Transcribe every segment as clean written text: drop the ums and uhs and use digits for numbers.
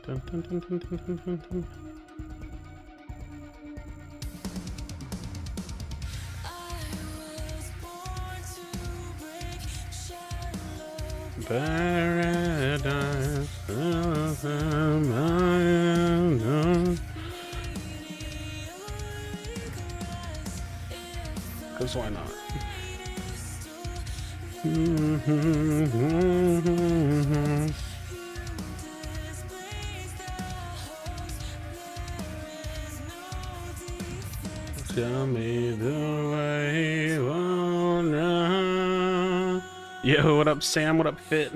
Dun, dun, dun, dun, dun, dun, dun, dun. Paradise. Because why not? Tell me the way on run. Yo, what up, Sam? What up, Fit?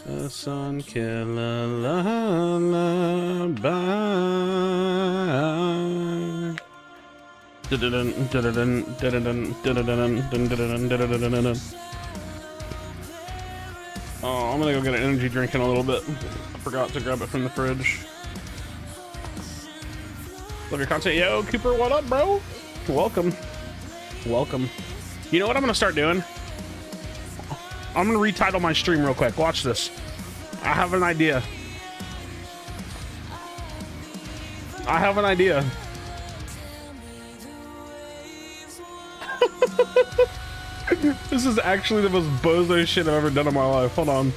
A sun killer lullaby. Oh, I'm gonna go get an energy drink in a little bit. I forgot to grab it from the fridge. Love your content. Yo, Cooper, what up, bro? Welcome. Welcome. You know what I'm gonna start doing? I'm gonna retitle my stream real quick. Watch this. I have an idea. I have an idea. This is actually the most bozo shit I've ever done in my life. Hold on.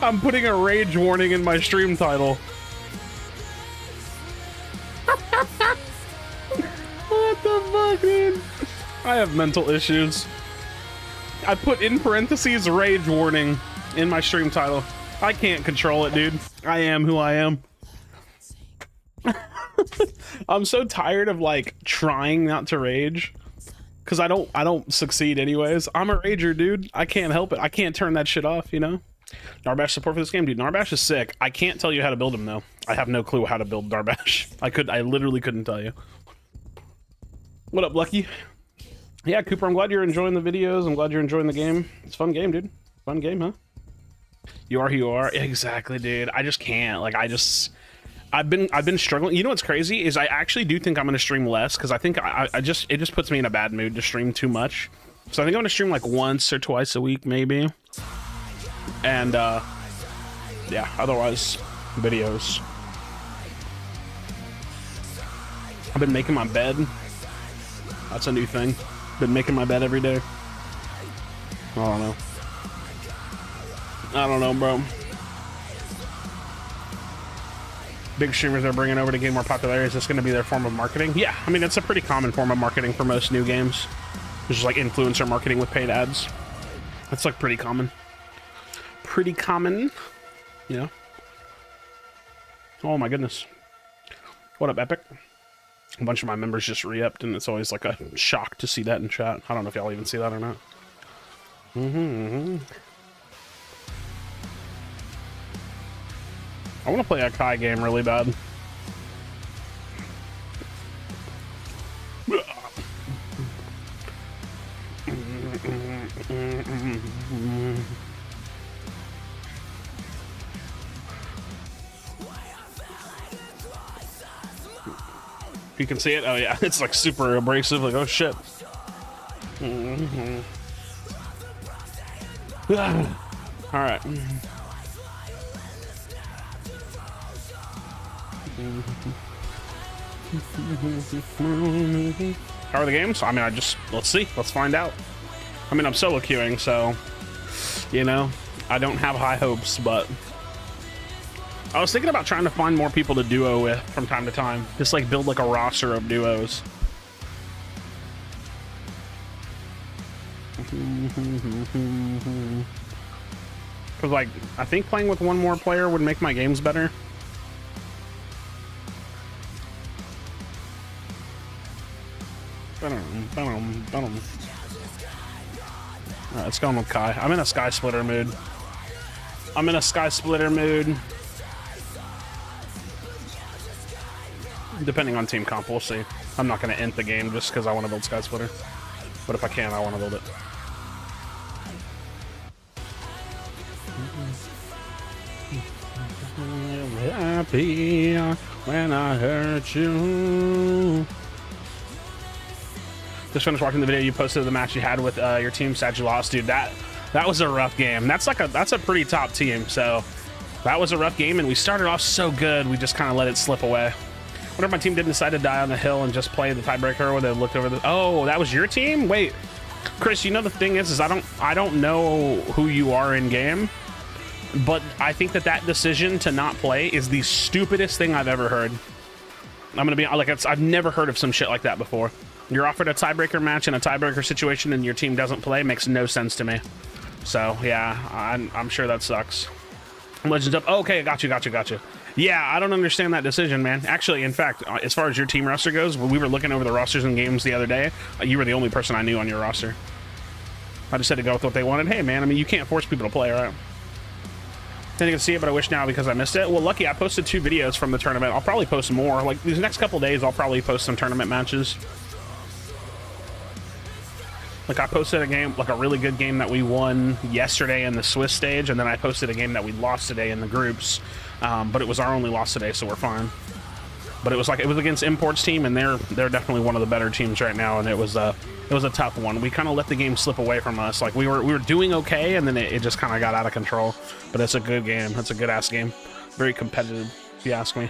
I'm putting a rage warning in my stream title. What the fuck, dude? I have mental issues. I put in parentheses rage warning in my stream title. I can't control it, dude. I am who I am. I'm so tired of like trying not to rage because I don't succeed anyways. I'm a rager, dude. I can't help it. I can't turn that shit off, you know? Narbash support for this game, dude. Narbash is sick. I can't tell you how to build him though. I have no clue how to build Narbash. I literally couldn't tell you. What up, Lucky? Yeah, Cooper, I'm glad you're enjoying the videos. I'm glad you're enjoying the game. It's a fun game, dude. Fun game, huh? You are who you are. Exactly, dude. I just can't. Like, I've been struggling. You know what's crazy is I actually do think I'm gonna stream less because I think it just puts me in a bad mood to stream too much. So I think I'm gonna stream like once or twice a week, maybe. And yeah, otherwise videos. I've been making my bed. That's a new thing. Been making my bed every day. I don't know, bro. Big streamers are bringing over to gain more popularity. Is this going to be their form of marketing? Yeah, I mean, it's a pretty common form of marketing for most new games. It's just like influencer marketing with paid ads. That's like pretty common. Pretty common. Yeah. Oh my goodness. What up, Epic? A bunch of my members just re-upped, and it's always like a shock to see that in chat. I don't know if y'all even see that or not. I want to play a Kai game really bad. You can see it? Oh yeah, it's like super abrasive, like oh shit. Alright. How are the games? I mean, let's see, let's find out. I mean, I'm solo queuing, so, you know, I don't have high hopes, but I was thinking about trying to find more people to duo with from time to time. Just like build like a roster of duos. Because like, I think playing with one more player would make my games better. Alright, let's go with Kai. I'm in a Sky Splitter mood. Depending on team comp, we'll see. I'm not going to end the game just because I want to build Sky Splitter. But if I can, I want to build it. happy when I hurt you. Just finished watching the video you posted of the match you had with your team. Sad you lost, dude. That was a rough game. That's a pretty top team. So that was a rough game, and we started off so good. We just kind of let it slip away. I wonder if my team didn't decide to die on the hill and just play the tiebreaker, or they looked over the. Oh, that was your team. Wait, Chris. You know the thing is I don't know who you are in game, but I think that decision to not play is the stupidest thing I've ever heard. I'm gonna be like, I've never heard of some shit like that before. You're offered a tiebreaker match in a tiebreaker situation and your team doesn't play. Makes no sense to me. So yeah, I'm sure that sucks. Legends up. Oh, okay, got you. Yeah, I don't understand that decision, man. Actually, in fact, as far as your team roster goes, when we were looking over the rosters and games the other day, you were the only person I knew on your roster. I just had to go with what they wanted. Hey, man, I mean, you can't force people to play, right? Didn't get to see it, but I wish now because I missed it. Well, lucky I posted 2 videos from the tournament. I'll probably post more. Like, these next couple days, I'll probably post some tournament matches. Like, I posted a game, like a really good game that we won yesterday in the Swiss stage, and then I posted a game that we lost today in the groups. But it was our only loss today, so we're fine. But it was against Import's team, and they're definitely one of the better teams right now, and it was a tough one. We kind of let the game slip away from us. Like, we were doing okay, and then it just kind of got out of control. But it's a good game. It's a good ass game. Very competitive, if you ask me.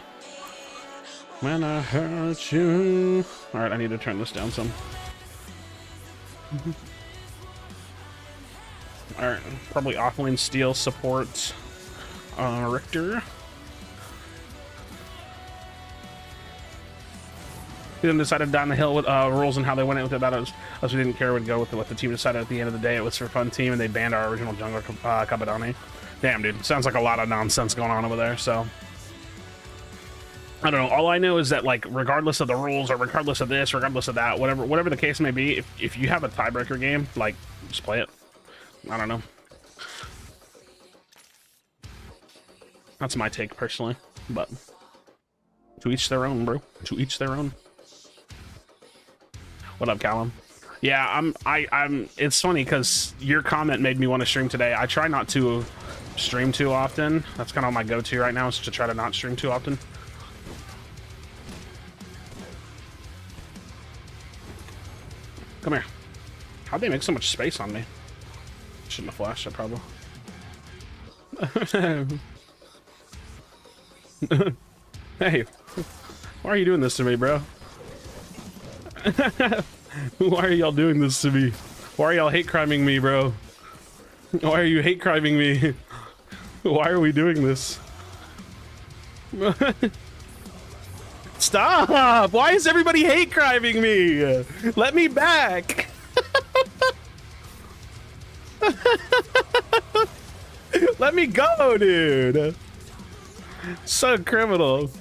When I hurt you. All right, I need to turn this down some. All right, probably offlane steal support. Richter. We then decided down the hill with rules and how they went in with it about us. Us, we didn't care. We'd go with what the team decided at the end of the day. It was for fun team, and they banned our original jungler, Kabadani. Damn, dude. Sounds like a lot of nonsense going on over there, so. I don't know. All I know is that, like, regardless of the rules or regardless of this, regardless of that, whatever the case may be, if you have a tiebreaker game, like, just play it. I don't know. That's my take personally, but to each their own, bro. To each their own. What up, Callum? Yeah, I'm. It's funny because your comment made me want to stream today. I try not to stream too often. That's kind of my go-to right now, is to try to not stream too often. Come here. How'd they make so much space on me? Shouldn't have flashed it, probably. Hey, why are you doing this to me, bro? Why are y'all doing this to me? Why are y'all hate criming me, bro? Why are you hate criming me? Why are we doing this? Stop! Why is everybody hate criming me? Let me back! Let me go, dude! So criminal.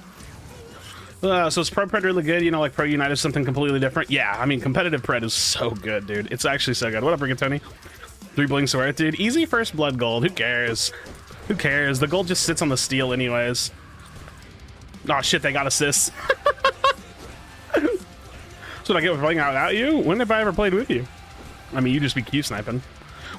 So is Pro Pred really good? You know, like Pro Unite is something completely different? Yeah, I mean, competitive Pred is so good, dude. It's actually so good. What up, Rigatoni? 3 blinks worth, dude. Easy first blood gold. Who cares? Who cares? The gold just sits on the steel anyways. Oh shit, they got assists. That's what I get for playing out without you? When have I ever played with you? I mean, you just be Q sniping.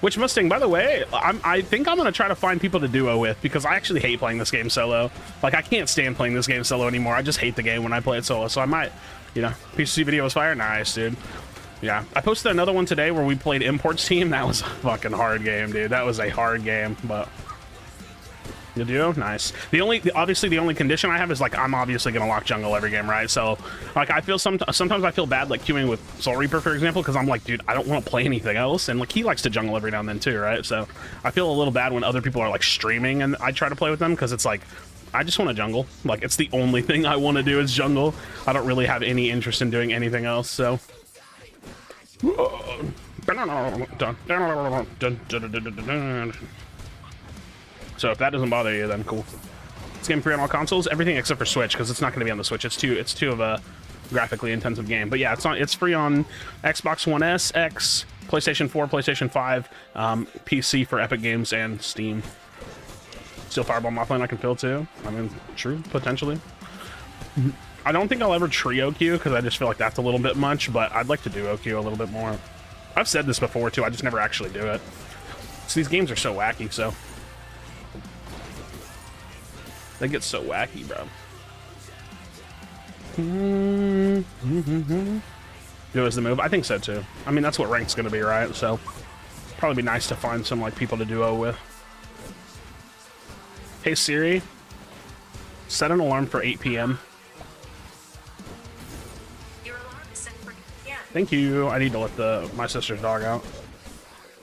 Which Mustang, by the way, I think I'm gonna try to find people to duo with, because I actually hate playing this game solo. Like, I can't stand playing this game solo anymore. I just hate the game when I play it solo. So I might, you know, PCC video was fire. Nice, dude. Yeah, I posted another one today where we played Import's team. That was a fucking hard game, dude. That was a hard game, but. You do? Nice. Obviously the only condition I have is, like, I'm obviously gonna lock jungle every game, right? So, like, I feel sometimes I feel bad, like, queuing with Soul Reaper, for example, because I'm like, dude, I don't want to play anything else, and, like, he likes to jungle every now and then too, right? So I feel a little bad when other people are, like, streaming and I try to play with them, because it's like, I just want to jungle. Like, it's the only thing I want to do is jungle. I don't really have any interest in doing anything else, so. So if that doesn't bother you, then cool. This game free on all consoles, everything except for Switch, because it's not going to be on the Switch. It's too of a graphically intensive game. But yeah, it's free on Xbox One S, X, PlayStation 4, PlayStation 5, PC for Epic Games, and Steam. Still Fireball Mothline I can fill too. I mean, true, potentially. I don't think I'll ever trio queue, because I just feel like that's a little bit much, but I'd like to duo queue a little bit more. I've said this before too, I just never actually do it. So these games are so wacky, so. They get so wacky, bro. Duo is the move. I think so too. I mean, that's what rank's gonna be, right? So probably be nice to find some like people to duo with. Hey Siri, set an alarm for 8 p.m. Your alarm is set for 8 p.m. Thank you. I need to let my sister's dog out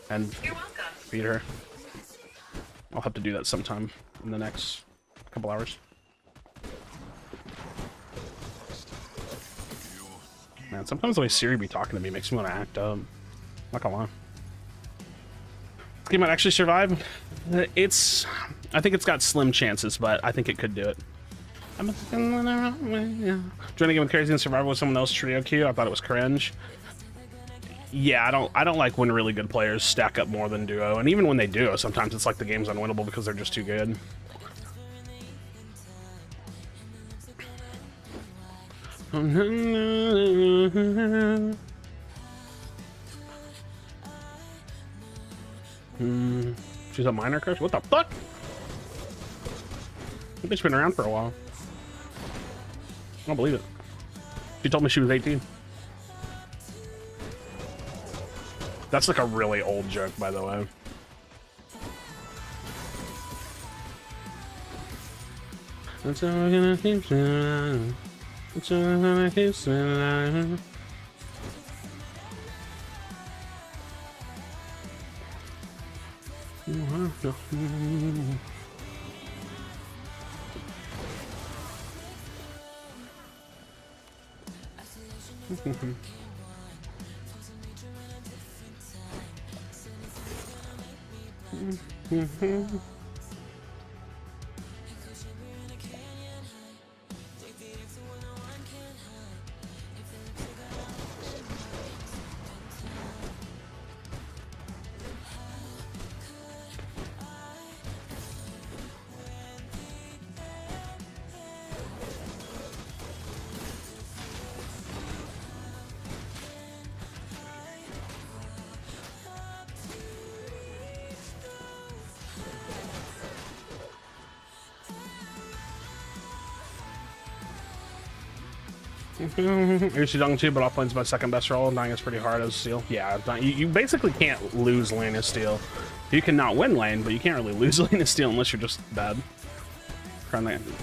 and You're welcome. feed her. I'll have to do that sometime in the next couple hours. Man, sometimes the way Siri be talking to me makes me want to act up. Not gonna lie. This game might actually survive. I think it's got slim chances, but I think it could do it. Joining a game with Crazy and Survival with someone else trio queue, I thought it was cringe. Yeah, I don't like when really good players stack up more than duo, and even when they do, sometimes it's like the game's unwinnable because they're just too good. She's a minor crush? What the fuck? That bitch been around for a while. I don't believe it. She told me she was 18. That's like a really old joke, by the way. That's how we're gonna keep saying. That's how we're gonna keep saying. You're young too, but offlane's my second best role. Dying is pretty hard as steel. Yeah, you basically can't lose lane as steel. You can not win lane, but you can't really lose lane as steel unless you're just bad.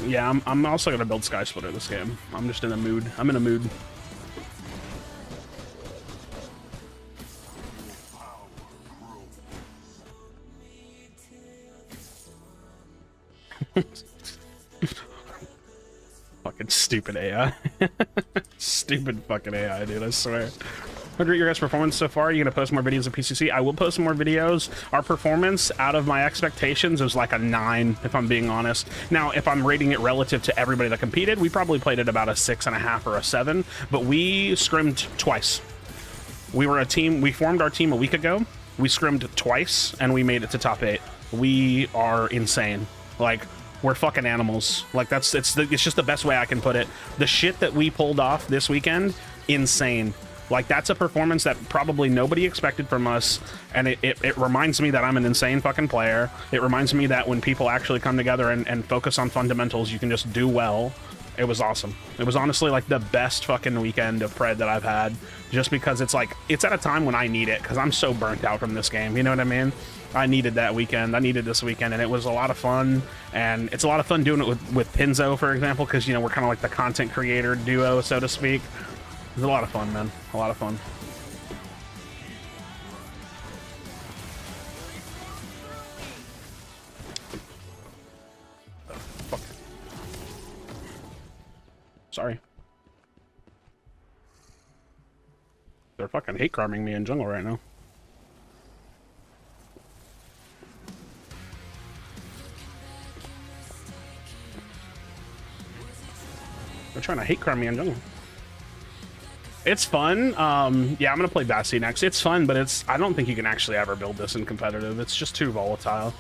Yeah, I'm also gonna build Sky Splitter this game. I'm just in a mood. I'm in a mood. Fucking stupid AI. Stupid fucking AI, dude, I swear. What rate your guys' performance so far? Are you gonna post more videos of PCC? I will post more videos. Our performance, out of my expectations, was like a 9, if I'm being honest. Now, if I'm rating it relative to everybody that competed, we probably played at about a 6.5 or a 7, but we scrimmed twice. We were a team, we formed our team a week ago, we scrimmed twice, and we made it to top 8. We are insane. Like, we're fucking animals. Like, it's just the best way I can put it. The shit that we pulled off this weekend, insane. Like, that's a performance that probably nobody expected from us, and it reminds me that I'm an insane fucking player. It reminds me that when people actually come together and focus on fundamentals, you can just do well. It was awesome. It was honestly like the best fucking weekend of Pred that I've had, just because it's like, it's at a time when I need it, because I'm so burnt out from this game, you know what I mean? I needed that weekend. I needed this weekend, and it was a lot of fun. And it's a lot of fun doing it with Pinzo, for example, because, you know, we're kind of like the content creator duo, so to speak. It was a lot of fun, man. A lot of fun. Fuck. Sorry. They're fucking hate crarming me in jungle right now. They're trying to hate crime me in jungle. It's fun. Yeah, I'm gonna play Bassi next. It's fun, but I don't think you can actually ever build this in competitive. It's just too volatile.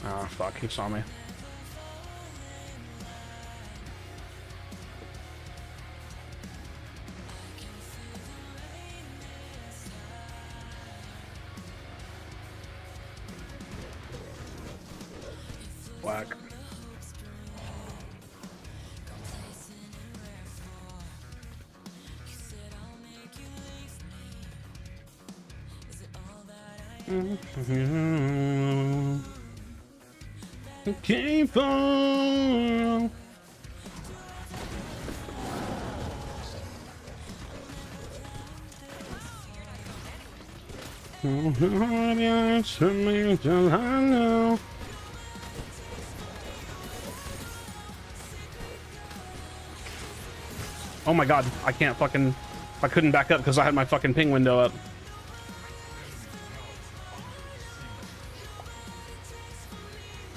Oh, fuck, he saw me. whack. Okay, fall. Oh my god, I can't fucking... I couldn't back up because I had my fucking ping window up.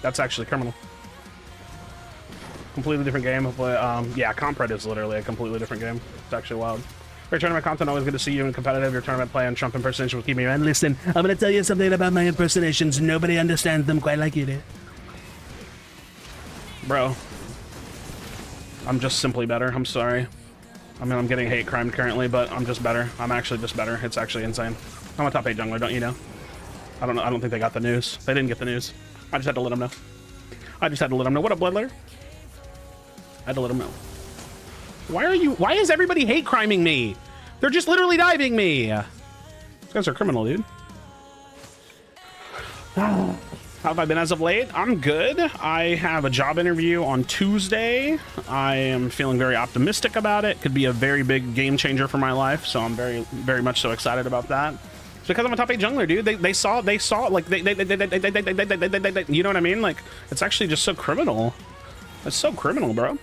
That's actually criminal. Completely different game, but yeah, Compred is literally a completely different game. It's actually wild. For tournament content, always good to see you in competitive. Your tournament play and Trump impersonation will keep me around. Listen, I'm gonna tell you something about my impersonations. Nobody understands them quite like you do. Bro. I'm just simply better. I'm sorry. I mean, I'm getting hate crimed currently, but I'm just better. I'm actually just better. It's actually insane. I'm a top 8 jungler, don't you know? I don't know. I don't think they got the news. They didn't get the news. I just had to let them know. I just had to let them know. What up, Bloodler? I had to let them know. Why is everybody hate criming me? They're just literally diving me. These guys are criminal, dude. How have I been as of late? I'm good. I have a job interview on Tuesday. I am feeling very optimistic about it. Could be a very big game changer for my life, so I'm very, very much so excited about that. It's because I'm a top 8 jungler, dude. They saw like they you know what I mean? Like, it's actually just so criminal. It's so criminal, bro.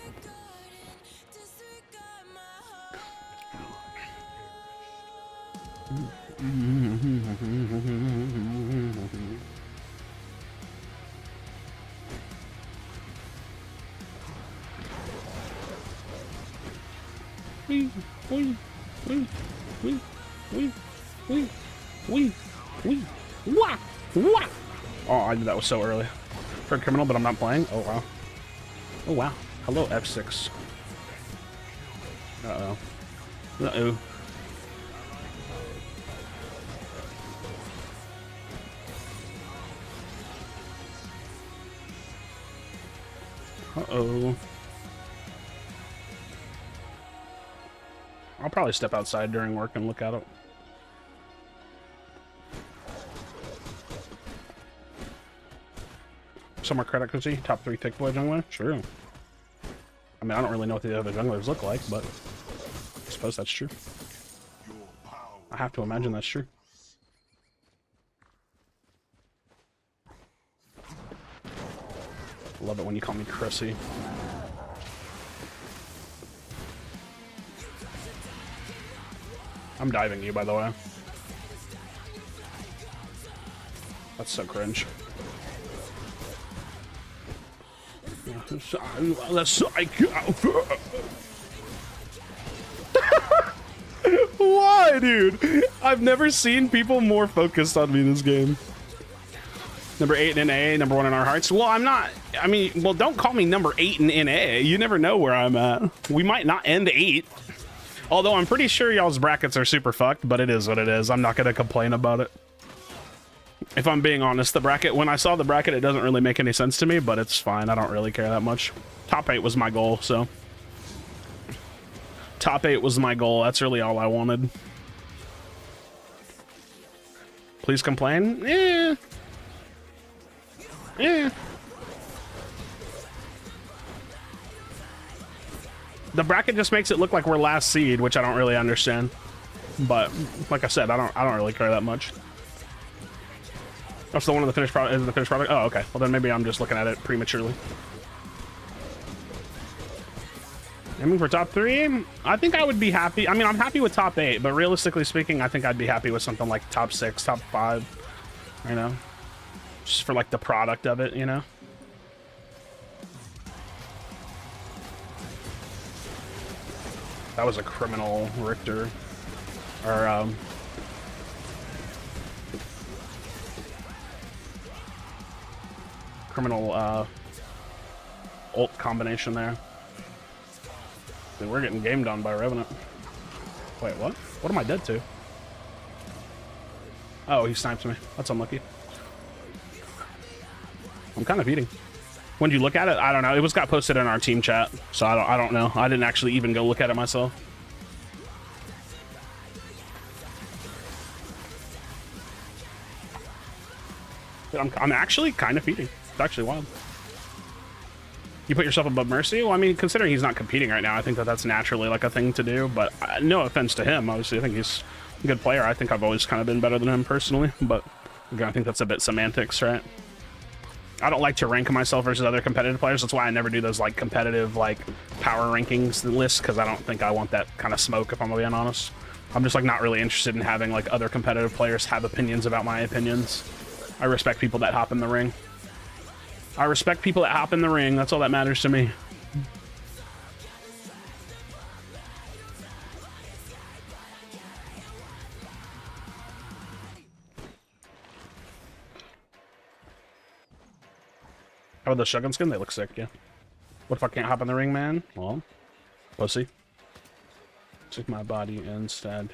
Oh, I knew that was so early. For criminal, but I'm not playing. Oh wow. Oh wow. Hello, F6. Uh-oh. Uh-oh. Uh-oh. I'll probably step outside during work and look at it. Summer credit Krashy, top 3 thick boy jungler? Sure. I mean, I don't really know what the other junglers look like, but I suppose that's true. I have to imagine that's true. Love it when you call me Krashy. I'm diving you, by the way. That's so cringe. Why, dude? I've never seen people more focused on me this game. Number 8 in NA, number 1 in our hearts. Well, I'm not. I mean, well, don't call me number 8 in NA. You never know where I'm at. We might not end 8th. Although I'm pretty sure y'all's brackets are super fucked, but it is what it is. I'm not gonna complain about it. If I'm being honest, the bracket, when I saw the bracket, it doesn't really make any sense to me, but it's fine. I don't really care that much. Top 8 was my goal, so. Top 8 was my goal. That's really all I wanted. Please complain? Eh. Eh. The bracket just makes it look like we're last seed, which I don't really understand. But like I said, I don't really care that much. That's the one of the finished product. Is the finished product? Oh, okay. Well, then maybe I'm just looking at it prematurely. Aiming for top 3? I think I would be happy. I mean, I'm happy with top 8, but realistically speaking, I think I'd be happy with something like top 6, top 5. You know, just for like the product of it. You know. That was a criminal Richter, or criminal ult combination there. Dude, we're getting gamed on by Revenant. Wait, what? What am I dead to? Oh, he sniped me. That's unlucky. I'm kind of eating. When you look at it, I don't know. It got posted in our team chat, so I don't know. I didn't actually even go look at it myself. I'm actually kind of feeding. It's actually wild. You put yourself above Mercy? Well, I mean, considering he's not competing right now, I think that's naturally like a thing to do. But no offense to him, obviously, I think he's a good player. I think I've always kind of been better than him personally, but again, I think that's a bit semantics, right? I don't like to rank myself versus other competitive players. That's why I never do those like competitive like power rankings lists, because I don't think I want that kind of smoke, if I'm being honest. I'm just like not really interested in having like other competitive players have opinions about my opinions. I respect people that hop in the ring. I respect people that hop in the ring. That's all that matters to me. How about the shotgun skin? They look sick, yeah. What if I can't hop in the ring, man? Well, pussy. Take my body instead.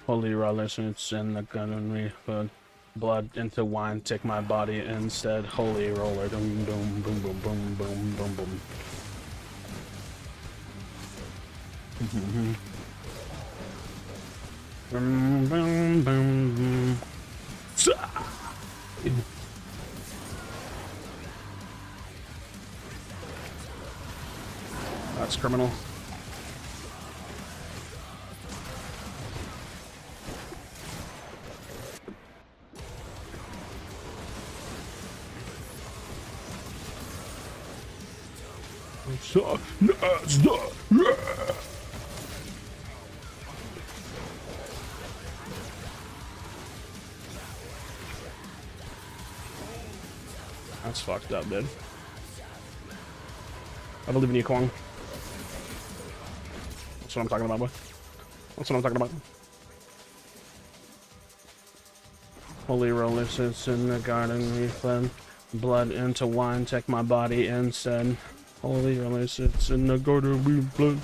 Holy rollers, it's in the gun and refund. Blood into wine, take my body instead. Holy roller, boom, boom, boom, boom, boom, boom, boom, boom. Boom, boom, boom, boom. That's criminal. That's fucked up, dude. I believe in you, Kwong. That's what I'm talking about, boy. That's what I'm talking about. Holy roller sits in the garden, refund. Blood into wine, take my body instead. Holy roller sits in the garden, refund.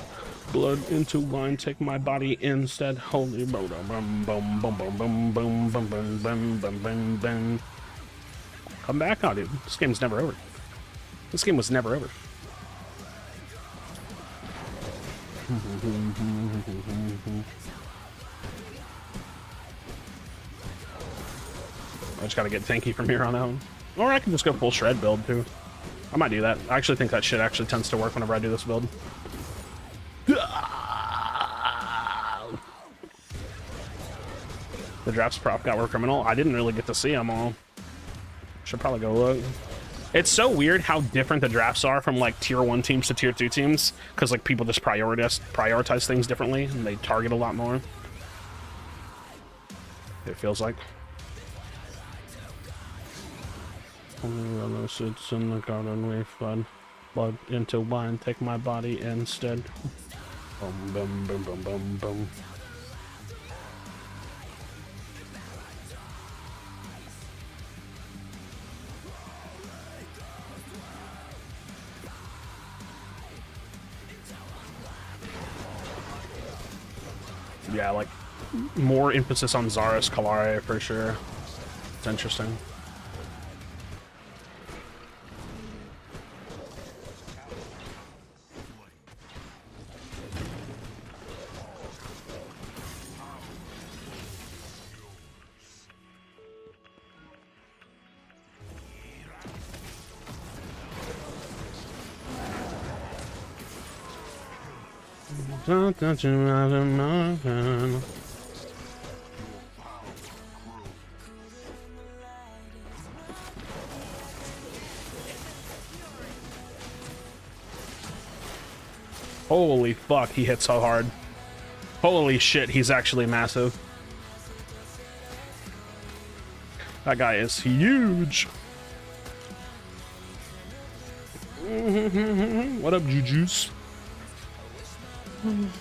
Blood into wine, take my body instead. Holy roller, boom, boom, boom, boom, boom, boom, boom, boom, boom, boom, boom, boom. Come back now, dude. This game's never over. This game was never over. I just gotta get tanky from here on out. Or I can just go full shred build too. I might do that. I actually think that shit actually tends to work whenever I do this build. The drafts prop got were criminal. I didn't really get to see them all. Should probably go look. It's so weird how different the drafts are from like tier 1 teams to tier 2 teams, because like people just prioritize things differently and they target a lot more. It feels like. Only sits in the garden, refund. Blood into wine, take my body instead. Boom, boom, boom, boom, boom, boom. Yeah, like more emphasis on Zara's Kalare for sure. It's interesting. Holy fuck, he hit so hard. Holy shit, he's actually massive. That guy is huge. What up, Juju's?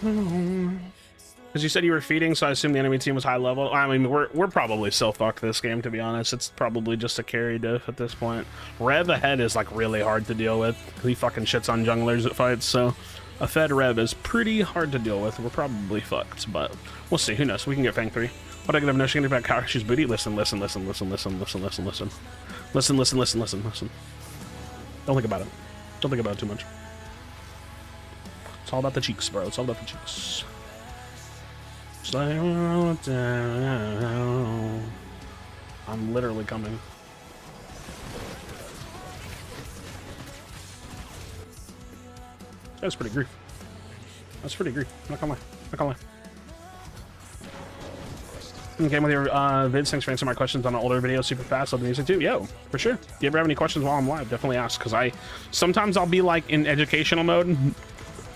Because you said you were feeding, so I assume the enemy team was high level. I mean, we're probably so fucked this game, to be honest. It's probably just a carry diff at this point. Rev ahead is like really hard to deal with. He fucking shits on junglers at fights, so a fed Rev is pretty hard to deal with. We're probably fucked, but we'll see. Who knows? We can get Fang 3. What I get of notion about Krashy's booty? Listen, listen. Don't think about it. Don't think about it too much. It's all about the cheeks, bro. It's all about the cheeks. Slow down. I'm literally coming. That's pretty grief. That's pretty grief. Not gonna lie. Not gonna lie. Okay, with your vids, thanks for answering my questions on an older video super fast. Love the music too. Yo, for sure. If you ever have any questions while I'm live, definitely ask, because sometimes I'll be like in educational mode.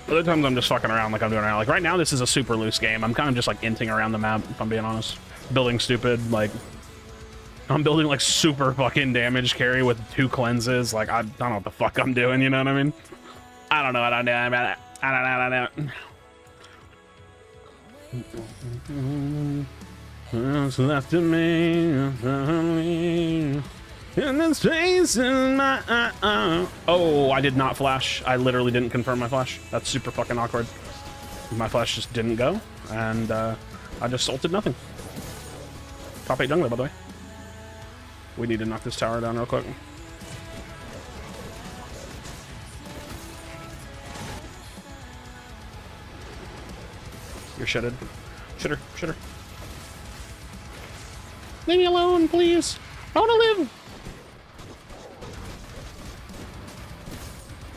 Other times I'm just fucking around like I'm doing right now. Like right now, this is a super loose game. I'm kind of just like inting around the map, if I'm being honest. Building stupid, like I'm building like super fucking damage carry with 2 cleanses. Like I don't know what the fuck I'm doing, you know what I mean? I don't know what I'm doing about it. I don't know. What's left of me, in the space in my Oh, I did not flash. I literally didn't confirm my flash. That's super fucking awkward. My flash just didn't go, and I just ulted nothing. Top 8 jungler, by the way. We need to knock this tower down real quick. You're shitted. Shitter, shitter. Leave me alone, please. I want to live.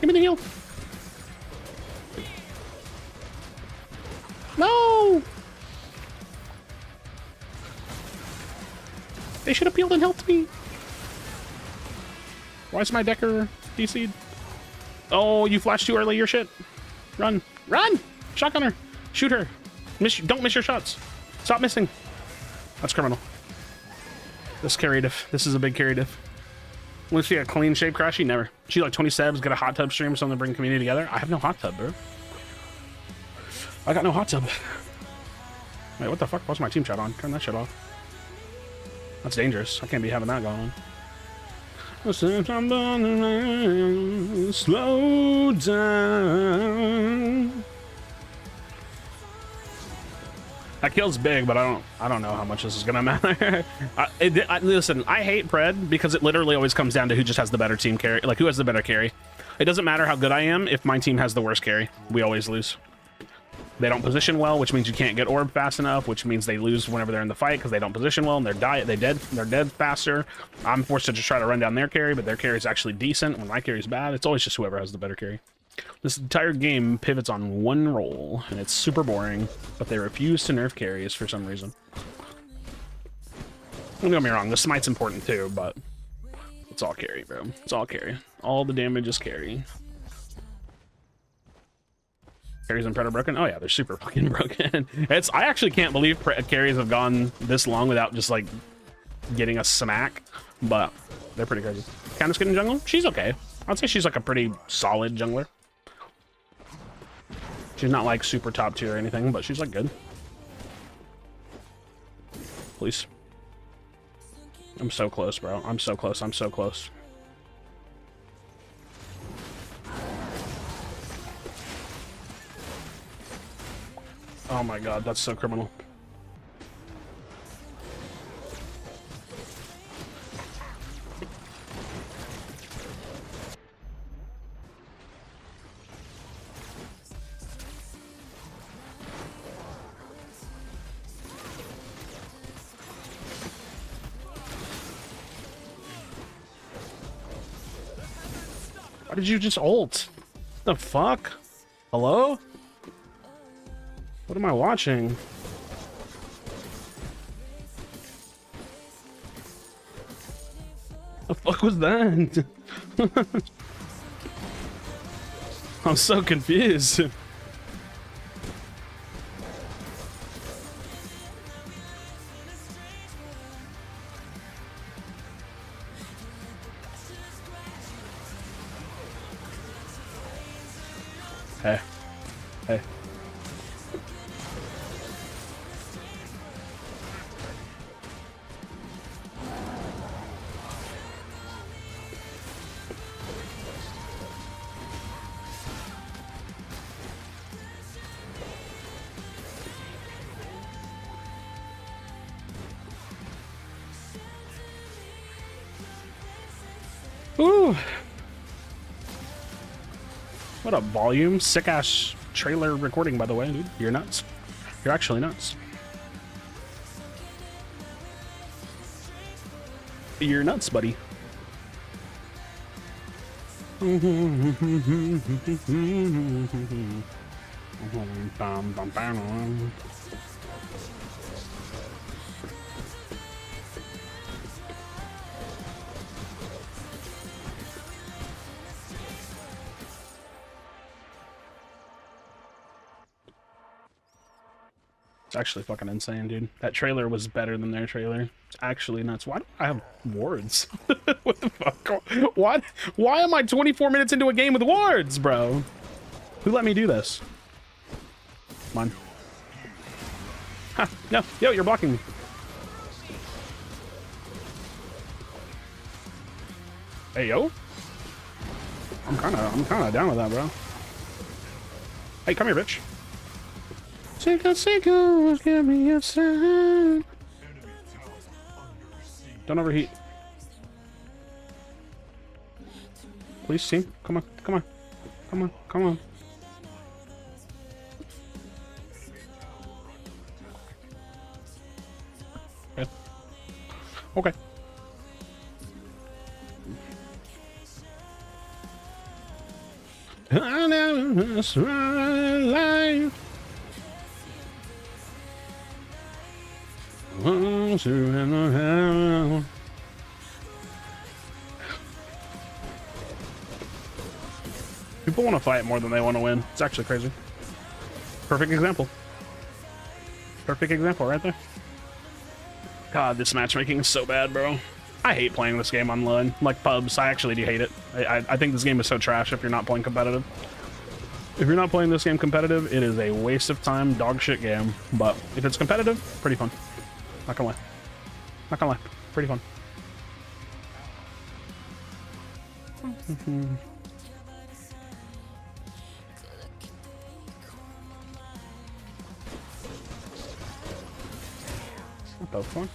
Give me the heal. No. They should have peeled and helped me. Why is my Decker DC'd? Oh, you flashed too early. Your shit. Run. Run. Shotgun her. Shoot her. Don't miss your shots. Stop missing. That's criminal. This carry diff. This is a big carry diff. Will she a clean shape Krashy? Never. She like 20 subs, get a hot tub stream, something to bring community together. I have no hot tub, bro. I got no hot tub. Wait, what the fuck? What's my team chat on? Turn that shit off. That's dangerous. I can't be having that going on. Slow down. That kill's big, but I don't know how much this is gonna matter. Listen, I hate Pred because it literally always comes down to who just has the better team carry, like who has the better carry. It doesn't matter how good I am if my team has the worst carry. We always lose. They don't position well, which means you can't get orb fast enough, which means they lose whenever they're in the fight because they don't position well and they're dead faster. I'm forced to just try to run down their carry, but their carry is actually decent. When my carry is bad, it's always just whoever has the better carry. This entire game pivots on one role, and it's super boring, but they refuse to nerf carries for some reason. Don't get me wrong, the smite's important too, but it's all carry, bro. It's all carry. All the damage is carry. Carries and Pred are broken? Oh yeah, they're super fucking broken. I actually can't believe carries have gone this long without just like getting a smack, but they're pretty crazy. Candace getting jungle? She's okay. I'd say she's like a pretty solid jungler. She's not like super top tier or anything, but she's like good. Please. I'm so close, bro. I'm so close. I'm so close. Oh my god, that's so criminal. Why did you just ult? The fuck? Hello? What am I watching? The fuck was that? I'm so confused. Hey. Hey. Ooh. What up, Volume? Sick ass trailer recording, by the way, dude. You're nuts. You're actually nuts. You're nuts, buddy. It's actually fucking insane, dude. That trailer was better than their trailer. It's actually nuts. Why do I have wards? What the fuck? Why am I 24 minutes into a game with wards, bro? Who let me do this? Come on. Ha, no. Yo, you're blocking me. Hey, yo. I'm kinda down with that, bro. Hey, come here, bitch. Sickles, give me a sign. Don't overheat. Please, team. Come on, come on. Come on, come on. Okay. Okay. I never life. People want to fight more than they want to win. It's actually crazy. Perfect example. Perfect example right there. God, this matchmaking is so bad, bro. I hate playing this game online. Like pubs, I actually do hate it. I think this game is so trash if you're not playing competitive. If you're not playing this game competitive, it is a waste of time, dog shit game. But if it's competitive, pretty fun. Not gonna lie. Not gonna lie. Pretty fun. What the fuck?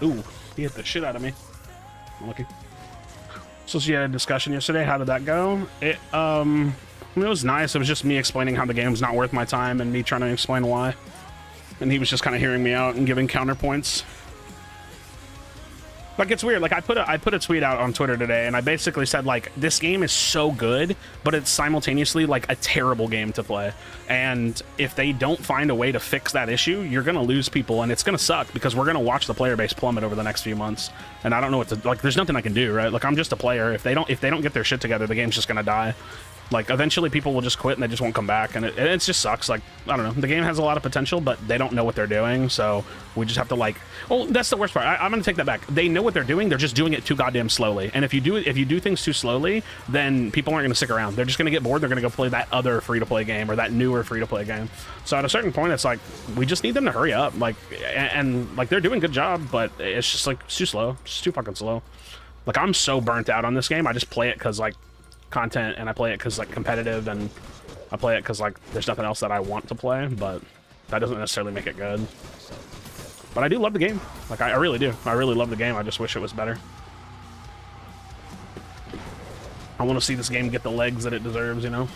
Ooh, he hit the shit out of me. Lucky. So she had a discussion yesterday. How did that go? It was nice. It was just me explaining how the game's not worth my time and me trying to explain why. And he was just kind of hearing me out and giving counterpoints. Like, it's weird. Like, I put a tweet out on Twitter today, and I basically said, like, this game is so good, but it's simultaneously, like, a terrible game to play. And if they don't find a way to fix that issue, you're going to lose people, and it's going to suck, because we're going to watch the player base plummet over the next few months. And I don't know what to... Like, there's nothing I can do, right? Like, I'm just a player. If they don't get their shit together, the game's just going to die. Like, eventually people will just quit and they just won't come back, and it just sucks. Like, I don't know. The game has a lot of potential, but they don't know what they're doing, so we just have to, like... Oh, that's the worst part. I'm gonna take that back. They know what they're doing, they're just doing it too goddamn slowly. And if you do things too slowly, then people aren't gonna stick around. They're just gonna get bored, they're gonna go play that other free-to-play game, or that newer free-to-play game. So at a certain point, it's like, we just need them to hurry up. Like, and like, they're doing a good job, but it's just, like, it's too slow. It's too fucking slow. Like, I'm so burnt out on this game, I just play it because, like, content, and I play it because, like, competitive, and I play it because, like, there's nothing else that I want to play, but that doesn't necessarily make it good. But I do love the game. Like, I really do. I really love the game. I just wish it was better. I want to see this game get the legs that it deserves, you know?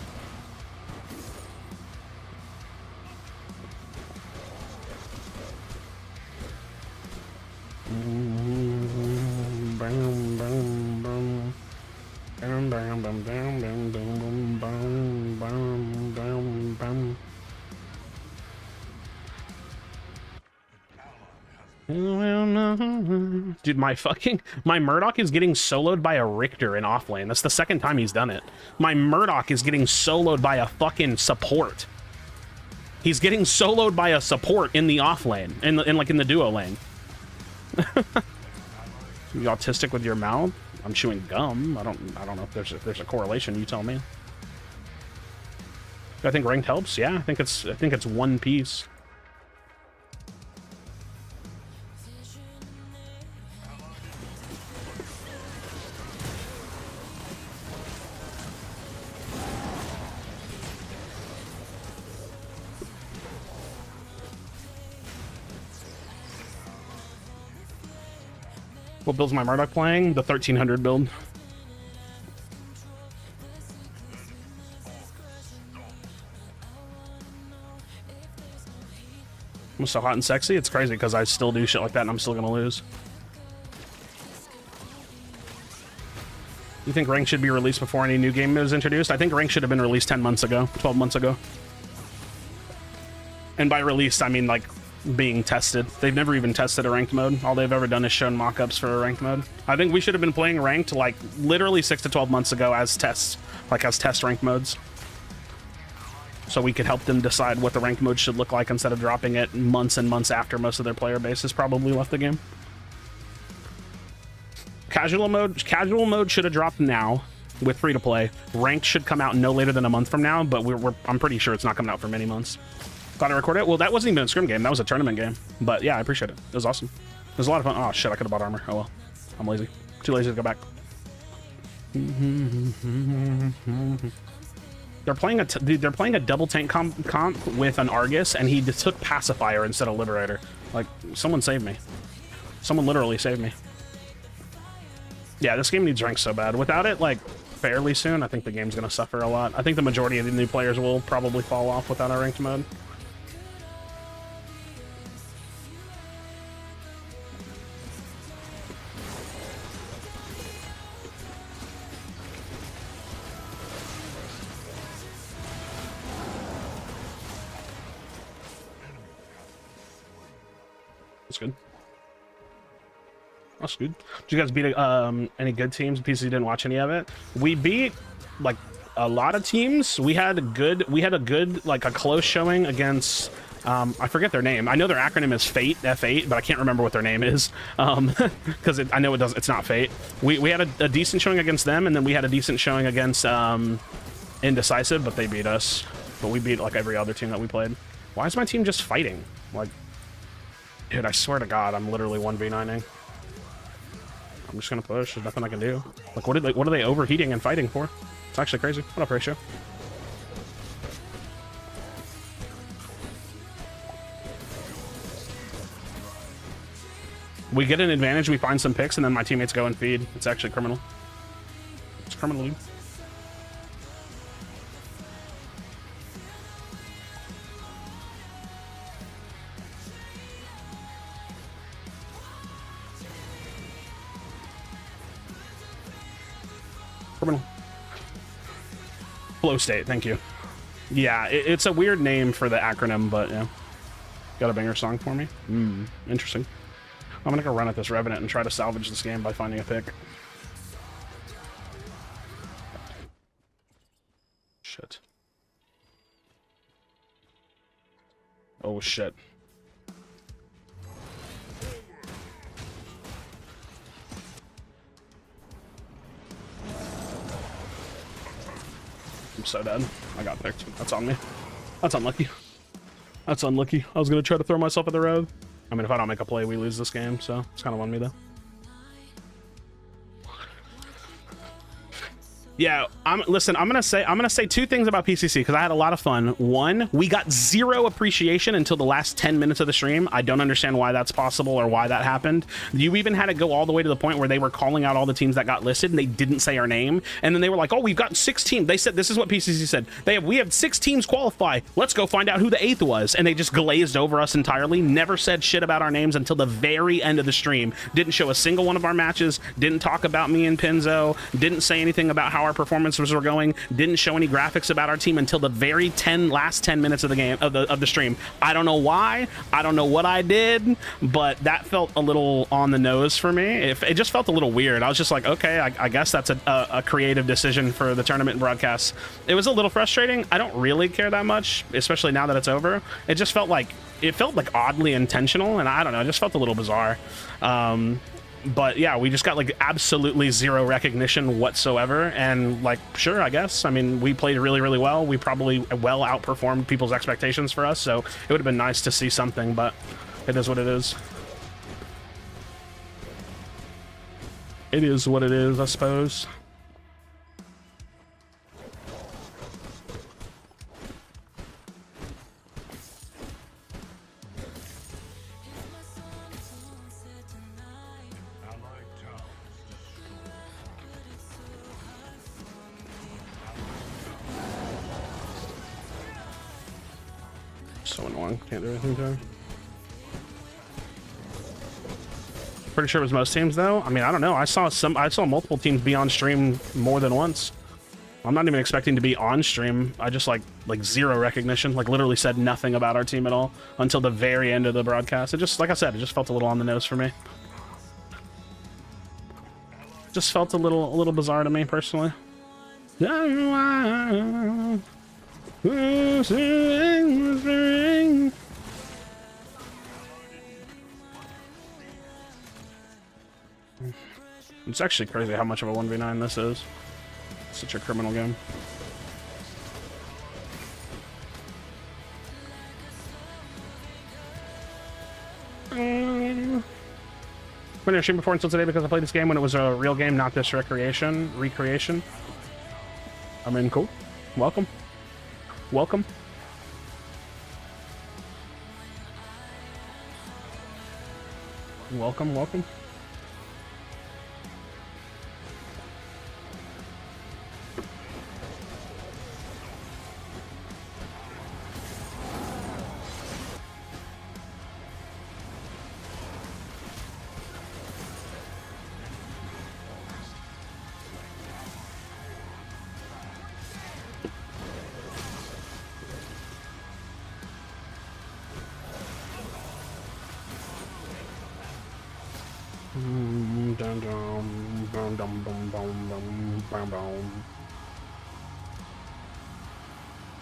Dude, my Murdoch is getting soloed by a Richter in offlane. That's the second time he's done it. My Murdoch is getting soloed by a fucking support. He's getting soloed by a support in the offlane, in the duo lane. You autistic with your mouth? I'm chewing gum. I don't know if there's a correlation. You tell me. I think ranked helps. Yeah, I think it's one piece. What build's my Murdoch playing? The 1300 build. I'm so hot and sexy. It's crazy because I still do shit like that and I'm still gonna lose. You think rank should be released before any new game is introduced? I think rank should have been released 10 months ago, 12 months ago. And by released, I mean like being tested. They've never even tested a ranked mode. All they've ever done is shown mock-ups for a ranked mode. I think we should have been playing ranked like literally 6 to 12 months ago as tests, like as test ranked modes. So we could help them decide what the ranked mode should look like instead of dropping it months and months after most of their player base has probably left the game. Casual mode should have dropped now with free to play. Ranked should come out no later than a month from now, but I'm pretty sure it's not coming out for many months. Thought I recorded it? Well, that wasn't even a scrim game. That was a tournament game. But yeah, I appreciate it. It was awesome. It was a lot of fun. Oh shit, I could have bought armor. Oh well. I'm lazy. Too lazy to go back. They're playing a double tank comp with an Argus, and he just took Pacifier instead of Liberator. Like, someone save me. Someone literally save me. Yeah, this game needs rank so bad. Without it, like, fairly soon, I think the game's gonna suffer a lot. I think the majority of the new players will probably fall off without a ranked mode. That's good. That's good. Did you guys beat any good teams? PC didn't watch any of it. We beat like a lot of teams. We had a good like a close showing against I forget their name. I know their acronym is Fate, F8, but I can't remember what their name is because I know it's not Fate. We had a decent showing against them, and then we had a decent showing against Indecisive, but they beat us. But we beat like every other team that we played. Why is my team just fighting? Like, dude, I swear to God, I'm literally 1v9ing. I'm just gonna push. There's nothing I can do. Like, what are they overheating and fighting for? It's actually crazy. What up, Ratio? We get an advantage, we find some picks, and then my teammates go and feed. It's actually criminal. It's criminal, dude. Criminal. Flow state, thank you. Yeah, it's a weird name for the acronym, but yeah. Got a banger song for me? Interesting. I'm gonna go run at this Revenant and try to salvage this game by finding a pick. Shit. Oh shit. I'm so dead. I got picked. That's on me. That's unlucky. That's unlucky. I was gonna try to throw myself at the road. I mean, if I don't make a play, we lose this game, so it's kind of on me though. Yeah, listen, I'm gonna say two things about PCC because I had a lot of fun. One, we got zero appreciation until the last 10 minutes of the stream. I don't understand why that's possible or why that happened. You even had to go all the way to the point where they were calling out all the teams that got listed and they didn't say our name. And then they were like, oh, we've got 6 teams. They said, this is what PCC said. We have 6 teams qualify. Let's go find out who the 8th was. And they just glazed over us entirely. Never said shit about our names until the very end of the stream. Didn't show a single one of our matches. Didn't talk about me and Pinzo. Didn't say anything about how our performances were going. Didn't show any graphics about our team until the very last 10 minutes of the game of the stream. I don't know why. I don't know what I did, but that felt a little on the nose for me. It just felt a little weird. I was just like, okay, I guess that's a creative decision for the tournament broadcast. It was a little frustrating. I don't really care that much, especially now that it's over. It just felt like oddly intentional, and I don't know. It just felt a little bizarre. But yeah, we just got like absolutely zero recognition whatsoever, and like, sure, I guess. I mean, we played really, really well. We probably well outperformed people's expectations for us, so it would have been nice to see something, but it is what it is. It is what it is, I suppose. So annoying. Can't do anything to her. Pretty sure it was most teams though. I mean, I don't know. I saw multiple teams be on stream more than once. I'm not even expecting to be on stream. I just like zero recognition. Like literally said nothing about our team at all until the very end of the broadcast. It just, like I said, it just felt a little on the nose for me. Just felt a little bizarre to me personally. It's actually crazy how much of a 1v9 this is. Such a criminal game. Been in a stream before until today because I played this game when it was a real game, not this recreation. I mean, cool. Welcome. Welcome. Welcome, welcome.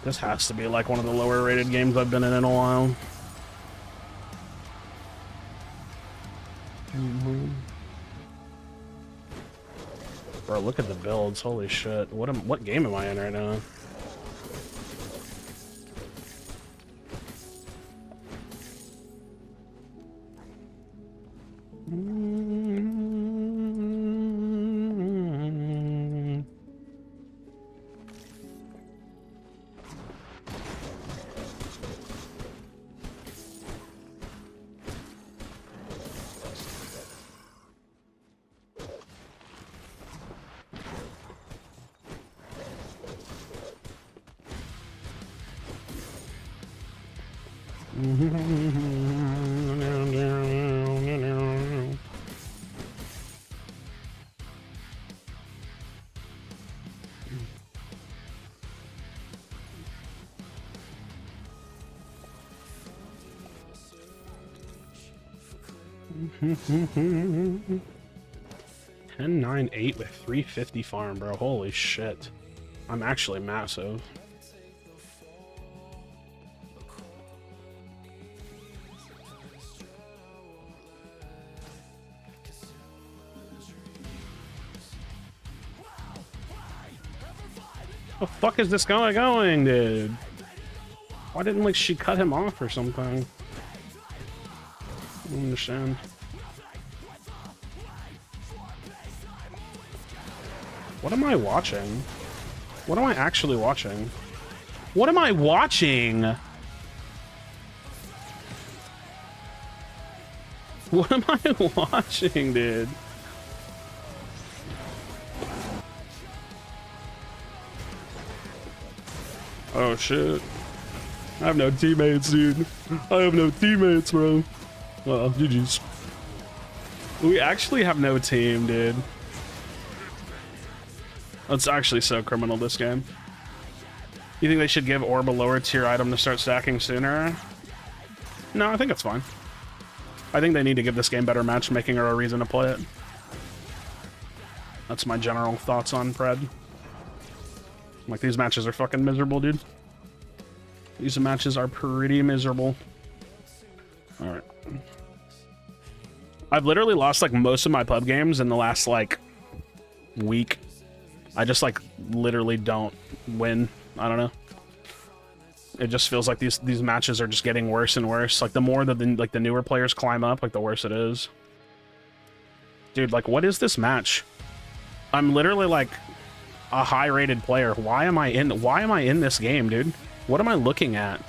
This has to be like one of the lower rated games I've been in a while. Bro, look at the builds. Holy shit. What game am I in right now? $10, 9, 8 with 350 farm, bro. Holy shit. I'm actually massive. The fuck is this guy going, dude? Why didn't like she cut him off or something? I don't understand. What am I watching? What am I actually watching? What am I watching? What am I watching, dude? Oh shit. I have no teammates, dude. I have no teammates, bro. Well, GG's. We actually have no team, dude. That's actually so criminal, this game. You think they should give Orb a lower tier item to start stacking sooner? No, I think it's fine. I think they need to give this game better matchmaking or a reason to play it. That's my general thoughts on Pred. Like, these matches are fucking miserable, dude. These matches are pretty miserable. Alright. I've literally lost, like, most of my pub games in the last, like, week. I just, like, literally don't win. I don't know. It just feels like these matches are just getting worse and worse. Like, the more that the newer players climb up, like, the worse it is. Dude, like, what is this match? I'm literally, like, a high-rated player. Why am I in this game, dude? What am I looking at?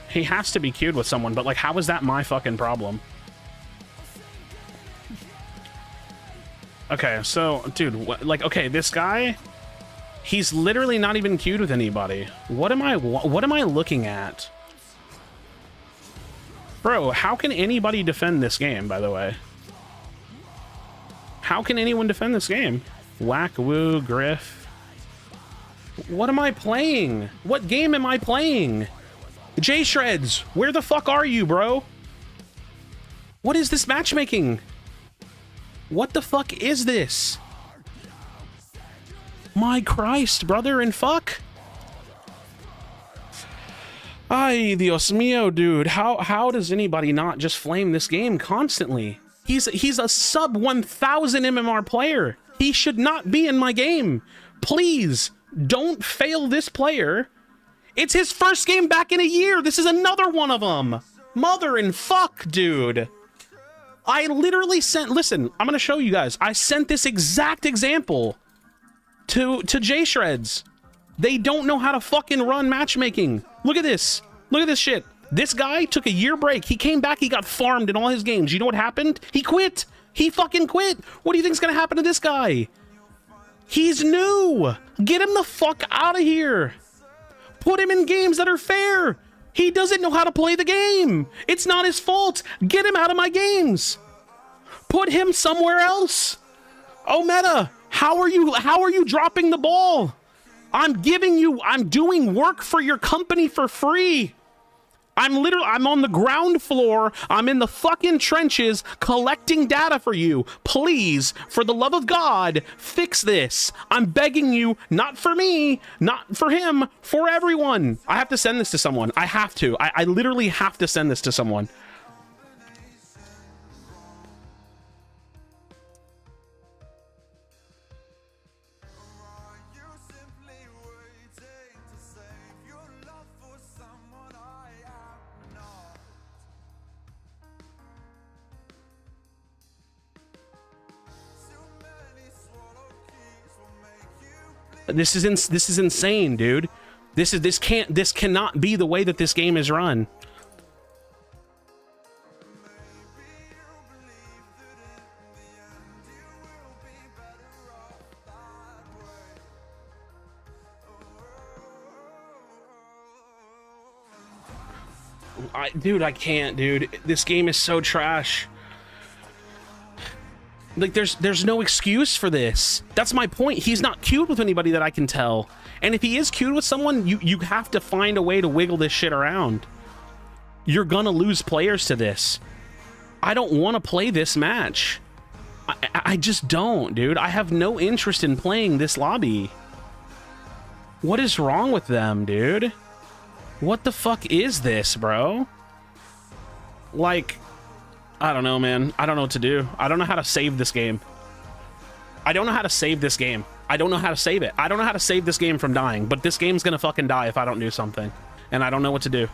He has to be queued with someone, but, like, how is that my fucking problem? Okay, so, dude, like, okay, this guy He's literally not even queued with anybody. What am I looking at? Bro, how can anybody defend this game, by the way? How can anyone defend this game? Whack, woo, Griff. What am I playing? What game am I playing? J-Shreds, where the fuck are you, bro? What is this matchmaking? What the fuck is this? My Christ, brother, and fuck. Ay, Dios mío, dude. How does anybody not just flame this game constantly? He's a sub 1000 MMR player. He should not be in my game. Please, don't fail this player. It's his first game back in a year. This is another one of them. Mother and fuck, dude. I literally sent, listen, I'm gonna show you guys. I sent this exact example to J-Shreds. They don't know how to fucking run matchmaking. Look at this. Look at this shit. This guy took a year break. He came back, he got farmed in all his games. You know what happened? He quit. He fucking quit. What do you think's gonna happen to this guy? He's new. Get him the fuck out of here. Put him in games that are fair. He doesn't know how to play the game. It's not his fault. Get him out of my games. Put him somewhere else. Oh, Meta, how are you dropping the ball? I'm doing work for your company for free. I'm on the ground floor. I'm in the fucking trenches collecting data for you. Please, for the love of God, fix this. I'm begging you, not for me, not for him, for everyone. I have to send this to someone. I have to. I literally have to send this to someone. This is insane, dude. This cannot be the way that this game is run. Dude, I can't, dude. This game is so trash. Like, there's no excuse for this. That's my point. He's not queued with anybody that I can tell. And if he is queued with someone, you have to find a way to wiggle this shit around. You're gonna lose players to this. I don't want to play this match. I just don't, dude. I have no interest in playing this lobby. What is wrong with them, dude? What the fuck is this, bro? Like, I don't know, man. I don't know what to do. I don't know how to save this game. I don't know how to save this game. I don't know how to save it. I don't know how to save this game from dying, but this game's gonna fucking die if I don't do something. And I don't know what to do.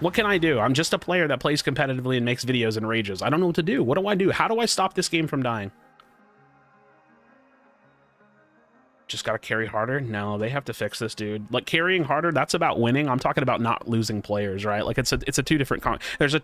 What can I do? I'm just a player that plays competitively and makes videos and rages. I don't know what to do. What do I do? How do I stop this game from dying? Just gotta carry harder? No, they have to fix this, dude. Like, carrying harder, that's about winning. I'm talking about not losing players, right? Like, it's a two different there's a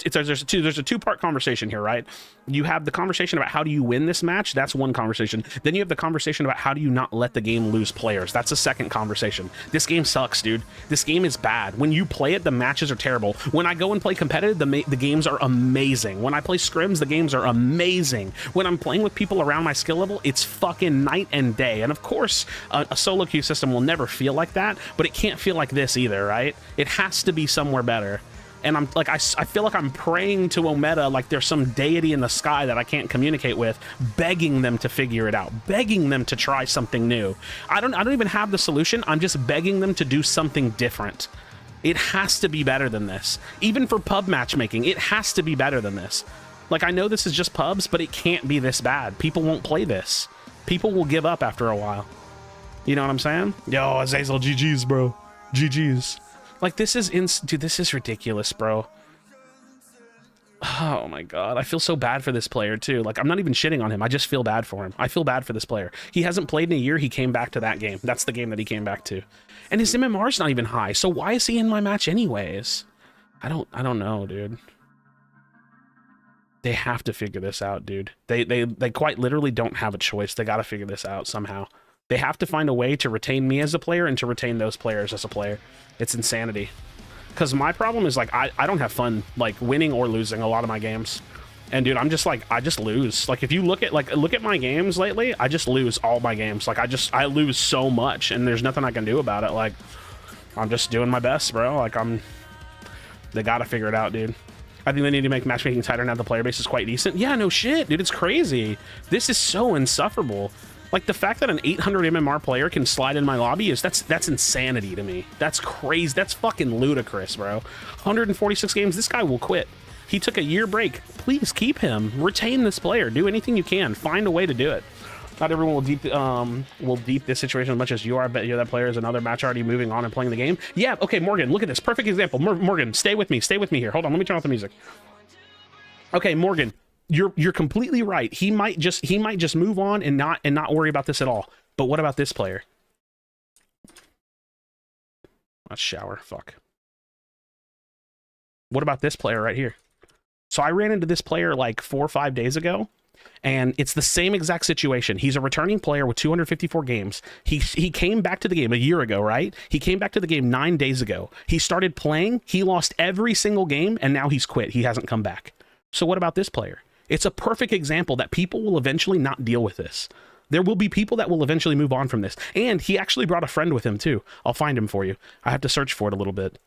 two-part conversation here, right? You have the conversation about how do you win this match. That's one conversation. Then you have the conversation about how do you not let the game lose players. That's a second conversation. This game sucks, dude. This game is bad. When you play it, the matches are terrible. When I go and play competitive, the games are amazing. When I play scrims, the games are amazing. When I'm playing with people around my skill level, it's fucking night and day. And of course, a solo queue system will never feel like that, but it can't feel like this either, right? It has to be somewhere better. And I'm like, I feel like I'm praying to Omega like there's some deity in the sky that I can't communicate with, begging them to figure it out, begging them to try something new. I don't even have the solution. I'm just begging them to do something different. It has to be better than this. Even for pub matchmaking, it has to be better than this. Like, I know this is just pubs, but it can't be this bad. People won't play this. People will give up after a while. You know what I'm saying? Yo, Azazel, GG's, bro. GG's. Like, this is dude, this is ridiculous, bro. Oh my god, I feel so bad for this player too. Like, I'm not even shitting on him. I just feel bad for him. I feel bad for this player. He hasn't played in a year. He came back to that game. That's the game that he came back to. And his MMR's not even high. So why is he in my match anyways? I don't know, dude. They have to figure this out, dude. They quite literally don't have a choice. They got to figure this out somehow. They have to find a way to retain me as a player and to retain those players as a player. It's insanity. Because my problem is, like, I don't have fun, like, winning or losing a lot of my games. And, dude, I'm just, like, I just lose. Like, if you look at my games lately, I just lose all my games. Like, I lose so much, and there's nothing I can do about it. Like, I'm just doing my best, bro. Like, they gotta figure it out, dude. I think they need to make matchmaking tighter now. The player base is quite decent. Yeah, no shit, dude. It's crazy. This is so insufferable. Like, the fact that an 800 MMR player can slide in my lobby that's insanity to me. That's crazy. That's fucking ludicrous, bro. 146 games. This guy will quit. He took a year break. Please keep him. Retain this player. Do anything you can. Find a way to do it. Not everyone will deep this situation as much as you are. I bet you that player is another match already moving on and playing the game. Yeah, okay, Morgan, look at this. Perfect example. Morgan, stay with me. Stay with me here. Hold on, let me turn off the music. Okay, Morgan, you're completely right. He might just move on and not worry about this at all. But what about this player? Let's shower. Fuck. What about this player right here? So I ran into this player like 4 or 5 days ago, and it's the same exact situation. He's a returning player with 254 games. He came back to the game a year ago, right? He came back to the game 9 days ago. He started playing. He lost every single game, and now he's quit. He hasn't come back. So what about this player? It's a perfect example that people will eventually not deal with this. There will be people that will eventually move on from this. And he actually brought a friend with him, too. I'll find him for you. I have to search for it a little bit.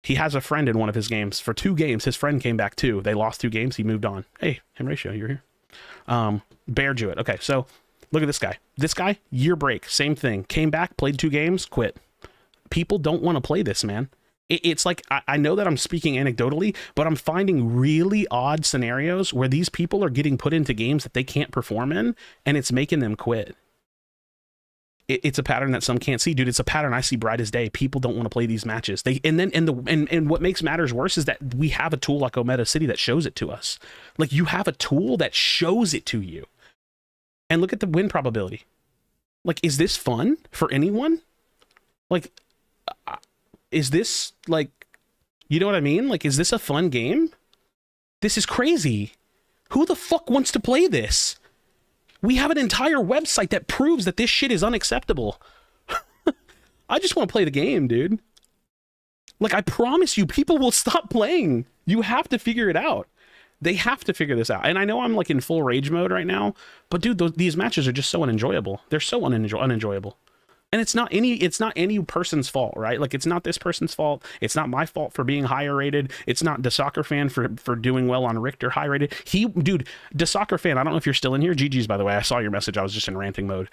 He has a friend in one of his games. For 2 games, his friend came back too. They lost 2 games. He moved on. Hey, Him Ratio, you're here. Bear Jewett. Okay, so look at this guy. This guy, year break, same thing. Came back, played 2 games, quit. People don't want to play this, man. It's like, I know that I'm speaking anecdotally, but I'm finding really odd scenarios where these people are getting put into games that they can't perform in, and it's making them quit. It's a pattern that some can't see, dude. It's a pattern I see bright as day. People don't want to play these matches. And what makes matters worse is that we have a tool like Omega City that shows it to us. Like, you have a tool that shows it to you. And look at the win probability. Like, is this fun for anyone? Like, is this, like, you know what I mean? Like, is this a fun game? This is crazy. Who the fuck wants to play this? We have an entire website that proves that this shit is unacceptable. I just want to play the game, dude. Like, I promise you, people will stop playing. You have to figure it out. They have to figure this out. And I know I'm, like, in full rage mode right now, but, dude, these matches are just so unenjoyable. They're so unenjoyable. And it's not any person's fault, right? Like, it's not this person's fault. It's not my fault for being higher rated. It's not the soccer fan for doing well on Richter high rated. Dude, the soccer fan, I don't know if you're still in here. GG's, by the way. I saw your message. I was just in ranting mode.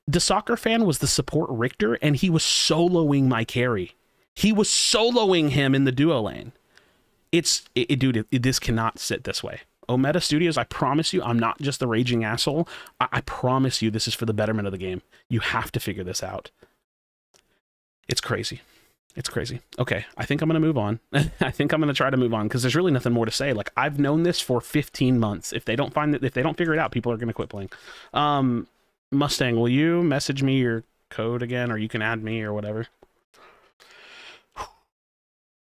The soccer fan was the support Richter, and he was soloing my carry. He was soloing him in the duo lane. Dude, this cannot sit this way. Omega Studios, I promise you, I'm not just the raging asshole. I promise you this is for the betterment of the game. You have to figure this out. It's crazy. It's crazy. Okay, I think I'm going to move on. I think I'm going to try to move on because there's really nothing more to say. Like, I've known this for 15 months. If they don't figure it out, people are going to quit playing. Mustang, will you message me your code again, or you can add me or whatever?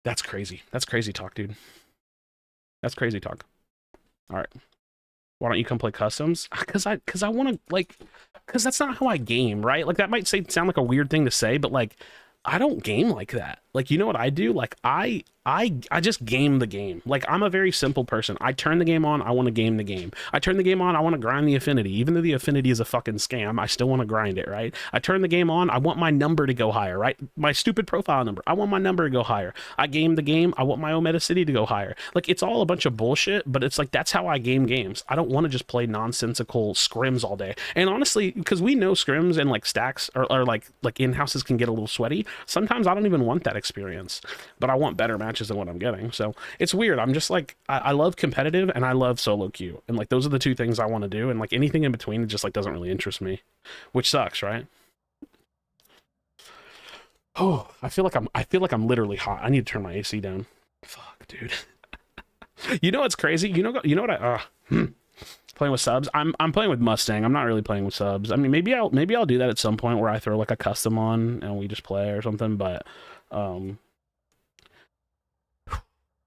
That's crazy. That's crazy talk, dude. That's crazy talk. All right. Why don't you come play customs? Because I want to, like, because that's not how I game, right? Like, that might sound like a weird thing to say, but, like, I don't game like that. Like, you know what I do? Like, I just game the game. Like, I'm a very simple person. I turn the game on, I want to game the game. I turn the game on, I want to grind the affinity. Even though the affinity is a fucking scam, I still want to grind it, right? I turn the game on, I want my number to go higher, right? My stupid profile number. I want my number to go higher. I game the game, I want my Omega City to go higher. Like, it's all a bunch of bullshit, but it's like, that's how I game games. I don't want to just play nonsensical scrims all day. And honestly, because we know scrims and, like, stacks or like in-houses can get a little sweaty, sometimes I don't even want that experience, but I want better matches than what I'm getting. So it's weird. I'm just like, I love competitive and I love solo queue, and, like, those are the 2 things I want to do, and, like, anything in between just, like, doesn't really interest me, which sucks, right? Oh, I feel like I'm literally hot. I need to turn my AC down. Fuck, dude. You know what's crazy? You know what playing with subs. I'm playing with Mustang. I'm not really playing with subs. I mean, maybe I'll do that at some point where I throw, like, a custom on and we just play or something, but I'm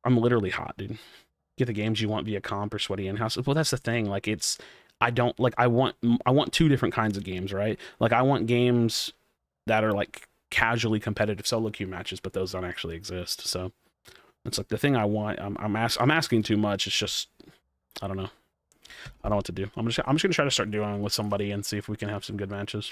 literally hot, dude. Get the games you want via comp or sweaty in-house. Well, that's the thing. Like, I don't like. I want two different kinds of games, right? Like I want games that are like casually competitive solo queue matches, but those don't actually exist. So it's like the thing I want. I'm asking too much. It's just I don't know. I don't know what to do. I'm just gonna try to start doing with somebody and see if we can have some good matches.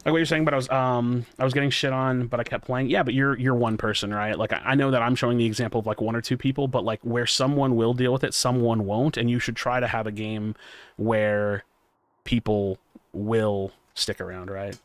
Like what you're saying, but I was getting shit on, but I kept playing. Yeah, but you're one person, right? Like I know that I'm showing the example of like one or two people, but like where someone will deal with it, someone won't, and you should try to have a game where people will stick around, right?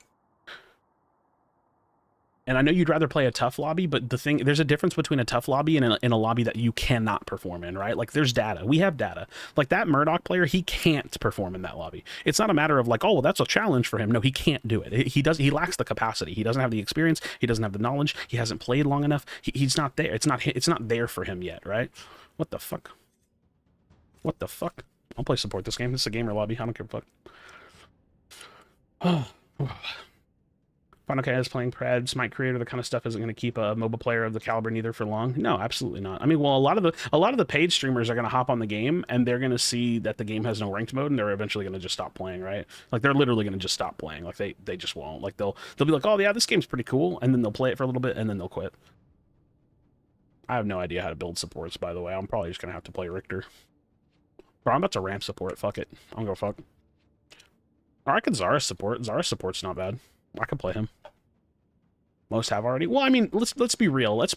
And I know you'd rather play a tough lobby, but there's a difference between a tough lobby and in a lobby that you cannot perform in, right? Like there's data. We have data. Like that Murdoch player, he can't perform in that lobby. It's not a matter of like, oh, well, that's a challenge for him. No, he can't do it. He lacks the capacity. He doesn't have the experience. He doesn't have the knowledge. He hasn't played long enough. He's not there. It's not there for him yet, right? What the fuck? What the fuck? I'll play support this game. This is a gamer lobby. I don't give a fuck. Oh. Final Chaos playing Pred, Smite Creator, the kind of stuff isn't going to keep a mobile player of the caliber neither for long. No, absolutely not. I mean, well, a lot of the paid streamers are going to hop on the game and they're going to see that the game has no ranked mode and they're eventually going to just stop playing, right? Like they're literally going to just stop playing. Like they just won't. Like they'll be like, "Oh, yeah, this game's pretty cool." And then they'll play it for a little bit and then they'll quit. I have no idea how to build supports, by the way. I'm probably just going to have to play Richter. Bro, I'm about to ramp support. Fuck it. I don't go fuck. Or I could Zara support. Zara support's not bad. I could play him. Most have already. Well, I mean, let's be real. Let's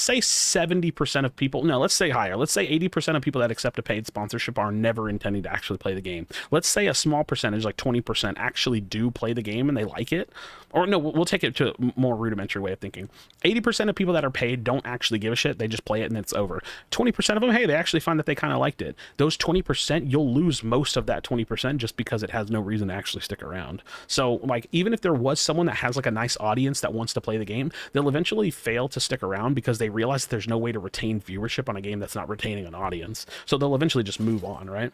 say 70% of people. No, let's say higher. Let's say 80% of people that accept a paid sponsorship are never intending to actually play the game. Let's say a small percentage, like 20%, actually do play the game and they like it. Or no, we'll take it to a more rudimentary way of thinking. 80% of people that are paid don't actually give a shit. They just play it and it's over. 20% of them, hey, they actually find that they kind of liked it. Those 20%, you'll lose most of that 20% just because it has no reason to actually stick around. So, like, even if there was someone that has like a nice audience that wants to play the game, they'll eventually fail to stick around because they realize that there's no way to retain viewership on a game that's not retaining an audience. So they'll eventually just move on, right?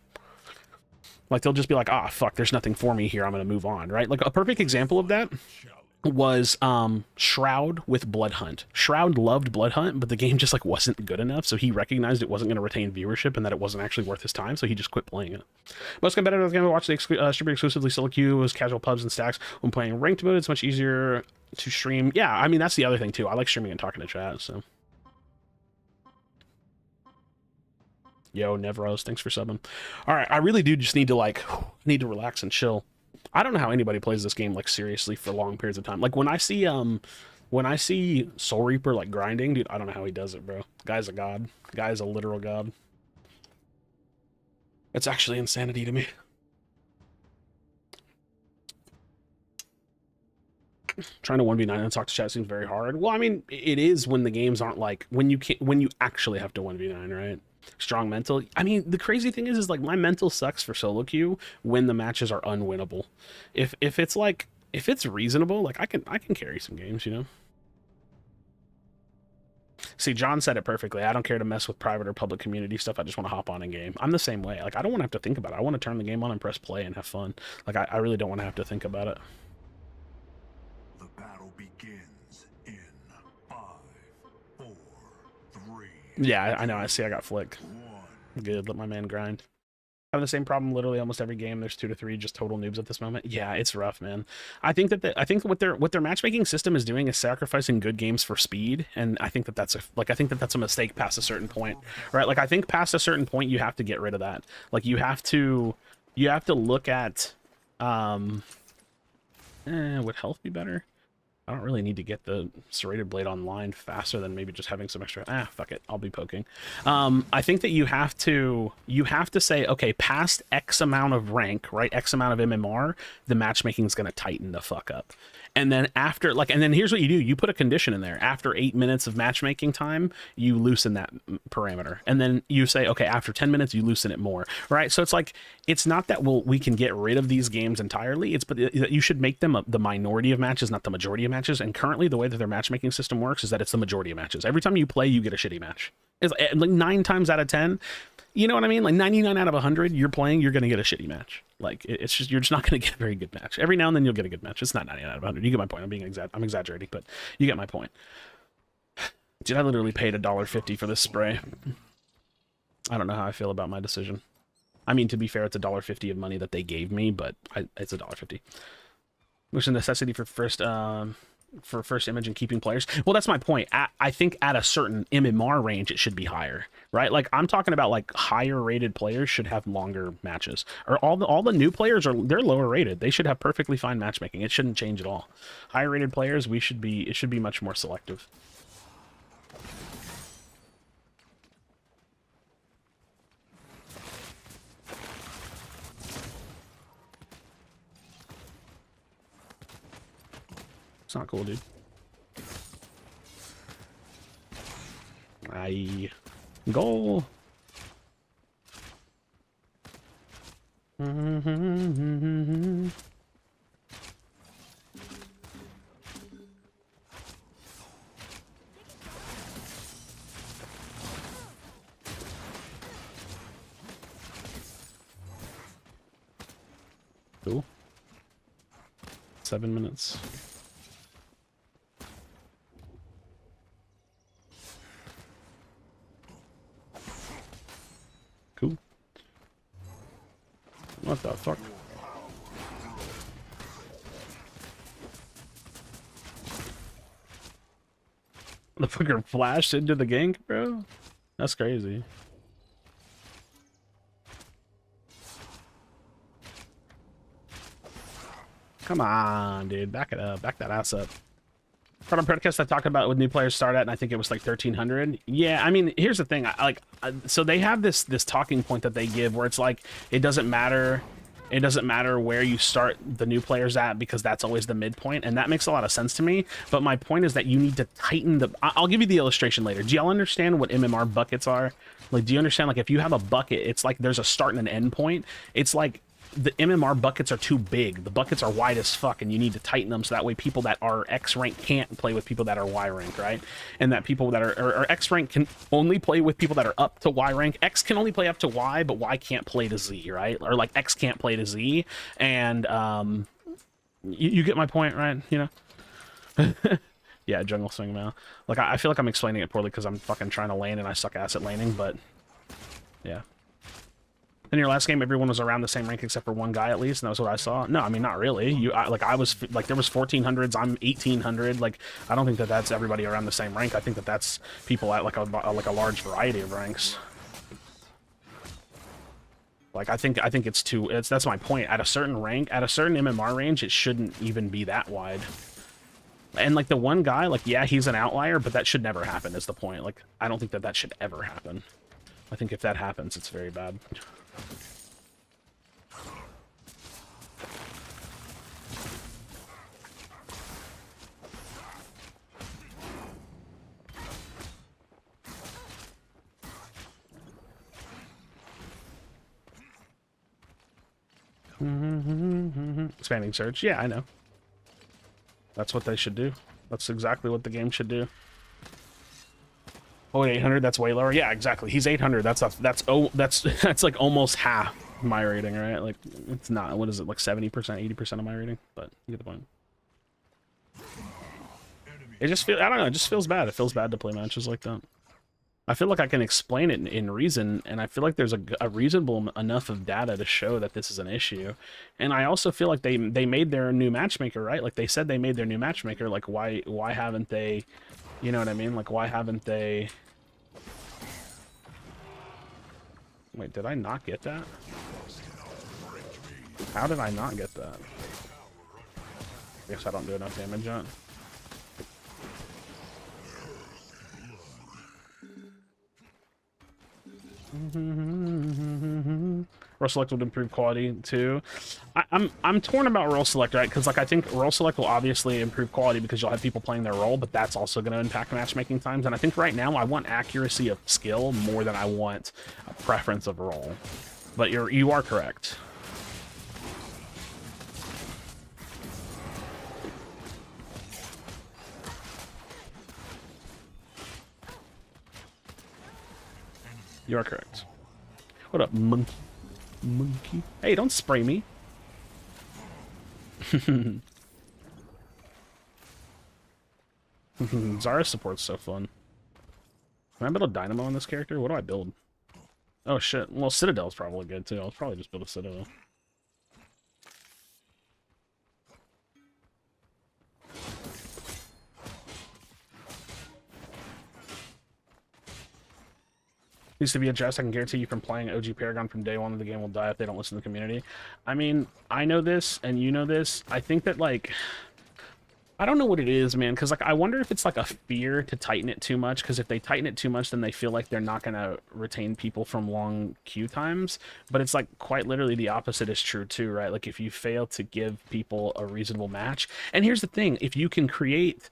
Like they'll just be like, ah, fuck, there's nothing for me here. I'm going to move on, right? Like a perfect example of that was Shroud with Blood Hunt. Shroud loved Blood Hunt, but the game just like wasn't good enough, so he recognized it wasn't going to retain viewership and that it wasn't actually worth his time, so he just quit playing it. Most competitive game to watch the stream exclusively solo queue was casual pubs and stacks. When playing ranked mode, it's much easier to stream. Yeah, I mean that's the other thing too. I like streaming and talking to chat, so. Yo, Nevros, thanks for subbing. All right, I really do just need to relax and chill. I don't know how anybody plays this game like seriously for long periods of time. Like when I see Soul Reaper like grinding, dude, I don't know how he does it, bro. Guy's a god. Guy's a literal god. It's actually insanity to me. Trying to 1v9 and talk to chat seems very hard. Well, I mean, it is when the games aren't like when you actually have to 1v9, right? Strong mental. I mean, the crazy thing is like my mental sucks for solo queue when the matches are unwinnable. If it's reasonable, like I can carry some games, you know. See, John said it perfectly. I don't care to mess with private or public community stuff. I just want to hop on in game. I'm the same way. Like I don't want to have to think about it. I want to turn the game on and press play and have fun. Like I really don't want to have to think about it. The battle begins in 5, 4, 3. Yeah, I know. I see. I got flick. Good. Let my man grind. Having the same problem literally almost every game. There's 2 to 3 just total noobs at this moment. Yeah, it's rough, man. I think what their matchmaking system is doing is sacrificing good games for speed, and I think that's a mistake past a certain point, right? Like I think past a certain point you have to get rid of that. Like you have to look at would health be better? I don't really need to get the serrated blade online faster than maybe just having some extra. Fuck it, I'll be poking. I think that you have to say, okay, past X amount of rank, right? X amount of MMR, the matchmaking is going to tighten the fuck up. And then after, like, and then here's what you do. You put a condition in there. After 8 minutes of matchmaking time, you loosen that parameter. And then you say, okay, after 10 minutes, you loosen it more, right? So it's like, it's not that we can get rid of these games entirely. It's but you should make them the minority of matches, not the majority of matches. And currently the way that their matchmaking system works is that it's the majority of matches. Every time you play, you get a shitty match. It's like 9 times out of 10. You know what I mean? Like 99 out of 100 you're playing, you're going to get a shitty match. Like it's just, you're just not going to get a very good match. Every now and then you'll get a good match. It's not 99 out of 100. You get my point. I'm exaggerating, but you get my point. Dude, I literally paid $1.50 for this spray. I don't know how I feel about my decision. I mean, to be fair, it's $1.50 of money that they gave me, but it's $1.50. Which is a necessity for first image and keeping players. Well, that's my point. I think at a certain MMR range, it should be higher, right? Like I'm talking about like higher rated players should have longer matches, or all the new players they're lower rated. They should have perfectly fine matchmaking. It shouldn't change at all. Higher rated players, it should be much more selective. It's not cool, dude. Goal. Cool. 7 minutes. Cool. What the fuck? The fucker flashed into the gank, bro? That's crazy. Come on, dude. Back it up. Back that ass up. From a podcast I talked about with new players start at, and I think it was like 1,300. Yeah, I mean, here's the thing. So they have this talking point that they give where it's like it doesn't matter where you start the new players at because that's always the midpoint, and that makes a lot of sense to me. But my point is that you need to tighten the. I'll give you the illustration later. Do y'all understand what MMR buckets are? Like, do you understand? Like, if you have a bucket, it's like there's a start and an end point. It's like the MMR buckets are too big. The buckets are wide as fuck, and you need to tighten them so that way people that are X rank can't play with people that are Y rank, right? And that people that are X rank can only play with people that are up to Y rank. X can only play up to Y, but Y can't play to Z, right? Or like X can't play to Z. And you get my point, right? You know? Yeah, jungle swing now. Like I feel like I'm explaining it poorly because I'm fucking trying to lane and I suck ass at laning, but yeah. In your last game, everyone was around the same rank except for one guy at least, and that was what I saw. No, I mean, not really. I was like, there was 1400s. I'm 1800. Like, I don't think that that's everybody around the same rank. I think that that's people at like a large variety of ranks. Like, I think that's my point. At a certain rank, at a certain MMR range, it shouldn't even be that wide. And like the one guy, like, yeah, he's an outlier, but that should never happen. Is the point? Like, I don't think that should ever happen. I think if that happens, it's very bad. Expanding search. Yeah, I know. That's what they should do. That's exactly what the game should do. Oh, 800, that's way lower. Yeah, exactly. He's 800. That's like almost half my rating, right? Like, it's not, what is it, like 70%, 80% of my rating? But you get the point. It just feels, I don't know, it just feels bad. It feels bad to play matches like that. I feel like I can explain it in reason, and I feel like there's a reasonable enough of data to show that this is an issue. And I also feel like they made their new matchmaker, right? Like, they said they made their new matchmaker. Like, why haven't they, you know what I mean? Like, why haven't they... Wait, did I not get that? How did I not get that? I guess I don't do enough damage yet. Role select would improve quality too. I'm torn about role select, right? Because like I think role select will obviously improve quality because you'll have people playing their role, but that's also going to impact matchmaking times. And I think right now I want accuracy of skill more than I want a preference of role. But you are correct. You are correct. What up, monkey? Monkey? Hey, don't spray me. Zarya support's so fun. Can I build a dynamo on this character? What do I build? Oh shit. Well, Citadel's probably good too. I'll probably just build a Citadel. Needs to be addressed. I can guarantee you from playing OG Paragon from day one, the game will die if they don't listen to the community. I mean, I know this, and you know this. I think that, like, I don't know what it is, man, because, like, I wonder if it's, like, a fear to tighten it too much, because if they tighten it too much, then they feel like they're not going to retain people from long queue times. But it's, like, quite literally the opposite is true, too, right? Like, if you fail to give people a reasonable match... And here's the thing, if you can create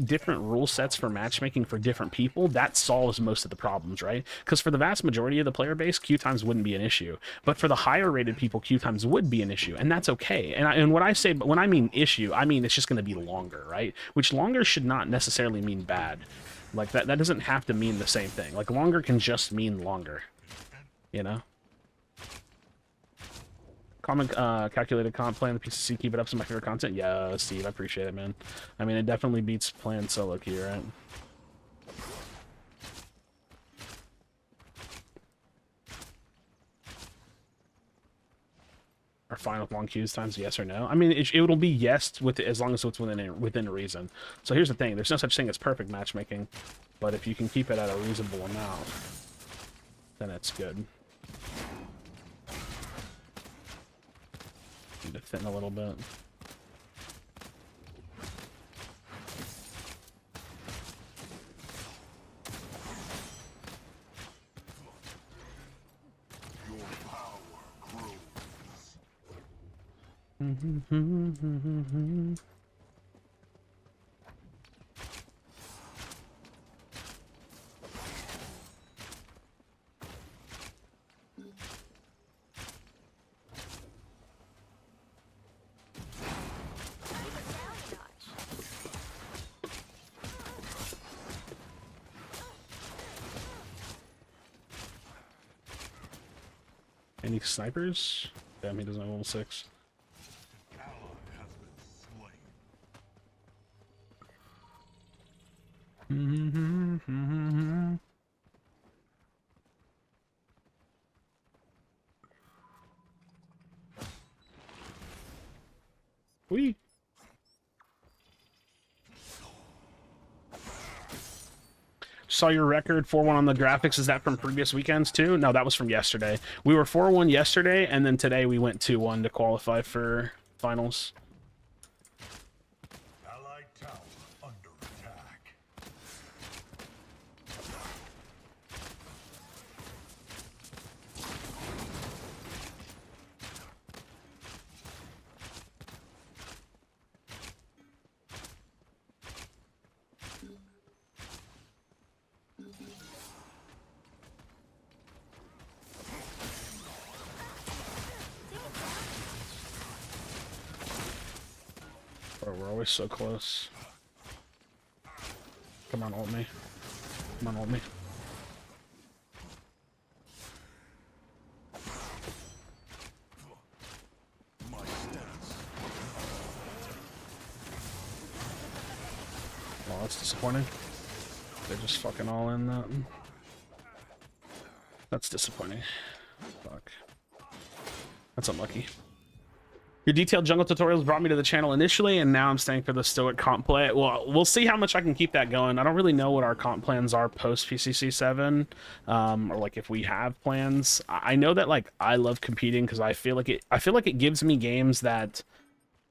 different rule sets for matchmaking for different people, that solves most of the problems, right? Because for the vast majority of the player base, queue times wouldn't be an issue. But for the higher rated people, queue times would be an issue, and that's okay. And what I say, but when I mean issue, I mean it's just going to be longer, right? Which longer should not necessarily mean bad. Like, that doesn't have to mean the same thing. Like, longer can just mean longer, you know? Common calculated comp playing the PCC, keep it up, some of my favorite content. Yeah, Steve, I appreciate it, man. I mean, it definitely beats playing solo queue, right? Are fine with long queues times, yes or no? I mean, it'll be yes with as long as it's within reason. So here's the thing: there's no such thing as perfect matchmaking, but if you can keep it at a reasonable amount, then it's good. Need to thin a little bit. Your power grows. Any snipers? Damn, he doesn't have level 6. Ally has been slain. Whee! Saw your record 4-1 on the graphics. Is that from previous weekends too? No, that was from yesterday. We were 4-1 yesterday, and then today we went 2-1 to qualify for finals. Allied tower under attack. Bro, we're always so close. Come on, ult me. Come on, ult me. My stance. Well, that's disappointing. They're just fucking all in that. That's disappointing. Fuck. That's unlucky. Your detailed jungle tutorials brought me to the channel initially, and now I'm staying for the stoic comp play. Well, we'll see how much I can keep that going. I don't really know what our comp plans are post PCC 7, or like if we have plans. I know that like I love competing because I feel like it gives me games that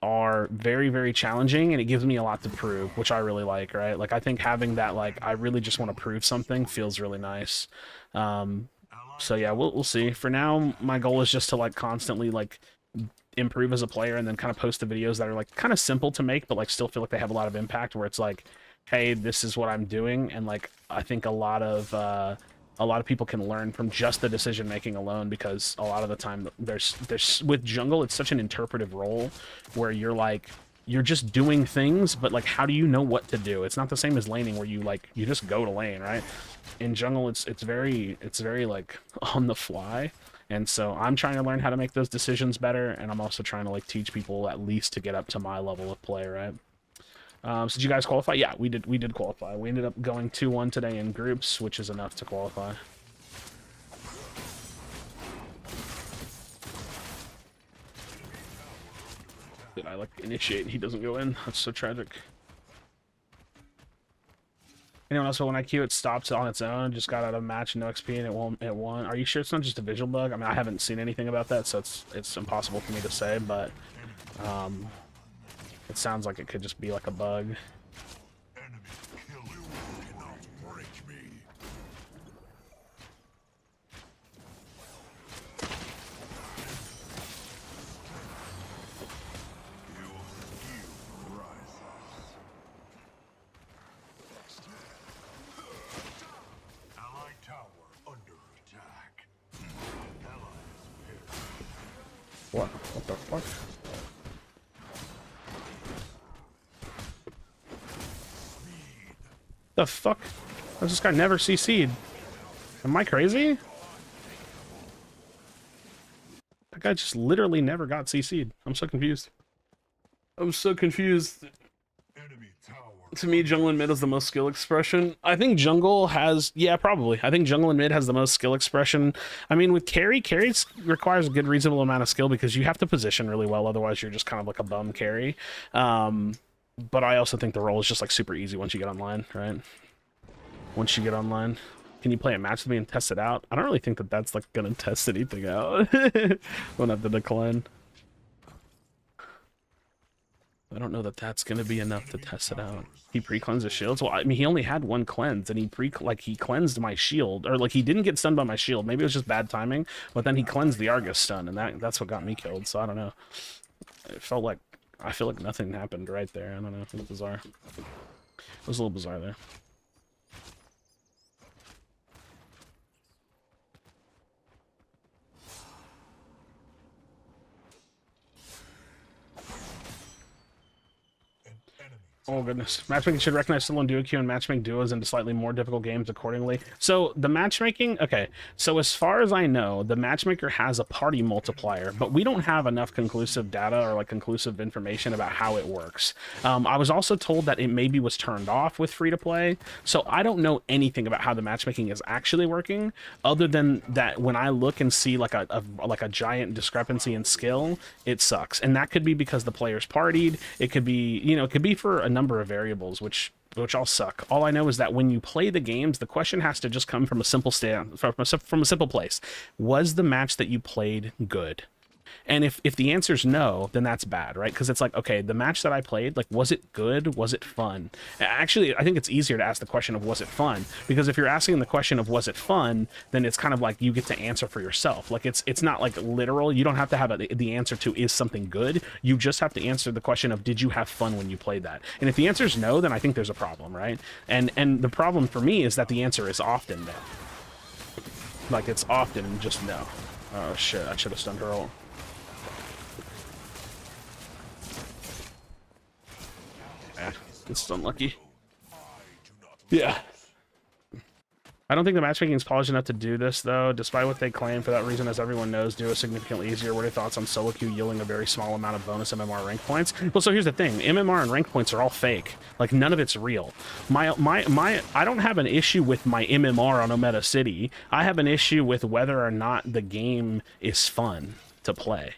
are very, very challenging, and it gives me a lot to prove, which I really like, right? Like I think having that, like I really just want to prove something feels really nice. So yeah, we'll see. For now, my goal is just to like constantly like improve as a player, and then kind of post the videos that are like kind of simple to make but like still feel like they have a lot of impact, where it's like, hey, this is what I'm doing. And like I think a lot of people can learn from just the decision making alone, because a lot of the time there's with jungle, it's such an interpretive role where you're just doing things, but like how do you know what to do? It's not the same as laning where you just go to lane, right? In jungle it's very like on the fly. And so I'm trying to learn how to make those decisions better, and I'm also trying to like teach people at least to get up to my level of play, right? So did you guys qualify? Yeah, we did qualify. We ended up going 2-1 today in groups, which is enough to qualify. Did I like initiate and he doesn't go in? That's so tragic. Anyone else when I queue it stops on its own, just got out of a match, no XP, and it won. Are you sure it's not just a visual bug? I mean, I haven't seen anything about that, so it's impossible for me to say, but it sounds like it could just be like a bug. Enemy kill you cannot break me. Your skill rises. Allied tower under attack. Allies perish. What the fuck? The fuck? Does this guy never CC'd? Am I crazy? That guy just literally never got CC'd. I'm so confused. I'm so confused. Enemy tower. To me, jungle and mid is the most skill expression. I think jungle has, yeah, probably. I think jungle and mid has the most skill expression. I mean, with carry requires a good reasonable amount of skill because you have to position really well. Otherwise, you're just kind of like a bum carry. But I also think the role is just like super easy once you get online, right? Once you get online. Can you play a match with me and test it out? I don't really think that that's like gonna test anything out. Won't have to decline. I don't know that that's gonna be enough to test it out. He pre-cleansed his shields. Well, I mean, he only had one cleanse, and he cleansed my shield, or like he didn't get stunned by my shield. Maybe it was just bad timing, but then he cleansed the Argus stun, and that's what got me killed. So I don't know. I feel like nothing happened right there. I don't know. It was bizarre. It was a little bizarre there. Oh goodness. Matchmaking should recognize solo and duo queue and matchmake duos into slightly more difficult games accordingly. So the matchmaking, okay, so as far as I know, the matchmaker has a party multiplier, but we don't have enough conclusive data or like conclusive information about how it works. I was also told that it maybe was turned off with free to play, so I don't know anything about how the matchmaking is actually working, other than that when I look and see like a giant discrepancy in skill, it sucks. And that could be because the players partied, it could be, you know, it could be for a number of variables, which all suck. All I know is that when you play the games, the question has to just come from a simple from a simple place. Was the match that you played good? And if the answer is no, then that's bad, right? Because it's like, okay, the match that I played, like, was it good? Was it fun? Actually, I think it's easier to ask the question of was it fun? Because if you're asking the question of was it fun, then it's kind of like you get to answer for yourself. Like, it's not like literal. You don't have to have the answer to is something good. You just have to answer the question of did you have fun when you played that? And if the answer is no, then I think there's a problem, right? And the problem for me is that the answer is often no. Like, it's often just no. Oh, shit, I should have stunned her ult. It's unlucky. Yeah. I don't think the matchmaking is polished enough to do this, though, despite what they claim. For that reason, as everyone knows, duo is significantly easier. What are your thoughts on solo queue yielding a very small amount of bonus MMR rank points? Well, so here's the thing. MMR and rank points are all fake. Like, none of it's real. I don't have an issue with my MMR on Ometa City. I have an issue with whether or not the game is fun to play.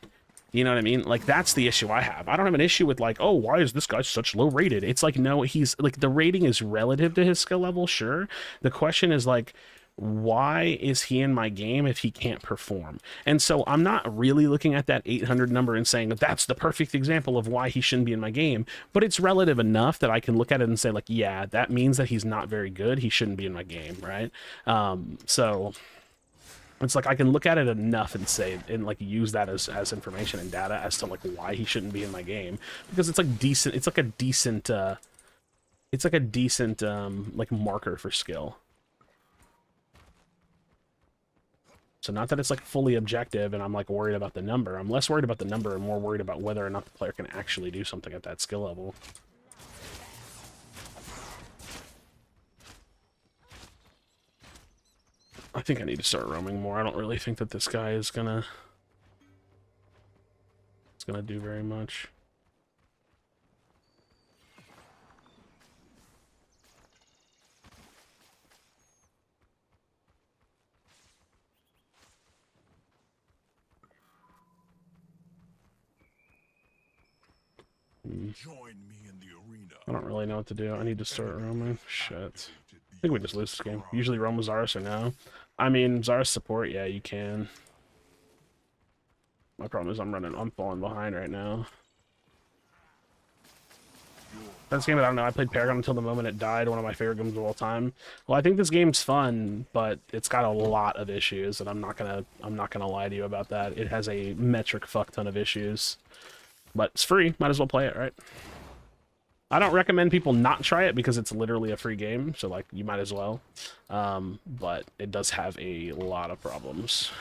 You know what I mean? Like, that's the issue I have. I don't have an issue with, like, oh, why is this guy such low rated? It's like, no, he's, like, the rating is relative to his skill level, sure. The question is, like, why is he in my game if he can't perform? And so I'm not really looking at that 800 number and saying that's the perfect example of why he shouldn't be in my game, but it's relative enough that I can look at it and say, like, yeah, that means that he's not very good. He shouldn't be in my game, right? So... it's like I can look at it enough and say and like use that as information and data as to like why he shouldn't be in my game, because it's like decent. It's like a decent. Like marker for skill. So not that it's like fully objective and I'm like worried about the number. I'm less worried about the number and more worried about whether or not the player can actually do something at that skill level. I think I need to start roaming more. I don't really think that this guy is gonna do very much. Join me in the arena. I don't really know what to do. I need to start roaming. Shit. I think we just lose this game. Usually roam with Zarus or no. I mean, Zarus support, yeah, you can. My problem is I'm falling behind right now. This game, I don't know. I played Paragon until the moment it died. One of my favorite games of all time. Well, I think this game's fun, but it's got a lot of issues, and I'm not gonna lie to you about that. It has a metric fuck ton of issues, but it's free. Might as well play it, right? I don't recommend people not try it because it's literally a free game, so like you might as well. But it does have a lot of problems.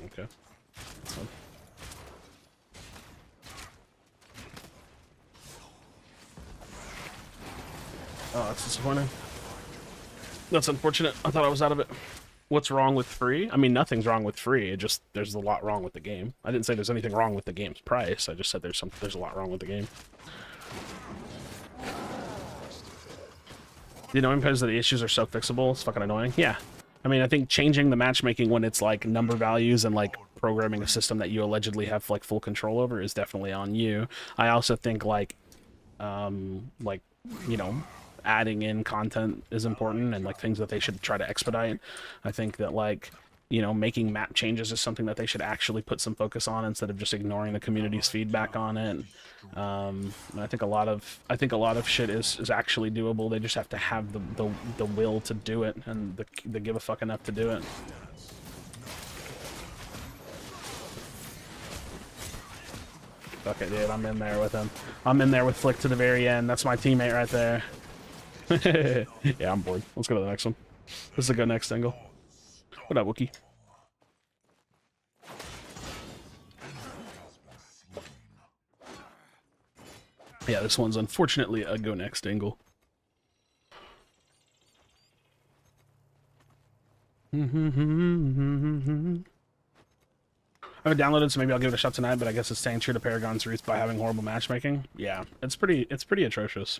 Okay. Oh, that's disappointing. That's unfortunate. I thought I was out of it. What's wrong with free? I mean, nothing's wrong with free. It just, there's a lot wrong with the game. I didn't say there's anything wrong with the game's price. I just said there's a lot wrong with the game. You know, because the issues are so fixable, it's fucking annoying. Yeah. I mean, I think changing the matchmaking when it's like number values and like programming a system that you allegedly have like full control over is definitely on you. I also think like, you know, adding in content is important and like things that they should try to expedite. I think that like, you know, making map changes is something that they should actually put some focus on instead of just ignoring the community's feedback on it. And I think a lot of shit is actually doable. They just have to have the will to do it and the give a fuck enough to do it. Okay, dude, I'm in there with him. I'm in there with Flick to the very end. That's my teammate right there. Yeah, I'm bored. Let's go to the next one. This is a good next angle. What up, Wookie? Yeah, this one's unfortunately a go next angle. I haven't downloaded, so maybe I'll give it a shot tonight, but I guess it's staying true to Paragon's roots by having horrible matchmaking. Yeah, it's pretty atrocious.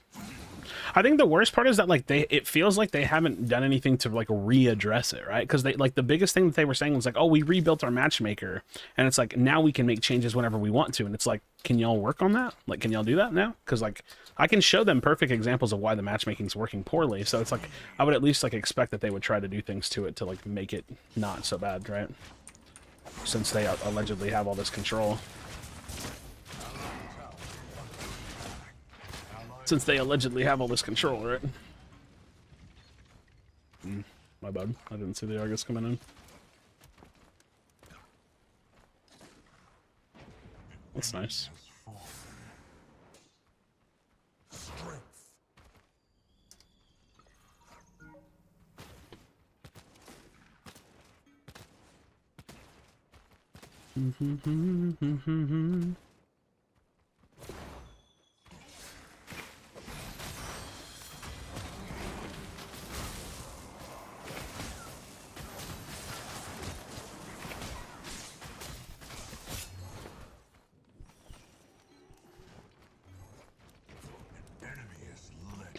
I think the worst part is that like it feels like they haven't done anything to like readdress it, right? Because they like the biggest thing that they were saying was like, oh, we rebuilt our matchmaker, and it's like now we can make changes whenever we want to, and it's like, can y'all work on that? Like, can y'all do that now? Because like I can show them perfect examples of why the matchmaking's working poorly, so it's like I would at least like expect that they would try to do things to it to like make it not so bad, right? Since they allegedly have all this control. Since they allegedly have all this control, right? My bad. I didn't see the Argus coming in. That's nice.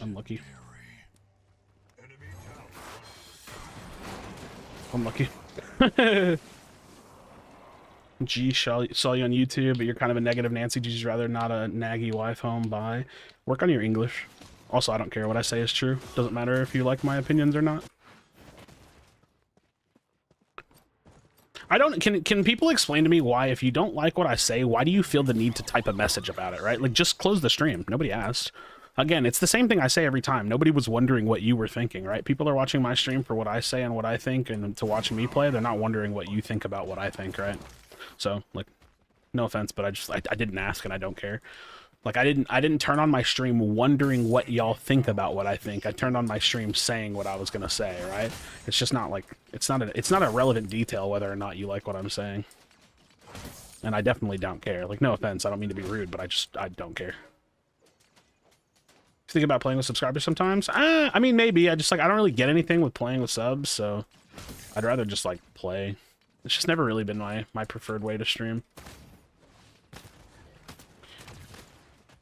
Unlucky. Unlucky. G saw you on YouTube, but you're kind of a negative Nancy. G's rather not a naggy wife home. Bye. Work on your English. Also, I don't care what I say is true. Doesn't matter if you like my opinions or not. I don't. Can people explain to me why, if you don't like what I say, why do you feel the need to type a message about it? Right? Like, just close the stream. Nobody asked. Again, it's the same thing I say every time. Nobody was wondering what you were thinking, right? People are watching my stream for what I say and what I think, and to watch me play, they're not wondering what you think about what I think, right? So, like, no offense, but I didn't ask and I don't care. Like, I didn't turn on my stream wondering what y'all think about what I think. I turned on my stream saying what I was gonna say, right? It's just not like it's not a relevant detail whether or not you like what I'm saying. And I definitely don't care. Like, no offense, I don't mean to be rude, but I don't care. Think about playing with subscribers sometimes? I mean, maybe. I don't really get anything with playing with subs, so I'd rather just like play. It's just never really been my preferred way to stream.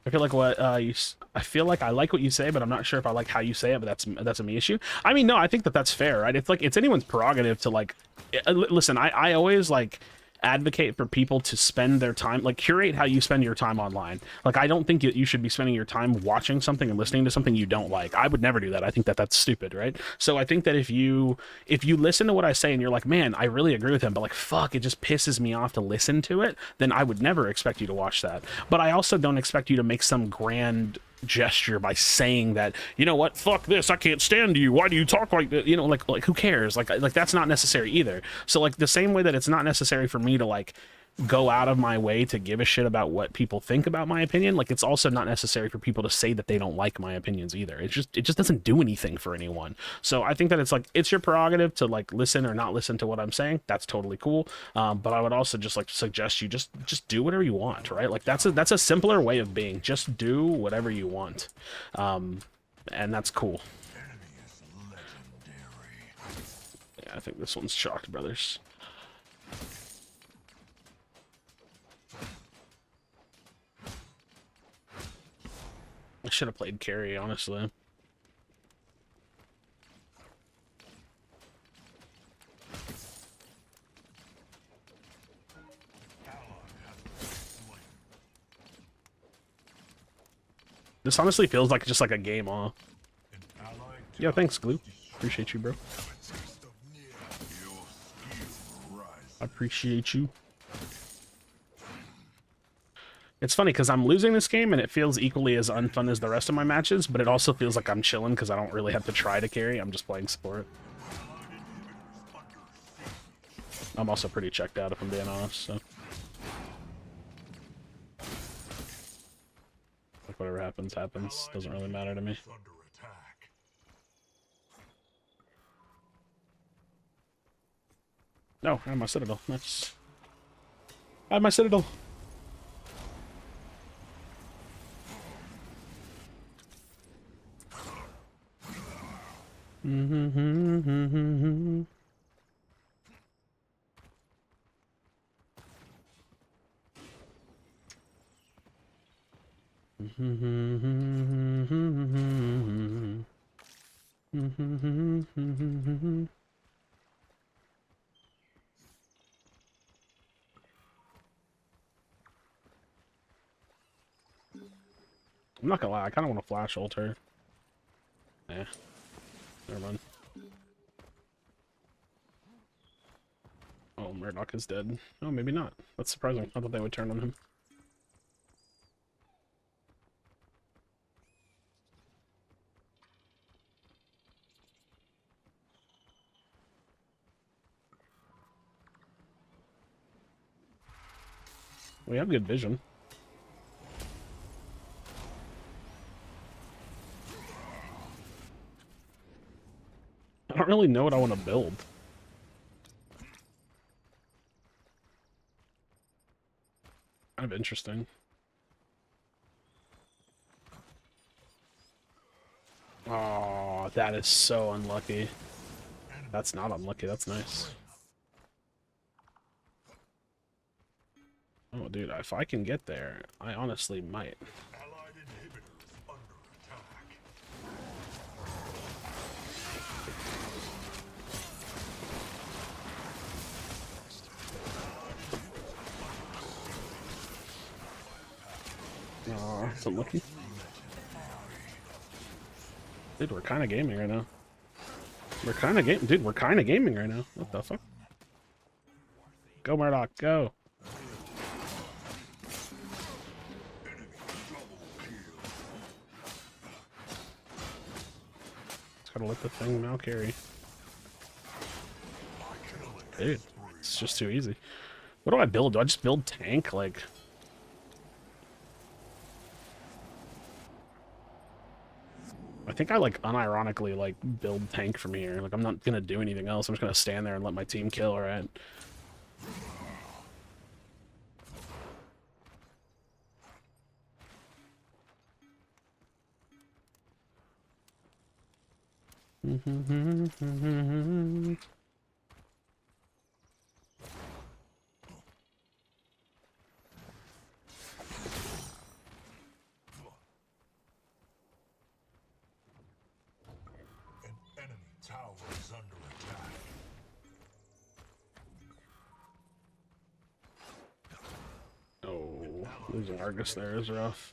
I feel like I feel like I like what you say, but I'm not sure if I like how you say it. But that's a me issue. I mean, no, I think that that's fair, right? It's like it's anyone's prerogative to like. Listen, I always like advocate for people to spend their time, like curate how you spend your time online. Like I don't think you should be spending your time watching something and listening to something you don't like. I would never do that. I think that that's stupid, right? So I think that if you listen to what I say and you're like, man, I really agree with him, but like fuck, it just pisses me off to listen to it, then I would never expect you to watch that. But I also don't expect you to make some grand gesture by saying that, you know what, fuck this, I can't stand you, why do you talk like that, you know, like who cares, like that's not necessary either. So like the same way that it's not necessary for me to like go out of my way to give a shit about what people think about my opinion, like it's also not necessary for people to say that they don't like my opinions either. It just doesn't do anything for anyone. So I think that it's like it's your prerogative to like listen or not listen to what I'm saying. That's totally cool. But I would also just like suggest you just do whatever you want, right? Like that's a simpler way of being. Just do whatever you want, and that's cool. Yeah, I think this one's chalked, brothers. I should have played carry, honestly. This honestly feels like just like a game off. Yeah, thanks, Glue. Appreciate you, bro. I appreciate you. It's funny because I'm losing this game and it feels equally as unfun as the rest of my matches, but it also feels like I'm chilling because I don't really have to try to carry. I'm just playing support. I'm also pretty checked out if I'm being honest, so. Like whatever happens, happens. Doesn't really matter to me. No, I have my Citadel. Nice. I have my Citadel. I'm not gonna lie, I kind of want to flash ult her. Yeah. Never mind. Oh, Murdoch is dead. Oh, maybe not. That's surprising. I thought they would turn on him. We have good vision. I don't really know what I want to build. Kind of interesting. Oh, that is so unlucky. That's not unlucky, that's nice. Oh, dude, if I can get there, I honestly might. Oh, that's unlucky. Dude, we're kind of gaming right now. We're kind of dude, we're kind of gaming right now. What the fuck? Go, Murdoch, go. Just gotta let the thing now carry. Dude, it's just too easy. What do I build? Do I just build tank? Like... I think I, like, unironically, like, build tank from here. Like, I'm not gonna do anything else. I'm just gonna stand there and let my team kill, alright? Losing Argus there is rough.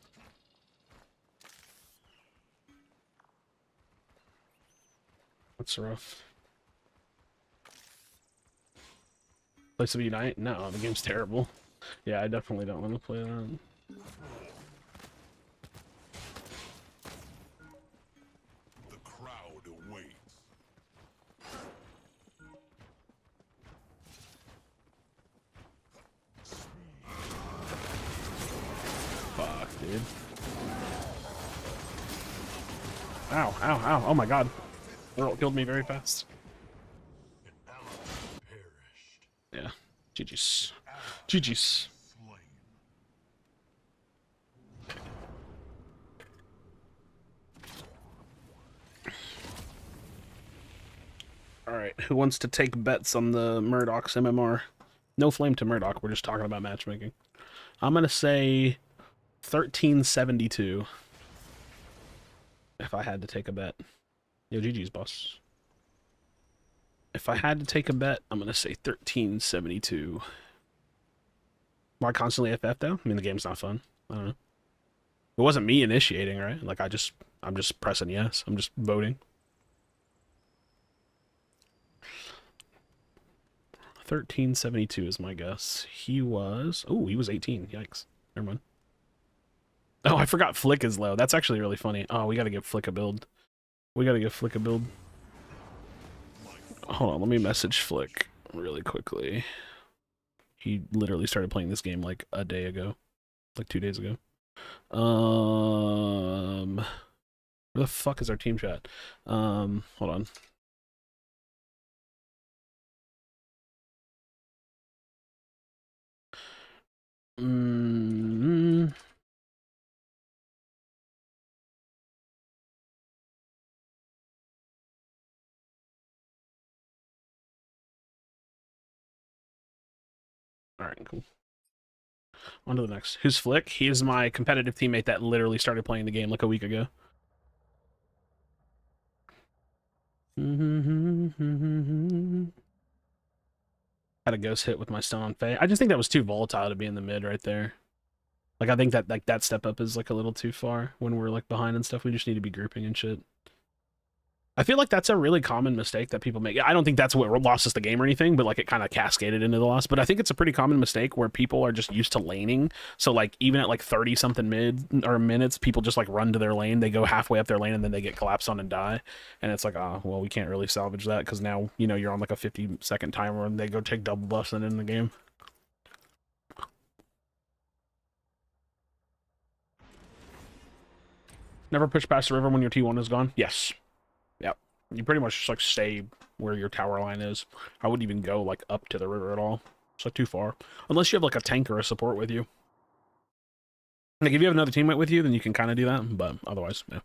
That's rough. Place of Unite? No, the game's terrible. Yeah, I definitely don't want to play that. The crowd awaits. Fuck, dude. Ow, ow, ow. Oh my god. Earl killed me very fast. An ally perished. Yeah. GG's. GG's. Slain. Alright, who wants to take bets on the Murdoch's MMR? No flame to Murdoch, we're just talking about matchmaking. I'm gonna say 1372. If I had to take a bet. Yo, GG's, boss. If I had to take a bet, I'm gonna say 1372. Why constantly FF though? I mean, the game's not fun. I don't know. It wasn't me initiating, right? Like, I'm just pressing yes. I'm just voting. 1372 is my guess. He was... Oh, he was 18. Yikes. Never mind. Oh, I forgot Flick is low. That's actually really funny. Oh, we gotta give Flick a build. We gotta give Flick a build. Hold on, let me message Flick really quickly. He literally started playing this game like a day ago. Like 2 days ago. Where the fuck is our team chat? Hold on. Alright, cool. On to the next. Who's Flick? He is my competitive teammate that literally started playing the game like a week ago. Had a ghost hit with my stone on Faye. I just think that was too volatile to be in the mid right there. Like, I think that like that step up is like a little too far when we're like behind and stuff. We just need to be grouping and shit. I feel like that's a really common mistake that people make. I don't think that's what lost us the game or anything, but like it kind of cascaded into the loss. But I think it's a pretty common mistake where people are just used to laning. So like even at like 30 something minutes, people just like run to their lane. They go halfway up their lane and then they get collapsed on and die. And it's like, oh, well, we can't really salvage that because now, you know, you're on like a 50-second timer and they go take double buffs and end the game. Never push past the river when your T1 is gone? Yes. Yep. You pretty much just like stay where your tower line is. I wouldn't even go like up to the river at all. It's like too far. Unless you have like a tank or a support with you. Like if you have another teammate with you, then you can kind of do that. But otherwise, yeah.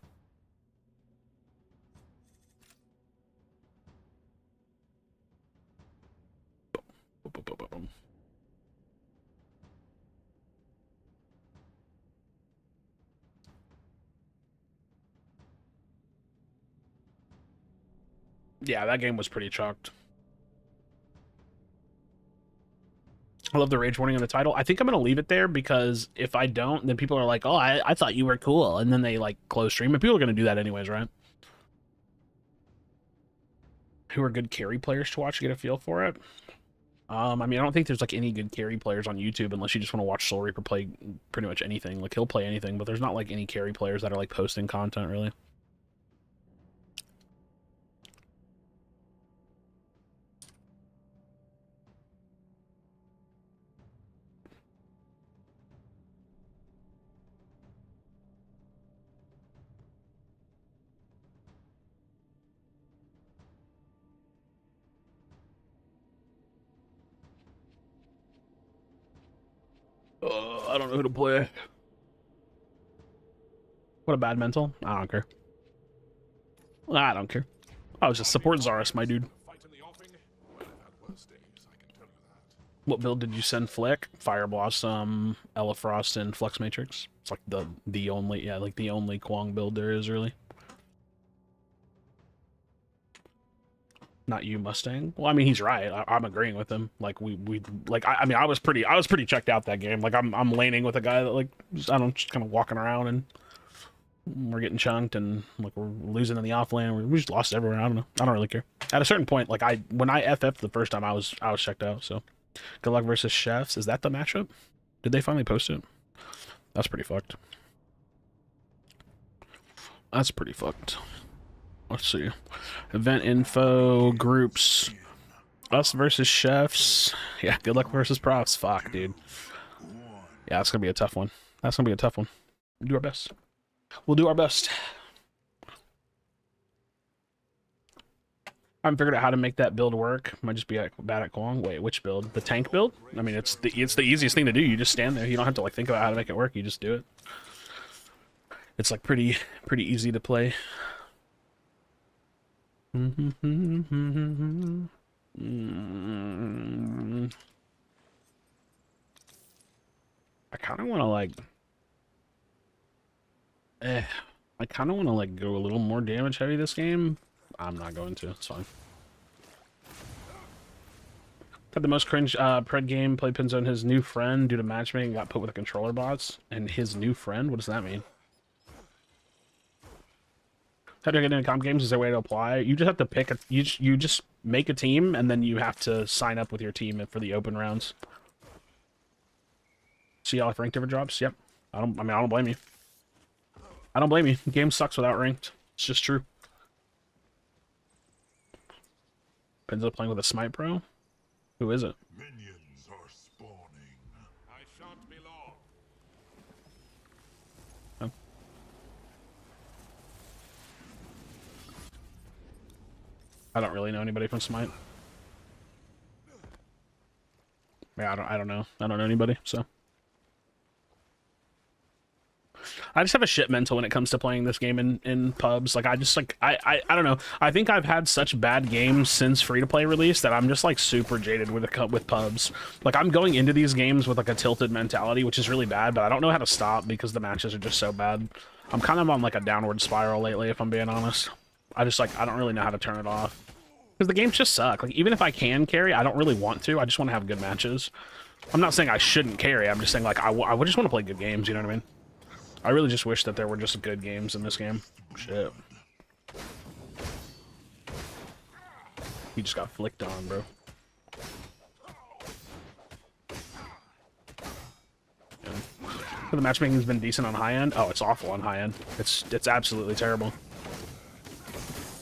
Yeah, that game was pretty chalked. I love the rage warning on the title. I think I'm going to leave it there because if I don't, then people are like, oh, I thought you were cool. And then they like close stream. And people are going to do that anyways, right? Who are good carry players to watch to get a feel for it? I mean, I don't think there's like any good carry players on YouTube unless you just want to watch Soul Reaper play pretty much anything. Like he'll play anything, but there's not like any carry players that are like posting content really. I don't know who to play. What a bad mental. I don't care. I don't care. I was just support Zaris, my dude. What build did you send Flick? Fire Blossom, Ella Frost, and Flux Matrix. It's like the only, yeah, like the only Kwong build there is really. Not you, Mustang. Well, I mean, he's right. I'm agreeing with him. Like we like I mean, I was pretty checked out that game. Like I'm laning with a guy that like I don't just kind of walking around and we're getting chunked and like we're losing in the off lane. We just lost everywhere. I don't know. I don't really care. At a certain point, like when I FF'd the first time, I was checked out. So good luck versus Chefs. Is that the matchup? Did they finally post it? That's pretty fucked. That's pretty fucked. Let's see. Event info, groups. Us versus Chefs. Yeah, good luck versus Profs. Fuck, dude. Yeah, that's going to be a tough one. That's going to be a tough one. We'll do our best. We'll do our best. I haven't figured out how to make that build work. Might just be bad at Kwong. Wait, which build? The tank build? I mean, it's the easiest thing to do. You just stand there. You don't have to like think about how to make it work. You just do it. It's like pretty easy to play. I kind of want to like I kind of want to like go a little more damage heavy this game. I'm not going to. It's fine. Had the most cringe pred game. Played Pinzone. His new friend due to matchmaking got put with a controller bots. And his new friend? What does that mean? How do I get into comp games? Is there a way to apply? You just have to pick a. You just make a team and then you have to sign up with your team for the open rounds. See how if ranked ever drops? Yep. I don't blame you. I don't blame you. The game sucks without ranked. It's just true. Pinzo playing with a Smite Pro? Who is it? Minions are spawning. I shan't be long. Oh. I don't really know anybody from Smite. Yeah, I don't know. I don't know anybody, so. I just have a shit mental when it comes to playing this game in pubs. Like, I just, like, I don't know. I think I've had such bad games since free-to-play release that I'm just, like, super jaded with pubs. Like, I'm going into these games with, like, a tilted mentality, which is really bad, but I don't know how to stop because the matches are just so bad. I'm kind of on, like, a downward spiral lately, if I'm being honest. I just, like, I don't really know how to turn it off. Because the games just suck. Like, even if I can carry, I don't really want to. I just want to have good matches. I'm not saying I shouldn't carry. I'm just saying, like, I just want to play good games, you know what I mean? I really just wish that there were just good games in this game. Shit. He just got flicked on, bro. Yeah. The matchmaking's been decent on high end. Oh, it's awful on high end. It's absolutely terrible.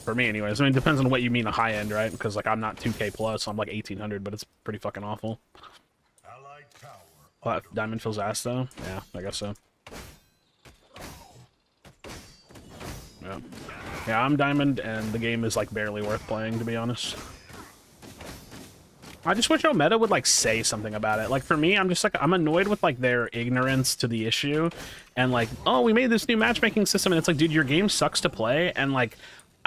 For me, anyways. I mean, it depends on what you mean a high end, right? Because, like, I'm not 2K plus, so I'm like 1800, but it's pretty fucking awful. Diamond feels ass, though? Yeah, I guess so. Yeah. Yeah, I'm Diamond, and the game is, like, barely worth playing, to be honest. I just wish Omega would, like, say something about it. Like, for me, I'm just, like, I'm annoyed with, like, their ignorance to the issue. And, like, oh, we made this new matchmaking system, and it's like, dude, your game sucks to play, and, like,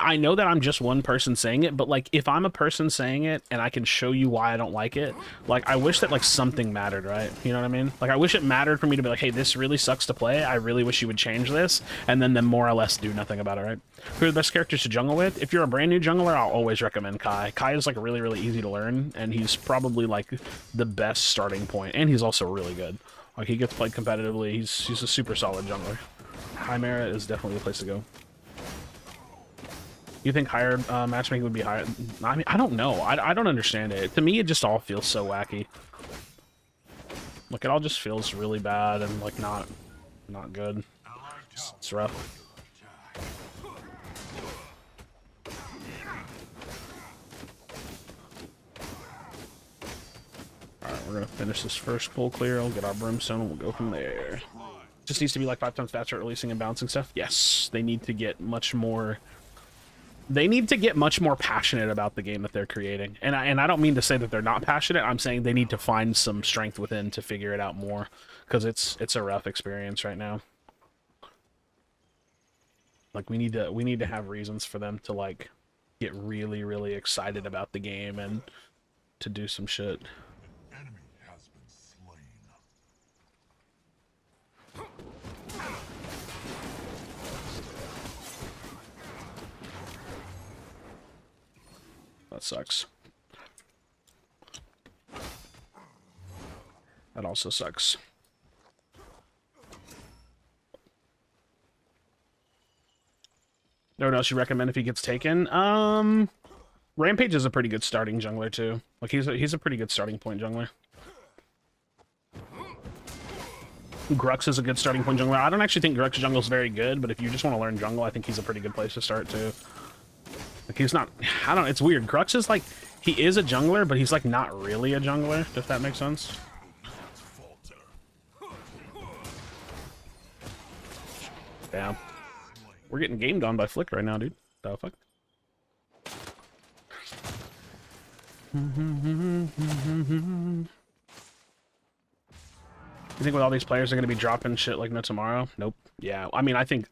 I know that I'm just one person saying it, but, like, if I'm a person saying it and I can show you why I don't like it, like, I wish that, like, something mattered, right? You know what I mean? Like, I wish it mattered for me to be like, hey, this really sucks to play. I really wish you would change this, and then more or less do nothing about it, right? Who are the best characters to jungle with? If you're a brand new jungler, I'll always recommend Kai. Kai is, like, really, really easy to learn, and he's probably, like, the best starting point, and he's also really good. Like, he gets played competitively. He's a super solid jungler. Chimera is definitely the place to go. You think higher matchmaking would be higher? I mean, I don't know. I don't understand it. To me, it just all feels so wacky. Like, it all just feels really bad and, like, not good. It's rough. Alright, we're gonna finish this first goal clear. I'll get our brimstone and we'll go from there. Just needs to be, like, 5 times faster at releasing and bouncing stuff. Yes, they need to get much more... They need to get much more passionate about the game that they're creating. And I don't mean to say that they're not passionate. I'm saying they need to find some strength within to figure it out more. Because it's a rough experience right now. Like, we need to have reasons for them to, like, get really, really excited about the game and to do some shit. That sucks. That also sucks. No one else you recommend if he gets taken? Rampage is a pretty good starting jungler too. Like he's a pretty good starting point jungler. Grux is a good starting point jungler. I don't actually think Grux jungle is very good, but if you just want to learn jungle, I think he's a pretty good place to start too. Like he's not, I don't know, it's weird. Grux is like, he is a jungler, but he's like not really a jungler, if that makes sense. Damn. We're getting gamed on by Flick right now, dude. The fuck? You think with all these players are going to be dropping shit like no tomorrow? Nope. Yeah, I mean, I think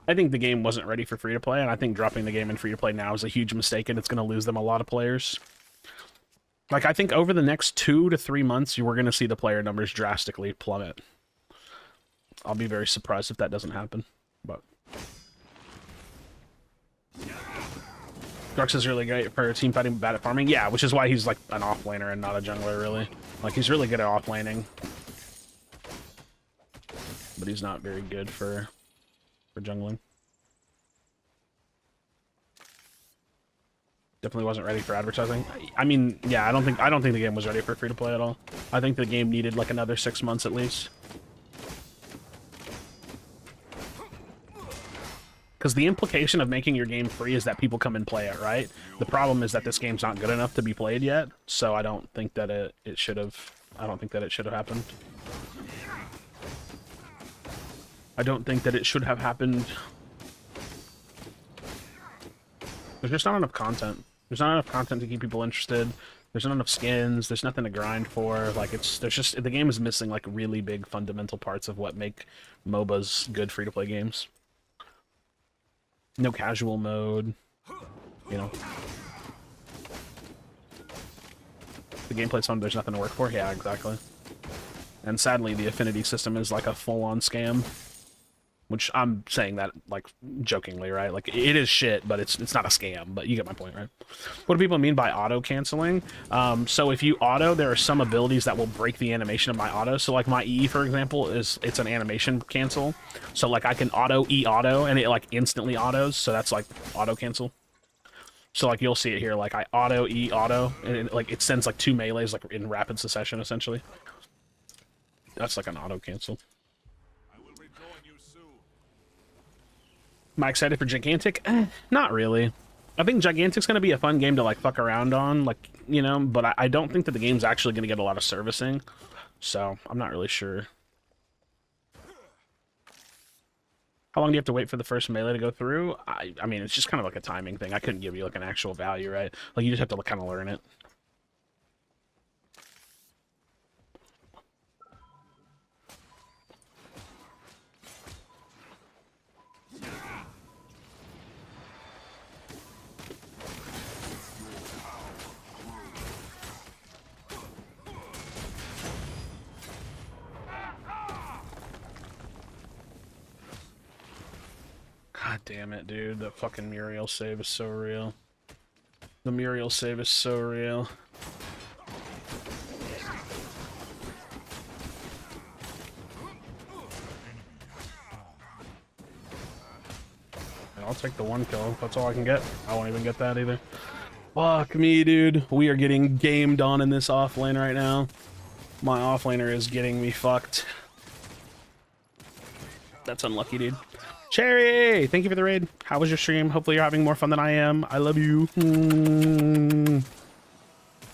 the game wasn't ready for free to play, and I think dropping the game in free to play now is a huge mistake, and it's going to lose them a lot of players. Like, I think over the next 2 to 3 months, you were going to see the player numbers drastically plummet. I'll be very surprised if that doesn't happen, but Grux is really great for team fighting, bad at farming. Yeah, which is why he's like an offlaner and not a jungler, really. Like, he's really good at offlaning, but he's not very good for jungling. Definitely wasn't ready for advertising. I mean, yeah, I don't think the game was ready for free to play at all. I think the game needed like another 6 months at least. Because the implication of making your game free is that people come and play it, right? The problem is that this game's not good enough to be played yet, so I don't think that it should have. I don't think that it should have happened. I don't think that it should have happened. There's just not enough content. There's not enough content to keep people interested. There's not enough skins. There's nothing to grind for. Like, the game is missing like really big fundamental parts of what make MOBAs good free-to-play games. No casual mode, you know. The gameplay's fun, there's nothing to work for. Yeah, exactly. And sadly, the affinity system is like a full-on scam. Which I'm saying that, like, jokingly, right? Like, it is shit, but it's not a scam, but you get my point, right? What do people mean by auto-canceling? So if you auto, there are some abilities that will break the animation of my auto. So, like, my E, for example, it's an animation cancel. So, like, I can auto, and it, like, instantly autos, so that's, like, auto-cancel. So, like, you'll see it here, like, I auto, and it sends, like, 2 melees, like, in rapid succession, essentially. That's, like, an auto-cancel. Am I excited for Gigantic? Not really. I think Gigantic's going to be a fun game to, like, fuck around on, like, you know, but I don't think that the game's actually going to get a lot of servicing, so I'm not really sure. How long do you have to wait for the first melee to go through? I mean, it's just kind of like a timing thing. I couldn't give you, like, an actual value, right? Like, you just have to, like, kind of learn it. God damn it, dude. That fucking Muriel save is so real. The Muriel save is so real. And I'll take the 1 kill. That's all I can get. I won't even get that either. Fuck me, dude. We are getting gamed on in this offlane right now. My offlaner is getting me fucked. That's unlucky, dude. Cherry, thank you for the raid. How was your stream? Hopefully you're having more fun than I am. I love you. In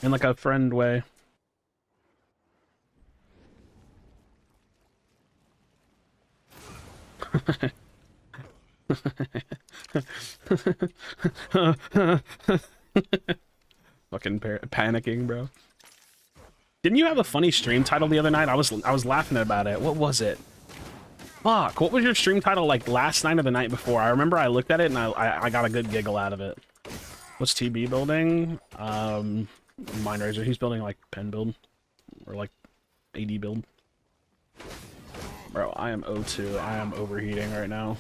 like a friend way. Fucking panicking, bro. Didn't you have a funny stream title the other night? I was laughing about it. What was it? Fuck, what was your stream title like last night or the night before? I remember I looked at it and I got a good giggle out of it. What's TB building? Mind Razor. He's building like pen build. Or like AD build. Bro, I am O2. I am overheating right now.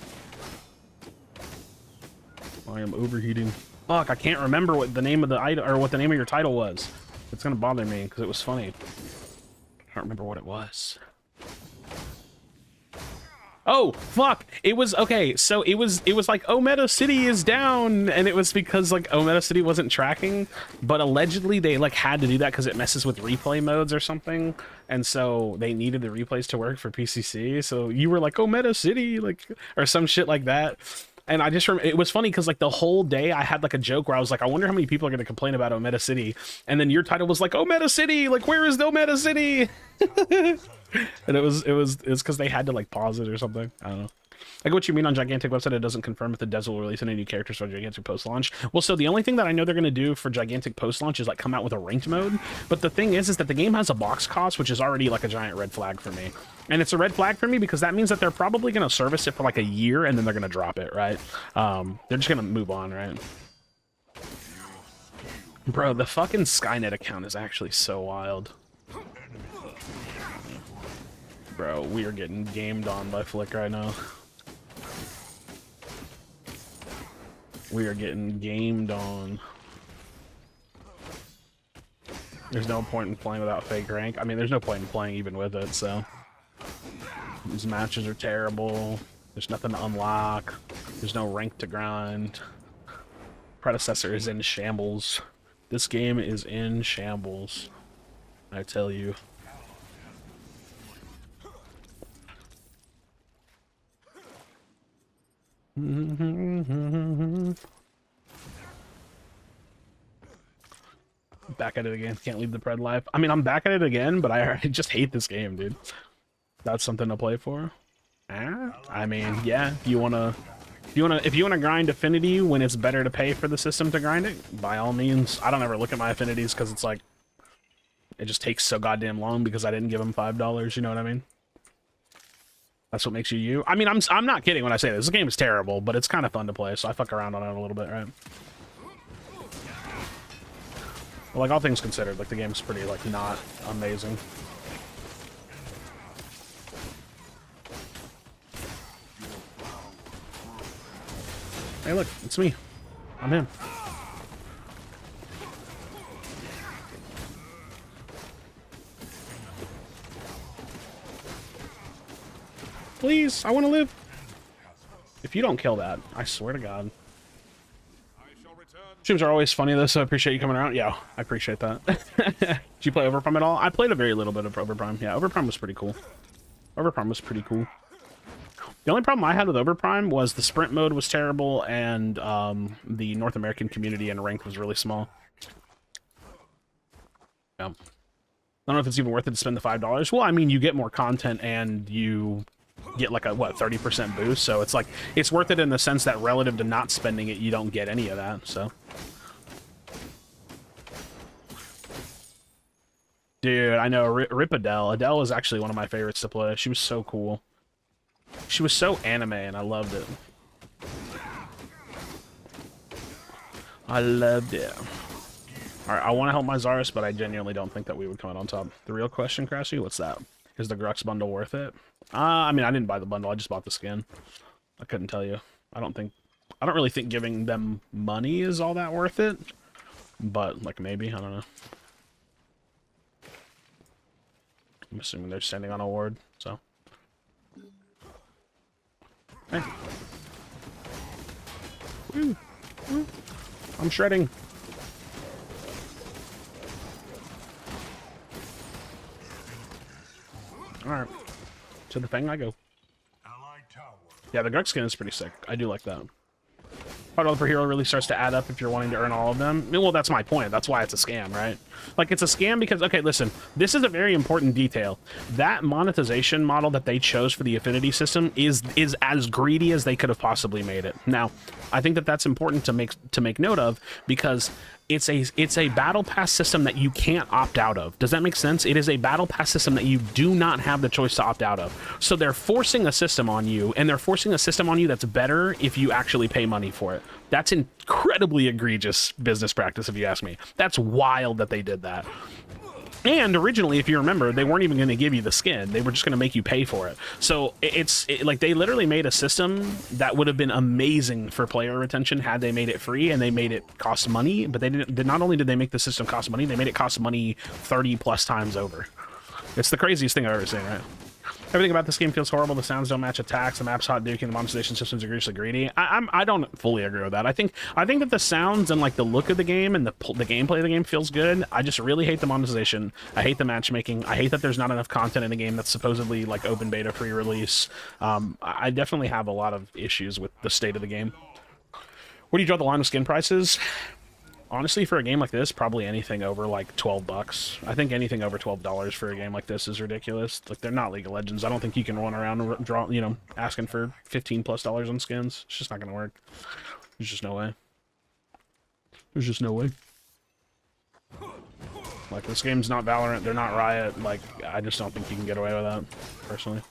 I am overheating. Fuck, I can't remember what the name of the item or what the name of your title was. It's gonna bother me because it was funny. I don't remember what it was. Oh, fuck. It was okay. So it was like Ometa City is down, and it was because like Ometa City wasn't tracking, but allegedly they like had to do that because it messes with replay modes or something, and so they needed the replays to work for PCC. So you were like Ometa City, like, or some shit like that. And I just remember it was funny because like the whole day I had like a joke where I was like, I wonder how many people are going to complain about Ometa City, and then your title was like Ometa City, like where is the Ometa City? And it's because they had to like pause it or something. I don't know. I get what you mean on Gigantic website. It doesn't confirm if the devs will release any new characters for Gigantic post launch. Well, so the only thing that I know they're going to do for Gigantic post launch is like come out with a ranked mode. But the thing is that the game has a box cost, which is already like a giant red flag for me. And it's a red flag for me because that means that they're probably going to service it for like a year and then they're going to drop it, right? They're just going to move on, right? Bro, the fucking Skynet account is actually so wild. Bro, we are getting gamed on by Flick right now. We are getting gamed on. There's no point in playing without fake rank. I mean, there's no point in playing even with it, so. These matches are terrible. There's nothing to unlock. There's no rank to grind. Predecessor is in shambles. This game is in shambles. I tell you. Back at it again. Can't leave the pred life. I mean, I'm back at it again, but I just hate this game, dude. That's something to play for. I mean, yeah. If you wanna grind Affinity when it's better to pay for the system to grind it, by all means. I don't ever look at my affinities because it's like it just takes so goddamn long because I didn't give them $5. You know what I mean? That's what makes you you. I mean, I'm not kidding when I say this. This game is terrible, but it's kind of fun to play, so I fuck around on it a little bit, right? Well, like all things considered, like the game's pretty like not amazing. Hey, look, it's me. I'm him. Please, I want to live. If you don't kill that, I swear to God. Streams are always funny though, so I appreciate you coming around. Yeah, I appreciate that. Did you play Overprime at all? I played a very little bit of Overprime. Yeah, Overprime was pretty cool. Overprime was pretty cool. The only problem I had with Overprime was the sprint mode was terrible, and the North American community and ranked was really small. Yeah. I don't know if it's even worth it to spend the $5. Well, I mean, you get more content and you get like a, what, 30% boost, so it's like, it's worth it in the sense that relative to not spending it, you don't get any of that, so. Dude, I know, Rip Adele. Adele was actually one of my favorites to play. She was so cool. She was so anime, and I loved it. I loved it. Alright, I want to help my Zarus, but I genuinely don't think that we would come out on top. The real question, Krashy, what's that? Is the Grux bundle worth it? I mean, I didn't buy the bundle, I just bought the skin. I couldn't tell you. I don't really think giving them money is all that worth it. But, like, maybe, I don't know. I'm assuming they're standing on a ward, so. Hey. Woo. Woo. I'm shredding. Alright. To the Fang I go. Yeah, the Grux skin is pretty sick. I do like that. $5 per hero really starts to add up if you're wanting to earn all of them. Well, that's my point. That's why it's a scam, right? Like, it's a scam because, okay, listen, this is a very important detail. That monetization model that they chose for the Affinity system is as greedy as they could have possibly made it. Now, I think that that's important to make note of because it's a battle pass system that you can't opt out of. Does that make sense? It is a battle pass system that you do not have the choice to opt out of. So they're forcing a system on you, and they're forcing a system on you that's better if you actually pay money for it. That's incredibly egregious business practice, if you ask me. That's wild that they did that. And originally, if you remember, they weren't even going to give you the skin. They were just going to make you pay for it. So like they literally made a system that would have been amazing for player retention had they made it free, and they made it cost money. But they didn't. Not only did they make the system cost money, they made it cost money 30 plus times over. It's the craziest thing I've ever seen, right? Everything about this game feels horrible. The sounds don't match attacks. The map's hot dookie. The monetization systems are egregiously greedy. I don't fully agree with that. I think that the sounds and like the look of the game and the gameplay of the game feels good. I just really hate the monetization. I hate the matchmaking. I hate that there's not enough content in the game that's supposedly like open beta pre-release. I definitely have a lot of issues with the state of the game. Where do you draw the line with skin prices? Honestly, for a game like this, probably anything over like $12. I think anything over $12 for a game like this is ridiculous. Like, they're not League of Legends. I don't think you can run around and draw, you know, asking for $15+ on skins. It's just not gonna work. There's just no way. There's just no way. Like, this game's not Valorant. They're not Riot. Like, I just don't think you can get away with that, personally.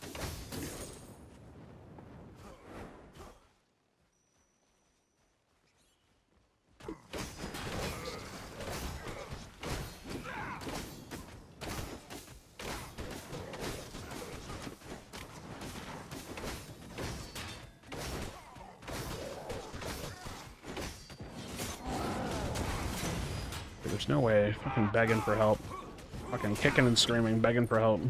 There's no way. Fucking begging for help. Fucking kicking and screaming, begging for help.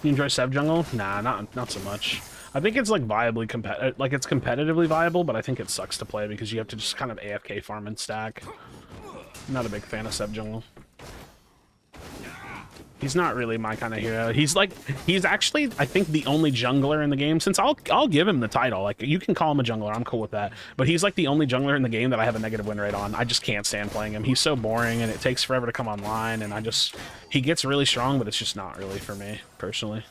You enjoy Sev Jungle? Nah, not so much. I think it's like viably like it's competitively viable, but I think it sucks to play because you have to just kind of AFK farm and stack. I'm not a big fan of Sev Jungle. He's not really my kind of hero. He's actually, I think, the only jungler in the game. Since I'll give him the title. Like, you can call him a jungler. I'm cool with that. But he's like the only jungler in the game that I have a negative win rate on. I just can't stand playing him. He's so boring, and it takes forever to come online. And he gets really strong, but it's just not really for me, personally.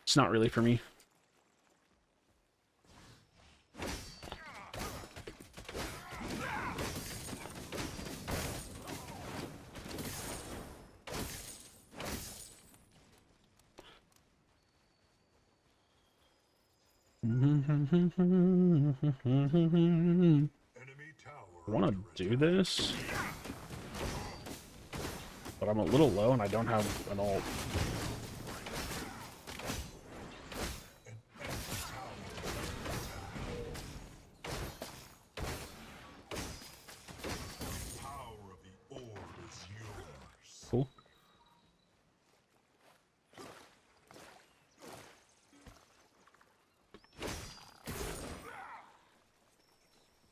It's not really for me. I want to do this, but I'm a little low and I don't have an ult. Cool.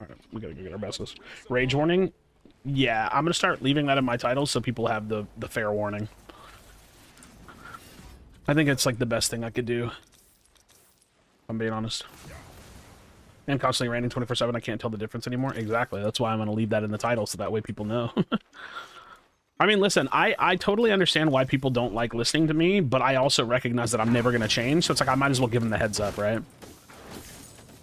Alright, we gotta go get our bestest. Rage warning? Yeah, I'm gonna start leaving that in my titles so people have the fair warning. I think it's like the best thing I could do, if I'm being honest. And constantly raining 24/7, I can't tell the difference anymore. Exactly, that's why I'm gonna leave that in the title so that way people know. I mean, listen, I totally understand why people don't like listening to me, but I also recognize that I'm never gonna change, so it's like I might as well give them the heads up, right?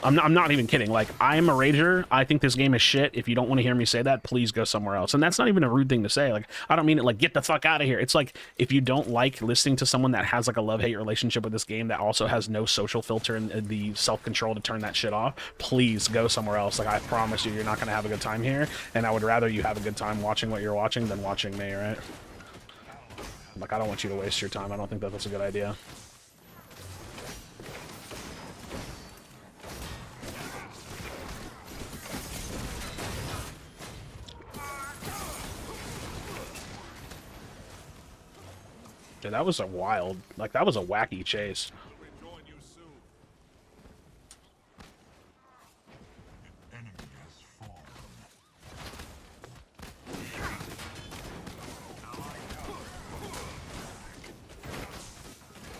I'm not even kidding. Like, I'm a rager. I think this game is shit. If you don't want to hear me say that, please go somewhere else. And that's not even a rude thing to say. Like, I don't mean it like, get the fuck out of here. It's like, if you don't like listening to someone that has like a love-hate relationship with this game that also has no social filter and the self-control to turn that shit off, please go somewhere else. Like, I promise you, you're not going to have a good time here. And I would rather you have a good time watching what you're watching than watching me, right? Like, I don't want you to waste your time. I don't think that that's a good idea. Dude, that was a wild, like, that was a wacky chase.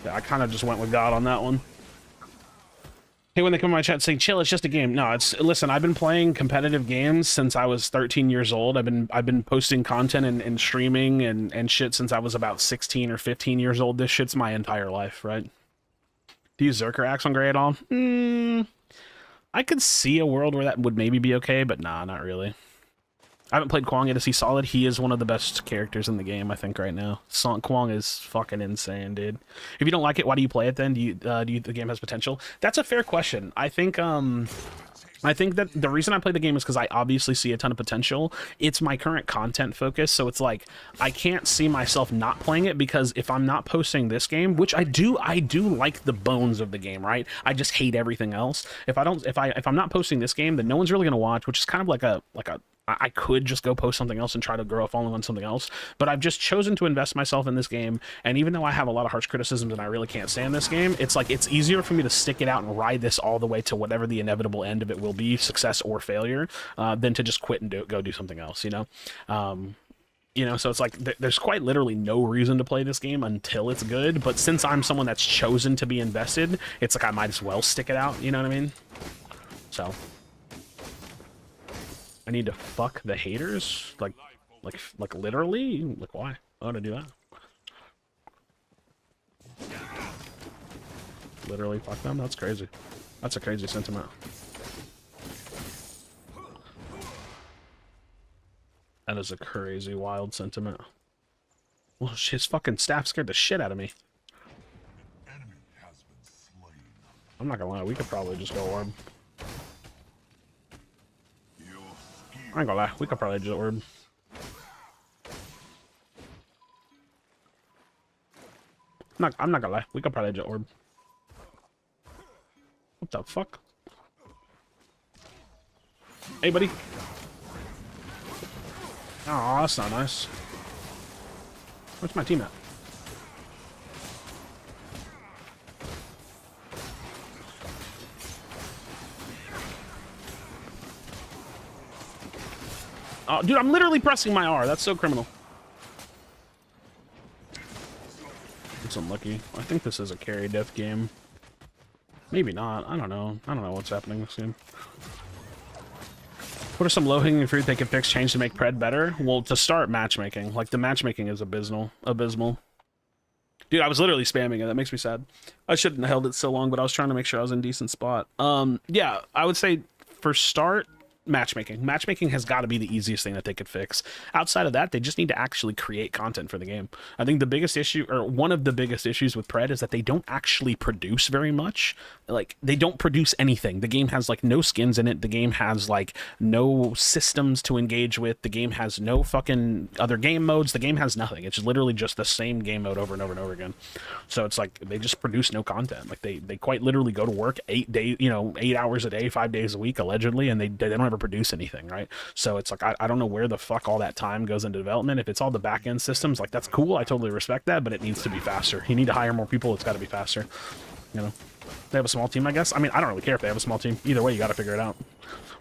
Yeah, I kind of just went with God on that one. Hey, when they come in my chat saying, chill, it's just a game. No, listen, I've been playing competitive games since I was 13 years old. I've been posting content and streaming and shit since I was about 16 or 15 years old. This shit's my entire life, right? Do you use Zerker Axe on Gray at all? I could see a world where that would maybe be okay, but nah, not really. I haven't played Kwong yet. Is he solid? He is one of the best characters in the game, I think, right now. Kwong is fucking insane, dude. If you don't like it, why do you play it then? Do you the game has potential? That's a fair question. I think that the reason I play the game is because I obviously see a ton of potential. It's my current content focus, so it's like I can't see myself not playing it, because if I'm not posting this game, which I do like the bones of the game, right? I just hate everything else. If I'm not posting this game, then no one's really gonna watch, which is kind of like a I could just go post something else and try to grow a following on something else, but I've just chosen to invest myself in this game, and even though I have a lot of harsh criticisms and I really can't stand this game, it's like it's easier for me to stick it out and ride this all the way to whatever the inevitable end of it will be, success or failure, than to just quit and go do something else, you know? So it's like there's quite literally no reason to play this game until it's good, but since I'm someone that's chosen to be invested, it's like I might as well stick it out, you know what I mean? So... I need to fuck the haters? Like literally? Like, why? Why would I do that? Literally fuck them? That's crazy. That's a crazy sentiment. That is a crazy, wild sentiment. Well, his fucking staff scared the shit out of me. I'm not gonna lie, we could probably just go orb. I ain't gonna lie, we could probably just orb. I'm not gonna lie, we could probably just orb. What the fuck? Hey, buddy. Oh, that's not nice. Where's my team at? Oh, dude, I'm literally pressing my R. That's so criminal. It's unlucky. I think this is a carry death game. Maybe not. I don't know. I don't know what's happening this game. What are some low-hanging fruit they can fix, change to make Pred better? Well, to start, matchmaking. Like, the matchmaking is abysmal. Dude, I was literally spamming it. That makes me sad. I shouldn't have held it so long, but I was trying to make sure I was in a decent spot. Yeah, I would say for start, matchmaking. Matchmaking has got to be the easiest thing that they could fix. Outside of that, they just need to actually create content for the game. I think the biggest issue, or one of the biggest issues with Pred, is that they don't actually produce very much. Like, they don't produce anything. The game has, like, no skins in it. The game has, like, no systems to engage with. The game has no fucking other game modes. The game has nothing. It's literally just the same game mode over and over and over again. So it's like, they just produce no content. Like, they quite literally go to work 8 hours a day, 5 days a week, allegedly, and they don't ever produce anything, right? So it's like, I don't know where the fuck all that time goes into development. If it's all the back end systems, like, that's cool, I totally respect that, but it needs to be faster. You need to hire more people. It's got to be faster, you know? They have a small team, I guess. I mean, I don't really care if they have a small team. Either way, you got to figure it out.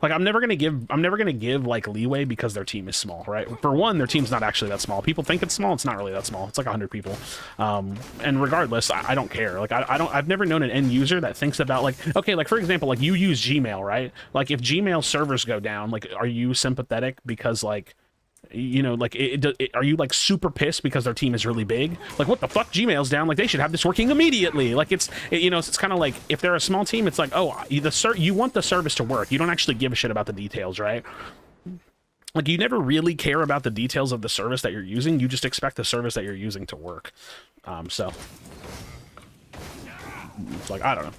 Like, I'm never gonna give like leeway because their team is small, right? For one, their team's not actually that small. People think it's small. It's not really that small. It's like 100 people. And regardless, I don't care. Like, I've never known an end user that thinks about, like, okay, like, for example, like, you use Gmail, right? Like, if Gmail servers go down, like, are you sympathetic because, like, you know, like, are you, like, super pissed because their team is really big? Like, what the fuck, Gmail's down? Like, they should have this working immediately. Like, it's kind of like, if they're a small team, it's like, oh, you want the service to work. You don't actually give a shit about the details, right? Like, you never really care about the details of the service that you're using. You just expect the service that you're using to work. So it's like, I don't know.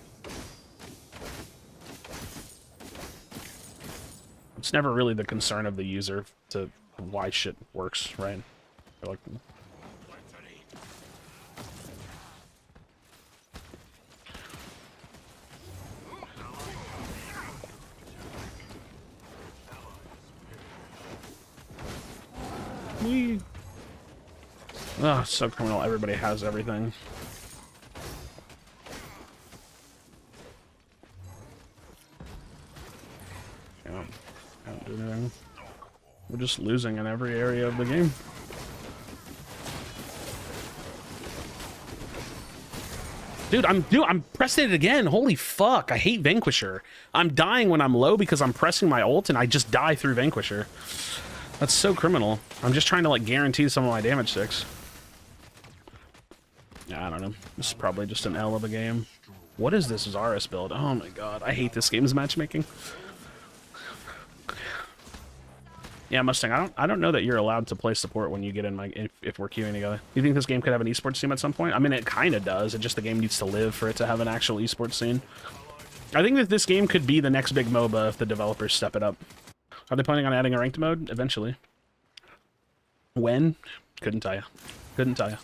It's never really the concern of the user to why shit works, right? They're like, oh, so criminal. Everybody has everything. Can't do anything. We're just losing in every area of the game. Dude, I'm pressing it again. Holy fuck, I hate Vanquisher. I'm dying when I'm low because I'm pressing my ult and I just die through Vanquisher. That's so criminal. I'm just trying to, like, guarantee some of my damage sticks. Yeah, I don't know. This is probably just an L of a game. What is this Zarus build? Oh my god, I hate this game's matchmaking. Yeah, Mustang. I don't know that you're allowed to play support when you get in my if we're queuing together. Do you think this game could have an esports team at some point? I mean, it kind of does. It just the game needs to live for it to have an actual esports scene. I think that this game could be the next big MOBA if the developers step it up. Are they planning on adding a ranked mode eventually? When? Couldn't tell you. Couldn't tell you.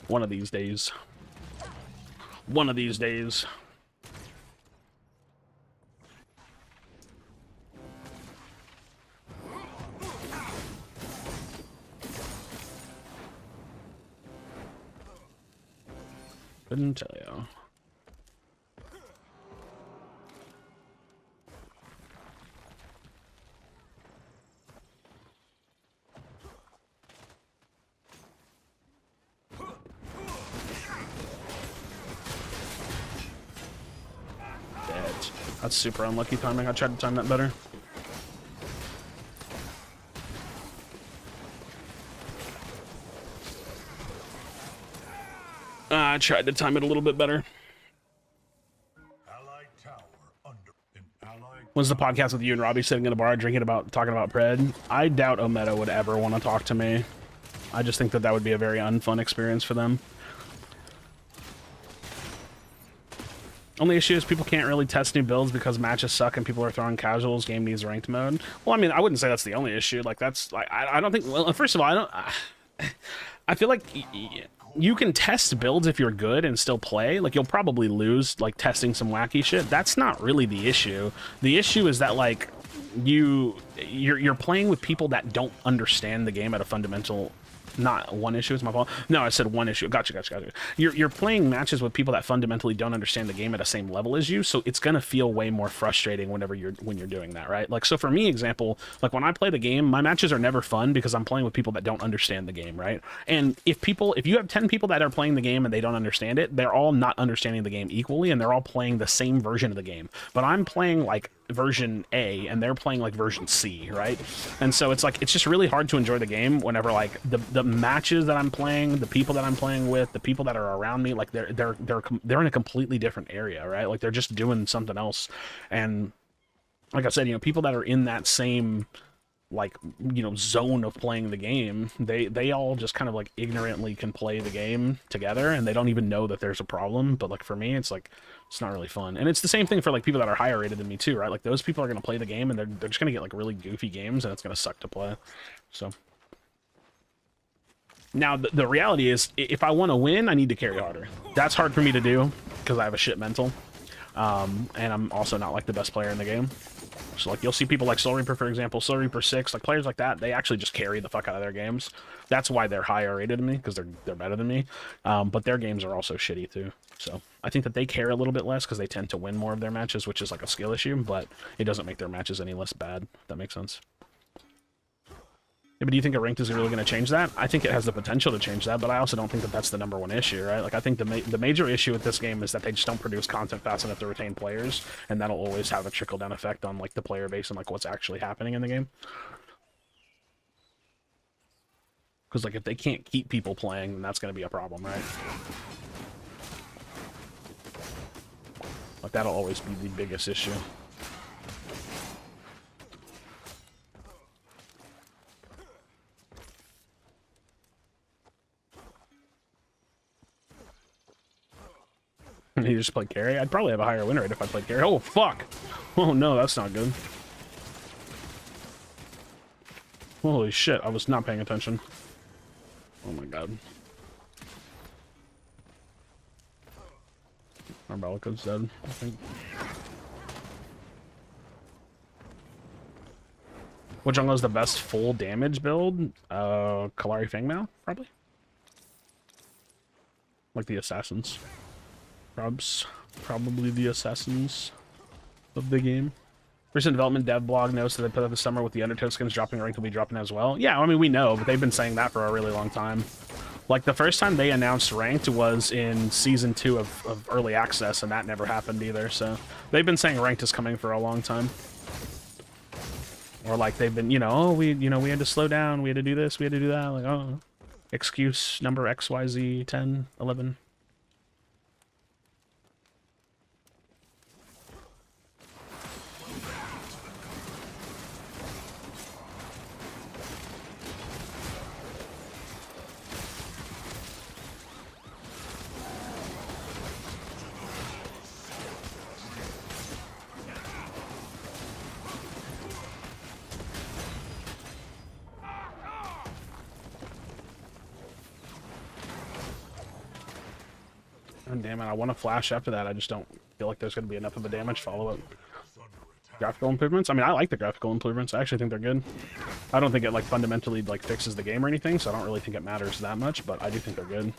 One of these days. One of these days. Couldn't tell you. Dead. That's super unlucky timing. I tried to time that better. I tried to time it a little bit better. Allied tower under an allied. Was the podcast with you and Robbie sitting in a bar talking about Pred? I doubt Ometa would ever want to talk to me. I just think that that would be a very unfun experience for them. Only issue is people can't really test new builds because matches suck and people are throwing casuals. Game needs ranked mode. Well, I mean, I wouldn't say that's the only issue. Like, that's like I don't think. Well, first of all, I feel like you can test builds if you're good and still play. Like, you'll probably lose like testing some wacky shit. That's not really the issue. The issue is that like you're playing with people that don't understand the game at a fundamental. Not one issue, it's my fault. No, I said one issue. Gotcha. You're playing matches with people that fundamentally don't understand the game at the same level as you, so it's gonna feel way more frustrating when you're doing that, right? Like, so for me, example, like when I play the game, my matches are never fun because I'm playing with people that don't understand the game, right? And if you have 10 people that are playing the game and they don't understand it, they're all not understanding the game equally, and they're all playing the same version of the game. But I'm playing like version A and they're playing like version C, right? And so it's like, it's just really hard to enjoy the game whenever like the matches that I'm playing, the people that I'm playing with, the people that are around me, like they're in a completely different area, right? Like they're just doing something else. And like I said, you know, people that are in that same like, you know, zone of playing the game, they all just kind of like ignorantly can play the game together and they don't even know that there's a problem. But like for me, it's like, it's not really fun. And it's the same thing for like people that are higher rated than me too, right? Like those people are going to play the game and they're just going to get like really goofy games and it's going to suck to play. So now the reality is, if I want to win, I need to carry harder. That's hard for me to do because I have a shit mental. And I'm also not like the best player in the game. So like you'll see people like Soul Reaper, for example, Soul Reaper 6, like players like that, they actually just carry the fuck out of their games. That's why they're higher rated than me, because they're better than me. But their games are also shitty too. So I think that they care a little bit less because they tend to win more of their matches, which is like a skill issue, but it doesn't make their matches any less bad, if that makes sense. Yeah, but do you think a ranked is really going to change that? I think it has the potential to change that, but I also don't think that that's the #1 issue, right? Like, I think the major issue with this game is that they just don't produce content fast enough to retain players, and that'll always have a trickle-down effect on, like, the player base and, like, what's actually happening in the game. Because, like, if they can't keep people playing, then that's going to be a problem, right? Like, that'll always be the biggest issue. You just play carry? I'd probably have a higher win rate if I played carry. Oh, fuck! Oh, no, that's not good. Holy shit, I was not paying attention. Oh my god. Arbalica's dead, I think. What jungle is the best full damage build? Kalari Fangmao, probably? Like the assassins. Probably the assassins of the game. Recent development dev blog notes that they put out this summer with the Undertow skins dropping, ranked will be dropping as well. Yeah, I mean, we know, but they've been saying that for a really long time. Like, the first time they announced ranked was in Season 2 of Early Access, and that never happened either, so they've been saying ranked is coming for a long time. Or, like, they've been, you know, oh, we had to slow down, we had to do this, we had to do that, like, oh, excuse number XYZ 10, 11. God damn it, I want to flash after that. I just don't feel like there's going to be enough of a damage follow-up. Graphical improvements? I mean, I like the graphical improvements. I actually think they're good. I don't think it, like, fundamentally, like, fixes the game or anything, so I don't really think it matters that much, but I do think they're good.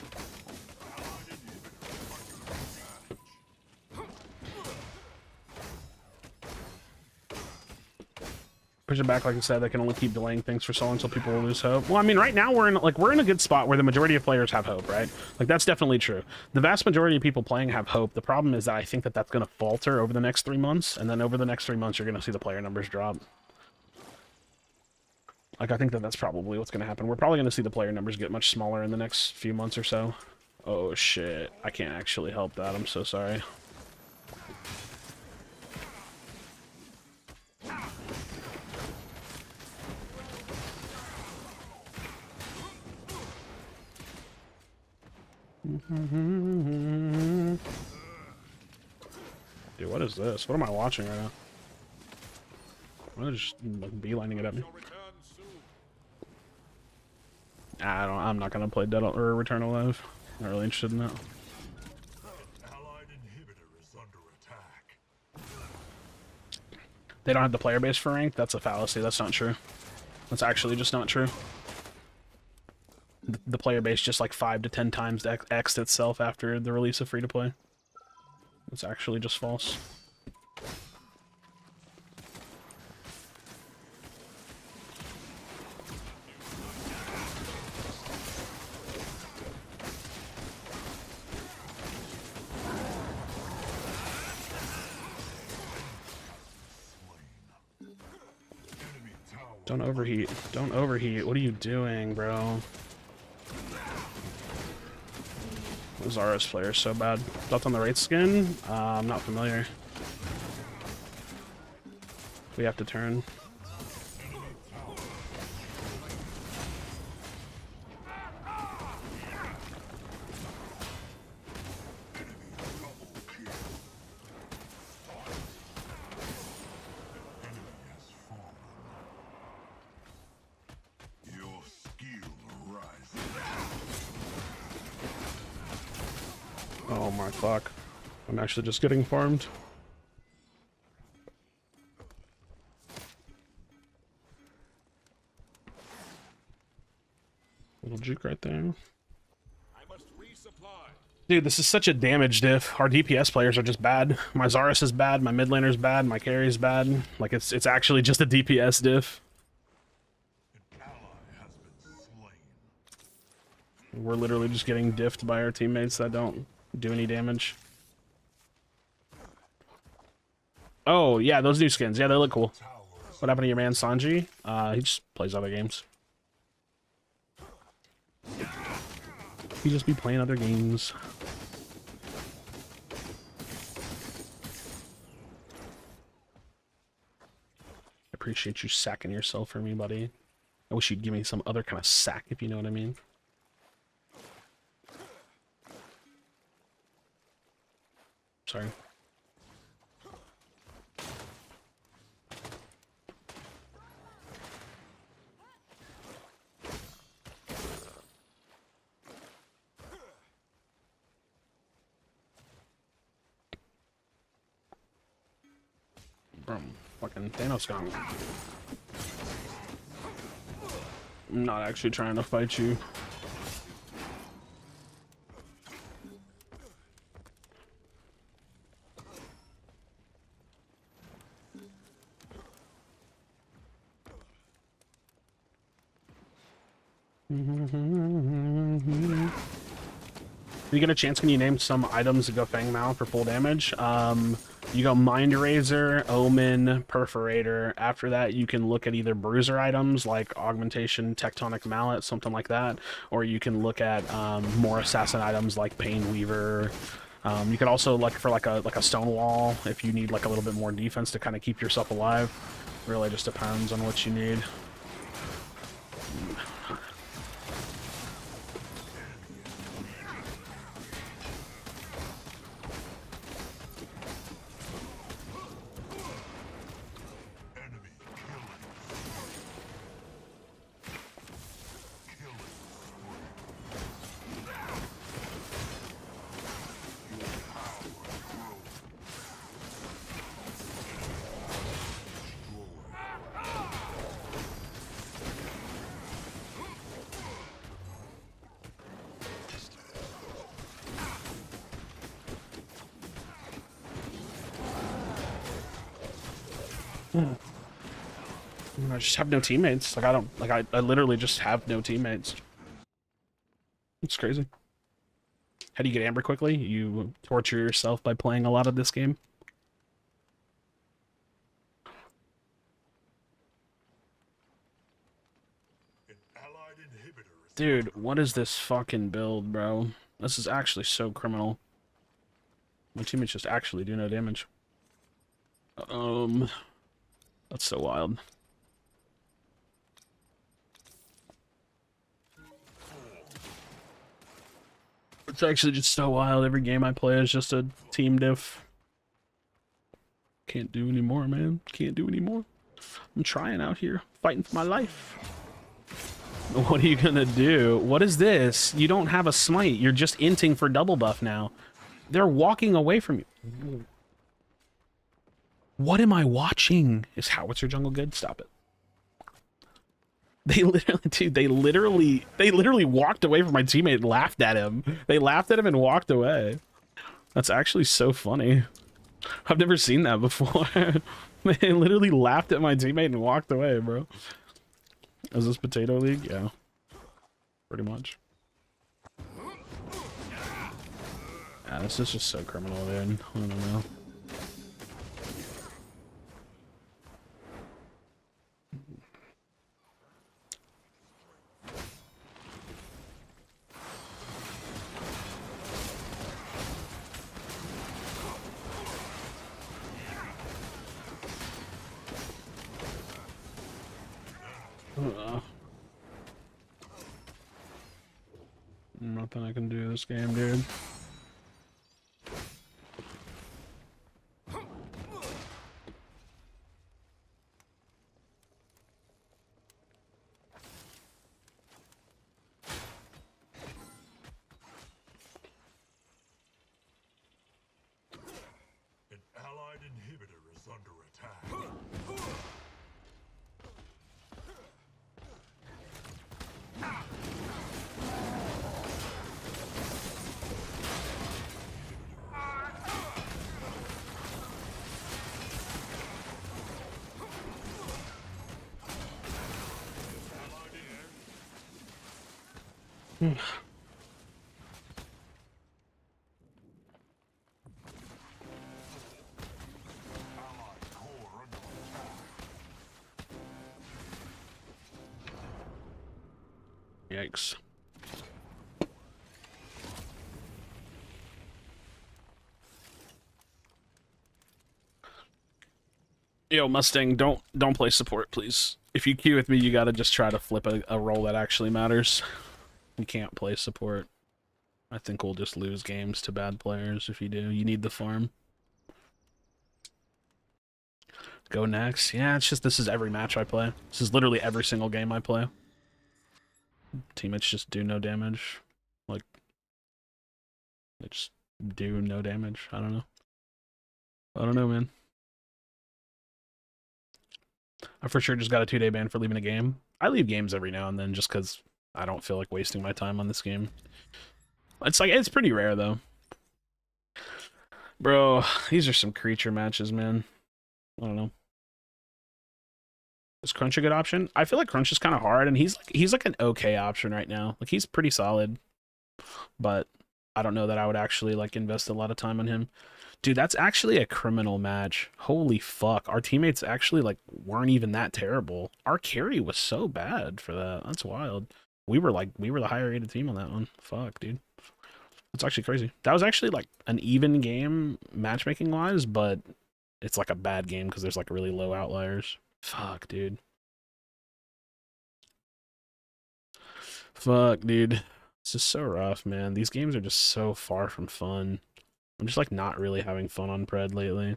Push it back, like I said, they can only keep delaying things for so long until people will lose hope. Well, I mean, right now we're in a good spot where the majority of players have hope, right? Like, that's definitely true. The vast majority of people playing have hope. The problem is that I think that that's going to falter over the next 3 months, and then over the next 3 months, you're going to see the player numbers drop. Like, I think that that's probably what's going to happen. We're probably going to see the player numbers get much smaller in the next few months or so. Oh, shit. I can't actually help that. I'm so sorry. Dude, what is this? What am I watching right now? I'm just like, beelining it at me. I'm not gonna play Dead or Return Alive. Not really interested in that. Allied inhibitor is under attack. They don't have the player base for rank? That's a fallacy. That's not true. That's actually just not true. The player base just like 5 to 10 times X'd itself after the release of free-to-play. It's actually just false. Don't overheat. Don't overheat. What are you doing, bro? Zara's player is so bad. Built on the Wraith skin? I'm not familiar. We have to turn. Oh my fuck. I'm actually just getting farmed. Little juke right there. Dude, this is such a damage diff. Our DPS players are just bad. My Zarus is bad, my mid laner's bad, my carry's bad. Like, it's actually just a DPS diff. An ally has been slain. We're literally just getting diffed by our teammates that don't do any damage. Oh, yeah, those new skins. Yeah, they look cool. What happened to your man, Sanji? He just plays other games. He just be playing other games. Appreciate you sacking yourself for me, buddy. I wish you'd give me some other kind of sack, if you know what I mean. Sorry. Bro, fucking Thanos gone. I'm not actually trying to fight you. If you get a chance, can you name some items that go Fang Mao for full damage? You go Mind Eraser, Omen, Perforator. After that, you can look at either Bruiser items like Augmentation, Tectonic Mallet, something like that, or you can look at more assassin items like Pain Weaver. You could also look for like a Stonewall if you need like a little bit more defense to kind of keep yourself alive. Really just depends on what you need. I just have no teammates. Like, I literally just have no teammates. It's crazy. How do you get Amber quickly? You torture yourself by playing a lot of this game. An allied inhibitor is Dude, what is this fucking build, bro? This is actually so criminal. My teammates just actually do no damage. That's so wild. It's actually just so wild. Every game I play is just a team diff. Can't do anymore, man. Can't do anymore. I'm trying out here, fighting for my life. What are you gonna do? What is this? You don't have a smite. You're just inting for double buff now. They're walking away from you. What am I watching? Is Howitzer Jungle good? Stop it. They literally, dude, they literally walked away from my teammate and laughed at him. They laughed at him and walked away. That's actually so funny. I've never seen that before. They literally laughed at my teammate and walked away, bro. Is this Potato League? Yeah. Pretty much. Yeah, this is just so criminal, dude. I don't know. Nothing I can do this game, dude. an allied inhibitor is under attack. Allied core under attack. Yikes. Yo, Mustang, don't play support, please. If you queue with me, you gotta just try to flip a role that actually matters. You can't play support. I think we'll just lose games to bad players if you do. You need the farm. Go next. Yeah, it's just this is every match I play. This is literally every single game I play. Teammates just do no damage. Like, they just do no damage. I don't know. I don't know, man. I for sure just got a 2-day ban for leaving a game. I leave games every now and then just because I don't feel like wasting my time on this game. It's pretty rare, though. Bro, these are some creature matches, man. I don't know. Is Crunch a good option? I feel like Crunch is kind of hard, and he's like an okay option right now. Like, he's pretty solid, but I don't know that I would actually like invest a lot of time on him. Dude, that's actually a criminal match. Holy fuck. Our teammates actually like weren't even that terrible. Our carry was so bad for that. That's wild. We were the higher rated team on that one. Fuck, dude. That's actually crazy. That was actually like an even game matchmaking wise, but it's like a bad game because there's like really low outliers. Fuck, dude. Fuck, dude. This is so rough, man. These games are just so far from fun. I'm just like not really having fun on Pred lately.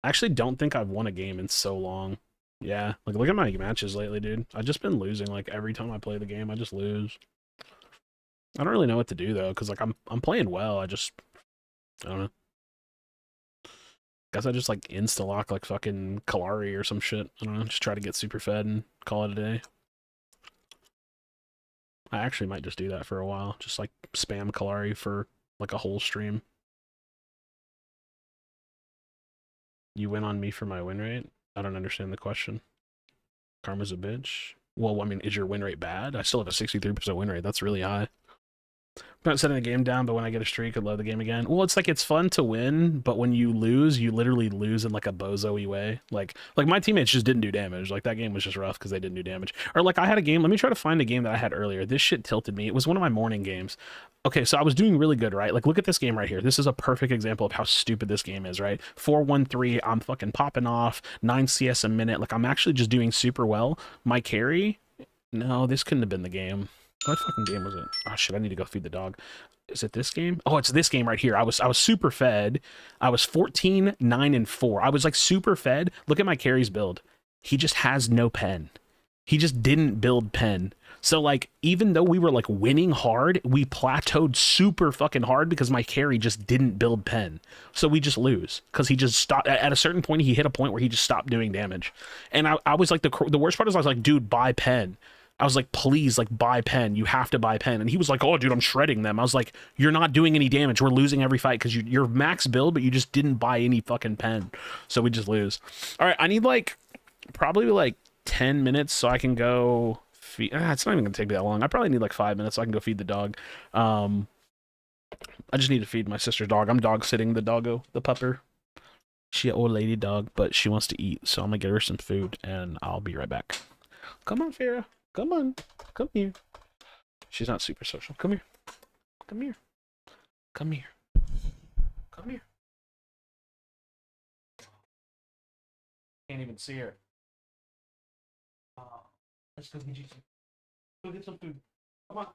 I actually don't think I've won a game in so long. Yeah, like look at my matches lately, dude. I've just been losing like every time I play the game. I just lose. I don't really know what to do though, because like I'm playing well. I don't know. Guess I just like insta lock like fucking Kalari or some shit. I don't know. Just try to get super fed and call it a day. I actually might just do that for a while. Just like spam Kalari for like a whole stream. You win on me for my win rate? I don't understand the question. Karma's a bitch. Well, I mean, is your win rate bad? I still have a 63% win rate. That's really high. I'm not setting the game down, but when I get a streak, I'd love the game again. Well, it's like it's fun to win, but when you lose, you literally lose in like a bozo-y way. Like my teammates just didn't do damage. Like that game was just rough because they didn't do damage. Or like I had a game. Let me try to find a game that I had earlier. This shit tilted me. It was one of my morning games. Okay, so I was doing really good, right? Like look at this game right here. This is a perfect example of how stupid this game is, right? 4-1-3. I'm fucking popping off 9 CS a minute. Like I'm actually just doing super well. My carry. No, this couldn't have been the game. What fucking game was it? Oh shit, I need to go feed the dog. Is it this game? Oh, it's this game right here. I was super fed. I was 14, 9, and 4. I was like super fed. Look at my carries build. He just has no pen. He just didn't build pen. So like even though we were like winning hard, we plateaued super fucking hard because my carry just didn't build pen. So we just lose because he just stopped at a certain point. He hit a point where he just stopped doing damage. And I was like the worst part is I was like, dude, buy pen. I was like, please, like, buy pen. You have to buy pen. And he was like, oh, dude, I'm shredding them. I was like, you're not doing any damage. We're losing every fight because you're max build, but you just didn't buy any fucking pen. So we just lose. All right, I need, like, probably, like, 10 minutes so I can go feed... it's not even going to take me that long. I probably need, like, 5 minutes so I can go feed the dog. I just need to feed my sister's dog. I'm dog sitting the doggo, the pupper. She an old lady dog, but she wants to eat. So I'm going to get her some food, and I'll be right back. Come on, Farrah. Come on. Come here. She's not super social. Come here. Come here. Come here. Come here. Can't even see her. Let's go get you some. Go get some food. Come on.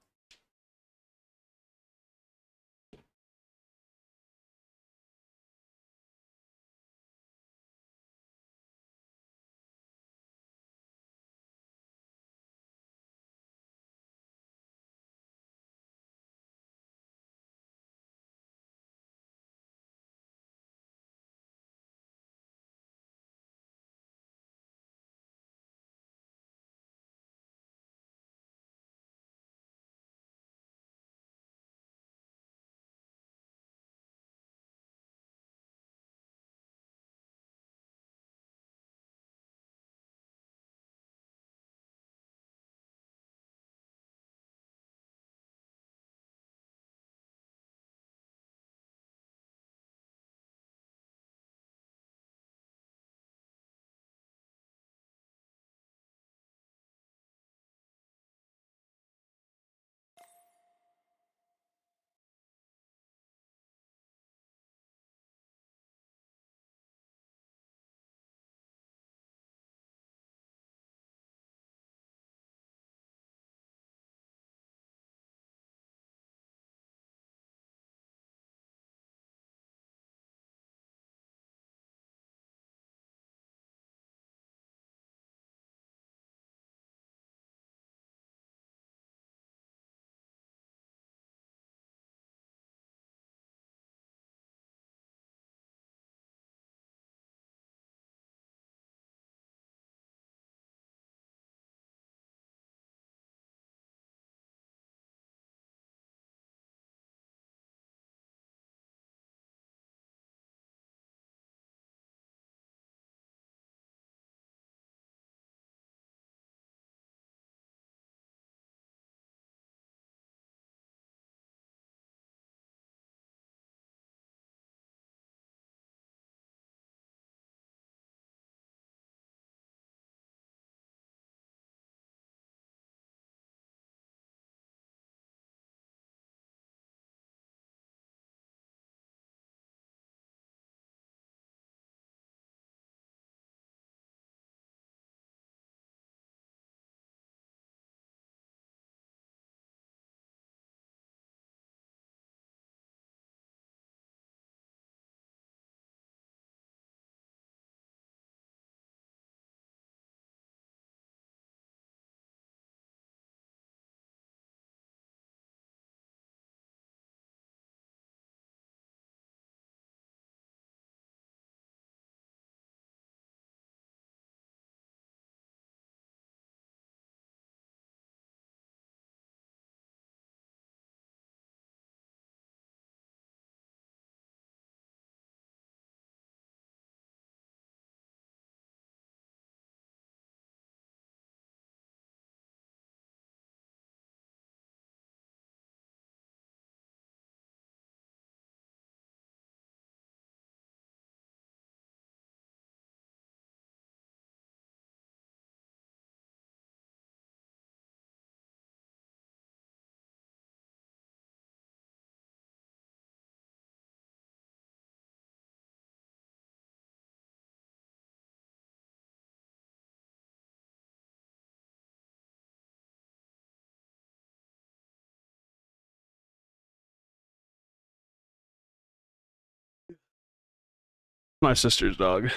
My sister's dog.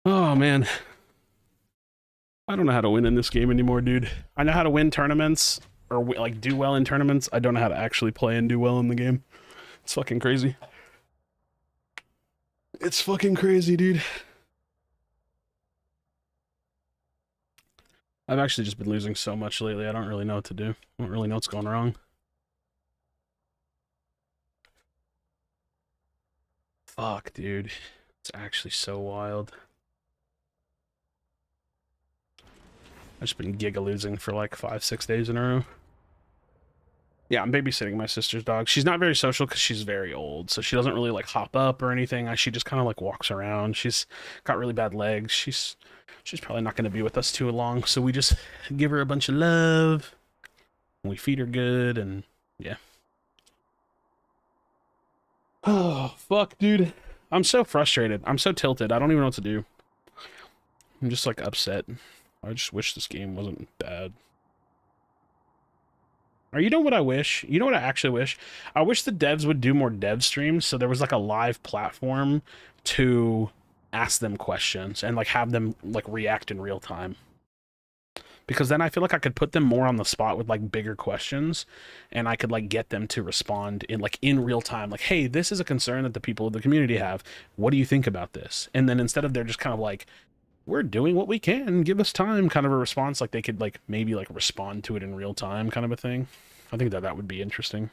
Oh man. I don't know how to win in this game anymore, dude. I know how to win tournaments or like do well in tournaments. I don't know how to actually play and do well in the game. It's fucking crazy. It's fucking crazy, dude. I've actually just been losing so much lately. I don't really know what to do. I don't really know what's going wrong. Fuck, dude. It's actually so wild. I've just been giga losing for like 5-6 days in a row. Yeah, I'm babysitting my sister's dog. She's not very social because she's very old, so she doesn't really like hop up or anything. She just kind of like walks around. She's got really bad legs. She's probably not going to be with us too long, so we just give her a bunch of love. And we feed her good, and yeah. Oh, fuck, dude. I'm so frustrated. I'm so tilted. I don't even know what to do. I'm just like upset. I just wish this game wasn't bad. Or you know what I wish? You know what I actually wish? I wish the devs would do more dev streams so there was like a live platform to ask them questions and like have them like react in real time. Because then I feel like I could put them more on the spot with like bigger questions and I could like get them to respond in real time. Like, hey, this is a concern that the people of the community have. What do you think about this? And then instead of they're just kind of like, we're doing what we can, give us time, kind of a response, like they could like maybe like respond to it in real time kind of a thing. I think that would be interesting.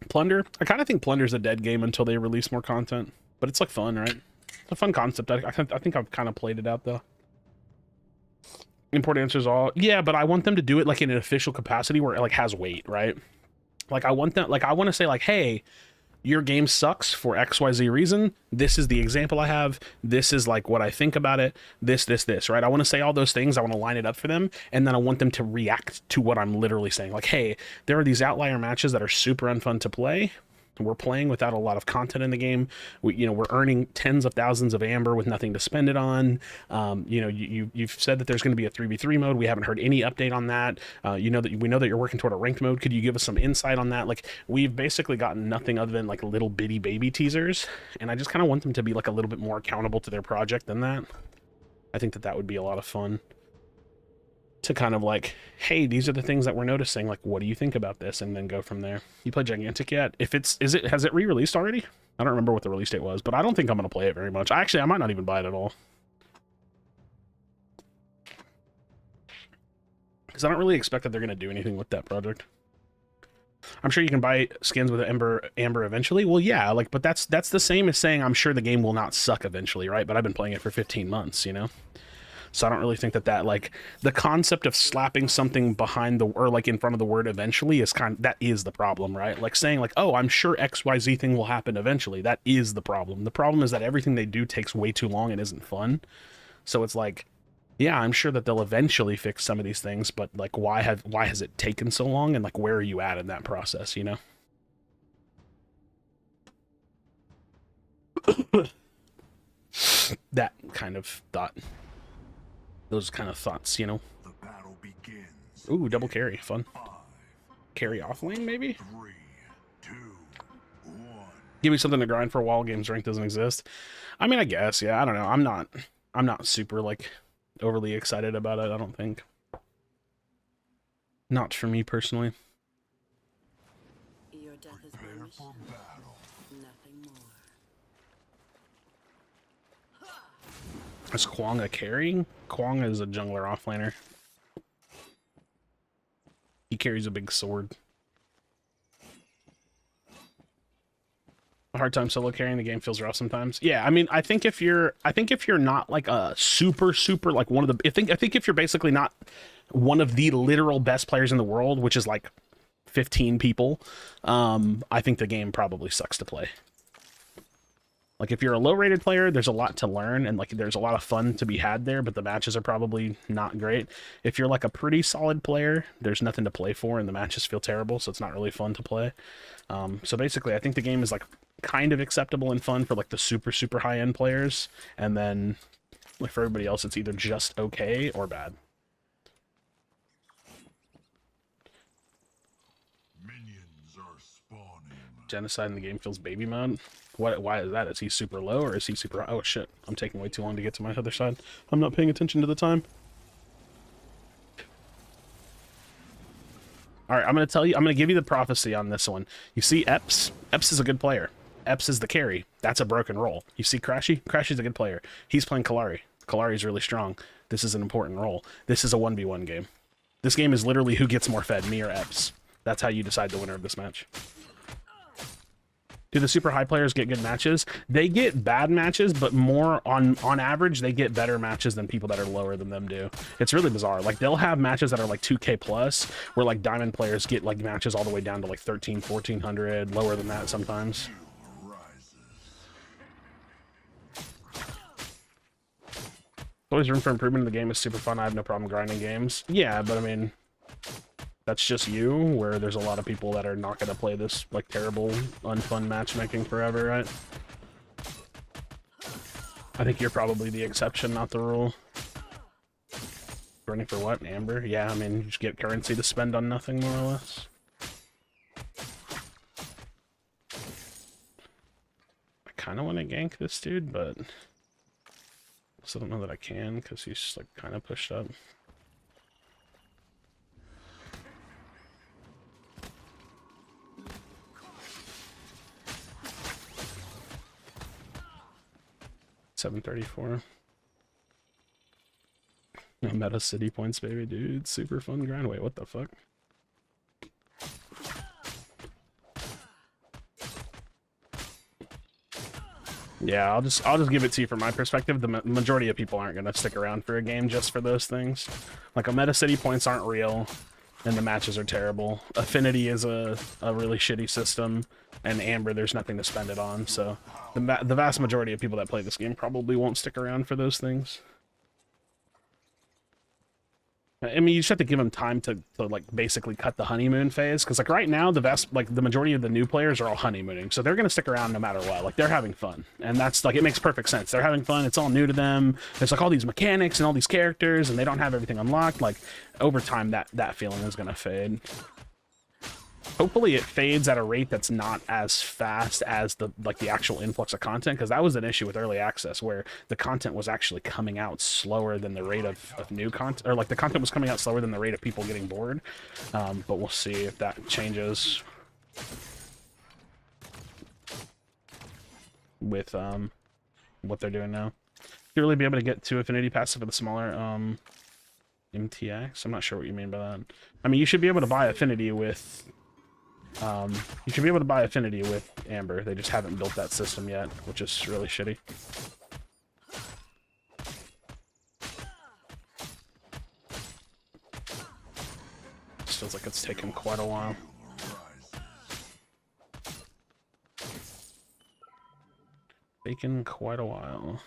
Plunder? I kind of think Plunder's a dead game until they release more content, but it's like fun, right? It's a fun concept. I think I've kind of played it out though. Import answers all. Yeah, but I want them to do it like in an official capacity where it like has weight, right? Like I want them, like I want to say like, hey, your game sucks for XYZ reason. This is the example I have. This is like what I think about it. This, right? I want to say all those things. I want to line it up for them. And then I want them to react to what I'm literally saying. Like, hey, there are these outlier matches that are super unfun to play. We're playing without a lot of content in the game. We're earning tens of thousands of amber with nothing to spend it on. You've said that there's going to be a 3v3 mode. We haven't heard any update on that. We know that you're working toward a ranked mode. Could you give us some insight on that? Like, we've basically gotten nothing other than like little bitty baby teasers, and I just kind of want them to be like a little bit more accountable to their project than that. I think that would be a lot of fun. To kind of like, hey, these are the things that we're noticing. Like, what do you think about this? And then go from there. You play Gigantic yet? Has it re-released already? I don't remember what the release date was, but I don't think I'm going to play it very much. Actually, I might not even buy it at all. Because I don't really expect that they're going to do anything with that project. I'm sure you can buy skins with Amber eventually. Well, yeah, like, but that's the same as saying I'm sure the game will not suck eventually, right? But I've been playing it for 15 months, you know? So I don't really think that like the concept of slapping something behind or like in front of the word eventually is that is the problem, right? Like saying like, oh, I'm sure XYZ thing will happen eventually. That is the problem. The problem is that everything they do takes way too long and isn't fun. So it's like, yeah, I'm sure that they'll eventually fix some of these things, but like why has it taken so long, and like where are you at in that process, you know? That kind of thought. Those kind of thoughts, you know. The battle begins. Ooh, double carry, fun. 5, Carry off lane, maybe? 3, 2, 1. Give me something to grind for while games rank doesn't exist. I mean, I guess, yeah, I don't know. I'm not super, like, overly excited about it, I don't think. Not for me, personally. Your death is Prepare my for mission, battle. nothing more. Is Kwang a carry? Kwang is a jungler offlaner. He carries a big sword. A hard time solo carrying the game feels rough sometimes. Yeah, I mean, I think if you're not like a super like one of the, I think if you're basically not one of the literal best players in the world, which is like 15 people, I think the game probably sucks to play. Like, if you're a low-rated player, there's a lot to learn, and, like, there's a lot of fun to be had there, but the matches are probably not great. If you're, like, a pretty solid player, there's nothing to play for, and the matches feel terrible, so it's not really fun to play. So basically, I think the game is, like, kind of acceptable and fun for, like, the super high-end players, and then, like, for everybody else, it's either just okay or bad. Minions are spawning. Genocide in the game feels baby mode. What? Why is that? Is he super low or is he super high? Oh shit! I'm taking way too long to get to my other side. I'm not paying attention to the time. All right, I'm gonna tell you. I'm gonna give you the prophecy on this one. You see, Epps. Epps is a good player. Epps is the carry. That's a broken role. You see, Krashy. Krashy's a good player. He's playing Kalari. Kalari's really strong. This is an important role. This is a 1v1 game. This game is literally who gets more fed, me or Epps. That's how you decide the winner of this match. Do the super high players get good matches? They get bad matches, but more on average, they get better matches than people that are lower than them do. It's really bizarre. Like, they'll have matches that are like 2K plus, where like diamond players get like matches all the way down to like 13, 1400, lower than that sometimes. Always room for improvement in the game is super fun. I have no problem grinding games. Yeah, but I mean, that's just you, where there's a lot of people that are not going to play this, like, terrible, unfun matchmaking forever, right? I think you're probably the exception, not the rule. Running for what? Amber? Yeah, I mean, you just get currency to spend on nothing, more or less. I kind of want to gank this dude, but I also don't know that I can, because he's, like, kind of pushed up. $734. Meta city points, baby, dude. Super fun grind. Wait, what the fuck? Yeah, I'll just give it to you from my perspective. The majority of people aren't gonna stick around for a game just for those things. Like, a meta city points aren't real, and the matches are terrible. Affinity is a really shitty system, and Amber, there's nothing to spend it on, so the vast majority of people that play this game probably won't stick around for those things. I mean, you just have to give them time to like, basically cut the honeymoon phase, because, like, right now, the majority of the new players are all honeymooning, so they're going to stick around no matter what. Like, they're having fun, and that's, like, it makes perfect sense. They're having fun, it's all new to them, there's, like, all these mechanics and all these characters, and they don't have everything unlocked. Like, over time, that feeling is going to fade. Hopefully it fades at a rate that's not as fast as the actual influx of content, because that was an issue with early access, where the content was actually coming out slower than the rate of new content, or like the content was coming out slower than the rate of people getting bored. But we'll see if that changes with what they're doing now. You'll really be able to get to Affinity passive with a smaller MTX. I'm not sure what you mean by that. I mean, you should be able to buy Affinity with Amber. They just haven't built that system yet, which is really shitty. This feels like it's taken quite a while. Taken quite a while.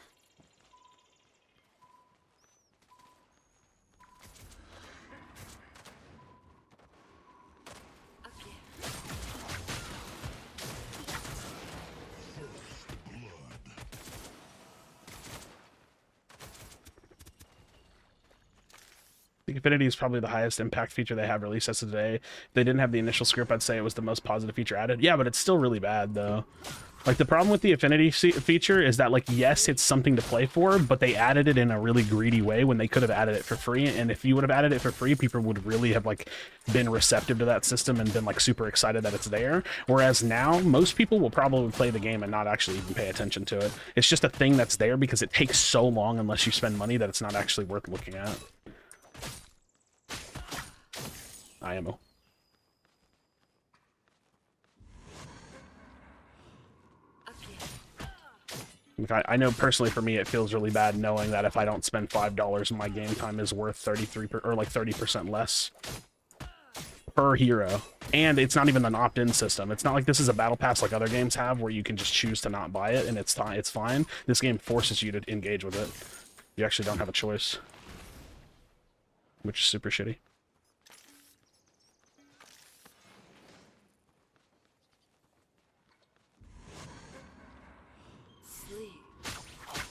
I think Affinity is probably the highest impact feature they have released as of today. If they didn't have the initial script, I'd say it was the most positive feature added. Yeah, but it's still really bad, though. Like, the problem with the Affinity feature is that, like, yes, it's something to play for, but they added it in a really greedy way when they could have added it for free. And if you would have added it for free, people would really have, like, been receptive to that system and been, like, super excited that it's there. Whereas now, most people will probably play the game and not actually even pay attention to it. It's just a thing that's there because it takes so long unless you spend money that it's not actually worth looking at. IMO. I know personally for me it feels really bad knowing that if I don't spend $5, my game time is worth 30% less per hero. And it's not even an opt-in system. It's not like this is a battle pass like other games have where you can just choose to not buy it and it's fine. This game forces you to engage with it. You actually don't have a choice, which is super shitty.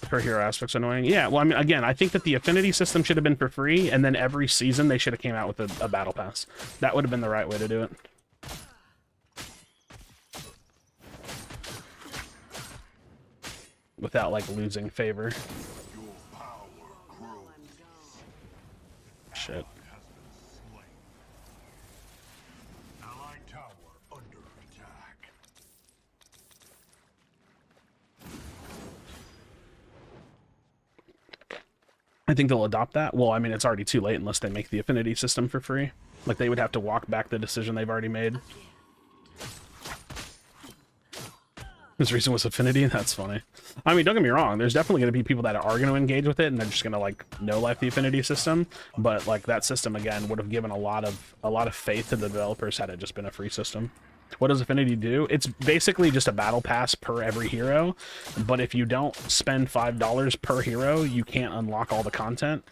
Per hero aspect's annoying. Yeah, well, I mean, again, I think that the Affinity system should have been for free, and then every season they should have came out with a battle pass. That would have been the right way to do it. without like losing favor. Your power grows. Shit. Has been slain. Allied tower under attack. I think they'll adopt that. Well, I mean, it's already too late unless they make the affinity system for free. Like, they would have to walk back the decision they've already made. His reason was affinity? That's funny. I mean, don't get me wrong. There's definitely going to be people that are going to engage with it, and they're just going to, like, no-life the affinity system. But, like, that system, again, would have given a lot of faith to the developers had it just been a free system. What does affinity do? It's basically just a battle pass per every hero, but if you don't spend $5 per hero, you can't unlock all the content,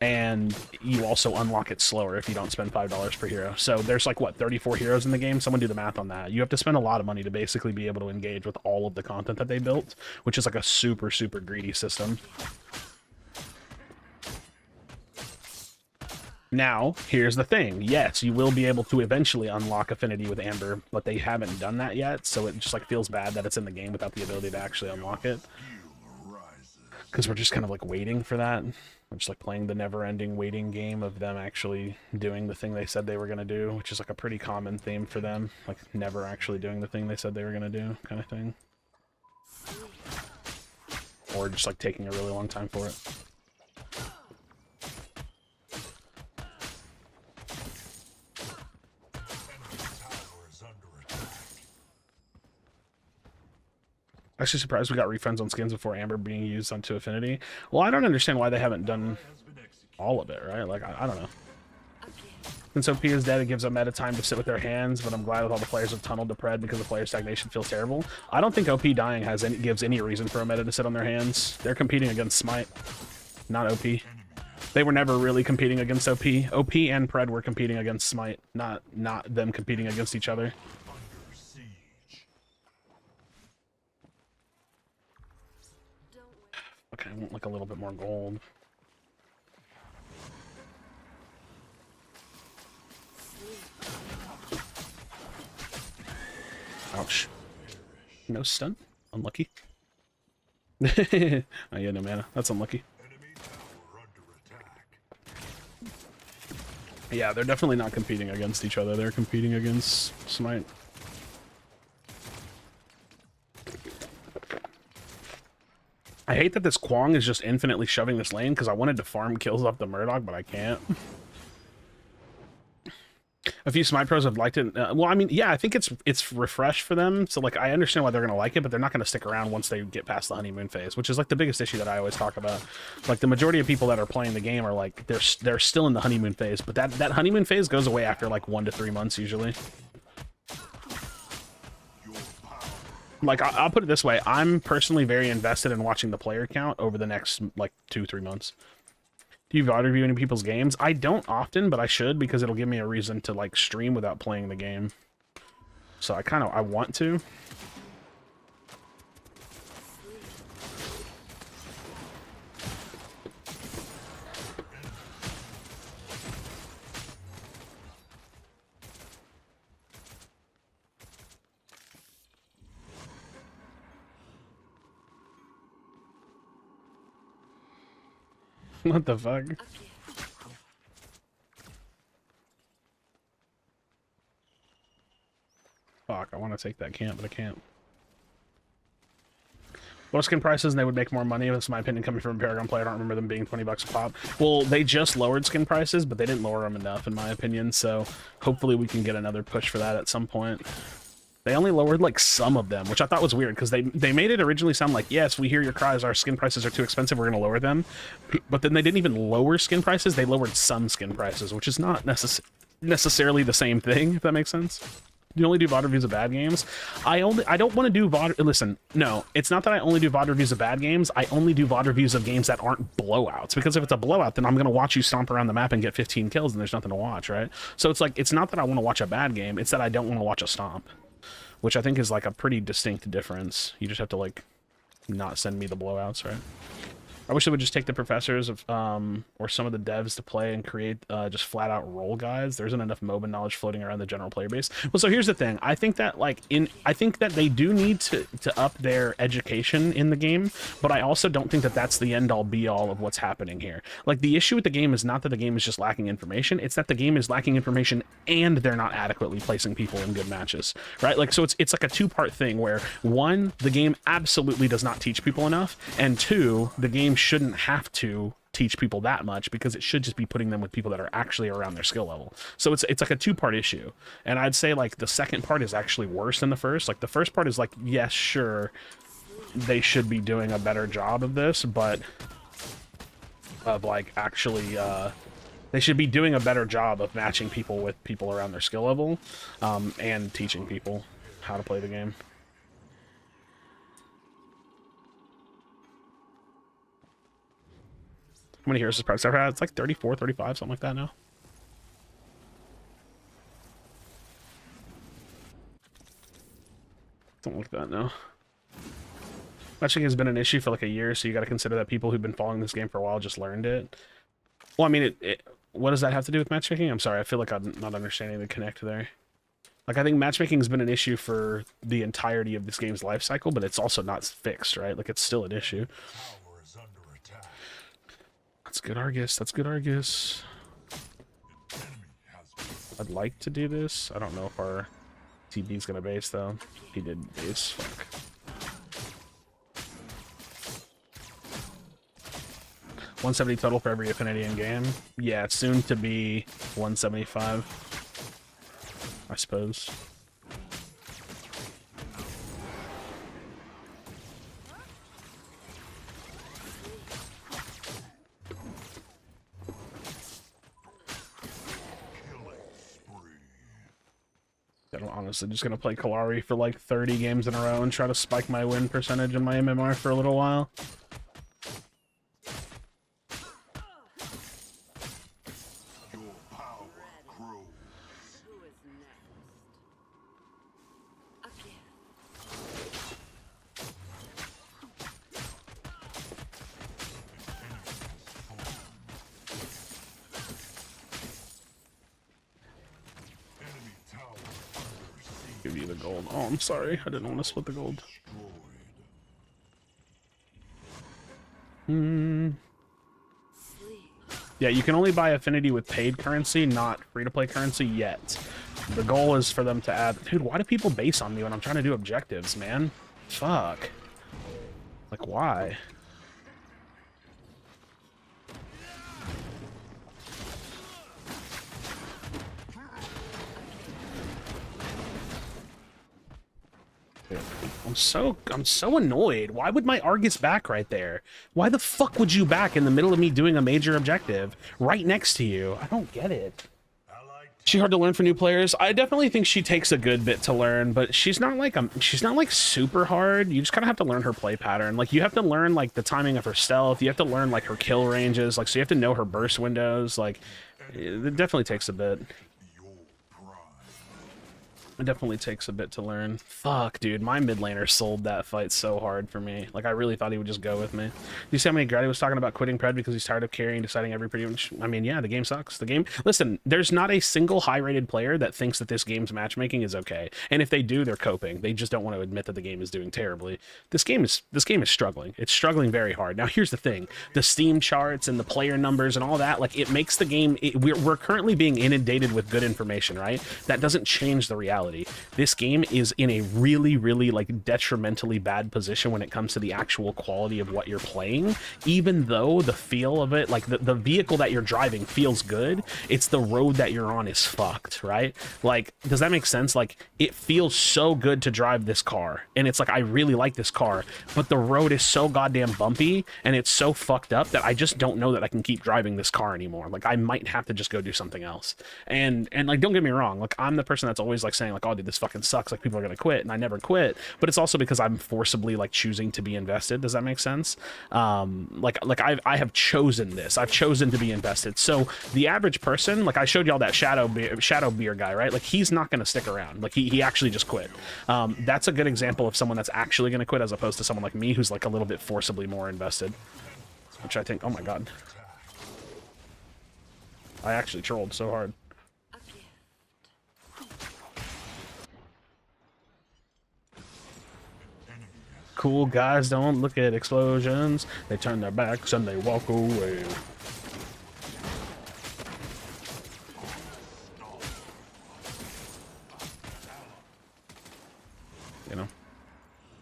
and you also unlock it slower if you don't spend $5 per hero. So there's like, what, 34 heroes in the game? Someone do the math on that. You have to spend a lot of money to basically be able to engage with all of the content that they built, which is like a super, super greedy system. Now, here's the thing. Yes, you will be able to eventually unlock affinity with Amber, but they haven't done that yet, so it just like feels bad that it's in the game without the ability to actually unlock it. Because we're just kind of like waiting for that. We're just like playing the never-ending waiting game of them actually doing the thing they said they were going to do, which is like a pretty common theme for them. Like never actually doing the thing they said they were going to do, kind of thing. Or just like taking a really long time for it. Actually surprised we got refunds on skins before Amber being used onto Affinity. Well, I don't understand why they haven't done all of it, right? Like, I don't know. Since OP is dead, it gives them meta time to sit with their hands, but I'm glad with all the players have tunneled to Pred because the player stagnation feels terrible. I don't think OP dying gives any reason for a meta to sit on their hands. They're competing against Smite, not OP. They were never really competing against OP. OP and Pred were competing against Smite, not them competing against each other. Okay, I want like a little bit more gold. Ouch. No stun? Unlucky. Oh yeah, no mana. That's unlucky. Yeah, they're definitely not competing against each other. They're competing against Smite. I hate that this Kwong is just infinitely shoving this lane because I wanted to farm kills off the Murdoch, but I can't. A few Smite pros have liked it. Well, I mean, yeah, I think it's refreshed for them. So, like, I understand why they're going to like it, but they're not going to stick around once they get past the honeymoon phase, which is, like, the biggest issue that I always talk about. Like, the majority of people that are playing the game are, like, they're still in the honeymoon phase, but that honeymoon phase goes away after, like, 1 to 3 months, usually. Like, I'll put it this way. I'm personally very invested in watching the player count over the next, like, 2-3 months. Do you VOD review any people's games? I don't often, but I should because it'll give me a reason to, like, stream without playing the game. So I want to. What the fuck? Fuck, I want to take that camp, but I can't. Lower skin prices and they would make more money. That's my opinion coming from a Paragon player. I don't remember them being 20 bucks a pop. Well, they just lowered skin prices, but they didn't lower them enough, in my opinion. So hopefully we can get another push for that at some point. They only lowered, like, some of them, which I thought was weird, because they made it originally sound like, yes, we hear your cries, our skin prices are too expensive, we're going to lower them. But then they didn't even lower skin prices, they lowered some skin prices, which is not necessarily the same thing, if that makes sense. You only do VOD reviews of bad games? I don't want to do VOD... Listen, no, it's not that I only do VOD reviews of bad games, I only do VOD reviews of games that aren't blowouts, because if it's a blowout, then I'm going to watch you stomp around the map and get 15 kills, and there's nothing to watch, right? So it's like, it's not that I want to watch a bad game, it's that I don't want to watch a stomp. Which I think is, like, a pretty distinct difference. You just have to, like, not send me the blowouts, right? I wish they would just take the professors of or some of the devs to play and create just flat out role guides. There isn't enough MOBA knowledge floating around the general player base. Well, so here's the thing. I think that I think that they do need to up their education in the game, but I also don't think that that's the end all be all of what's happening here. Like, the issue with the game is not that the game is just lacking information, it's that the game is lacking information and they're not adequately placing people in good matches, right? Like, so it's like a two-part thing where, one, the game absolutely does not teach people enough, and two, the game shouldn't have to teach people that much because it should just be putting them with people that are actually around their skill level. So it's like a two-part issue, and I'd say like the second part is actually worse than the first. Like, the first part is like, yes, sure, they should be doing a better job of this, but of like actually they should be doing a better job of matching people with people around their skill level, and teaching people how to play the game. How many heroes does Proxy have? It's like 34, 35, something like that now. Something like that now. Matching has been an issue for like a year, so you got to consider that people who've been following this game for a while just learned it. Well, I mean, what does that have to do with matchmaking? I'm sorry, I feel like I'm not understanding the connect there. Like, I think matchmaking has been an issue for the entirety of this game's life cycle, but it's also not fixed, right? Like, it's still an issue. Tower is under attack. That's good, Argus. That's good, Argus. Enemy has been I'd like to do this. I don't know if our TB's gonna base, though. He did base. Fuck. 170 total for every affinity in game. Yeah, it's soon to be 175, I suppose. I'm honestly just gonna play Kalari for like 30 games in a row and try to spike my win percentage in my MMR for a little while. your power grows. Who is next? Again. Enemy tower under siege. Give you the gold. Oh, I'm sorry. I didn't want to split the gold. Destroyed. Sleep. Yeah, you can only buy affinity with paid currency, not free-to-play currency yet. The goal is for them to add... Dude, why do people base on me when I'm trying to do objectives, man? Fuck. Like, why? I'm so annoyed. Why would my Argus back right there? Why the fuck would you back in the middle of me doing a major objective right next to you? I don't get it. Allied Is she hard to learn for new players? I definitely think she takes a good bit to learn, but she's not like super hard. You just kind of have to learn her play pattern. Like, you have to learn like the timing of her stealth. You have to learn like her kill ranges. Like, so you have to know her burst windows. Like, it definitely takes a bit. your prime. It definitely takes a bit to learn. Fuck, dude. My mid laner sold that fight so hard for me. Like, I really thought he would just go with me. You see how many Grady was talking about quitting Pred because he's tired of carrying, deciding every pretty much... I mean, yeah, the game sucks. The game... Listen, there's not a single high-rated player that thinks that this game's matchmaking is okay. And if they do, they're coping. They just don't want to admit that the game is doing terribly. This game is struggling. It's struggling very hard. Now, here's the thing. The Steam charts and the player numbers and all that, like, it makes the game... We're currently being inundated with good information, right? That doesn't change the reality. This game is in a really, really, like, detrimentally bad position when it comes to the actual quality of what you're playing. Even though the feel of it, like, the vehicle that you're driving feels good, it's the road that you're on is fucked, right? Like, does that make sense? Like, it feels so good to drive this car, and it's like, I really like this car, but the road is so goddamn bumpy, and it's so fucked up that I just don't know that I can keep driving this car anymore. Like, I might have to just go do something else. And like, don't get me wrong, like, I'm the person that's always, like, saying, like, oh, dude, this fucking sucks, like, people are gonna quit, and I never quit, but it's also because I'm forcibly, like, choosing to be invested. Does that make sense? Like I have chosen this. I've chosen to be invested. So the average person, like, I showed y'all that shadow beer guy, right? Like, he's not gonna stick around. Like, he actually just quit. That's a good example of someone that's actually gonna quit, as opposed to someone like me who's, like, a little bit forcibly more invested. which I think, oh my god. I actually trolled so hard. A gift. Cool guys don't look at explosions. They turn their backs and they walk away. You know?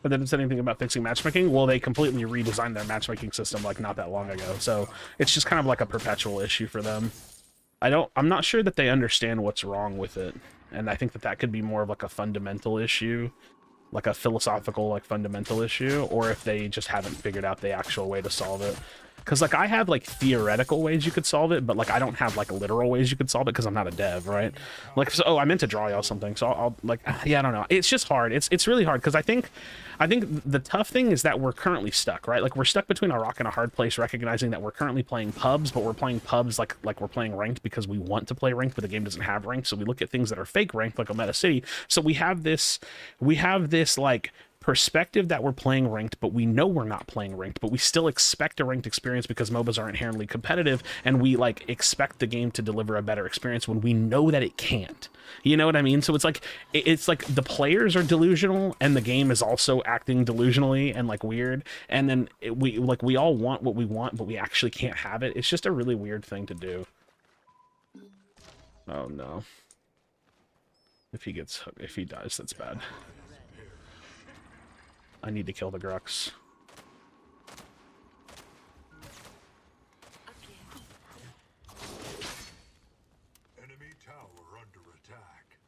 But they didn't say anything about fixing matchmaking. Well, they completely redesigned their matchmaking system like not that long ago. So it's just kind of like a perpetual issue for them. I'm not sure that they understand what's wrong with it. And I think that that could be more of like a fundamental issue, like a philosophical, like fundamental issue, or if they just haven't figured out the actual way to solve it. Because like I have like theoretical ways you could solve it, but like I don't have like literal ways you could solve it because I'm not a dev, right? Like, so, oh, I meant to draw y'all something, so I'll like, yeah, I don't know. It's just hard. It's really hard because I think the tough thing is that we're currently stuck, right? Like we're stuck between a rock and a hard place, recognizing that we're currently playing pubs, but we're playing pubs like we're playing ranked because we want to play ranked, but the game doesn't have ranked, so we look at things that are fake ranked, like a Meta City. So we have this like perspective that we're playing ranked, but we know we're not playing ranked, but we still expect a ranked experience because MOBAs are inherently competitive, and we like expect the game to deliver a better experience when we know that it can't. You know what I mean? So it's like the players are delusional and the game is also acting delusionally and like weird, and then we all want what we want, but we actually can't have it. It's just a really weird thing to do. Oh no. If he dies, that's bad. I need to kill the Grux. Enemy tower under attack.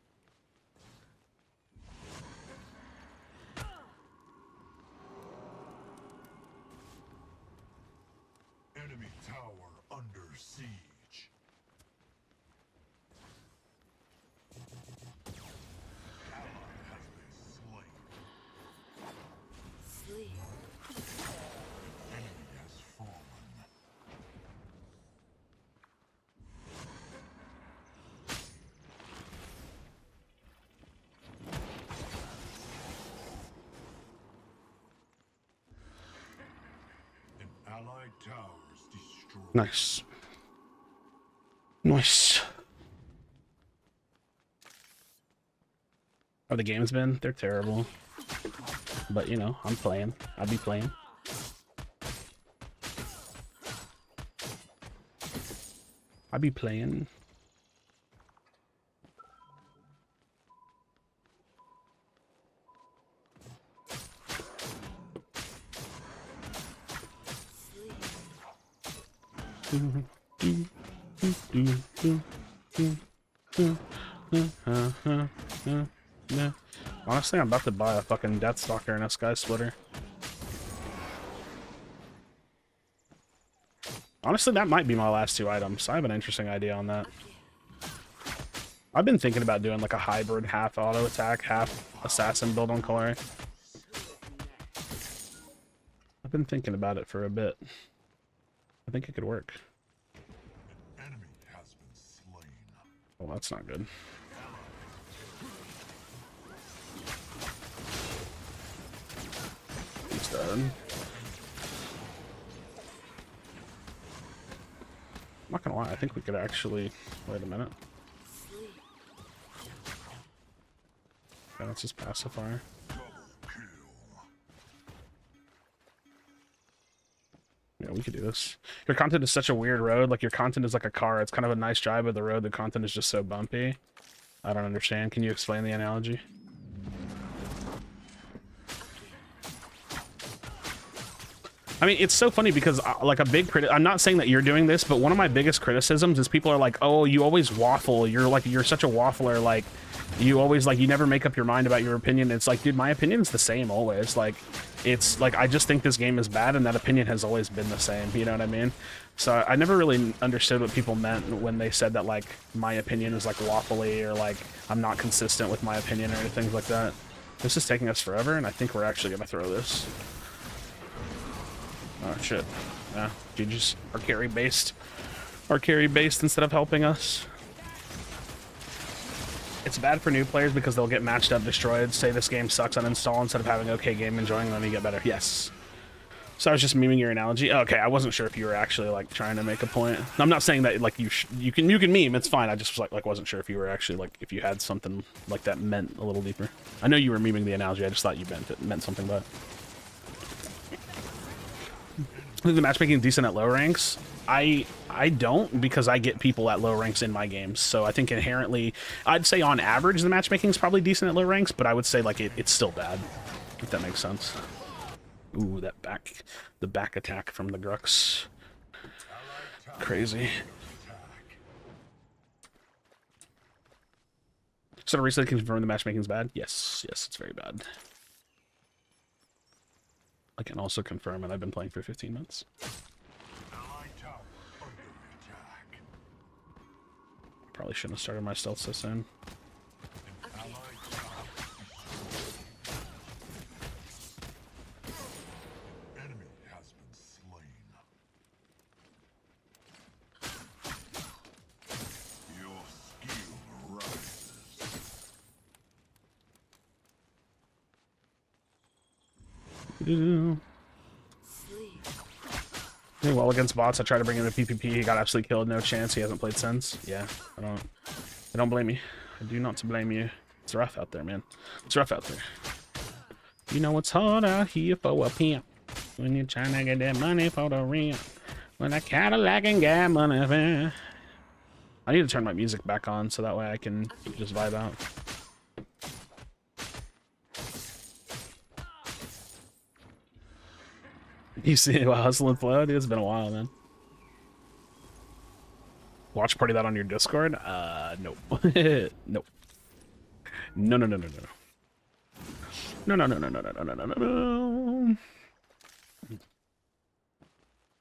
Enemy tower under siege. Ally has been slain. Sleep. Enemy has fallen. An allied tower is destroyed. Nice. Nice. How the games been? They're terrible. But, you know, I'm playing. I'll be playing. I'll be playing. Honestly, I'm about to buy a fucking Deathstalker and a Sky Splitter. Honestly, that might be my last two items. I have an interesting idea on that. I've been thinking about doing like a hybrid, half auto attack, half assassin build on Kalari. I've been thinking about it for a bit. I think it could work. An enemy has been slain. Well, that's not good. He's dead. I'm not gonna lie, I think we could actually... Wait a minute. Okay, that's just pacifier. Yeah, we could do this. Your content is such a weird road. Like, your content is like a car. It's kind of a nice drive, but the road, the content is just so bumpy. I don't understand. Can you explain the analogy? I mean, it's so funny because, like, a big critic... I'm not saying that you're doing this, but one of my biggest criticisms is people are like, oh, you always waffle. You're such a waffler. Like, you always, like, you never make up your mind about your opinion. It's like, dude, my opinion's the same always. Like, it's like, I just think this game is bad, and that opinion has always been the same. You know what I mean? So I never really understood what people meant when they said that, like, my opinion is, like, waffly, or, like, I'm not consistent with my opinion or anything like that. This is taking us forever, and I think we're actually going to throw this. Oh, shit. Yeah, GG's. Our carry based instead of helping us. It's bad for new players because they'll get matched up, destroyed, say this game sucks, uninstall instead of having okay game, enjoying, let me get better. Yes. So I was just memeing your analogy. Okay, I wasn't sure if you were actually like trying to make a point. I'm not saying that like you can meme. It's fine. I just was like wasn't sure if you were actually like if you had something like that meant a little deeper. I know you were memeing the analogy. I just thought you meant something by it. I think the matchmaking is decent at low ranks. I don't, because I get people at low ranks in my games. So I think inherently, I'd say on average the matchmaking is probably decent at low ranks, but I would say like it's still bad, if that makes sense. Ooh, the back attack from the Grux. Crazy. So recently confirmed the matchmaking is bad? Yes, it's very bad. I can also confirm it. I've been playing for 15 months. Probably shouldn't have started my stealth so soon. Enemy has been slain. Your skill rises. Well, against bots, I tried to bring him to PvP. He got absolutely killed. No chance. He hasn't played since. Yeah, I don't blame you. I do not blame you. It's rough out there, man. It's rough out there. You know it's hard out here for a pimp when you're trying to get that money for the rent. When a Cadillac and got money, man. I need to turn my music back on so that way I can just vibe out. You see what Hustle and Flow? Dude, it's been a while, man. Watch party that on your Discord? Nope. Nope. No. No.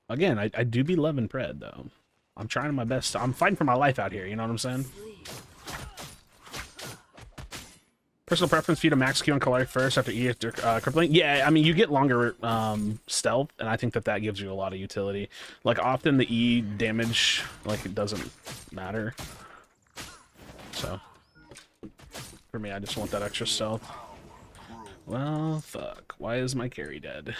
Again, I do be loving Pred, though. I'm trying my best. I'm fighting for my life out here, you know what I'm saying? Personal preference for you to max Q and Kalari first after E after crippling? Yeah, I mean, you get longer stealth, and I think that gives you a lot of utility. Like, often the E damage, like, it doesn't matter. So, for me, I just want that extra stealth. Well, fuck. Why is my carry dead?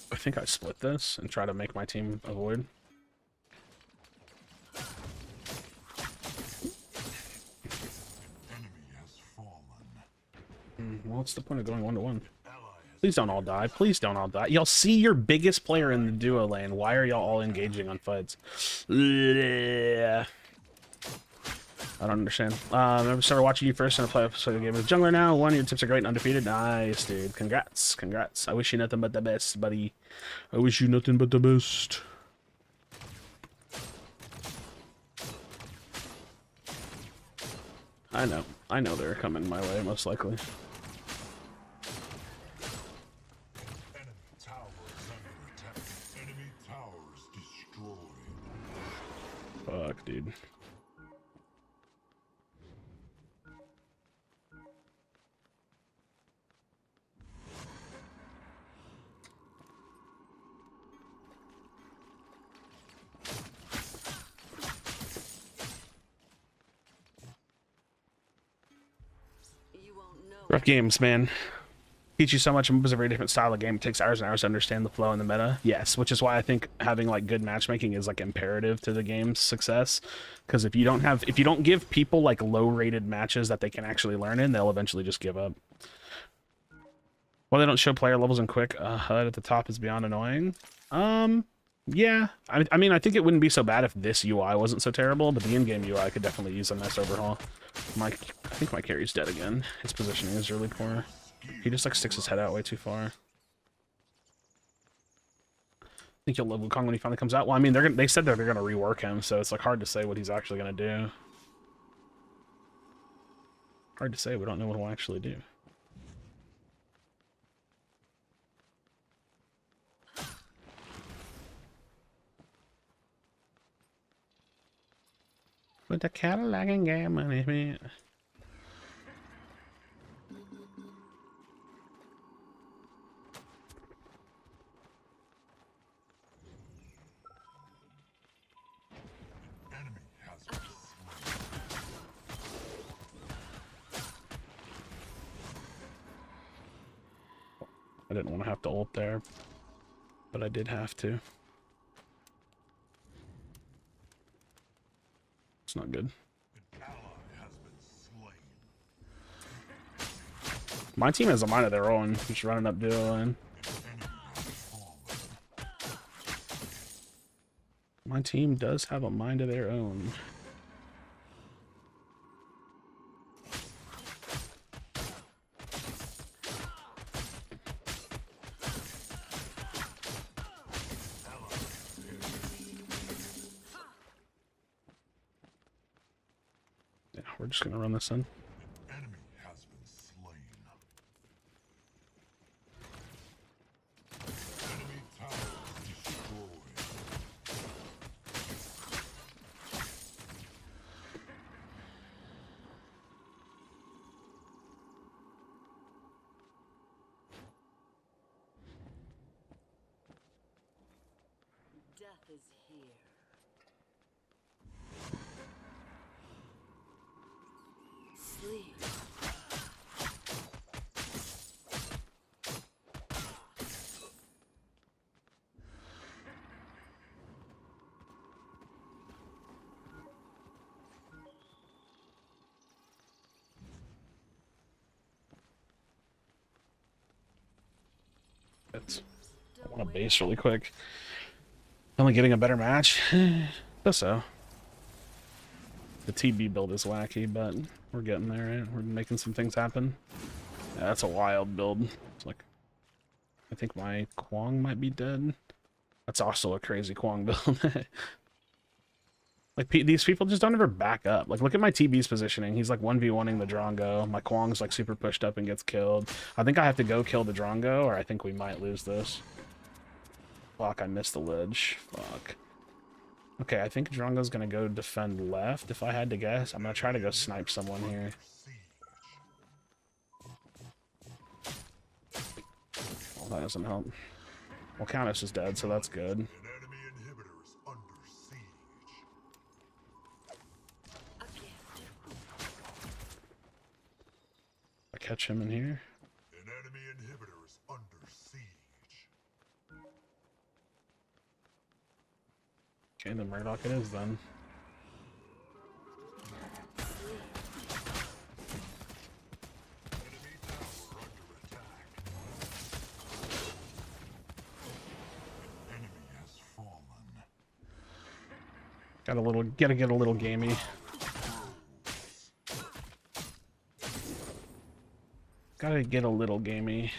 I think I split this and try to make my team avoid. Well, what's the point of going 1-1? Please don't all die. Please don't all die. Y'all see your biggest player in the duo lane. Why are y'all all engaging on fights? I don't understand. I started watching you first and I play episode of the game as jungler now. One, your tips are great and undefeated. Nice, dude. Congrats. Congrats. I wish you nothing but the best, buddy. I wish you nothing but the best. I know. I know they're coming my way, most likely. Fuck, dude. Rough games, man. Teach you so much. It was a very different style of game. It takes hours and hours to understand the flow and the meta. Yes, which is why I think having like good matchmaking is like imperative to the game's success. Because if you don't give people like low-rated matches that they can actually learn in, they'll eventually just give up. Well, they don't show player levels in quick. HUD at the top is beyond annoying. Yeah. I mean, I think it wouldn't be so bad if this UI wasn't so terrible, but the in-game UI could definitely use a nice overhaul. I think my carry's dead again. His positioning is really poor. He just like sticks his head out way too far. I think you'll love Wukong when he finally comes out. Well, I mean, they said that they're gonna rework him, so it's like hard to say what he's actually gonna do. Hard to say. We don't know what he'll actually do. With the Cadillac and gas money, man. I didn't want to have to ult there, but I did have to. It's not good. An ally has been slain. My team has a mind of their own, just running up duo lane. My team does have a mind of their own. Yeah, we're just gonna run this in. Enemy has been slain. Enemy tower destroyed. Death is here. Sleep. I want to base really quick. Only getting a better match? So. The TB build is wacky, but we're getting there, right? We're making some things happen. Yeah, that's a wild build. It's like, I think my Kwang might be dead. That's also a crazy Kwang build. Like, these people just don't ever back up. Like, look at my TB's positioning. He's like 1v1ing the Drongo. My Kwang's like super pushed up and gets killed. I think I have to go kill the Drongo, or I think we might lose this. Fuck, I missed the ledge. Fuck. Okay, I think Drongo's gonna go defend left, if I had to guess. I'm gonna try to go snipe someone here. Well, that doesn't help. Well, Countess is dead, so that's good. An enemy inhibitor is under siege. A gift. I catch him in here. An enemy inhibitor is under siege. Okay, the Murdoch it is then. Enemy tower under attack. An enemy has fallen. Gotta get a little gamey. Gotta get a little gamey.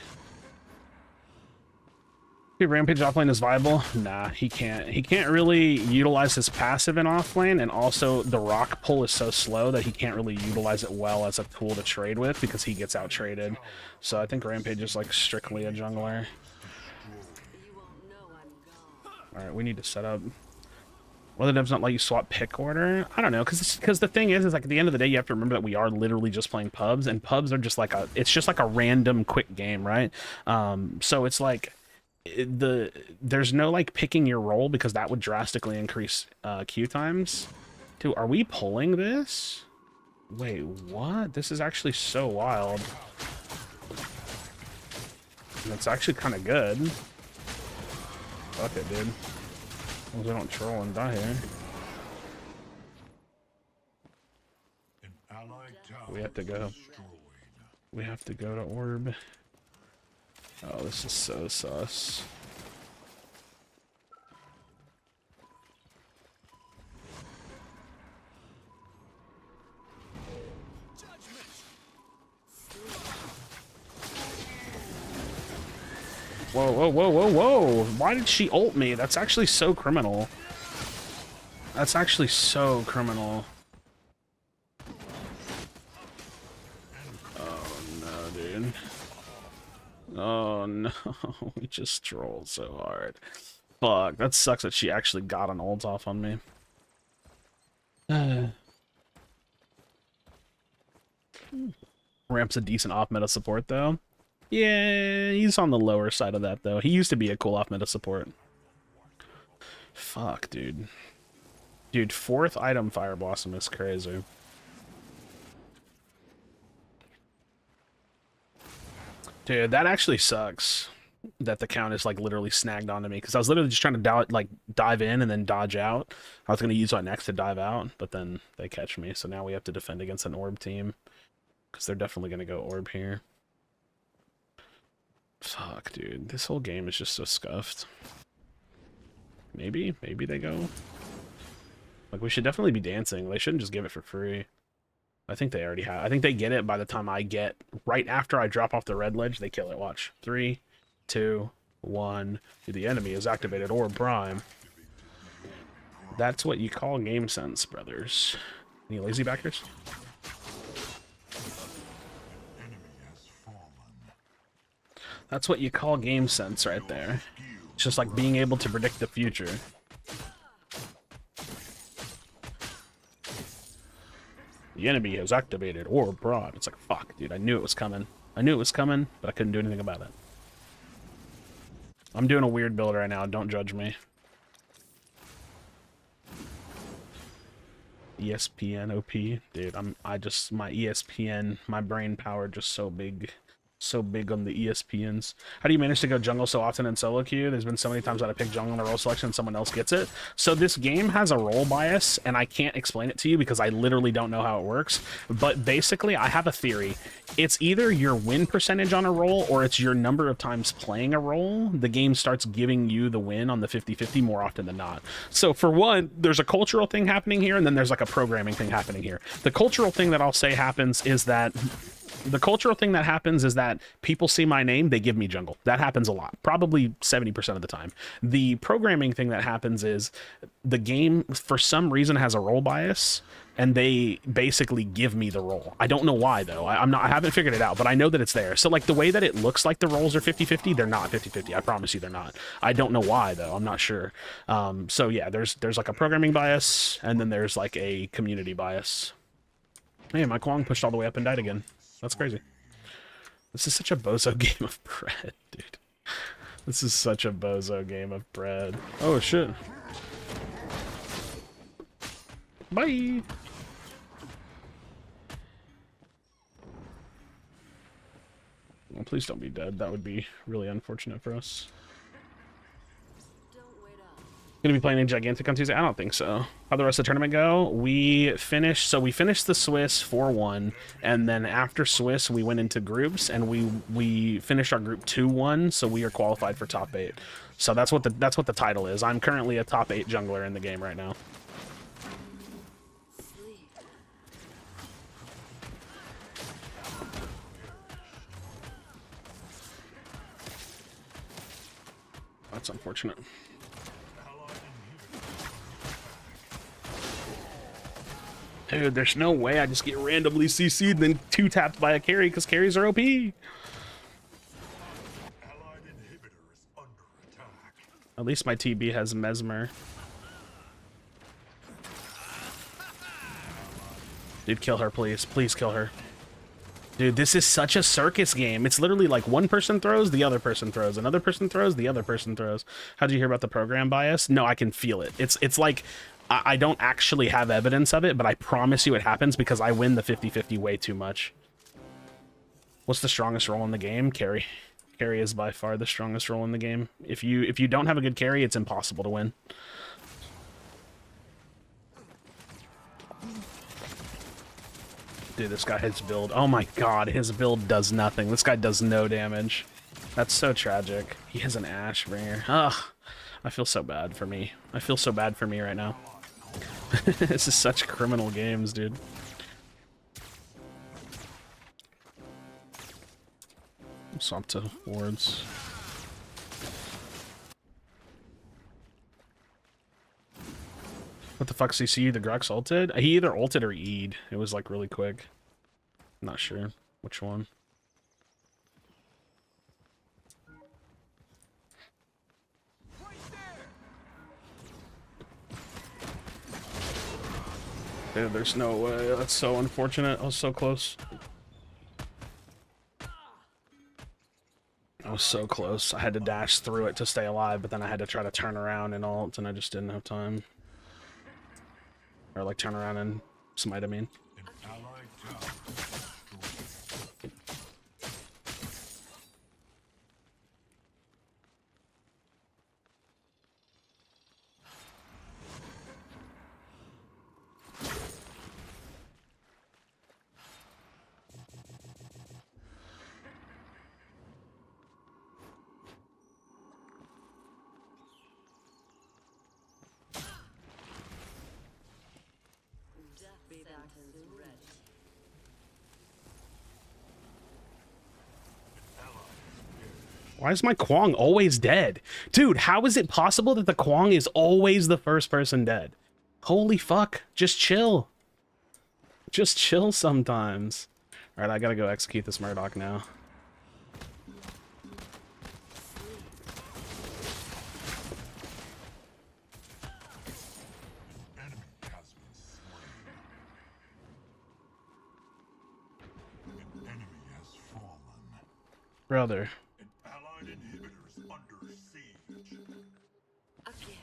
Dude, Rampage offlane is viable? Nah, he can't. He can't really utilize his passive in offlane, and also the rock pull is so slow that he can't really utilize it well as a tool to trade with because he gets out traded. So I think Rampage is like strictly a jungler. You won't know I'm gone. All right, we need to set up. Well, the devs not let you swap pick order. I don't know, because the thing is like at the end of the day, you have to remember that we are literally just playing pubs, and pubs are just like it's just like a random quick game, right? So it's like there's no like picking your role because that would drastically increase queue times. Dude, are we pulling this? Wait, what? This is actually so wild. And it's actually kind of good. Fuck it, dude. As long as I don't troll and die here. An allied tower We have to go. destroyed. We have to go to orb. Oh, this is so sus. Whoa, whoa, whoa, whoa, whoa! Why did she ult me? That's actually so criminal. That's actually so criminal. Oh no, dude. Oh no, we just trolled so hard. Fuck, that sucks that she actually got an ult off on me. Ramp's a decent off-meta support, though. Yeah, he's on the lower side of that, though. He used to be a cool off-meta support. Fuck, dude. Dude, 4th item Fire Blossom is crazy. Dude, that actually sucks. that the count is like literally snagged onto me because I was literally just trying to dive in and then dodge out. I was gonna use my next to dive out, but then they catch me. So now we have to defend against an orb team because they're definitely gonna go orb here. Fuck, dude, this whole game is just so scuffed. Maybe they go. Like, we should definitely be dancing. They shouldn't just give it for free. I think they already have. I think they get it by the time I get right after I drop off the red ledge. They kill it. Watch. 3, 2, 1. The enemy is activated or prime. That's what you call game sense, brothers. Any lazy backers? That's what you call game sense right there. It's just like being able to predict the future. The enemy has activated or broad. It's like, fuck, dude. I knew it was coming. I knew it was coming, but I couldn't do anything about it. I'm doing a weird build right now. Don't judge me. ESPN OP. Dude, my ESPN, my brain power just so big. So big on the ESPNs. How do you manage to go jungle so often in solo queue? There's been so many times that I pick jungle in a role selection and someone else gets it. So this game has a role bias, and I can't explain it to you because I literally don't know how it works. But basically, I have a theory. It's either your win percentage on a role or it's your number of times playing a role. The game starts giving you the win on the 50-50 more often than not. So for one, there's a cultural thing happening here, and then there's like a programming thing happening here. The cultural thing that I'll say happens is that people see my name, they give me jungle. That happens a lot, probably 70% of the time. The programming thing that happens is the game, for some reason, has a role bias, and they basically give me the role. I don't know why, though. I haven't figured it out, but I know that it's there. So, like, the way that it looks like the roles are 50-50, they're not 50-50. I promise you they're not. I don't know why, though. I'm not sure. So, yeah, there's like a programming bias, and then there's, like, a community bias. Hey, my Kwong pushed all the way up and died again. That's crazy. This is such a bozo game of bread, dude. This is such a bozo game of bread. Oh, shit. Bye! Well, please don't be dead. That would be really unfortunate for us. Gonna be playing in Gigantic on Tuesday? I don't think so. How'd the rest of the tournament go? We finished the Swiss 4-1, and then after Swiss we went into groups, and we finished our group 2-1, so we are qualified for top 8. So that's what the title is. I'm currently a top 8 jungler in the game right now. That's unfortunate. Dude, there's no way I just get randomly CC'd and then 2-tapped by a carry because carries are OP. At least my TB has Mesmer. Dude, kill her, please. Please kill her. Dude, this is such a circus game. It's literally like one person throws, the other person throws, another person throws, the other person throws. How did you hear about the program bias? No, I can feel it. It's like... I don't actually have evidence of it, but I promise you it happens because I win the 50-50 way too much. What's the strongest role in the game? Carry. Carry is by far the strongest role in the game. If you don't have a good carry, it's impossible to win. Dude, this guy, his build. Oh my god, his build does nothing. This guy does no damage. That's so tragic. He has an Ashbringer. Ugh. I feel so bad for me. I feel so bad for me right now. This is such criminal games, dude. Swap to wards. What the fuck, CC? The Grux ulted? He either ulted or E'd. It was like really quick. I'm not sure which one. Dude, there's no way. That's so unfortunate. I was so close. I was so close. I had to dash through it to stay alive, but then I had to try to turn around and ult, and I just didn't have time. Or like turn around and smite, I mean. Why is my Kwong always dead? Dude, how is it possible that the Kwong is always the first person dead? Holy fuck. Just chill. Just chill sometimes. Alright, I gotta go execute this Murdoch now. Enemy has been slain. An enemy has fallen. Brother. An allied inhibitors under siege. A gift.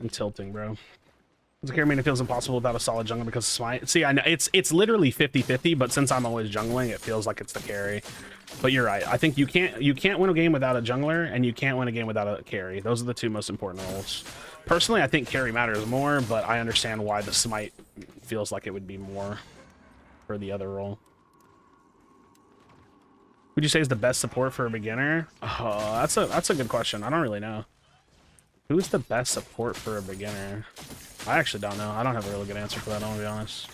I'm tilting, bro. Does it care mean it feels impossible without a solid jungler because of smite? See, I know it's literally 50-50, but since I'm always jungling, it feels like it's the carry. But you're right. I think you can't win a game without a jungler, and you can't win a game without a carry. Those are the two most important roles. Personally, I think carry matters more, but I understand why the smite feels like it would be more for the other role. Would you say is the best support for a beginner? Oh, that's a good question. I don't really know. Who's the best support for a beginner? I actually don't know. I don't have a really good answer for that, I want to be honest.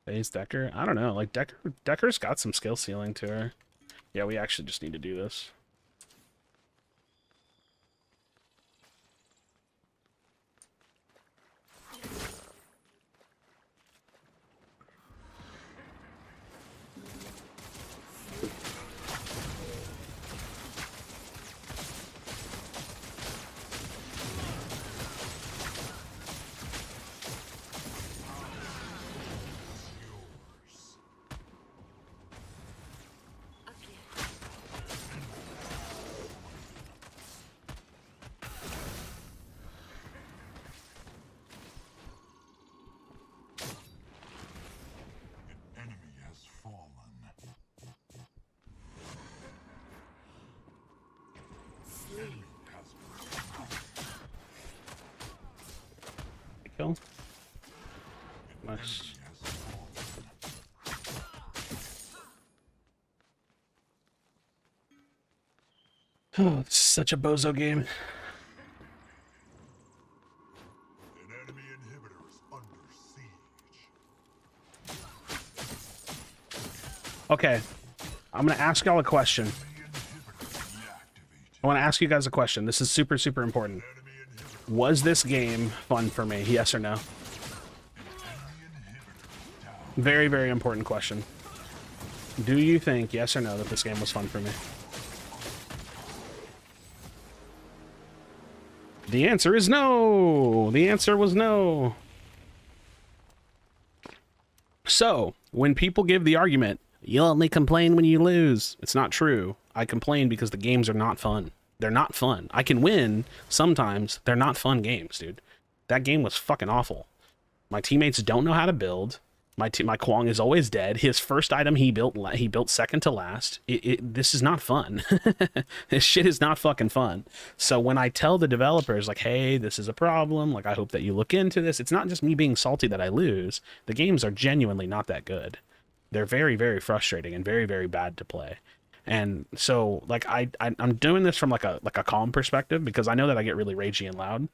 FaZe Decker? I don't know. Like, Decker's got some skill ceiling to her. Yeah, we actually just need to do this. A gift. An enemy has fallen. Enemy has been Kill. Nice. enemy has fallen. Oh, it's such a bozo game. An enemy inhibitor is under siege. Okay. I'm gonna ask y'all a question. Enemy inhibitor deactivated. I want to ask you guys a question. This is super, super important. Enemy inhibitor. Was this game fun for me? Yes or no? Enemy inhibitor down. Very, very important question. Do you think, yes or no, that this game was fun for me? The answer is no! The answer was no. So, when people give the argument, you only complain when you lose, it's not true. I complain because the games are not fun. They're not fun. I can win sometimes. They're not fun games, dude. That game was fucking awful. My teammates don't know how to build. My Kwong is always dead. His first item he built second to last. This is not fun. This shit is not fucking fun. So when I tell the developers, like, hey, this is a problem, like, I hope that you look into this, it's not just me being salty that I lose. The games are genuinely not that good. They're very, very frustrating and very, very bad to play. And so, like, I'm doing this from like a calm perspective because I know that I get really ragey and loud.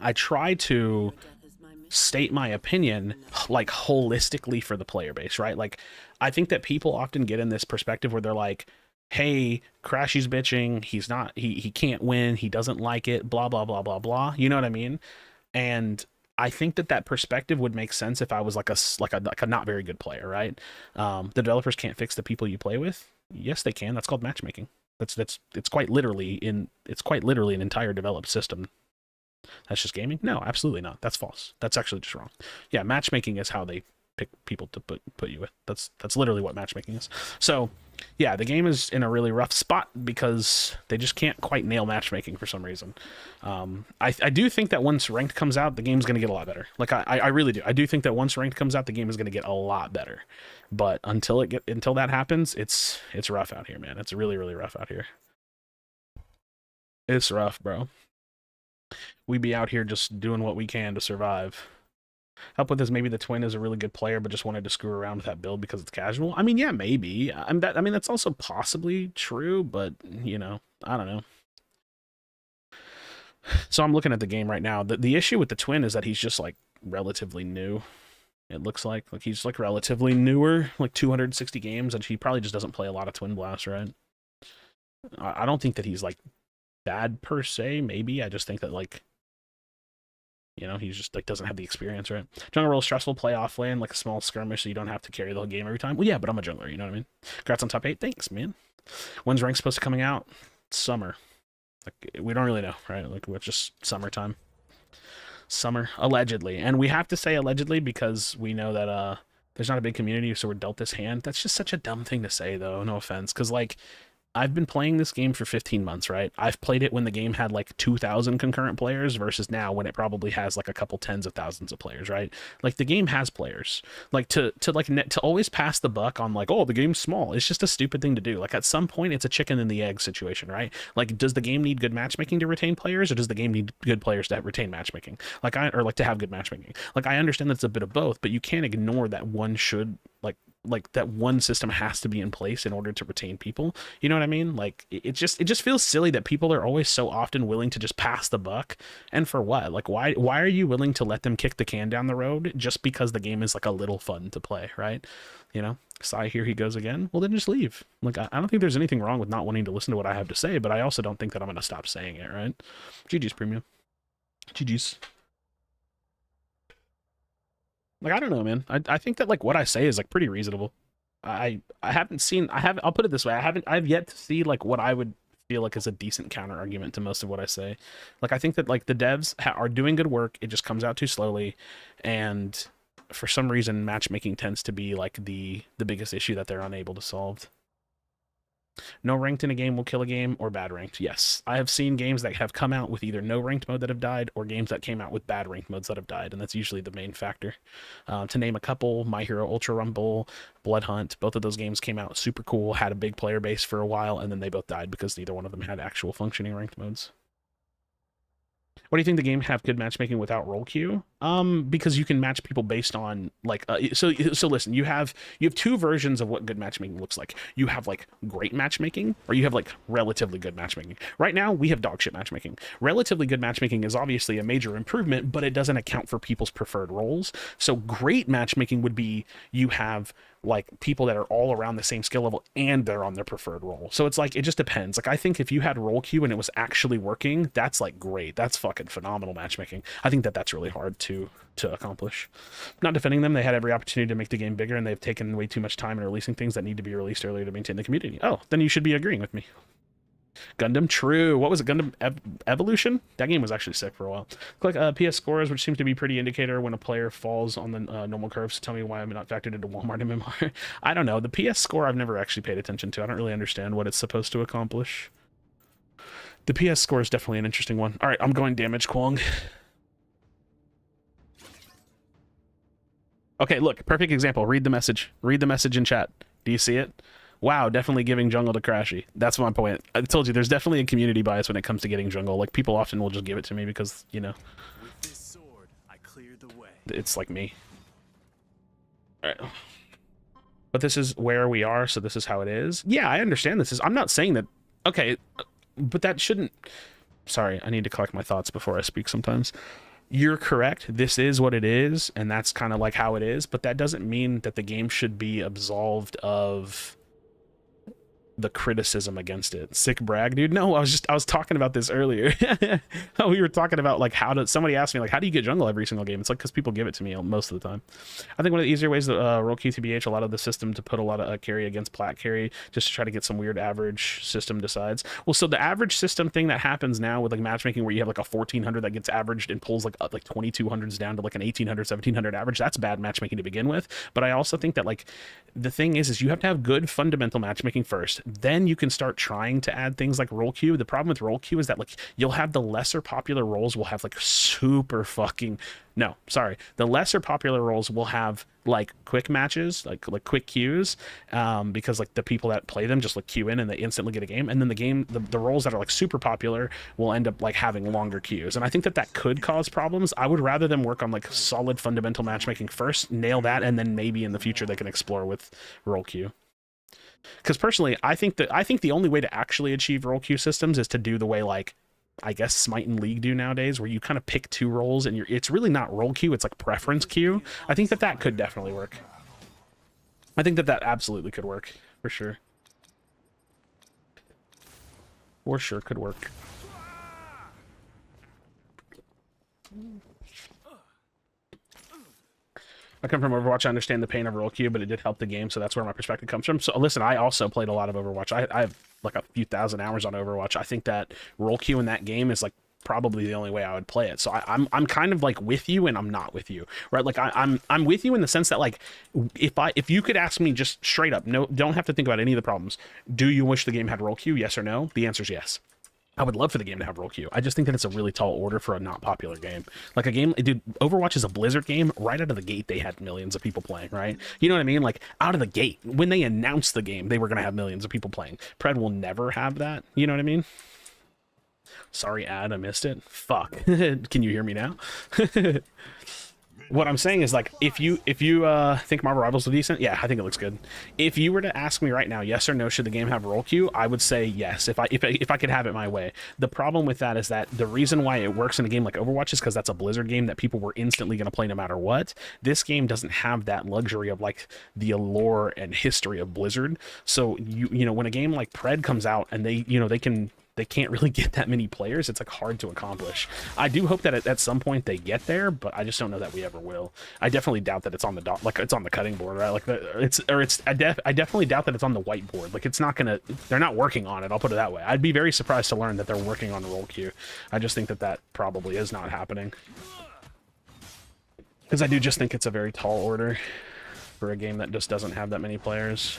I try to Death is my mission. state my opinion like holistically for the player base, right? Like, I think that people often get in this perspective where they're like, hey, Krashy's bitching, he's not, he can't win, he doesn't like it, blah blah blah blah blah, you know what I mean? And I think that perspective would make sense if I was like a not very good player, right? The developers can't fix the people you play with. Yes, they can. That's called matchmaking. It's quite literally an entire developed system. That's just gaming? No, absolutely not. That's false. That's actually just wrong. Yeah, matchmaking is how they pick people to put you with. That's literally what matchmaking is. So, yeah, the game is in a really rough spot because they just can't quite nail matchmaking for some reason. I do think that once ranked comes out, the game's going to get a lot better. Like, I really do. I do think that once ranked comes out, the game is going to get a lot better. But until that happens, it's rough out here, man. It's really, really rough out here. It's rough, bro. We be out here just doing what we can to survive. Help with this, maybe the twin is a really good player, but just wanted to screw around with that build because it's casual. I mean, yeah, maybe. I mean, that's also possibly true, but you know, I don't know. So I'm looking at the game right now. The issue with the twin is that he's just like relatively new. It looks like he's like relatively newer, like 260 games, and he probably just doesn't play a lot of Twin Blast, right? I don't think that he's like bad per se. Maybe I just think that like, you know, he's just like doesn't have the experience, right? Jungle role stressful, play off lane, like a small skirmish, so you don't have to carry the whole game every time. Well, yeah, but I'm a jungler, you know what I mean? Congrats on top 8. Thanks, man. When's rank supposed to coming out? Summer. Like we don't really know, right? Like it's just summertime. Summer, allegedly. And we have to say allegedly because we know that there's not a big community, so we're dealt this hand. That's just such a dumb thing to say, though. No offense. Because, like, I've been playing this game for 15 months, right? I've played it when the game had like 2,000 concurrent players versus now when it probably has like a couple tens of thousands of players, right? Like the game has players. Like to always pass the buck on like, oh, the game's small. It's just a stupid thing to do. Like at some point it's a chicken and the egg situation, right? Like does the game need good matchmaking to retain players or does the game need good players to retain matchmaking? Like to have good matchmaking. Like I understand that's a bit of both, but you can't ignore that one should like that one system has to be in place in order to retain people. You know what I mean? Like it just feels silly that people are always so often willing to just pass the buck. And for what? Like why are you willing to let them kick the can down the road just because the game is like a little fun to play, right? You know, Sai, here he goes again. Well, then just leave. Like I don't think there's anything wrong with not wanting to listen to what I have to say, but I also don't think that I'm going to stop saying it, right? GG's premium. GG's. Like I don't know, man. I think that like what I say is like pretty reasonable. I haven't seen I'll put it this way. I've yet to see like what I would feel like is a decent counter argument to most of what I say. Like I think that like the devs are doing good work. It just comes out too slowly, and for some reason matchmaking tends to be like the biggest issue that they're unable to solve. No ranked in a game will kill a game, or bad ranked. Yes, I have seen games that have come out with either no ranked mode that have died, or games that came out with bad ranked modes that have died, and that's usually the main factor. To name a couple, My Hero Ultra Rumble, Blood Hunt, both of those games came out super cool, had a big player base for a while, and then they both died because neither one of them had actual functioning ranked modes. What do you think the game have good matchmaking without role queue? Because you can match people based on like so listen, you have two versions of what good matchmaking looks like. You have like great matchmaking or you have like relatively good matchmaking. Right now we have dog shit matchmaking. Relatively good matchmaking is obviously a major improvement, but it doesn't account for people's preferred roles. So great matchmaking would be you have like people that are all around the same skill level and they're on their preferred role. So it's like it just depends. Like I think if you had role queue and it was actually working, that's like great. That's fucking phenomenal matchmaking. I think that that's really hard to accomplish. Not defending them, they had every opportunity to make the game bigger and they've taken way too much time in releasing things that need to be released earlier to maintain the community. Oh, then you should be agreeing with me. Gundam, true. What was it? Gundam Evolution? That game was actually sick for a while. Click PS scores, which seems to be pretty indicator when a player falls on the normal curves. Tell me why I'm not factored into Walmart MMR. I don't know. The PS score I've never actually paid attention to. I don't really understand what it's supposed to accomplish. The PS score is definitely an interesting one. All right, I'm going damage Kwong. Okay, look, perfect example. Read the message. Read the message in chat. Do you see it? Wow, definitely giving jungle to Krashy. That's my point. I told you, there's definitely a community bias when it comes to getting jungle. Like, people often will just give it to me because, you know, With this sword, I clear the way. it's like me. All right. But this is where we are, so this is how it is. Yeah, I understand this is... I'm not saying that... Okay, but that shouldn't... Sorry, I need to collect my thoughts before I speak sometimes. You're correct. This is what it is, and that's kind of like how it is, but that doesn't mean that the game should be absolved of the criticism against it. Sick brag, dude. No, I was talking about this earlier. We were talking about like somebody asked me like, how do you get jungle every single game? It's like because people give it to me most of the time. I think one of the easier ways to roll QTBH a lot of the system to put a lot of carry against plat carry just to try to get some weird average system decides. Well, so the average system thing that happens now with like matchmaking where you have like a 1400 that gets averaged and pulls like up like 2200s down to like an 1800 1700 average, that's bad matchmaking to begin with. But I also think that like the thing is you have to have good fundamental matchmaking first. then you can start trying to add things like role queue. The problem with role queue is that like you'll have the lesser popular roles will have like super fucking no, sorry. The lesser popular roles will have like quick matches, like quick queues, because like the people that play them just like queue in and they instantly get a game. And then the roles that are like super popular will end up like having longer queues. And I think that that could cause problems. I would rather them work on like solid fundamental matchmaking first, nail that, and then maybe in the future they can explore with role queue. Because personally, I think the only way to actually achieve role queue systems is to do the way like I guess Smite and League do nowadays, where you kind of pick two roles and it's really not role queue, it's like preference queue. I think that that could definitely work. I think that that absolutely could work for sure. For sure could work. I come from Overwatch. I understand the pain of role queue, but it did help the game, so that's where my perspective comes from. So listen, I also played a lot of Overwatch. I have like a few thousand hours on Overwatch. I think that role queue in that game is like probably the only way I would play it. So I'm kind of like with you and I'm not with you, right? Like I'm with you in the sense that like if you could ask me just straight up, no, don't have to think about any of the problems. Do you wish the game had role queue? Yes or no? The answer is yes. I would love for the game to have role queue. I just think that it's a really tall order for a not popular game. Like a game, dude, Overwatch is a Blizzard game. Right out of the gate, they had millions of people playing, right? You know what I mean? Like out of the gate, when they announced the game, they were going to have millions of people playing. Pred will never have that. You know what I mean? Sorry, ad, I missed it. Fuck. Can you hear me now? What I'm saying is like if you think Marvel Rivals is decent, yeah, I think it looks good. If you were to ask me right now, yes or no, should the game have role queue, I would say yes. If I could have it my way. The problem with that is that the reason why it works in a game like Overwatch is because that's a Blizzard game that people were instantly going to play no matter what. This game doesn't have that luxury of like the allure and history of Blizzard. So you know when a game like Pred comes out and they can't really get that many players, it's like hard to accomplish. I do hope that at some point they get there, but I just don't know that we ever will. I definitely doubt that it's on the it's on the cutting board, right? Like I definitely doubt that it's on the whiteboard. Like they're not working on it, I'll put it that way. I'd be very surprised to learn that they're working on role queue. I just think that that probably is not happening. Because I do just think it's a very tall order for a game that just doesn't have that many players.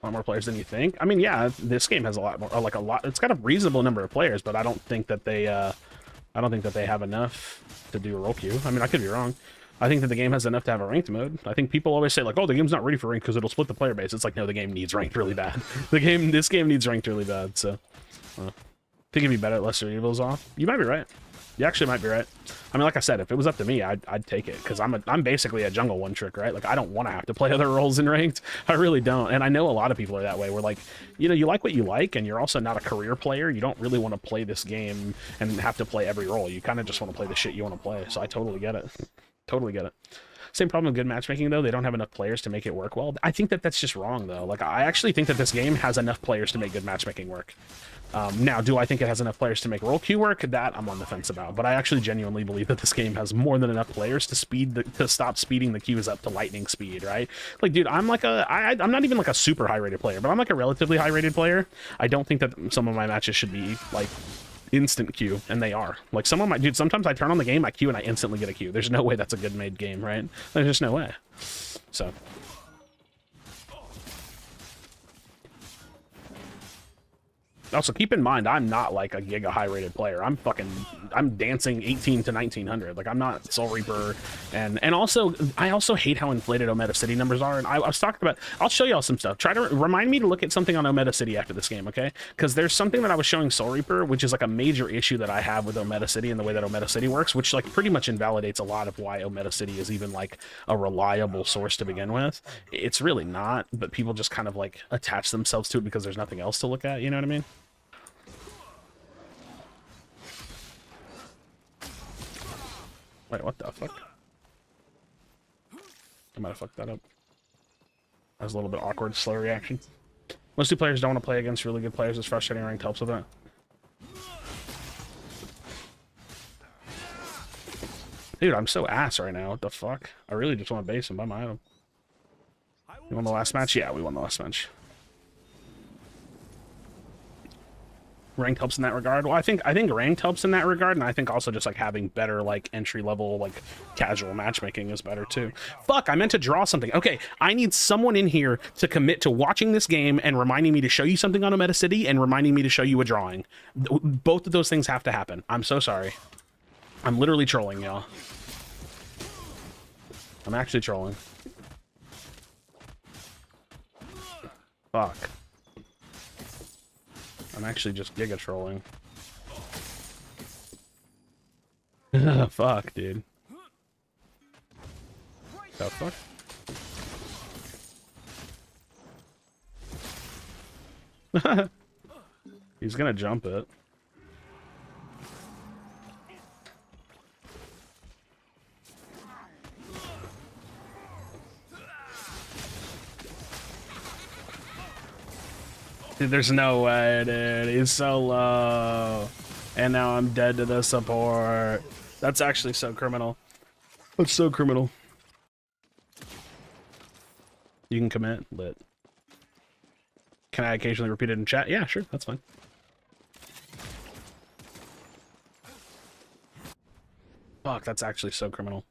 A lot more players than you think. I mean, yeah, this game has a lot more, like a lot. It's got a reasonable number of players, but I don't think that they have enough to do a role queue. I mean, I could be wrong. I think that the game has enough to have a ranked mode. I think people always say like, "Oh, the game's not ready for ranked because it'll split the player base." It's like, no, the game needs ranked really bad. This game needs ranked really bad. So, I think it'd be better at lesser evils off. You might be right. You actually might be right. I mean, like I said, if it was up to me, I'd take it because I'm basically a jungle one trick, right? Like I don't want to have to play other roles in ranked. I really don't. And I know a lot of people are that way. We're like, you know, you like what you like, and you're also not a career player. You don't really want to play this game and have to play every role. You kind of just want to play the shit you want to play. So I totally get it. Totally get it. Same problem with good matchmaking, though. They don't have enough players to make it work well. I think that that's just wrong, though. Like, I actually think that this game has enough players to make good matchmaking work. Now, do I think it has enough players to make role queue work? That I'm on the fence about. But I actually genuinely believe that this game has more than enough players to stop speeding the queues up to lightning speed, right? Like, dude, I'm like I'm not even like a super high-rated player, but I'm like a relatively high-rated player. I don't think that some of my matches should be, like, instant queue, and they are. Like, some of my... Dude, sometimes I turn on the game, I queue, and I instantly get a queue. There's no way that's a good-made game, right? There's just no way. So... Also, keep in mind, I'm not like a giga high-rated player. I'm dancing 18 to 1900. Like, I'm not Soul Reaper. And also, I also hate how inflated Omega City numbers are. And I was talking about, I'll show y'all some stuff. Try to remind me to look at something on Omega City after this game, okay? Because there's something that I was showing Soul Reaper, which is like a major issue that I have with Omega City and the way that Omega City works, which like pretty much invalidates a lot of why Omega City is even like a reliable source to begin with. It's really not, but people just kind of like attach themselves to it because there's nothing else to look at, you know what I mean? Wait, what the fuck? I might have fucked that up. That was a little bit awkward, slow reaction. Most new players don't want to play against really good players. It's frustrating. Ranked helps with that. Dude, I'm so ass right now. What the fuck? I really just want to base him by my item. You won the last match? Yeah, we won the last match. Ranked helps in that regard. Well, I think ranked helps in that regard, and I think also just like having better like entry level like casual matchmaking is better too. Fuck, I meant to draw something. Okay, I need someone in here to commit to watching this game and reminding me to show you something on a meta city and reminding me to show you a drawing. Both of those things have to happen. I'm so sorry. I'm literally trolling y'all. I'm actually trolling. Fuck. I'm actually just giga trolling. Fuck, dude. The fuck? He's gonna jump it. Dude, there's no way, dude. He's so low. And now I'm dead to the support. That's actually so criminal. That's so criminal. You can commit, but... Can I occasionally repeat it in chat? Yeah, sure. That's fine. Fuck, that's actually so criminal.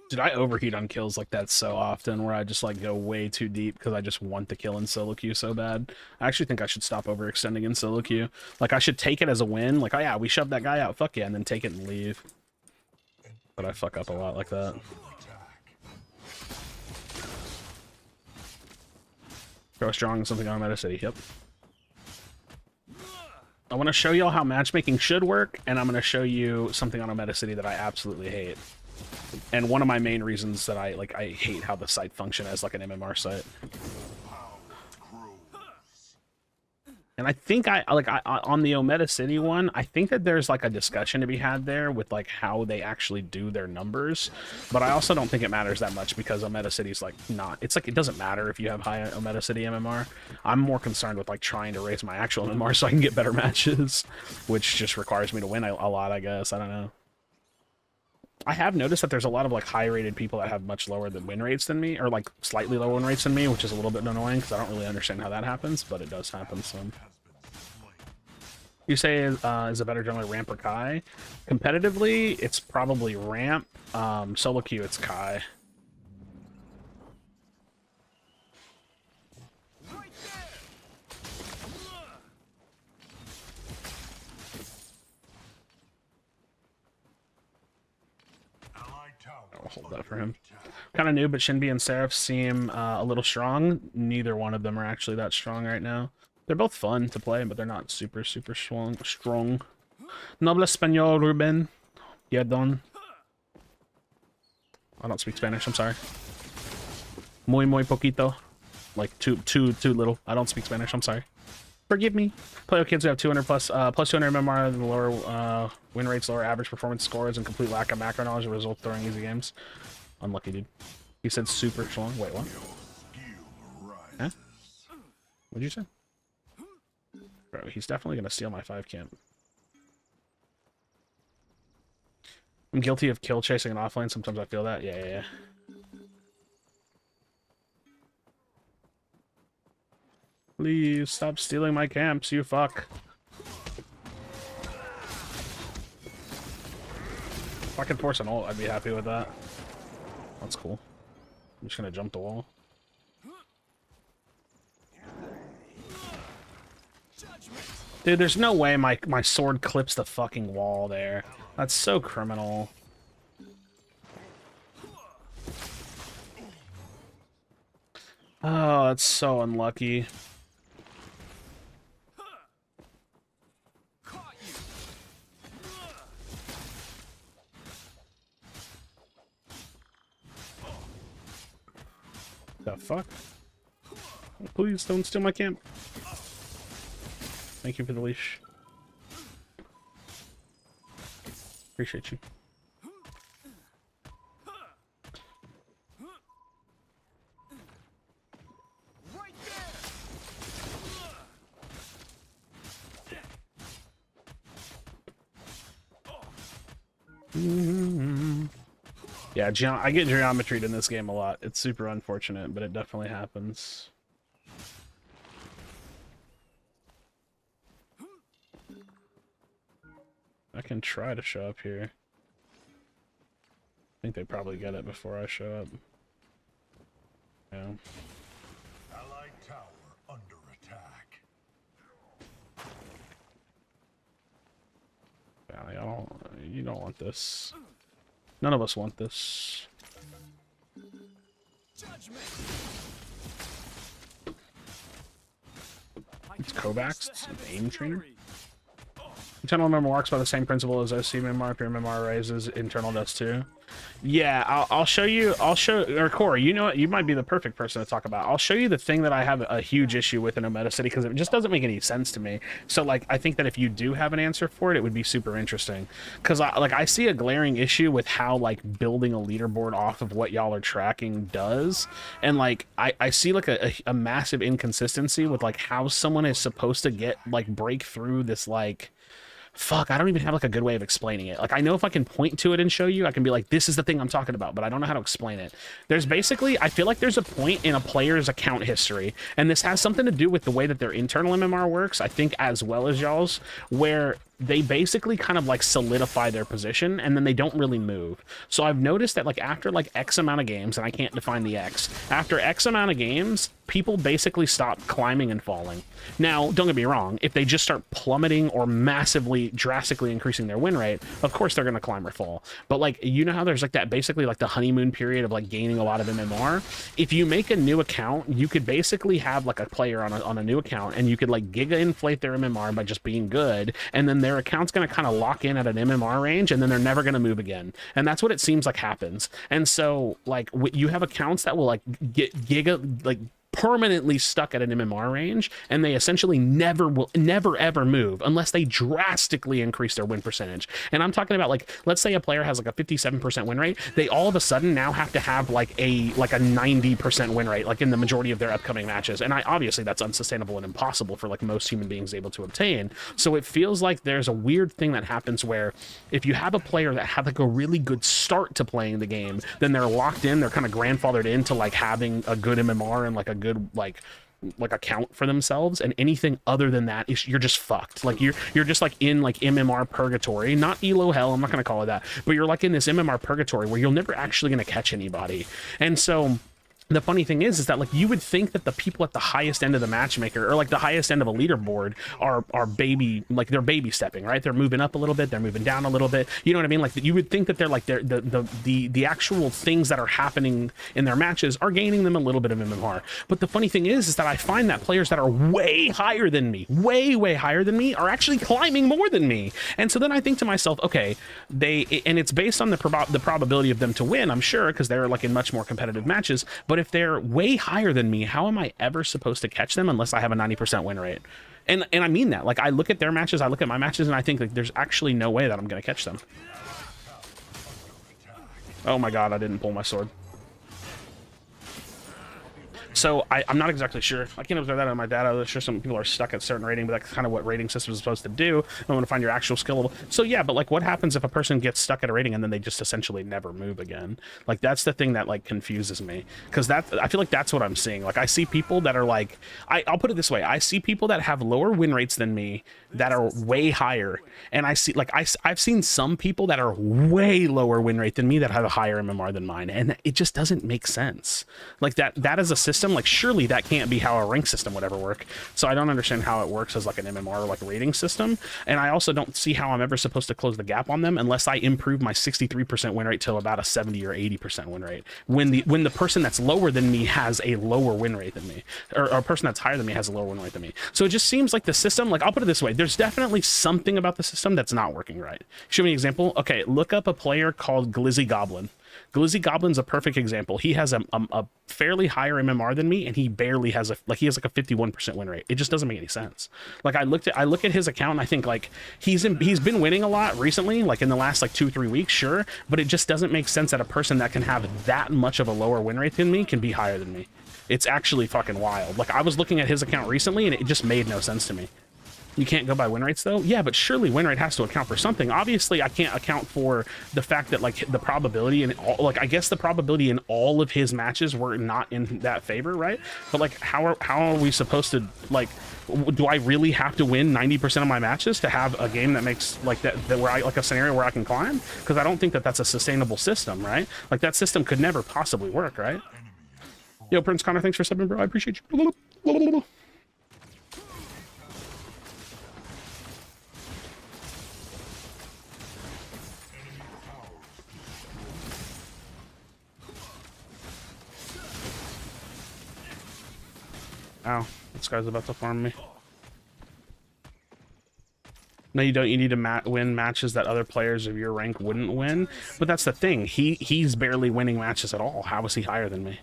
Dude, I overheat on kills like that so often where I just like go way too deep because I just want the kill in solo queue so bad. I actually think I should stop overextending in solo queue. Like I should take it as a win. Like, oh yeah, we shoved that guy out. Fuck yeah, and then take it and leave. But I fuck up a lot like that. Go strong and something on Meta City. Yep. I want to show y'all how matchmaking should work, and I'm going to show you something on a Meta City that I absolutely hate. And one of my main reasons that I hate how the site function as like an MMR site. And I think on the Ometa City one, I think that there's like a discussion to be had there with like how they actually do their numbers. But I also don't think it matters that much because Ometa City's like not, it's like it doesn't matter if you have high Ometa City MMR. I'm more concerned with like trying to raise my actual MMR so I can get better matches, which just requires me to win a lot, I guess. I don't know. I have noticed that there's a lot of like high rated people that have much lower than win rates than me, or like slightly lower win rates than me, which is a little bit annoying because I don't really understand how that happens, but it does happen. So you say is a better jungler Ramp or Kai? Competitively, it's probably Ramp. Solo queue, it's Kai. I'll hold that for him. Kind of new, but Shinbi and Seraph seem a little strong. Neither one of them are actually that strong right now. They're both fun to play, but they're not super strong. Noble Español, Ruben. Yeah, Don. I don't speak Spanish, I'm sorry. Muy poquito. Like too little. I don't speak Spanish, I'm sorry. Forgive me. Player kids who have 200 plus 200 MMR, the lower win rates, lower average performance scores, and complete lack of macro knowledge as a result of throwing easy games. Unlucky, dude. He said super strong. Wait, what? Huh? What'd you say? Bro, he's definitely gonna steal my 5 camp. I'm guilty of kill chasing and offlane. Sometimes I feel that. Yeah. Please stop stealing my camps, you fuck. If I could force an ult, I'd be happy with that. That's cool. I'm just gonna jump the wall. Dude, there's no way my sword clips the fucking wall there. That's so criminal. Oh, that's so unlucky. The fuck? Please don't steal my camp. Thank you for the leash. Appreciate you. Yeah, I get geometryed in this game a lot. It's super unfortunate, but it definitely happens. I can try to show up here. I think they probably get it before I show up. Yeah. Allied tower under attack. Yeah, you don't want this. None of us want this. It's Kovacs, it's an aim trainer. Internal memory works by the same principle as OC memory. If your memory raises, internal does too. Yeah, I'll show you. Or Corey, you know what? You might be the perfect person to talk about. I'll show you the thing that I have a huge issue with in a meta city because it just doesn't make any sense to me. So like, I think that if you do have an answer for it, it would be super interesting. Because I see a glaring issue with how like building a leaderboard off of what y'all are tracking does, and like I see like a massive inconsistency with like how someone is supposed to break through this like. Fuck, I don't even have like a good way of explaining it. Like, I know if I can point to it and show you, I can be like, this is the thing I'm talking about, but I don't know how to explain it. There's basically, I feel like there's a point in a player's account history, and this has something to do with the way that their internal MMR works, I think, as well as y'all's, where they basically kind of like solidify their position and then they don't really move. So I've noticed that like after like X amount of games, and I can't define the X, after X amount of games, people basically stop climbing and falling. Now, don't get me wrong, if they just start plummeting or massively, drastically increasing their win rate, of course they're going to climb or fall. But like, you know how there's like that basically like the honeymoon period of like gaining a lot of MMR? If you make a new account, you could basically have like a player on a new account and you could like giga inflate their MMR by just being good, and then their account's going to kind of lock in at an MMR range, and then they're never going to move again. And that's what it seems like happens. And so like you have accounts that will like get giga like permanently stuck at an MMR range, and they essentially never ever move unless they drastically increase their win percentage. And I'm talking about like, let's say a player has like a 57% win rate, they all of a sudden now have to have like a 90% win rate, like in the majority of their upcoming matches. And obviously that's unsustainable and impossible for like most human beings able to obtain. So it feels like there's a weird thing that happens where if you have a player that had like a really good start to playing the game, then they're locked in, they're kind of grandfathered into like having a good MMR and like a good like account for themselves, and anything other than that is you're just fucked. Like you're just like in like MMR purgatory, not elo hell, I'm not gonna call it that, but you're like in this MMR purgatory where you're never actually gonna catch anybody. And so the funny thing is that like you would think that the people at the highest end of the matchmaker or like the highest end of a leaderboard are they're baby stepping, right? They're moving up a little bit, they're moving down a little bit. You know what I mean? Like you would think that they're like the actual things that are happening in their matches are gaining them a little bit of MMR. But the funny thing is that I find that players that are way higher than me, way higher than me, are actually climbing more than me. And so then I think to myself, okay, and it's based on the probability of them to win, I'm sure, because they're like in much more competitive matches. But if they're way higher than me, how am I ever supposed to catch them unless I have a 90% win rate? And I mean that. Like, I look at their matches, I look at my matches, and I think like there's actually no way that I'm going to catch them. Oh my god, I didn't pull my sword. So I'm not exactly sure. I can't observe that on my data. I'm sure some people are stuck at certain rating, but that's kind of what rating system is supposed to do. I want to find your actual skill level. So yeah, but like what happens if a person gets stuck at a rating and then they just essentially never move again? Like that's the thing that like confuses me, because I feel like that's what I'm seeing. Like I see people that are like, I'll put it this way. I see people that have lower win rates than me that are way higher. And I see like, I've seen some people that are way lower win rate than me that have a higher MMR than mine. And it just doesn't make sense. Like that is a system. Like surely that can't be how a rank system would ever work. So I don't understand how it works as like an MMR like rating system, and I also don't see how I'm ever supposed to close the gap on them unless I improve my 63% win rate to about a 70 or 80% win rate. When the person that's lower than me has a lower win rate than me, or a person that's higher than me has a lower win rate than me. So it just seems like the system, like I'll put it this way, there's definitely something about the system that's not working right. Show me an example. Okay, look up a player called Glizzy Goblin. Glizzy Goblin's a perfect example. He has a fairly higher MMR than me, and he barely has he has like a 51% win rate. It just doesn't make any sense. Like I look at his account and I think like he's been winning a lot recently, like in the last like 2-3 weeks, sure, but it just doesn't make sense that a person that can have that much of a lower win rate than me can be higher than me. It's actually fucking wild. Like I was looking at his account recently and it just made no sense to me. You can't go by win rates though? Yeah, but surely win rate has to account for something. Obviously, I can't account for the fact that like the probability and all, like I guess the probability in all of his matches were not in that favor, right? But like how are we supposed to like do I really have to win 90% of my matches to have a game that makes like that where I like a scenario where I can climb? Because I don't think that that's a sustainable system, right? Like that system could never possibly work, right? Yo, Prince Connor, thanks for subbing, bro. I appreciate you. Ow, this guy's about to farm me. No, you don't. You need to win matches that other players of your rank wouldn't win. But that's the thing. He's barely winning matches at all. How is he higher than me?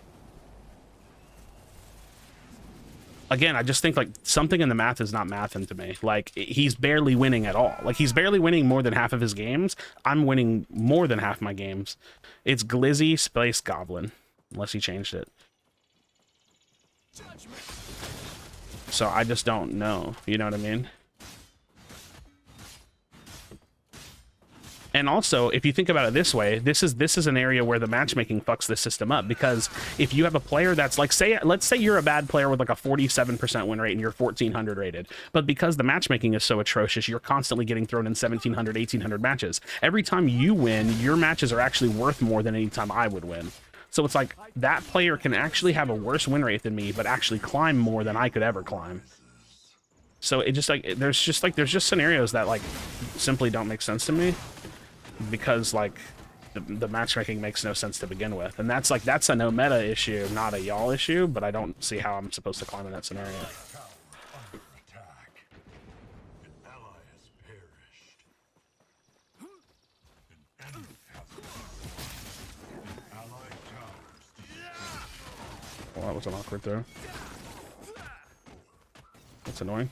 Again, I just think like something in the math is not mathing to me. Like he's barely winning at all. Like he's barely winning more than half of his games. I'm winning more than half my games. It's Glizzy Space Goblin, unless he changed it. So I just don't know. You know what I mean? And also, if you think about it this way, this is an area where the matchmaking fucks this system up, because if you have a player that's like, let's say you're a bad player with like a 47% win rate and you're 1400 rated, but because the matchmaking is so atrocious, you're constantly getting thrown in 1700, 1800 matches. Every time you win, your matches are actually worth more than any time I would win. So it's like that player can actually have a worse win rate than me, but actually climb more than I could ever climb. So it just like there's just scenarios that like simply don't make sense to me, because like the matchmaking makes no sense to begin with, and that's a no meta issue, not a y'all issue. But I don't see how I'm supposed to climb in that scenario. Well, that was an awkward throw. That's annoying.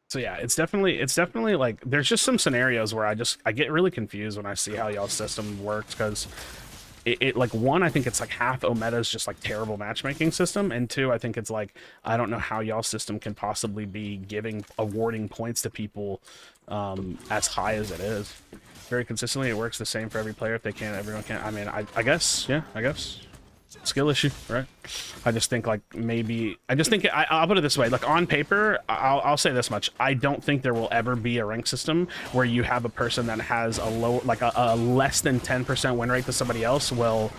So yeah, it's definitely like there's just some scenarios where I get really confused when I see how y'all's system works, because it like, one, I think it's like half Ometa's just like terrible matchmaking system, and two, I think it's like I don't know how y'all's system can possibly be awarding points to people as high as it is. Very consistently, it works the same for every player. If they can't, everyone can. I mean, I guess, yeah, I guess. Skill issue, right? I just think like maybe I'll put it this way, like on paper, I'll say this much: I don't think there will ever be a rank system where you have a person that has a low, like a less than 10% win rate to somebody else will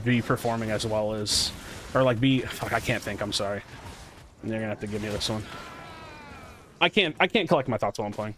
be performing as well as, or like be, fuck, I can't think, I'm sorry. You're gonna have to give me this one. I can't collect my thoughts while I'm playing.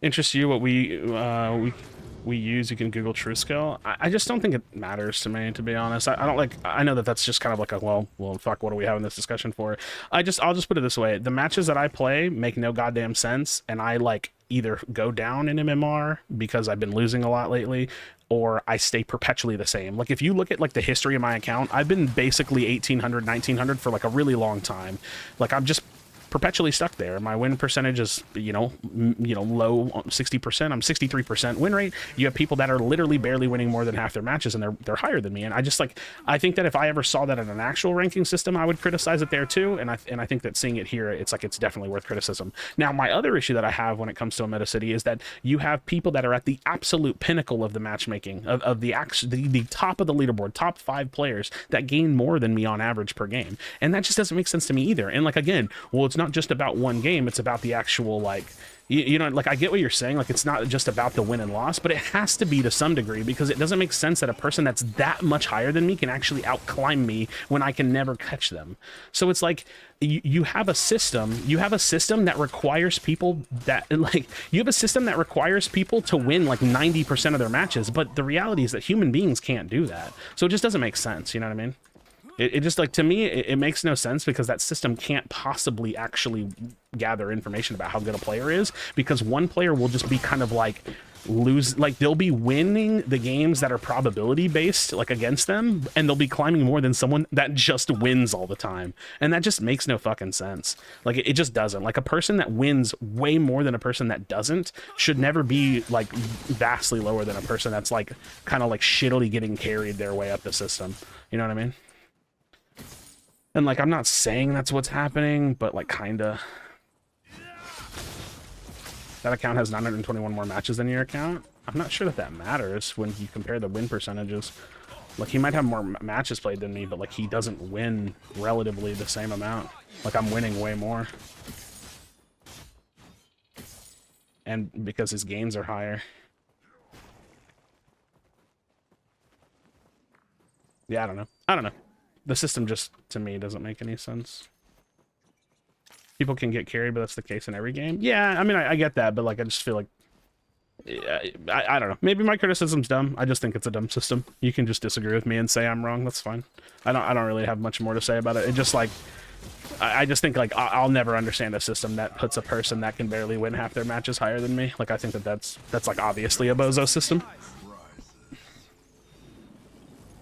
Interests you what we use? You can Google true skill. I just don't think it matters to me, to be honest. I don't like, I know that that's just kind of like a well fuck, what are we having this discussion for? I'll just put it this way: the matches that I play make no goddamn sense, and I like either go down in MMR because I've been losing a lot lately, or I stay perpetually the same. Like if you look at like the history of my account, I've been basically 1800, 1900 for like a really long time. Like I'm just perpetually stuck there. My win percentage is, you know, low 60%. I'm 63% win rate. You have people that are literally barely winning more than half their matches, and they're higher than me. And I just like, I think that if I ever saw that in an actual ranking system, I would criticize it there too. And I think that seeing it here, it's like it's definitely worth criticism. Now, my other issue that I have when it comes to a Meta City is that you have people that are at the absolute pinnacle of the matchmaking, of the top of the leaderboard, top 5 players that gain more than me on average per game, and that just doesn't make sense to me either. And like, again, well, it's not just about one game, it's about the actual, like, you know, like, I get what you're saying, like, it's not just about the win and loss, but it has to be to some degree, because it doesn't make sense that a person that's that much higher than me can actually outclimb me when I can never catch them. So it's like, you have a system that requires people that, like, you have a system that requires people to win like 90% of their matches, but the reality is that human beings can't do that. So it just doesn't make sense, you know what I mean? It just, like, to me, it makes no sense, because that system can't possibly actually gather information about how good a player is, because one player will just be kind of like they'll be winning the games that are probability based, like against them, and they'll be climbing more than someone that just wins all the time, and that just makes no fucking sense. Like it just doesn't. Like a person that wins way more than a person that doesn't should never be like vastly lower than a person that's like kind of like shittily getting carried their way up the system. You know what I mean? And like I'm not saying that's what's happening, but like kinda. That account has 921 more matches than your account. I'm not sure that matters when you compare the win percentages. Like, he might have more matches played than me, but, like, he doesn't win relatively the same amount. Like, I'm winning way more. And because his gains are higher. Yeah, I don't know. The system just, to me, doesn't make any sense. People can get carried, but that's the case in every game. Yeah, I mean, I get that, but like, I just feel like, I don't know. Maybe my criticism's dumb. I just think it's a dumb system. You can just disagree with me and say I'm wrong. That's fine. I don't really have much more to say about it. It just like, I just think like I'll never understand a system that puts a person that can barely win half their matches higher than me. Like I think that's like obviously a bozo system.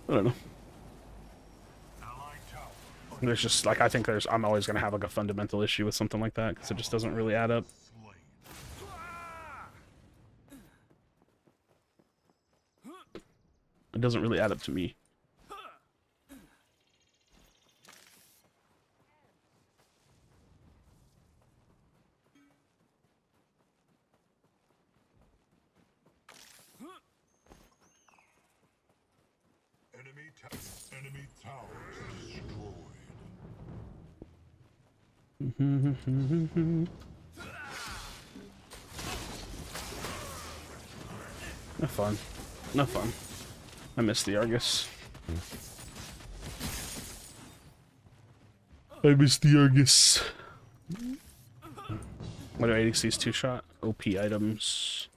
I don't know. There's just like, I think I'm always going to have like a fundamental issue with something like that because it just doesn't really add up. It doesn't really add up to me. Enemy towers destroyed. No fun. No fun. I miss the Argus. I miss the Argus. What are ADC's two-shot? OP items.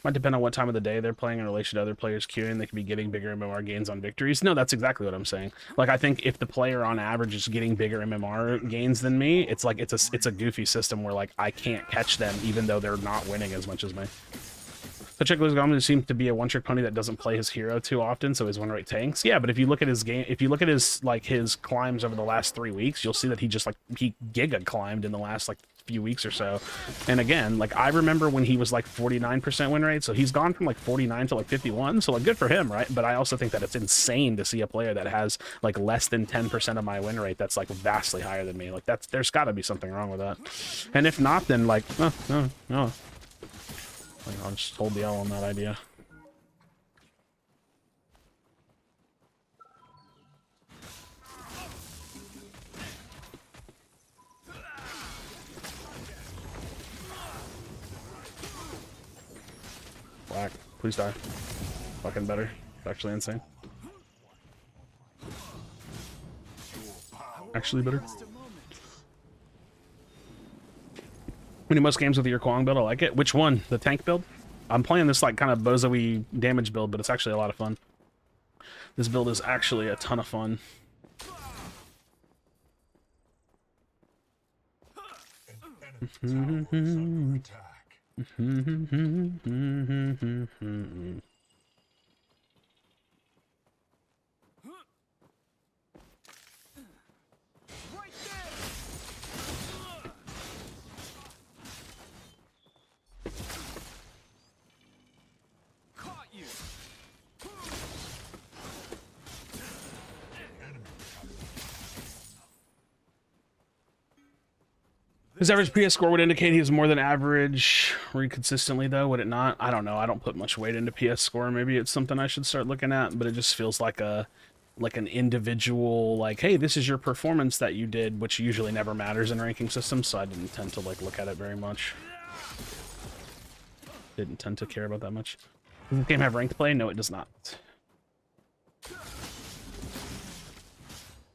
Might depend on what time of the day they're playing in relation to other players queuing. They could be getting bigger MMR gains on victories. No, that's exactly what I'm saying. Like, I think if the player on average is getting bigger MMR gains than me, it's like it's a goofy system where like I can't catch them even though they're not winning as much as me. So Chickler's Goblin seems to be a one-trick pony that doesn't play his hero too often, so his win rate tanks. Yeah, but if you look at his game, if you look at his like his climbs over the last 3 weeks, you'll see that he just like he giga climbed in the last like few weeks or so. And again, like I remember when he was like 49% win rate, so he's gone from like 49 to like 51, so like good for him, right? But I also think that it's insane to see a player that has like less than 10% of my win rate that's like vastly higher than me. Like there's got to be something wrong with that. And if not, then like no. Like, I'll just hold the L on that idea. Black, please die. Fucking better. It's actually insane. Actually better. When you most games with your Kwong build, I like it. Which one? The tank build? I'm playing this like kind of bozo-y damage build, but it's actually a lot of fun. This build is actually a ton of fun. Enemy towers under attack. His average PS score would indicate he was more than average consistently, though, would it not? I don't know. I don't put much weight into PS score. Maybe it's something I should start looking at, but it just feels like an individual, like, hey, this is your performance that you did, which usually never matters in ranking systems, so I didn't tend to like look at it very much. Didn't tend to care about that much. Does this game have ranked play? No, it does not.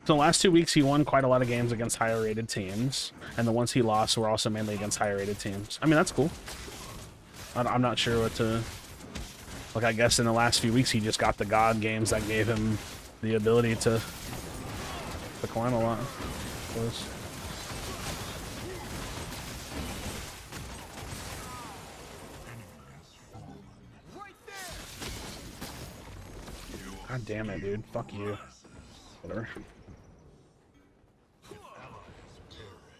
So the last 2 weeks, he won quite a lot of games against higher rated teams, and the ones he lost were also mainly against higher rated teams. I mean, that's cool. I'm not sure what to... Like, I guess in the last few weeks, he just got the God games that gave him the ability to climb a lot. God damn it, dude. Fuck you. Whatever.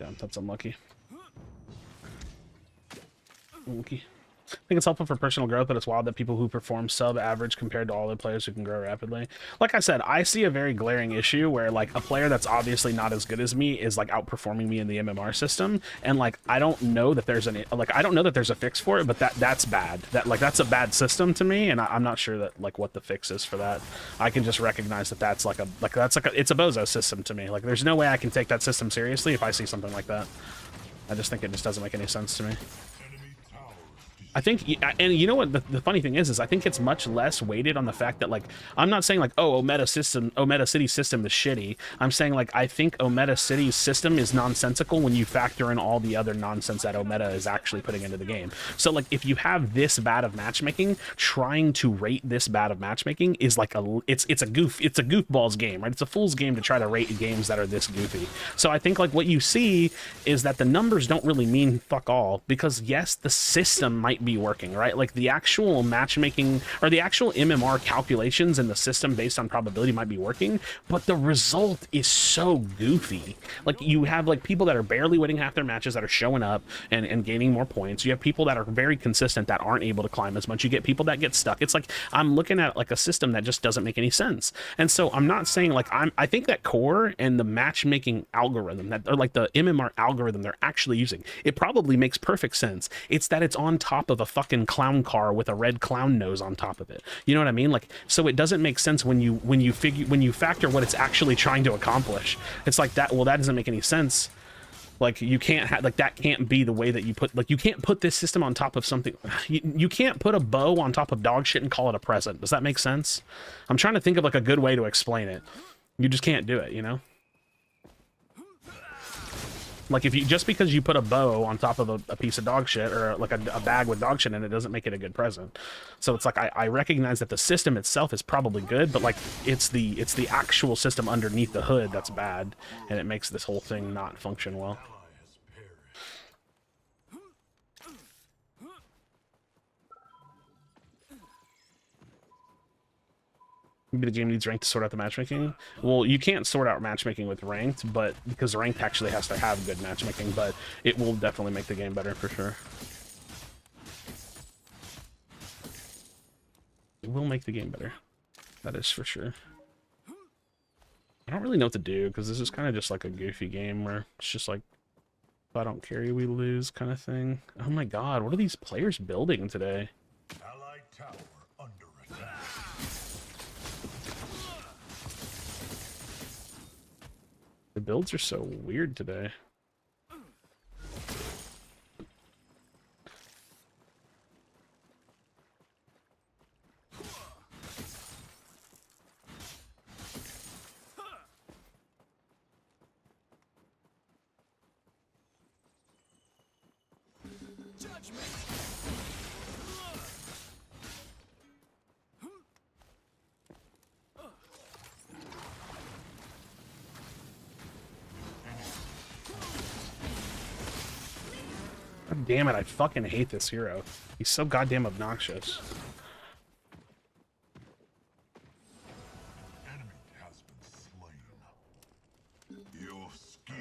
Yeah, that's unlucky. Unlucky. I think it's helpful for personal growth, but it's wild that people who perform sub-average compared to all the players who can grow rapidly. Like I said, I see a very glaring issue where like a player that's obviously not as good as me is like outperforming me in the MMR system, and like I don't know that there's I don't know that there's a fix for it, but that's bad. That's a bad system to me, and I'm not sure that like what the fix is for that. I can just recognize that it's a bozo system to me. Like there's no way I can take that system seriously if I see something like that. I just think it just doesn't make any sense to me. I think, and you know what the funny thing is I think it's much less weighted on the fact that, like, I'm not saying, like, oh, Omega City's system is shitty. I'm saying, like, I think Omega City's system is nonsensical when you factor in all the other nonsense that Omega is actually putting into the game. So, like, if you have this bad of matchmaking, trying to rate this bad of matchmaking is like it's a goofball's game, right? It's a fool's game to try to rate games that are this goofy. So I think, like, what you see is that the numbers don't really mean fuck all, because yes, the system might be working, right? Like the actual matchmaking or the actual MMR calculations in the system based on probability might be working, but the result is so goofy. Like you have like people that are barely winning half their matches that are showing up and gaining more points. You have people that are very consistent that aren't able to climb as much. You get people that get stuck. It's like I'm looking at like a system that just doesn't make any sense. And so I'm not saying like I think that core and the matchmaking algorithm that, or like the MMR algorithm they're actually using, it probably makes perfect sense. It's that it's on top of a fucking clown car with a red clown nose on top of it. You know what I mean? Like, so it doesn't make sense when you factor what it's actually trying to accomplish. It's like that. Well, that doesn't make any sense. Like you can't have like that can't be the way that you put like you can't put this system on top of something. You can't put a bow on top of dog shit and call it a present. Does that make sense? I'm trying to think of like a good way to explain it. You just can't do it, you know? Like if you just because you put a bow on top of a piece of dog shit or like a bag with dog shit in it doesn't make it a good present. So it's like I recognize that the system itself is probably good, but like it's the actual system underneath the hood that's bad, and it makes this whole thing not function well. Maybe the game needs ranked to sort out the matchmaking. Well, you can't sort out matchmaking with ranked, but because ranked actually has to have good matchmaking, but it will definitely make the game better for sure. It will make the game better. That is for sure. I don't really know what to do because this is kind of just like a goofy game where it's just like, if I don't carry, we lose kind of thing. Oh my god, what are these players building today? Allied tower under attack. The builds are so weird today. God damn it, I fucking hate this hero. He's so goddamn obnoxious. Enemy has been slain. Your skill.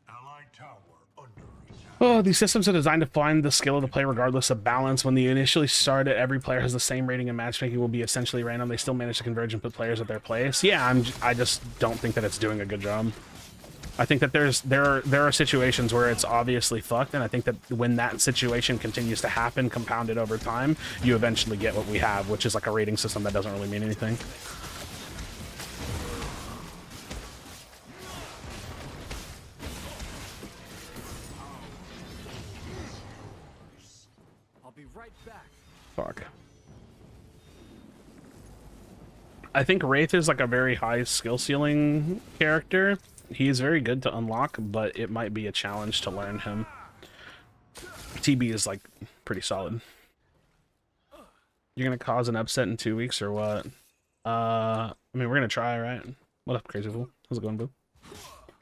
Allied tower under attack. Oh, these systems are designed to find the skill of the player regardless of balance. When they initially start it, every player has the same rating and matchmaking will be essentially random. They still manage to converge and put players at their place. Yeah, I just don't think that it's doing a good job. I think that there are situations where it's obviously fucked, and I think that when that situation continues to happen, compounded over time, you eventually get what we have, which is like a rating system that doesn't really mean anything. I'll be right back. Fuck. I think Wraith is like a very high skill ceiling character. He is very good to unlock, but it might be a challenge to learn him. TB is like pretty solid. You're gonna cause an upset in 2 weeks or what? I mean, we're gonna try, right? What up, Crazy Fool? How's it going, boo?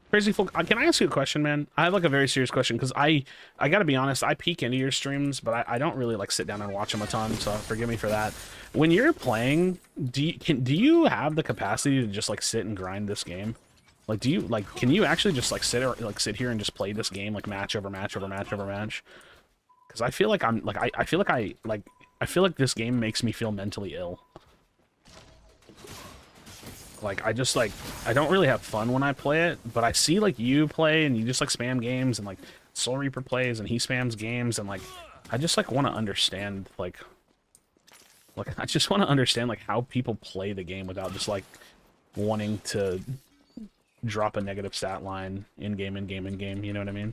Crazy Fool, can I ask you a question, man? I have like a very serious question because I gotta be honest, I peek into your streams, but I don't really like sit down and watch them a ton, so forgive me for that. When you're playing, do you have the capacity to just like sit and grind this game? Like, can you actually just like sit here and just play this game like match over match over match over match? Because I feel like I feel like this game makes me feel mentally ill. Like, I don't really have fun when I play it, but I see, like, you play, and you just, like, spam games, and, like, Soul Reaper plays, and he spams games, and, like, I just, like, want to understand, like, I just want to understand, like, how people play the game without just, like, wanting to drop a negative stat line in-game, you know what I mean?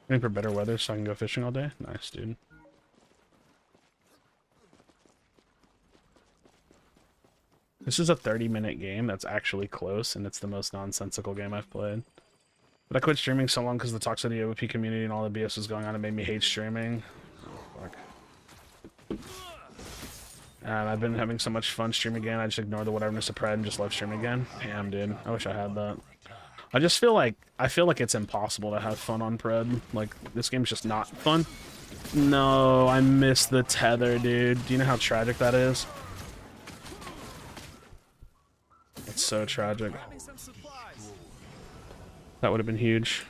Waiting for better weather so I can go fishing all day? Nice, dude. This is a 30-minute game that's actually close, and it's the most nonsensical game I've played. But I quit streaming so long because the toxicity of the OP community and all the BS was going on. It made me hate streaming. Oh, fuck. And I've been having so much fun streaming again. I just ignore the whateverness of pride and just love streaming again. Damn, dude. I wish I had that. I just feel like it's impossible to have fun on Pred. Like, this game's just not fun. No, I missed the tether, dude. Do you know how tragic that is? It's so tragic. That would have been huge.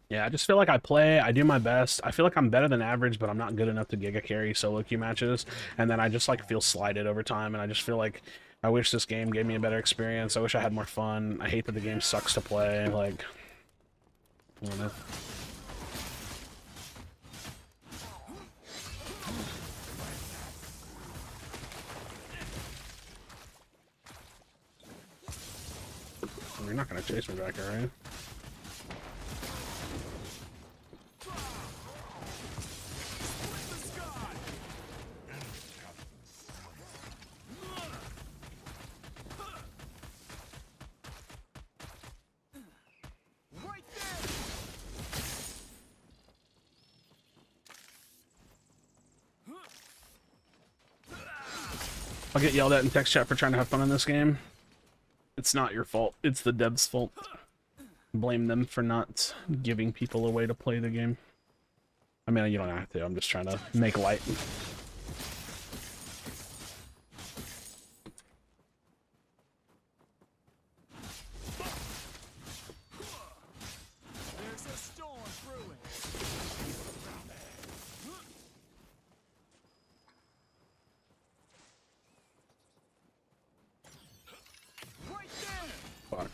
Yeah, I just feel like I do my best. I feel like I'm better than average, but I'm not good enough to giga carry solo queue matches. And then I just like feel slighted over time, and I just feel like I wish this game gave me a better experience. I wish I had more fun. I hate that the game sucks to play. Like, I don't know. You're not gonna chase me back here, right? I'll get yelled at in text chat for trying to have fun in this game. It's not your fault. It's the devs' fault. Blame them for not giving people a way to play the game. I mean, you don't have to. I'm just trying to make light. There's a storm brewing. Right there. Fuck.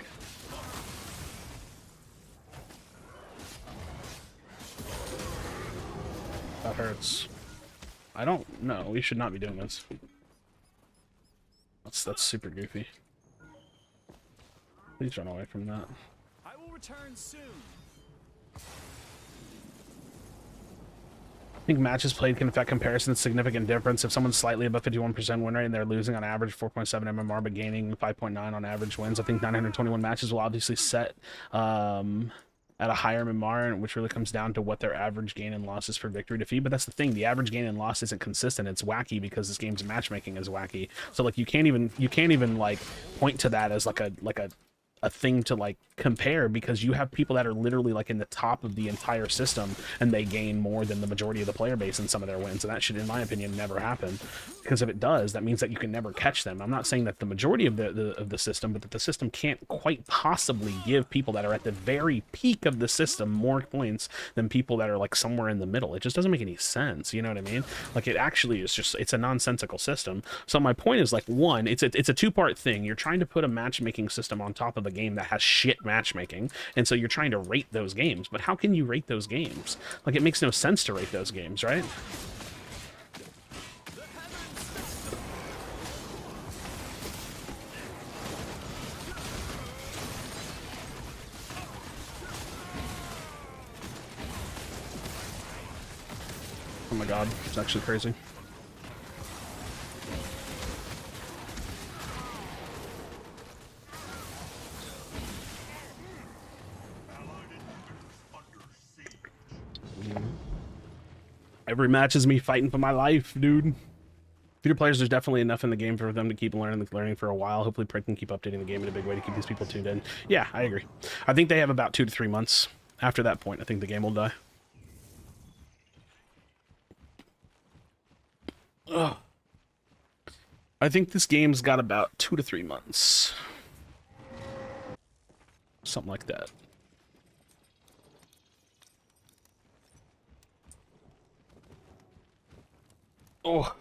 That hurts. I don't know. We should not be doing this. That's super goofy. Please run away from that. I will return soon. I think matches played can affect comparison. It's a significant difference. If someone's slightly above 51% win rate and they're losing on average 4.7 MMR but gaining 5.9 on average wins, I think 921 matches will obviously set at a higher MMR, which really comes down to what their average gain and loss is for victory defeat. But that's the thing, the average gain and loss isn't consistent. It's wacky because this game's matchmaking is wacky. So like you can't even like point to that as like a thing to like compare, because you have people that are literally like in the top of the entire system and they gain more than the majority of the player base in some of their wins, and that should, in my opinion, never happen, because if it does, that means that you can never catch them. I'm not saying that the majority of the system, but that the system can't quite possibly give people that are at the very peak of the system more points than people that are like somewhere in the middle. It just doesn't make any sense, you know what I mean? Like, it actually is just, it's a nonsensical system. So my point is, like, one, it's a two-part thing. You're trying to put a matchmaking system on top of a game that has shit matchmaking, and so you're trying to rate those games. But how can you rate those games? Like, it makes no sense to rate those games, right? Oh my god, it's actually crazy. Every match is me fighting for my life, dude. Future players, there's definitely enough in the game for them to keep learning for a while. Hopefully, Prick can keep updating the game in a big way to keep these people tuned in. Yeah, I agree. I think they have about 2 to 3 months. After that point, I think the game will die. Ugh. I think this game's got about 2 to 3 months. Something like that. Oh.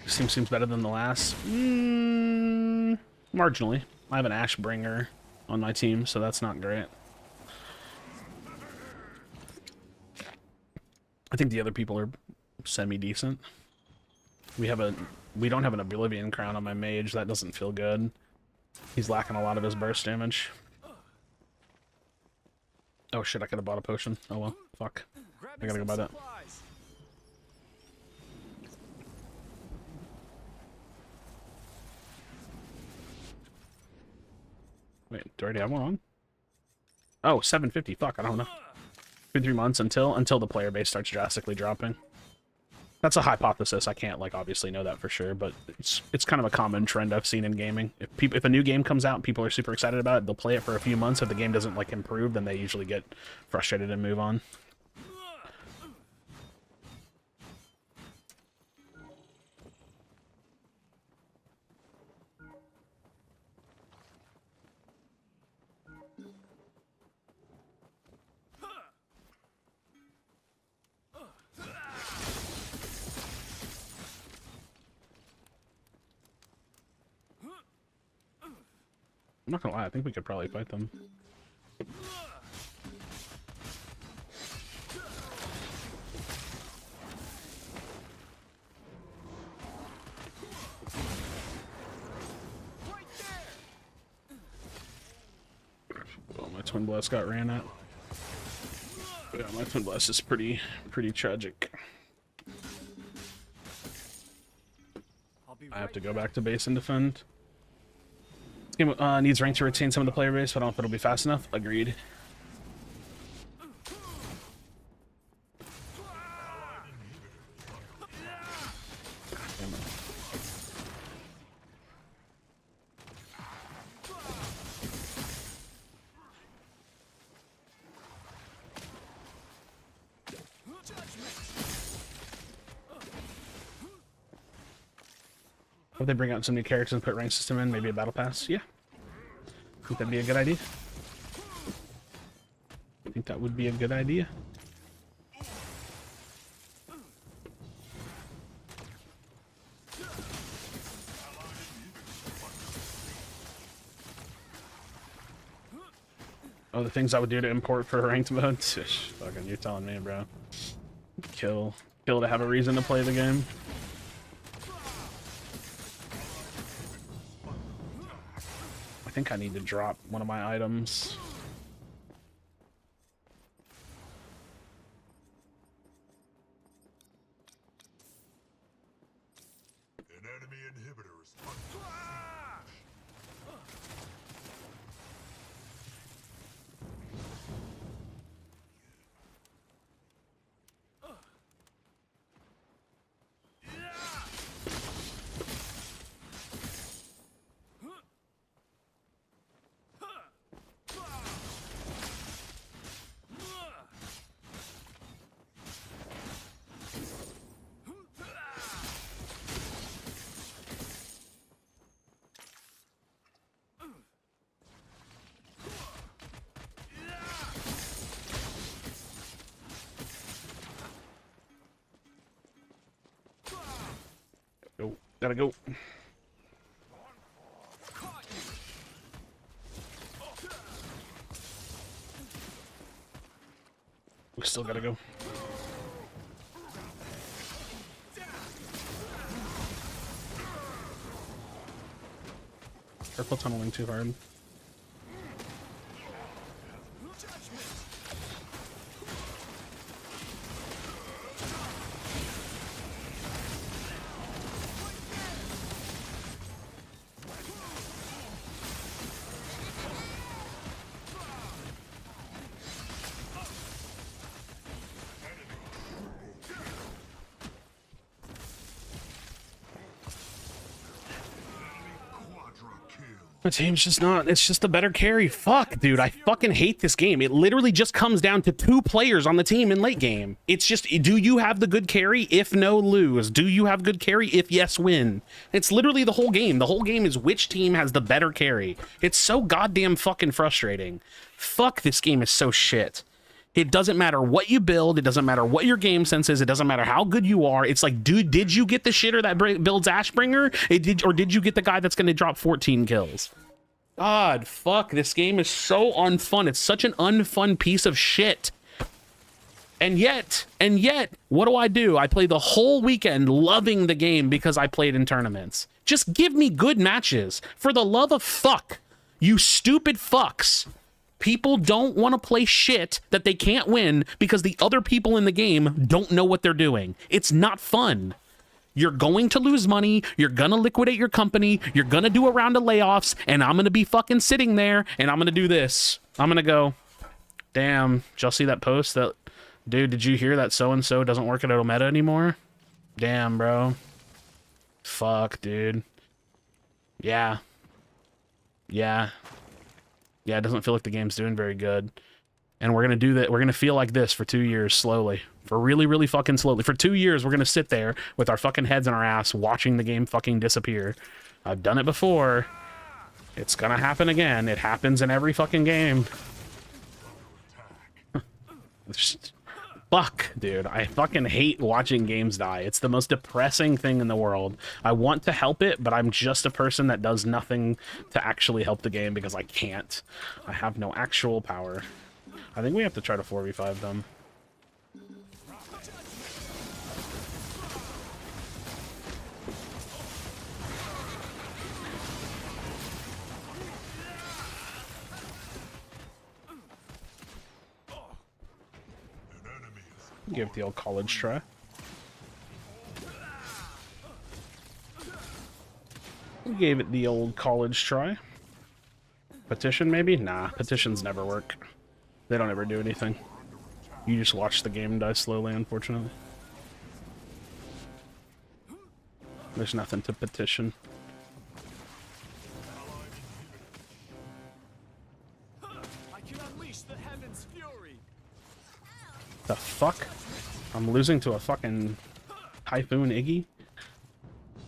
This team seems better than the last. Marginally. I have an Ashbringer on my team, so that's not great. I think the other people are semi-decent. We don't have an Oblivion Crown on my mage. That doesn't feel good. He's lacking a lot of his burst damage. Oh shit, I could have bought a potion. Oh well, fuck. I gotta go buy that. Wait, do I already have one on? Oh, 750. Fuck, I don't know. 2-3 months until the player base starts drastically dropping. That's a hypothesis. I can't, like, obviously know that for sure, but it's kind of a common trend I've seen in gaming. If a new game comes out and people are super excited about it, they'll play it for a few months. If the game doesn't, like, improve, then they usually get frustrated and move on. I'm not gonna lie, I think we could probably fight them. Oh, my Twin Blast got ran at. Yeah, my Twin Blast is pretty tragic. I have to go back to base and defend. This game needs rank to retain some of the player base, but I don't know if it'll be fast enough. Agreed. Damn it. If they bring out some new characters and put rank system in, maybe a battle pass, yeah. I think that'd be a good idea. I think that would be a good idea. Oh, the things I would do to import for ranked mode? Fucking, you're telling me, bro. Kill to have a reason to play the game. I think I need to drop one of my items. An enemy inhibitor is Go, gotta go. Still gotta go. Careful tunneling too hard. My team's just not, it's just a better carry. Fuck, dude, I fucking hate this game. It literally just comes down to 2 players on the team in late game. It's just, do you have the good carry? If no, lose. Do you have good carry? If yes, win. It's literally the whole game. The whole game is which team has the better carry. It's so goddamn fucking frustrating. Fuck, this game is so shit. It doesn't matter what you build. It doesn't matter what your game sense is. It doesn't matter how good you are. It's like, dude, did you get the shitter that builds Ashbringer? Or did you get the guy that's going to drop 14 kills? God, fuck. This game is so unfun. It's such an unfun piece of shit. And yet, what do? I play the whole weekend loving the game because I played in tournaments. Just give me good matches. For the love of fuck, you stupid fucks. People don't want to play shit that they can't win because the other people in the game don't know what they're doing. It's not fun. You're going to lose money. You're going to liquidate your company. You're going to do a round of layoffs. And I'm going to be fucking sitting there and I'm going to do this. I'm going to go, damn, did y'all see that post? That, dude, did you hear that so-and-so doesn't work at Ometa anymore? Damn, bro. Fuck, dude. Yeah. Yeah. Yeah, it doesn't feel like the game's doing very good. And we're going to do that. We're going to feel like this for 2 years slowly. For really, really fucking slowly. For 2 years, we're going to sit there with our fucking heads in our ass watching the game fucking disappear. I've done it before. It's going to happen again. It happens in every fucking game. Fuck, dude. I fucking hate watching games die. It's the most depressing thing in the world. I want to help it, but I'm just a person that does nothing to actually help the game because I can't. I have no actual power. I think we have to try to 4v5 them. Give it the old college try. We gave it the old college try. Petition, maybe? Nah, petitions never work. They don't ever do anything. You just watch the game die slowly, unfortunately. There's nothing to petition. I can unleash the heaven's fury. The fuck? I'm losing to a fucking Typhoon Iggy?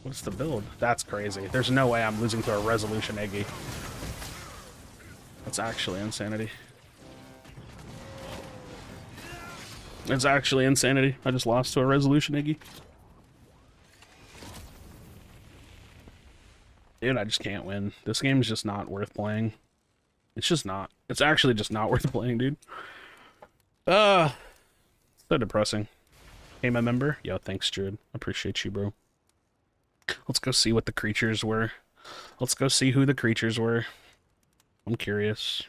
What's the build? That's crazy. There's no way I'm losing to a Resolution Iggy. That's actually insanity. It's actually insanity. I just lost to a Resolution Iggy. Dude, I just can't win. This game's just not worth playing. It's just not. It's actually just not worth playing, dude. So depressing. Hey, my member? Yo, thanks, Druid. Appreciate you, bro. Let's go see what the creatures were. Let's go see who the creatures were. I'm curious.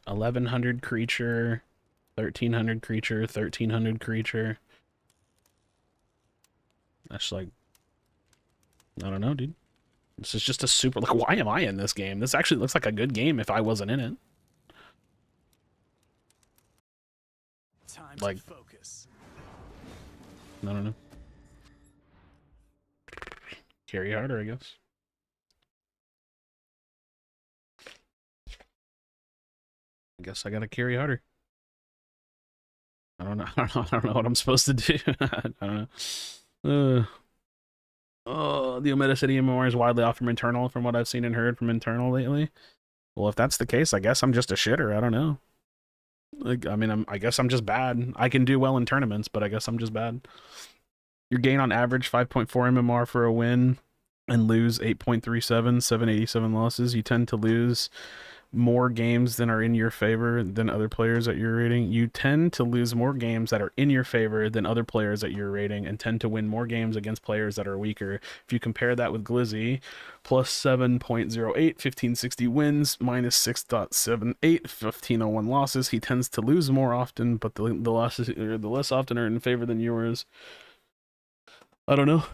$1,100 creature, 1,300 creature, 1,300 creature. That's like, I don't know, dude. This is just a super, like, why am I in this game? This actually looks like a good game if I wasn't in it. Time Like, to focus. I don't know. Carry harder, I guess. I guess I gotta carry harder. I don't know. I don't know what I'm supposed to do. I don't know. Oh, the Ometa City MMR is widely off from internal, from what I've seen and heard from internal lately. Well, if that's the case, I guess I'm just a shitter. I don't know. Like, I mean, I guess I'm just bad. I can do well in tournaments, but I guess I'm just bad. Your gain on average 5.4 MMR for a win and lose 8.37, 787 losses. You tend to lose more games than are in your favor than other players at your rating, you tend to lose more games that are in your favor than other players at your rating, and tend to win more games against players that are weaker. If you compare that with Glizzy, plus 7.08, 1560 wins, minus 6.78, 1501 losses. He tends to lose more often, but the losses, or the less often, are in favor than yours. I don't know.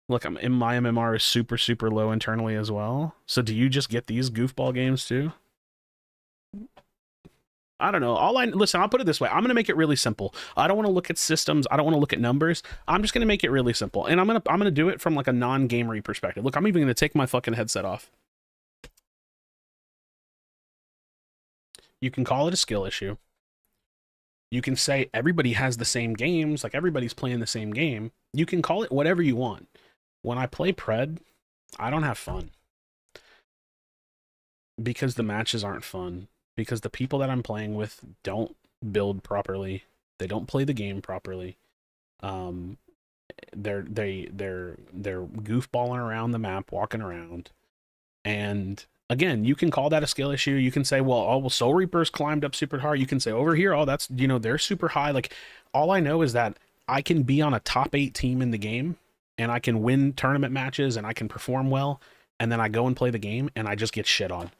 Look, my MMR is super, super low internally as well. So do you just get these goofball games too? I don't know. Listen, I'll put it this way. I'm going to make it really simple. I don't want to look at systems. I don't want to look at numbers. I'm just going to make it really simple. And I'm going to do it from like a non-gamery perspective. Look, I'm even going to take my fucking headset off. You can call it a skill issue. You can say everybody has the same games, like everybody's playing the same game. You can call it whatever you want. When I play Pred, I don't have fun. Because the matches aren't fun. Because the people that I'm playing with don't build properly. They don't play the game properly. They're goofballing around the map, walking around. And again, you can call that a skill issue. You can say, well, Soul Reapers climbed up super hard. You can say over here, oh, that's, you know, they're super high. Like, all I know is that I can be on a top 8 team in the game, and I can win tournament matches, and I can perform well, and then I go and play the game, and I just get shit on.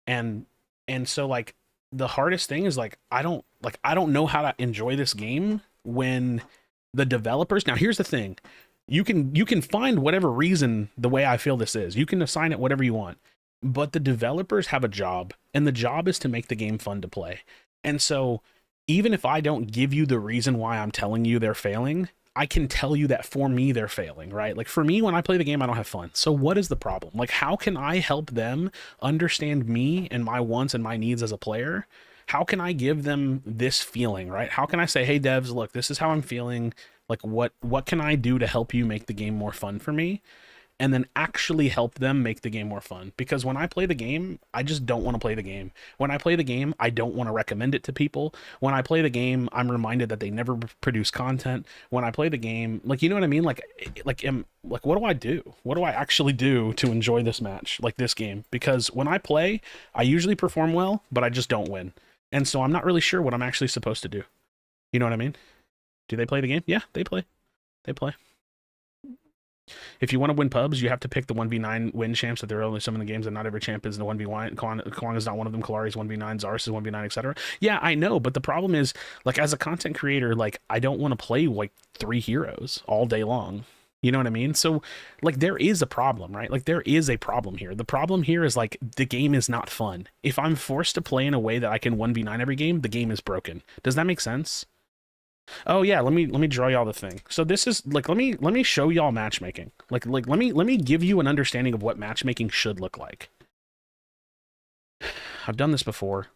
And so, like, the hardest thing is, like, I don't know how to enjoy this game when the developers... Now, here's the thing. You can find whatever reason the way I feel this is. You can assign it whatever you want. But the developers have a job, and the job is to make the game fun to play. And so, even if I don't give you the reason why I'm telling you they're failing, I can tell you that for me, they're failing, right? Like, for me, when I play the game, I don't have fun. So what is the problem? Like, how can I help them understand me and my wants and my needs as a player? How can I give them this feeling, right? How can I say, hey, devs, look, this is how I'm feeling. Like, what can I do to help you make the game more fun for me? And then actually help them make the game more fun. Because when I play the game, I just don't want to play the game. When I play the game, I don't want to recommend it to people. When I play the game, I'm reminded that they never produce content. When I play the game, like, you know what I mean? Like, what do I do? What do I actually do to enjoy this match, like this game? Because when I play, I usually perform well, but I just don't win. And so I'm not really sure what I'm actually supposed to do. You know what I mean? Do they play the game? Yeah, they play. They play. If you want to win pubs, you have to pick the 1v9 win champs. That there are only some of the games that not every champ is the 1v1. Kwang is not one of them. Kalari is 1v9. Zars is 1v9, etc. Yeah, I know, but the problem is, like, as a content creator, like, I don't want to play like 3 heroes all day long. You know what I mean? So, like, there is a problem, right? Like, there is a problem here. The problem here is, like, the game is not fun. If I'm forced to play in a way that I can 1v9 every game, the game is broken. Does that make sense? Oh yeah, let me draw y'all the thing. So this is like, let me show y'all matchmaking. Like let me give you an understanding of what matchmaking should look like. I've done this before.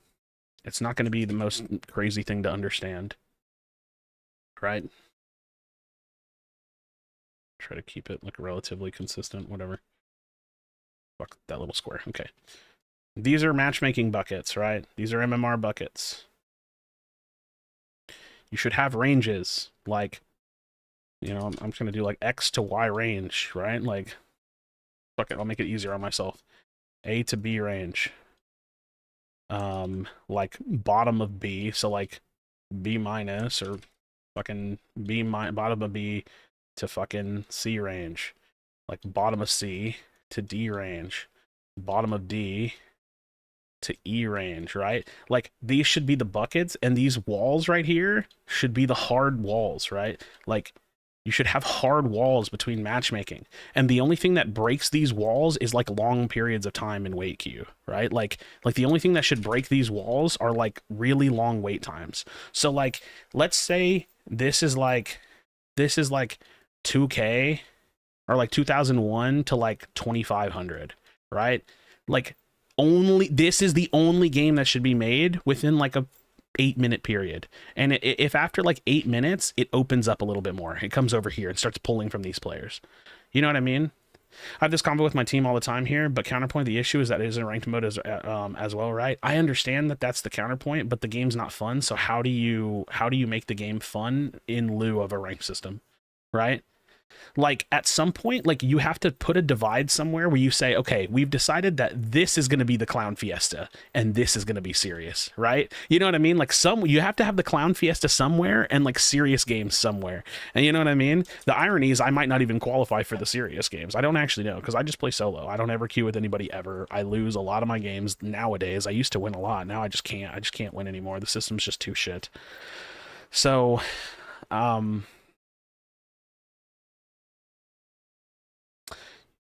It's not going to be the most crazy thing to understand, right? Try to keep it like relatively consistent, whatever. Fuck that little square. Okay. These are matchmaking buckets, right? These are MMR buckets. You should have ranges, like, you know, I'm just going to do like X to Y range, right? Like, fuck it, I'll make it easier on myself. A to B range. Like bottom of B, so like B minus or fucking bottom of B to fucking C range. Like bottom of C to D range. Bottom of D to E range, right? Like, these should be the buckets, and these walls right here should be the hard walls, right? Like, you should have hard walls between matchmaking, and the only thing that breaks these walls is like long periods of time in wait queue, right? Like the only thing that should break these walls are like really long wait times. So like, let's say this is like 2K or like 2001 to like 2500, right? Like, this is the only game that should be made within like a 8-minute period. And if after like 8 minutes, it opens up a little bit more, it comes over here and starts pulling from these players. You know what I mean? I have this convo with my team all the time here, but counterpoint, the issue is that it is in ranked mode as well, right? I understand that that's the counterpoint, but the game's not fun. So how do you make the game fun in lieu of a ranked system, right? Like at some point, like you have to put a divide somewhere where you say, okay, we've decided that this is going to be the clown fiesta and this is going to be serious, right? You know what I mean? Like you have to have the clown fiesta somewhere and like serious games somewhere. And you know what I mean? The irony is I might not even qualify for the serious games. I don't actually know because I just play solo. I don't ever queue with anybody ever. I lose a lot of my games nowadays. I used to win a lot. Now I just can't. I just can't win anymore. The system's just too shit. So, you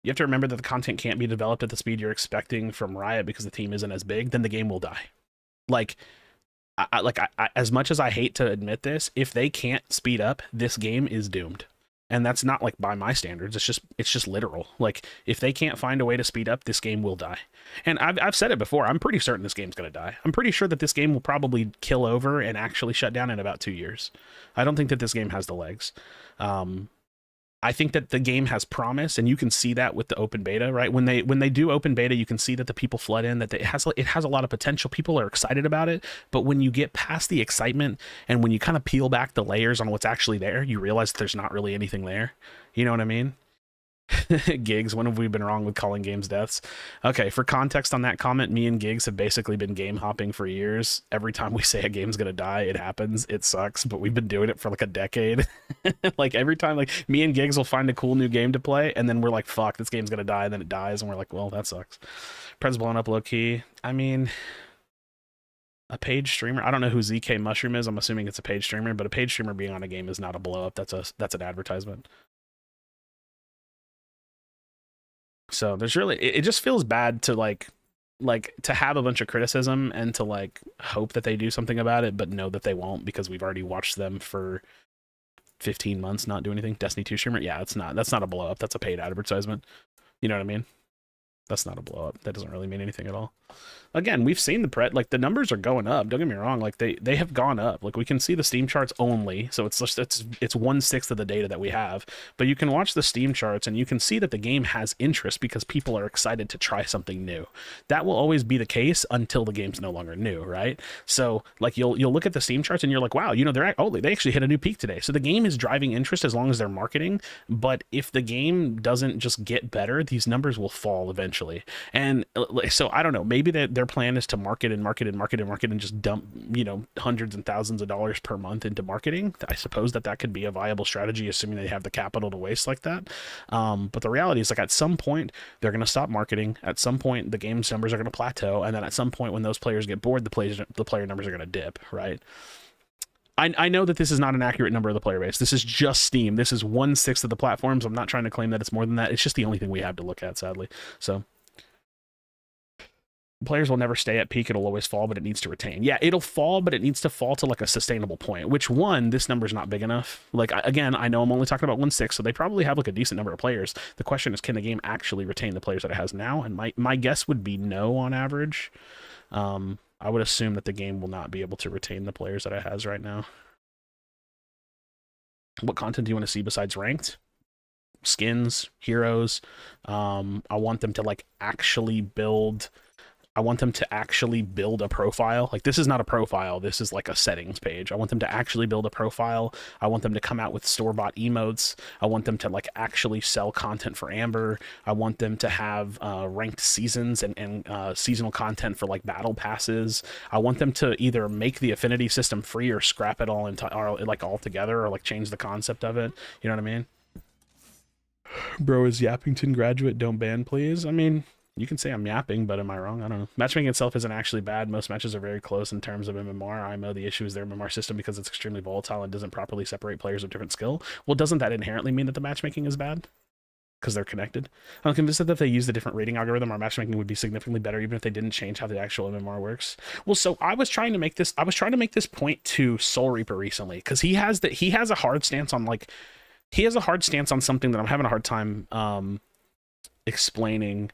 have to remember that the content can't be developed at the speed you're expecting from Riot because the team isn't as big, then the game will die. Like, as much as I hate to admit this, if they can't speed up, this game is doomed. And that's not like by my standards. It's just literal. Like, if they can't find a way to speed up, this game will die. And I've said it before. I'm pretty certain this game's going to die. I'm pretty sure that this game will probably kill over and actually shut down in about 2 years. I don't think that this game has the legs. I think that the game has promise, and you can see that with the open beta, right? When they do open beta, you can see that the people flood in, that it has a lot of potential. People are excited about it, but when you get past the excitement and when you kind of peel back the layers on what's actually there, you realize that there's not really anything there. You know what I mean? Gigs, when have we been wrong with calling games deaths? Okay, for context on that comment, me and Gigs have basically been game hopping for years. Every time we say a game's gonna die, it happens. It sucks, but we've been doing it for like a decade. Like every time, like me and Gigs will find a cool new game to play, and then we're like, fuck, this game's gonna die, and then it dies, and we're like, well, that sucks. Pred's blown up low key. I mean, a paid streamer, I don't know who ZK Mushroom is. I'm assuming it's a paid streamer, but a paid streamer being on a game is not a blow up. That's an advertisement. So there's really, it just feels bad to like to have a bunch of criticism and to like hope that they do something about it, but know that they won't because we've already watched them for 15 months not do anything. Destiny 2 streamer, yeah, that's not a blow up. That's a paid advertisement. You know what I mean? That's not a blow up. That doesn't really mean anything at all. Again, we've seen like the numbers are going up. Don't get me wrong. Like they have gone up. Like we can see the Steam charts only. So it's 1/6 of the data that we have, but you can watch the Steam charts and you can see that the game has interest because people are excited to try something new. That will always be the case until the game's no longer new, right? So like you'll look at the Steam charts and you're like, wow, you know, they actually hit a new peak today. So the game is driving interest as long as they're marketing. But if the game doesn't just get better, these numbers will fall eventually. And so I don't know, maybe their plan is to market and just dump, you know, hundreds and thousands of dollars per month into marketing. I suppose that could be a viable strategy, assuming they have the capital to waste like that. But the reality is, like, at some point they're going to stop marketing. At some point the game's numbers are going to plateau, and then at some point when those players get bored, the player numbers are going to dip, right? I know that this is not an accurate number of the player base. This is just Steam. This is 1/6 of the platforms. I'm not trying to claim that it's more than that. It's just the only thing we have to look at, sadly. So players will never stay at peak. It'll always fall, but it needs to retain. Yeah, it'll fall, but it needs to fall to like a sustainable point, which this number's not big enough. Like, again, I know I'm only talking about 1/6, so they probably have like a decent number of players. The question is, can the game actually retain the players that it has now? And my guess would be no on average. I would assume that the game will not be able to retain the players that it has right now. What content do you want to see besides ranked? Skins, heroes. I want them to like actually build a profile. Like, this is not a profile. This is like a settings page. I want them to actually build a profile. I want them to come out with store-bought emotes. I want them to like actually sell content for Amber. I want them to have ranked seasons and seasonal content for like battle passes. I want them to either make the affinity system free or scrap it all altogether, or like change the concept of it. You know what I mean? Bro, is Yappington graduate? Don't ban, please. I mean, you can say I'm yapping, but am I wrong? I don't know. Matchmaking itself isn't actually bad. Most matches are very close in terms of MMR. IMO, the issue is their MMR system because it's extremely volatile and doesn't properly separate players of different skill. Well, doesn't that inherently mean that the matchmaking is bad? Because they're connected. I'm convinced that if they used a different rating algorithm, our matchmaking would be significantly better, even if they didn't change how the actual MMR works. Well, so I was trying to make this point to Soul Reaper recently, because he has a hard stance on something that I'm having a hard time explaining.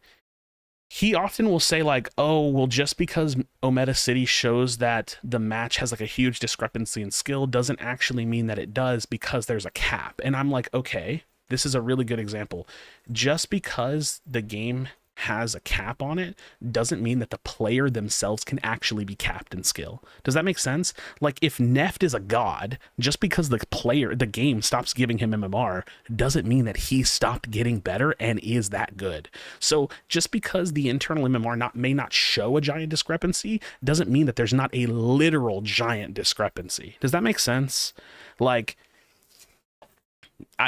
He often will say like, oh, well, just because Omega City shows that the match has like a huge discrepancy in skill doesn't actually mean that it does, because there's a cap. And I'm like, okay, this is a really good example. Just because the game has a cap on it doesn't mean that the player themselves can actually be capped in skill. Does that make sense? Like, if Neft is a god, just because the game stops giving him MMR doesn't mean that he stopped getting better and is that good. So just because the internal MMR may not show a giant discrepancy doesn't mean that there's not a literal giant discrepancy. Does that make sense? Like,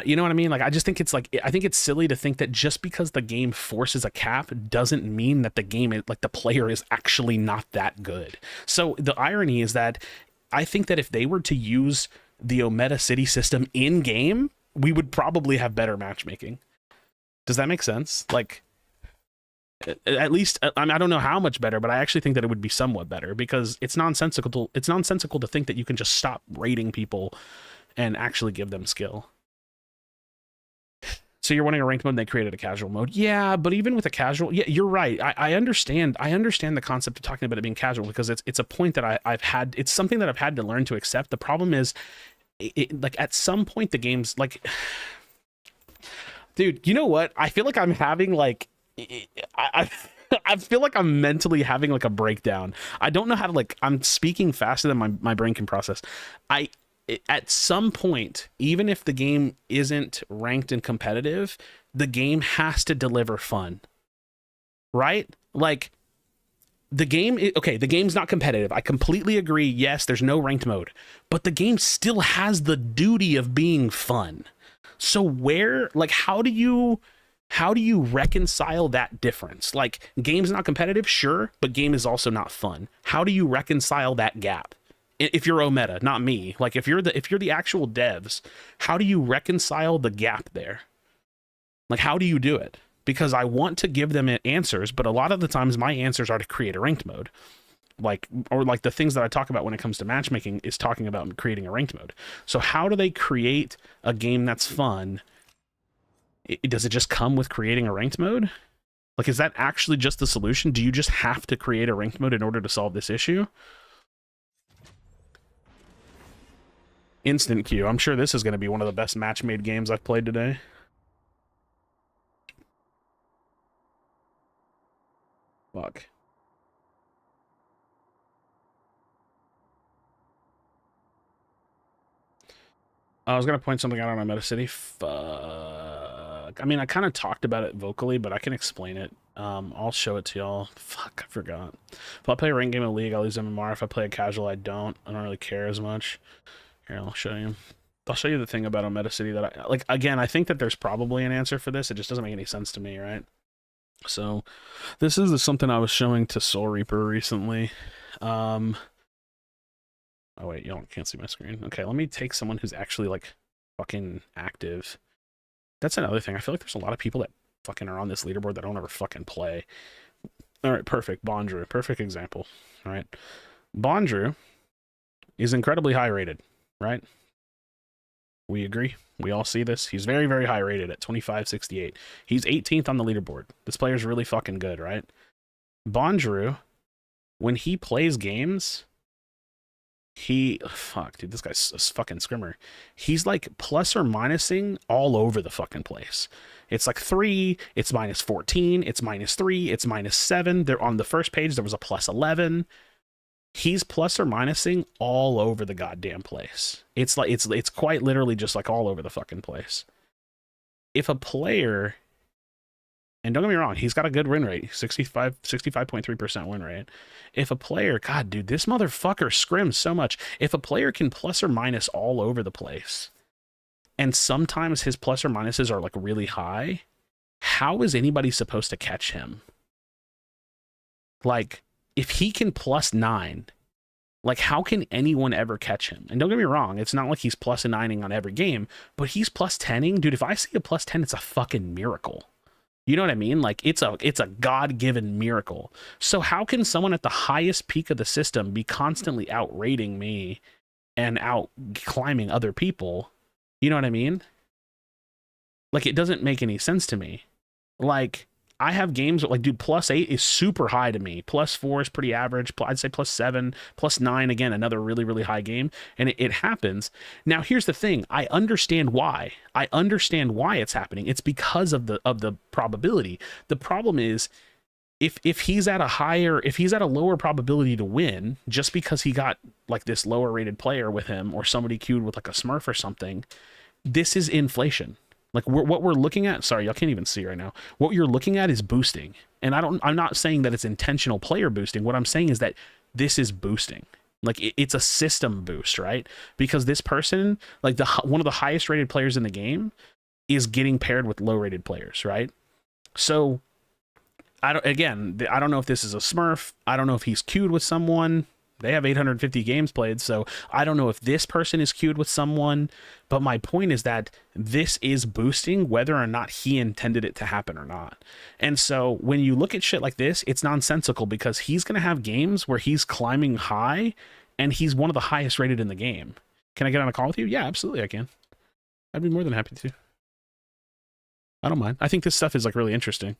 you know what I mean? Like, I just think it's like, I think it's silly to think that just because the game forces a cap doesn't mean that the game is, like, the player is actually not that good. So the irony is that I think that if they were to use the Ometa City system in game, we would probably have better matchmaking. Does that make sense? Like, at least, I mean, I don't know how much better, but I actually think that it would be somewhat better, because it's nonsensical to think that you can just stop rating people and actually give them skill. So you're wanting a ranked mode and they created a casual mode. Yeah, but even with a casual, yeah, you're right. I understand the concept of talking about it being casual, because it's a point that I've had, it's something that I've had to learn to accept. The problem is, like, at some point the game's like, dude, you know what? I feel like I'm having like, I feel like I'm mentally having like a breakdown. I don't know how to, like, I'm speaking faster than my brain can process. At some point, even if the game isn't ranked and competitive, the game has to deliver fun, right? Like, the game's not competitive. I completely agree. Yes, there's no ranked mode, but the game still has the duty of being fun. So how do you reconcile that difference? Like, game's not competitive, sure, but game is also not fun. How do you reconcile that gap? If you're Ometa, not me, like, if you're the actual devs, how do you reconcile the gap there? Like, how do you do it? Because I want to give them answers, but a lot of the times my answers are to create a ranked mode. Like the things that I talk about when it comes to matchmaking is talking about creating a ranked mode. So how do they create a game that's fun? Does it just come with creating a ranked mode? Like, is that actually just the solution? Do you just have to create a ranked mode in order to solve this issue? Instant queue. I'm sure this is going to be one of the best match-made games I've played today. Fuck. I was going to point something out on Meta City. Fuck. I mean, I kind of talked about it vocally, but I can explain it. I'll show it to y'all. Fuck, I forgot. If I play a ranked game in League, I lose MMR. If I play a casual, I don't. I don't really care as much. Here, I'll show you. I'll show you the thing about Ometa City that I like. Again, I think that there's probably an answer for this. It just doesn't make any sense to me, right? So this is something I was showing to Soul Reaper recently. Oh wait, y'all can't see my screen. Okay, let me take someone who's actually, like, fucking active. That's another thing. I feel like there's a lot of people that fucking are on this leaderboard that don't ever fucking play. All right, perfect. Bondrew, perfect example. All right, Bondrew is incredibly high rated, right? We agree. We all see this. He's very, very high rated at 2568. He's 18th on the leaderboard. This player's really fucking good, right? Bondrew, when he plays games, fuck, dude, this guy's a fucking scrimmer. He's like plus or minusing all over the fucking place. It's like 3, it's minus 14, it's minus 3, it's minus 7. There on the first page there was a plus 11. He's plus or minusing all over the goddamn place. It's like it's quite literally just like all over the fucking place. If a player, and don't get me wrong, he's got a good win rate, 65.3% win rate. If a player, God, dude, this motherfucker scrims so much. If a player can plus or minus all over the place, and sometimes his plus or minuses are like really high, how is anybody supposed to catch him? Like, if he can plus 9, like, how can anyone ever catch him? And don't get me wrong, it's not like he's plus 9ing on every game, but he's plus 10ing. Dude, if I see a plus 10, it's a fucking miracle. You know what I mean? Like, it's a God-given miracle. So how can someone at the highest peak of the system be constantly outrating me and out climbing other people? You know what I mean? Like, it doesn't make any sense to me. Like, I have games like, dude, +8 is super high to me. +4 is pretty average. I'd say +7, +9, again, another really, really high game. And it happens. Now, here's the thing. I understand why. I understand why it's happening. It's because of the probability. The problem is, if he's at a lower probability to win, just because he got like this lower rated player with him or somebody queued with like a Smurf or something, this is inflation. Like what we're looking at, sorry, y'all can't even see right now. What you're looking at is boosting. And I'm not saying that it's intentional player boosting. What I'm saying is that this is boosting. Like it's a system boost, right? Because this person, like one of the highest rated players in the game, is getting paired with low rated players, right? So I don't know if this is a Smurf. I don't know if he's queued with someone. They have 850 games played, so I don't know if this person is queued with someone. But my point is that this is boosting whether or not he intended it to happen or not. And so when you look at shit like this, it's nonsensical because he's going to have games where he's climbing high and he's one of the highest rated in the game. Can I get on a call with you? Yeah, absolutely I can. I'd be more than happy to. I don't mind. I think this stuff is like really interesting.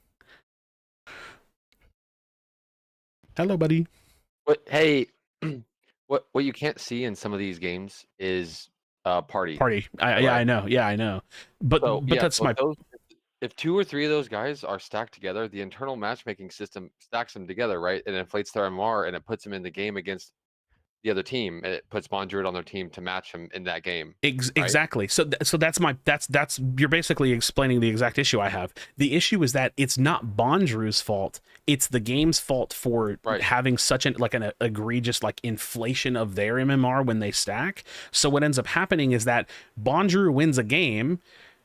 Hello, buddy. But hey, what you can't see in some of these games is party. Yeah, I know. Yeah, I know. But that's so my. If 2 or 3 of those guys are stacked together, the internal matchmaking system stacks them together, right? And inflates their MR and it puts them in the game against the other team. And it puts Bondruid on their team to match him in that game. Right? Exactly. So that's you're basically explaining the exact issue I have. The issue is that it's not Bondru's fault. It's the game's fault for having such an egregious like inflation of their MMR when they stack. So what ends up happening is that Bondru wins a game,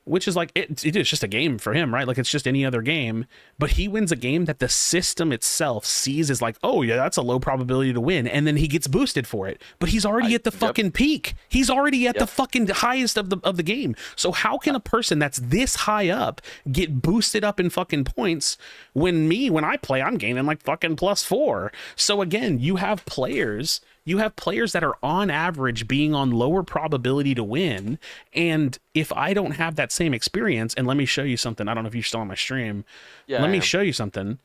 which is like it is just a game for him, right? Like it's just any other game, but he wins a game that the system itself sees as like, oh yeah, that's a low probability to win, and then he gets boosted for it. But he's already at the fucking peak. He's already at the fucking highest of the game. So how can a person that's this high up get boosted up in fucking points when I play, I'm gaining like fucking +4? So again, you have players that are on average being on lower probability to win. And if I don't have that same experience, and let me show you something. I don't know if you're still on my stream. Yeah, let me show you something.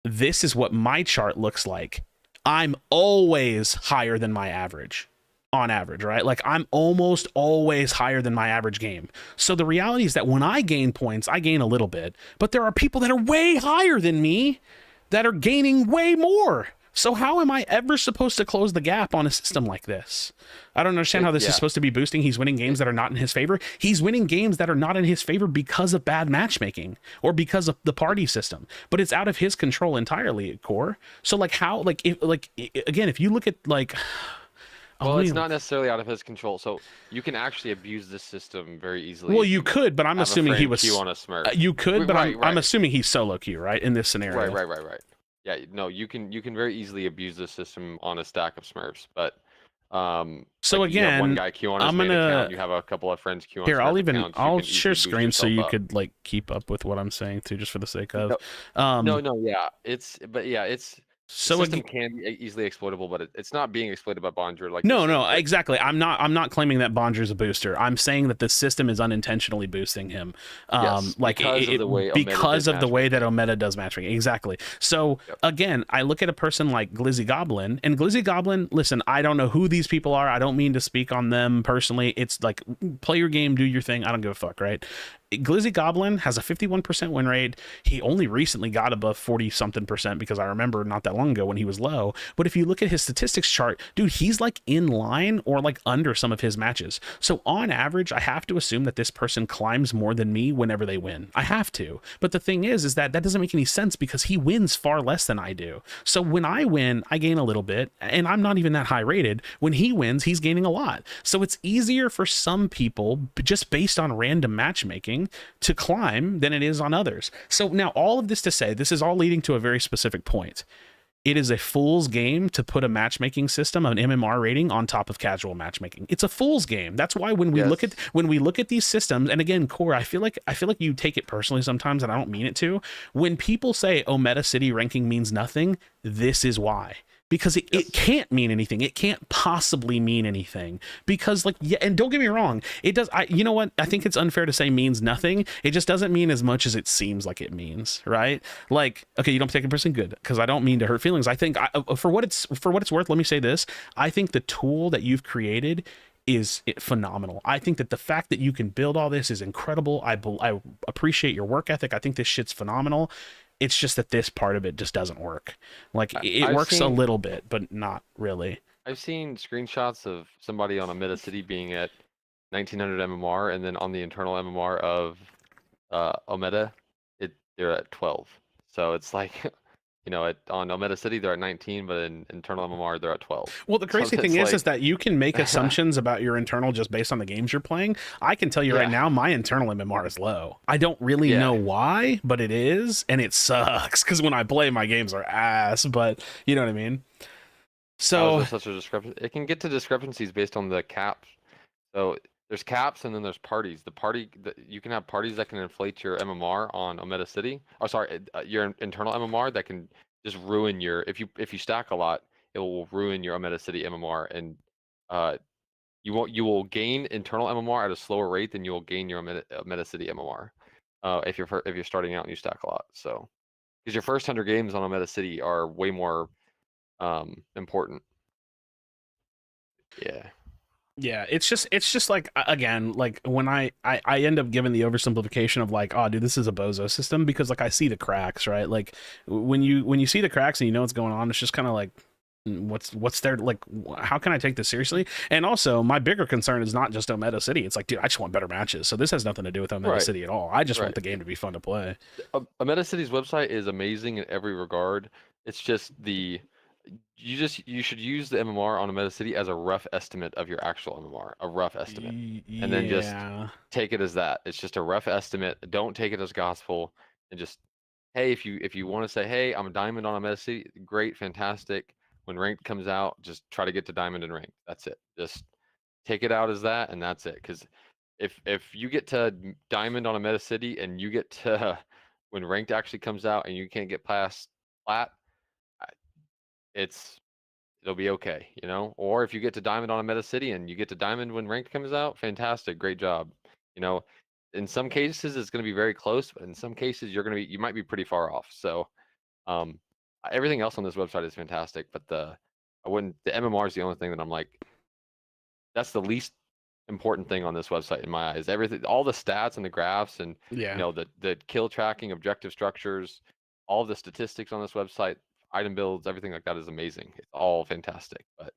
This is what my chart looks like. I'm always higher than my average. On average, right? Like I'm almost always higher than my average game. So the reality is that when I gain points, I gain a little bit. But there are people that are way higher than me that are gaining way more. So how am I ever supposed to close the gap on a system like this? I don't understand how this is supposed to be boosting. He's winning games that are not in his favor. He's winning games that are not in his favor because of bad matchmaking or because of the party system. But it's out of his control entirely, Core. So like how, like again, if you look at like, well, it's not necessarily out of his control. So you can actually abuse this system very easily. Well, you could, but I'm assuming he was queue on a Smurf. You could, but I'm assuming he's solo queue, right? In this scenario. Right. Yeah, no, you can very easily abuse the system on a stack of Smurfs, but so like, again, you have one guy queue on his main account, you have a couple of friends queue on here. Smurf I'll share screen so you could like keep up with what I'm saying too, just for the sake of. It's so the system can be easily exploitable, but it's not being exploited by Bondru. Like no, exactly. I'm not claiming that Bondru's a booster. I'm saying that the system is unintentionally boosting him. Because of the way that Ometa does matchmaking. Exactly. So again, I look at a person like Glizzy Goblin, and Glizzy Goblin. Listen, I don't know who these people are. I don't mean to speak on them personally. It's like play your game, do your thing. I don't give a fuck, right? Glizzy Goblin has a 51% win rate. He only recently got above 40-something% because I remember not that long ago when he was low. But if you look at his statistics chart, dude, he's like in line or like under some of his matches. So on average, I have to assume that this person climbs more than me whenever they win. I have to. But the thing is that doesn't make any sense because he wins far less than I do. So when I win, I gain a little bit, and I'm not even that high rated. When he wins, he's gaining a lot. So it's easier for some people, just based on random matchmaking, to climb than it is on others. So now all of this to say, this is all leading to a very specific point. It is a fool's game to put a matchmaking system, an MMR rating, on top of casual matchmaking. It's a fool's game. That's why when we look at these systems, and again, Core, I feel like you take it personally sometimes, and I don't mean it to. When people say, "Oh, Meta City ranking means nothing," this is why. because it Yes. can't mean anything. It can't possibly mean anything because like, yeah, and don't get me wrong, it does. You know what? I think it's unfair to say means nothing. It just doesn't mean as much as it seems like it means, right? Like, okay, you don't take it personally, good, because I don't mean to hurt feelings. I think for what it's worth, let me say this. I think the tool that you've created is phenomenal. I think that the fact that you can build all this is incredible. I appreciate your work ethic. I think this shit's phenomenal. It's just that this part of it just doesn't work. Like it I've works a seen- little bit, but not really. I've seen screenshots of somebody on a Meta City being at 1900 MMR, and then on the internal MMR of Omeda, they're at 12. So it's like, on Omeda City they're at 19, but in internal MMR they're at 12. Well, the crazy So thing it's is like- that you can make assumptions about your internal just based on the games you're playing. I can tell you right Yeah. now, my internal MMR is low. I don't really Yeah. know why, but it is, and it sucks because when I play, my games are ass. But you know what I mean. How So is there such a discrepancy? It can get to discrepancies based on the caps. So there's caps and then there's parties. You can have parties that can inflate your MMR on Omeda City. Oh, sorry, your internal MMR that can just ruin your. If you stack a lot, it will ruin your Omeda City MMR, and you will gain internal MMR at a slower rate than you will gain your Omeda City MMR. If you're starting out and you stack a lot. So because your first 100 games on Omeda City are way more important. Yeah. yeah, it's just like again, like when I end up giving the oversimplification of like, oh dude, this is a bozo system because like I see the cracks, right? Like when you see the cracks and you know what's going on, it's just kind of like what's there, like how can I take this seriously? And also my bigger concern is not just Omeda City. It's like, dude, I just want better matches. So this has nothing to do with Omeda Right. City at all. I just want Right. the game to be fun to play. Omeda City's website is amazing in every regard. It's just you should use the MMR on Omeda City as a rough estimate of your actual MMR, a rough estimate. And then just Yeah. take it as that. It's just a rough estimate. Don't take it as gospel, and just, hey, if you want to say, hey, I'm a diamond on Omeda City, great, fantastic. When ranked comes out, just try to get to diamond and ranked. That's it. Just take it out as that, and that's it. Because if you get to diamond on Omeda City and you get to when ranked actually comes out and you can't get past plat, it'll be okay, Or if you get to diamond on a Meta City and you get to diamond when ranked comes out, fantastic, great job. In some cases it's going to be very close, but in some cases you might be pretty far off. So, everything else on this website is fantastic, but the MMR is the only thing that I'm like, that's the least important thing on this website in my eyes. Everything, all the stats and the graphs and Yeah. the kill tracking, objective structures, all of the statistics on this website, item builds, everything like that is amazing. It's all fantastic, but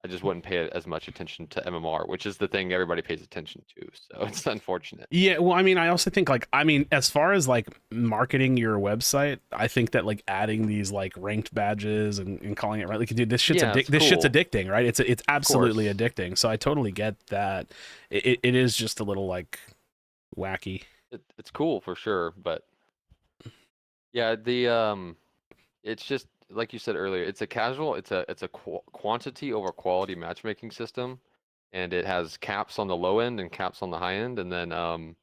I just wouldn't pay as much attention to MMR, which is the thing everybody pays attention to. So it's unfortunate. Yeah, well, I mean, I also think like, I mean, as far as like marketing your website, I think that like adding these like ranked badges and calling it right, like, dude, this shit's Yeah, it's this shit's cool. addicting, right? It's absolutely course. addicting. So I totally get that. It is just a little like wacky. It's cool for sure, but yeah, it's just like you said earlier. It's a quantity over quality matchmaking system, and it has caps on the low end and caps on the high end, and then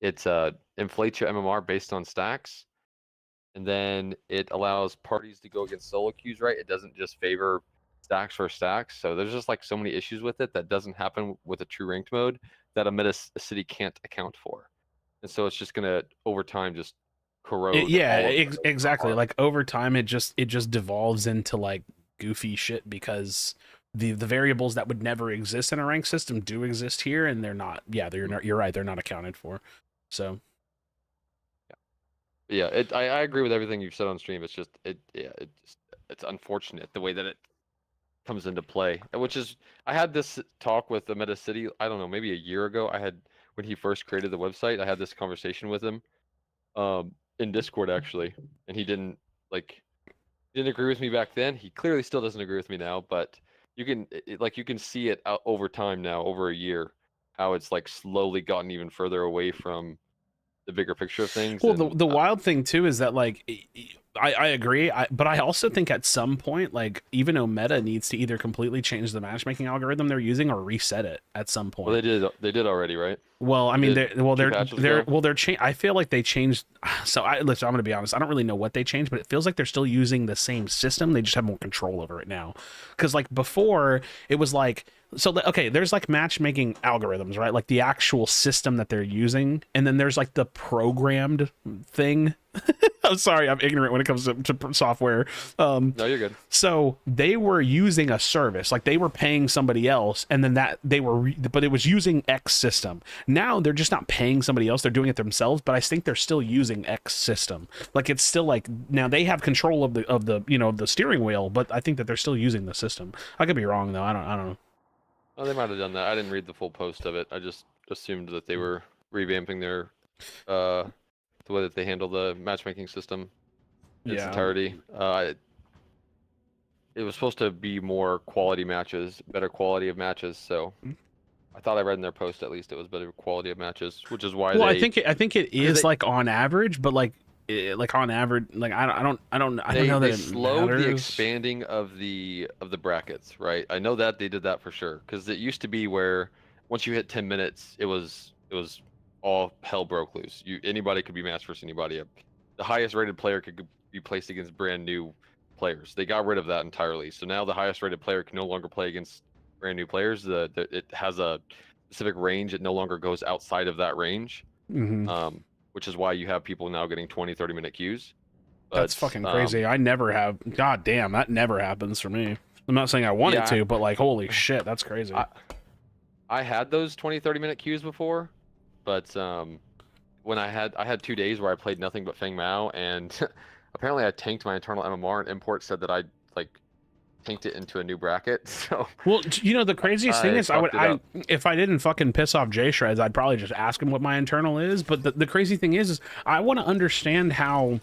it's inflates your MMR based on stacks, and then it allows parties to go against solo queues, right? It doesn't just favor stacks for stacks. So there's just like so many issues with it that doesn't happen with a true ranked mode that a Meta City can't account for, and so it's just gonna over time just corrode. Yeah, all of the exactly. MMR. Like over time, it just devolves into like goofy shit because the variables that would never exist in a rank system do exist here, and they're not. Yeah, you're right. They're not accounted for. So Yeah, I agree with everything you've said on stream. It's just it's unfortunate the way that it comes into play. Which is, I had this talk with the Meta City, I don't know, maybe a year ago. When he first created the website, I had this conversation with him in Discord actually, and he didn't agree with me back then. He clearly still doesn't agree with me now, but you can see it out over time now, over a year, how it's like slowly gotten even further away from the bigger picture of things. well, And the wild thing too is that like I agree, but I also think at some point like even Omeda needs to either completely change the matchmaking algorithm they're using or reset it at some point. well, they did already, right? Well, I mean, Did two patches ago? I feel like they changed. So listen, I'm gonna be honest. I don't really know what they changed, but it feels like they're still using the same system. They just have more control over it now. Because like before, it was like okay. There's like matchmaking algorithms, right? Like the actual system that they're using, and then there's like the programmed thing. I'm sorry, I'm ignorant when it comes to software. No, you're good. So they were using a service, like they were paying somebody else, and then but it was using X system. Now they're just not paying somebody else; they're doing it themselves. But I think they're still using X system. Like it's still like now they have control of the steering wheel, but I think that they're still using the system. I could be wrong though. I don't know. Oh, they might have done that. I didn't read the full post of it. I just assumed that they were revamping their the way that they handle the matchmaking system in its entirety. It was supposed to be more quality matches, better quality of matches. So I thought I read in their post at least it was better quality of matches, which is why. Well, I think it is like on average, but like on average, like I don't know that they it slowed matters. the expanding of the brackets, right? I know that they did that for sure because it used to be where once you hit 10 minutes, it was all hell broke loose. Anybody could be matched versus anybody. The highest rated player could be placed against brand new players. They got rid of that entirely. So now the highest rated player can no longer play against brand new players. It has a specific range. It no longer goes outside of that range. Which is why you have people now getting 20-30 minute queues. That's fucking crazy. I never have. God damn, that never happens for me. I'm not saying I want it to, but like, holy shit, that's crazy. I had those 20-30 minute queues before, but when I had 2 days where I played nothing but Feng Mao, and apparently I tanked my internal MMR, and import said that I like tanked it into a new bracket. So well, the craziest thing is if I didn't fucking piss off J Shreds, I'd probably just ask him what my internal is. But the crazy thing is I want to understand how.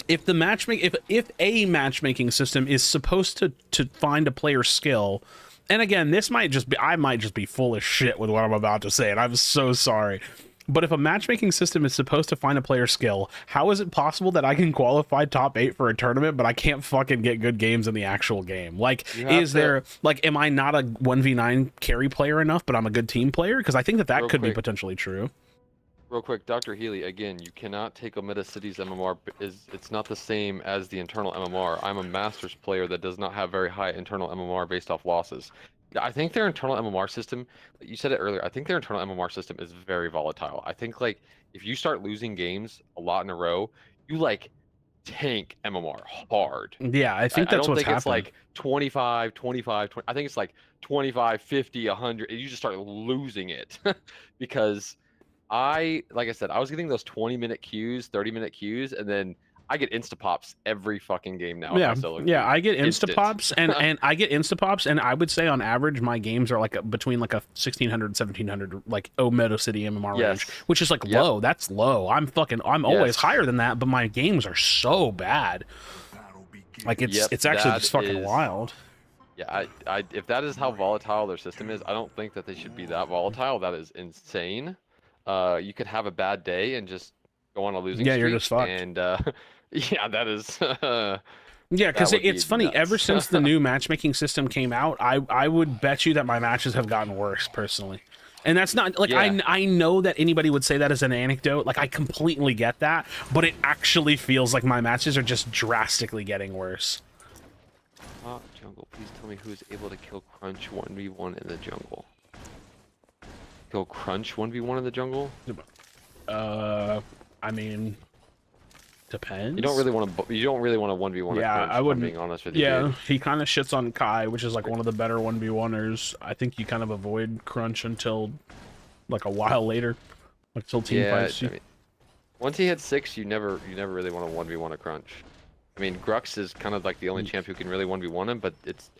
If a matchmaking system is supposed to find a player's skill, and again, I might just be full of shit with what I'm about to say, and I'm so sorry. But if a matchmaking system is supposed to find a player's skill, how is it possible that I can qualify top 8 for a tournament, but I can't fucking get good games in the actual game? Like, am I not a 1v9 carry player enough, but I'm a good team player? Because I think that could be potentially true. Real quick, Dr. Healy, again, you cannot take Omega City's MMR. It's not the same as the internal MMR. I'm a Masters player that does not have very high internal MMR based off losses. I think their internal MMR system, you said it earlier, I think their internal MMR system is very volatile. I think, like, if you start losing games a lot in a row, you, like, tank MMR hard. Yeah, I think that's what's happening. I don't think it's, like, 25, 25, 20. I think it's, like, 25, 50, 100, and you just start losing it. Because like I said, I was getting those 20-minute queues, 30-minute queues, and then I get insta-pops every fucking game now. Yeah, I get insta-pops, and I get insta-pops, and I would say on average my games are like between like a 1600 1700 like Omega City MMR range, which is like low. That's low. I'm always higher than that, but my games are so bad. Like it's actually just fucking wild. Yeah, if that is how volatile their system is, I don't think that they should be that volatile. That is insane. You could have a bad day and just go on a losing streak. You're just fucked. And yeah, that is. Yeah, because it's funny. Nuts. Ever since the new matchmaking system came out, I would bet you that my matches have gotten worse personally. And that's not like I know that anybody would say that as an anecdote. Like I completely get that, but it actually feels like my matches are just drastically getting worse. Jungle, please tell me who's able to kill Crunch 1v1 in the jungle. Kill Crunch 1v1 in the jungle? I mean, depends. You don't really want to 1v1. Yeah, Crunch, I wouldn't. Being honest with you. Yeah, dude. he kind of shits on Kai, which is like one of the better 1v1ers. I think you kind of avoid Crunch until like a while later, until team fights you. I mean, once he hits 6, you never really want to 1v1 a Crunch. I mean, Grux is kind of like the only champ who can really 1v1 him, but it's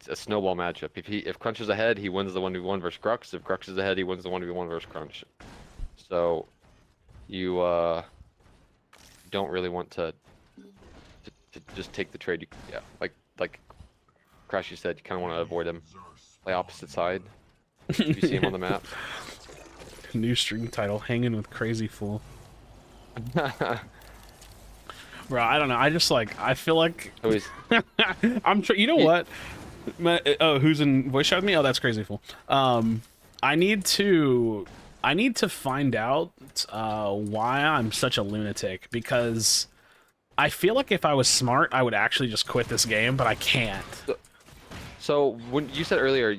a snowball matchup. If Crunch is ahead, he wins the 1v1 versus Grux. If Grux is ahead, he wins the 1v1 versus Crunch. So you don't really want to just take the trade. Like Krashy said, you kind of want to avoid him. Play opposite side. If you see him on the map. New stream title: Hanging with Crazy Fool. Bro, I don't know. I feel like I'm sure. You know what? Oh, who's in voice chat with me? Oh, that's Crazy Fool. I need to I need to find out why I'm such a lunatic, because I feel like if I was smart, I would actually just quit this game, but I can't. So when you said earlier,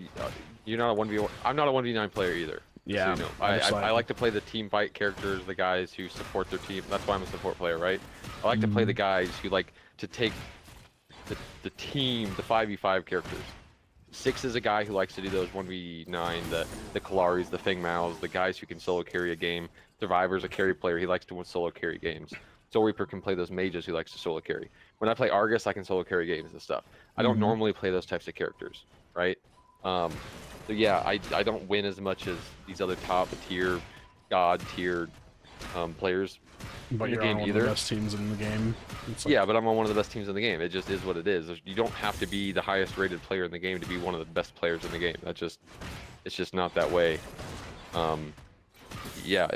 you're not a 1v1. I'm not a 1v9 player either. Yeah. So, you know, I like to play the team fight characters, the guys who support their team. That's why I'm a support player, right? I like to play the guys who like to take the team, the 5v5 characters. Six is a guy who likes to do those 1v9, the Kalaris, the Feng Maos, the guys who can solo carry a game. Survivor's a carry player. He likes to solo carry games. Soul Reaper can play those mages who likes to solo carry. When I play Argus, I can solo carry games and stuff. I don't normally play those types of characters, right? So yeah, I don't win as much as these other top tier, god tier players But in you're the game on one either. of the best teams in the game. It's like, Yeah, but I'm on one of the best teams in the game. It just is what it is. You don't have to be the highest rated player in the game to be one of the best players in the game. It's just not that way. Yeah,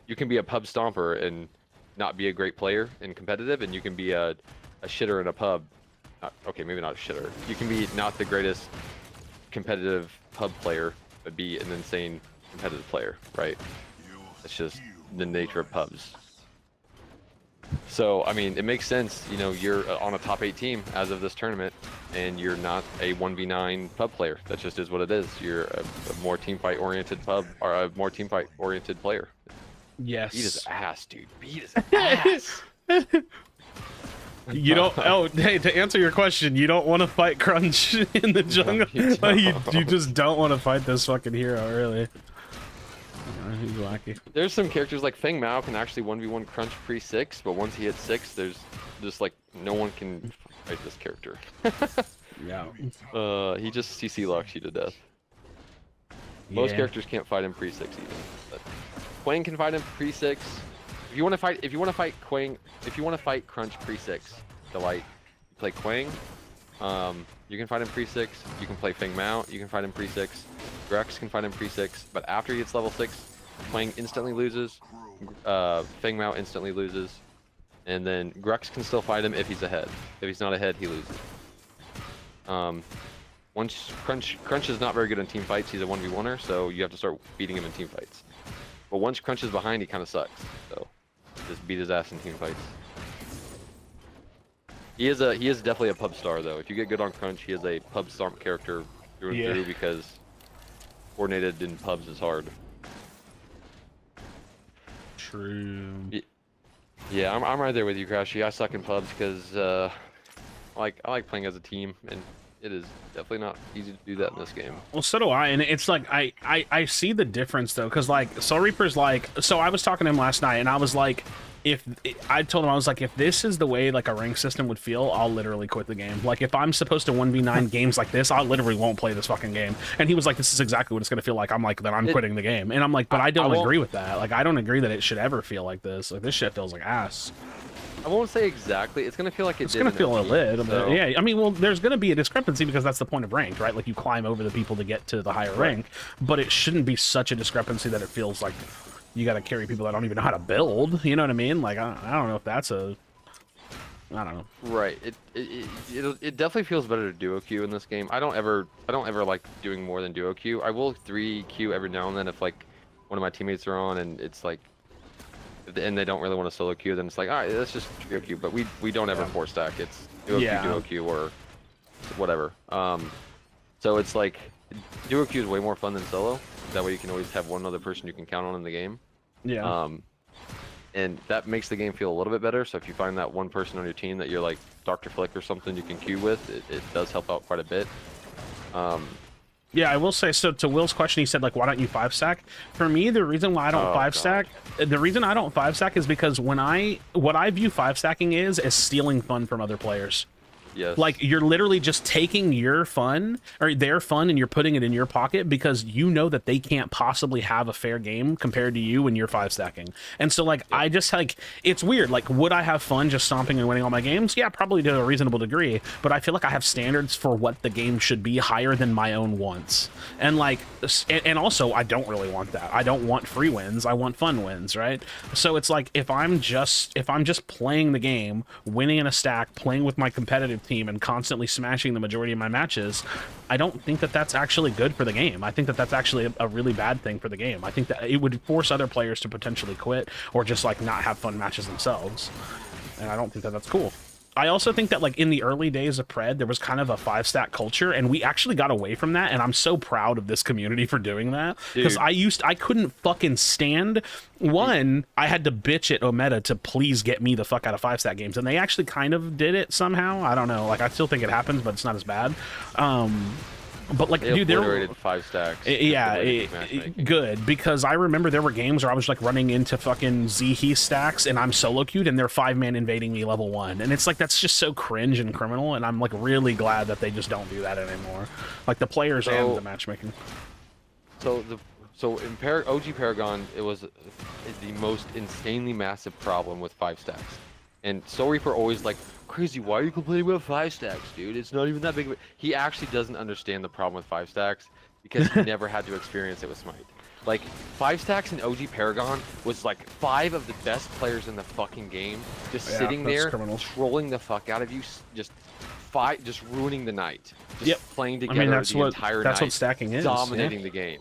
you can be a pub stomper and not be a great player and competitive, and you can be a shitter in a pub. Okay, maybe not a shitter. You can be not the greatest competitive pub player, but be an insane competitive player, right? It's just the nature of pubs. So, I mean, it makes sense, you know, you're on a top 8 team as of this tournament, and you're not a 1v9 pub player. That just is what it is. You're a more team fight oriented pub, or a more team fight oriented player. yes. Beat his ass, dude. Beat his ass. You don't. Oh, hey, to answer your question, you don't want to fight Crunch in the jungle. You just don't want to fight this fucking hero, really. He's wacky. There's some characters like Feng Mao can actually 1v1 Crunch pre-6, but once he hits 6, there's just like no one can fight this character. Yeah. He just CC locks you to death. Most Yeah. characters can't fight him pre-6 even. But Quang can fight him pre-6. If you want to fight Quang, if you want to fight Crunch pre-6, Delight, you play Quang. You can fight him pre-6. You can play Feng Mao. You can fight him pre-6. Grex can fight him pre-6. But after he hits level 6, Quang instantly loses. Feng Mao instantly loses. And then Grex can still fight him if he's ahead. If he's not ahead, he loses. Once Crunch is not very good in team fights. He's a 1v1er, so you have to start beating him in team fights. But once Crunch is behind, he kind of sucks. So just beat his ass in team fights. He is definitely a pub star though. If you get good on Crunch, he is a pub stomp character through and through, because coordinated in pubs is hard. True. Yeah, I'm right there with you, Krashy. I suck in pubs because I like playing as a team, and it is definitely not easy to do that in this game. Well, so do I, and it's like I see the difference though, because like Soul Reaper's like, so I was talking to him last night, and I was like, I told him, I was like, if this is the way like a rank system would feel, I'll literally quit the game. Like if I'm supposed to 1v9 games like this, I literally won't play this fucking game. And he was like, this is exactly what it's gonna feel like. I'm like, then I'm quitting the game. And I'm like, but I don't agree with that. Like I don't agree that it should ever feel like this. Like this shit feels like ass. I won't say exactly. It's gonna feel like it's gonna feel a little bit. Yeah, I mean, well, there's gonna be a discrepancy because that's the point of ranked, right? Like you climb over the people to get to the higher rank, but it shouldn't be such a discrepancy that it feels like you got to carry people that don't even know how to build. You know what I mean? Like I don't know if that's a, I don't know. Right. It definitely feels better to duo queue in this game. I don't ever like doing more than duo queue. I will 3 queue every now and then if like one of my teammates are on and it's like, and they don't really want to solo queue, then it's like, all right, let's just duo queue. But we don't ever 4-stack. It's duo queue, or whatever. So it's like duo queue is way more fun than solo. That way you can always have one other person you can count on in the game. Yeah. And that makes the game feel a little bit better. So if you find that one person on your team that you're like Dr. Flick or something you can queue with, it does help out quite a bit. Yeah, I will say, so to Will's question, he said, like, why don't you 5-stack? For me, the reason why I don't 5-stack, the reason I don't 5-stack is because what I view 5-stacking is stealing fun from other players. Yes. Like, you're literally just taking your fun, or their fun, and you're putting it in your pocket because you know that they can't possibly have a fair game compared to you when you're 5-stacking. And so, like, I just, like, it's weird. Like, would I have fun just stomping and winning all my games? Yeah, probably to a reasonable degree. But I feel like I have standards for what the game should be higher than my own wants. And, like, and also, I don't really want that. I don't want free wins. I want fun wins, right? So it's like, if I'm just playing the game, winning in a stack, playing with my competitive team and constantly smashing the majority of my matches, I don't think that that's actually good for the game. I think that that's actually a really bad thing for the game. I think that it would force other players to potentially quit or just like not have fun matches themselves, and I don't think that that's cool. I also think that like in the early days of Pred, there was kind of a 5-stack culture, and we actually got away from that, and I'm so proud of this community for doing that. Because I couldn't fucking stand one. I had to bitch at Ometa to please get me the fuck out of 5-stack games, and they actually kind of did it somehow. I don't know. Like I still think it happens, but it's not as bad. But like, dude, there were 5 stacks. Yeah, good, because I remember there were games where I was like running into fucking he stacks, and I'm solo queued, and they're 5-man invading me level 1, and it's like that's just so cringe and criminal. And I'm like really glad that they just don't do that anymore, like the players and the matchmaking. So in OG Paragon, it was the most insanely massive problem with 5 stacks. And sorry for always like, Crazy, why are you complaining about 5 stacks, dude? It's not even that big of a... He actually doesn't understand the problem with 5 stacks because he never had to experience it with Smite. Like, 5 stacks in OG Paragon was like 5 of the best players in the fucking game just sitting there trolling the fuck out of you, just ruining the night. Just playing together entire night. That's what stacking is. Dominating the game.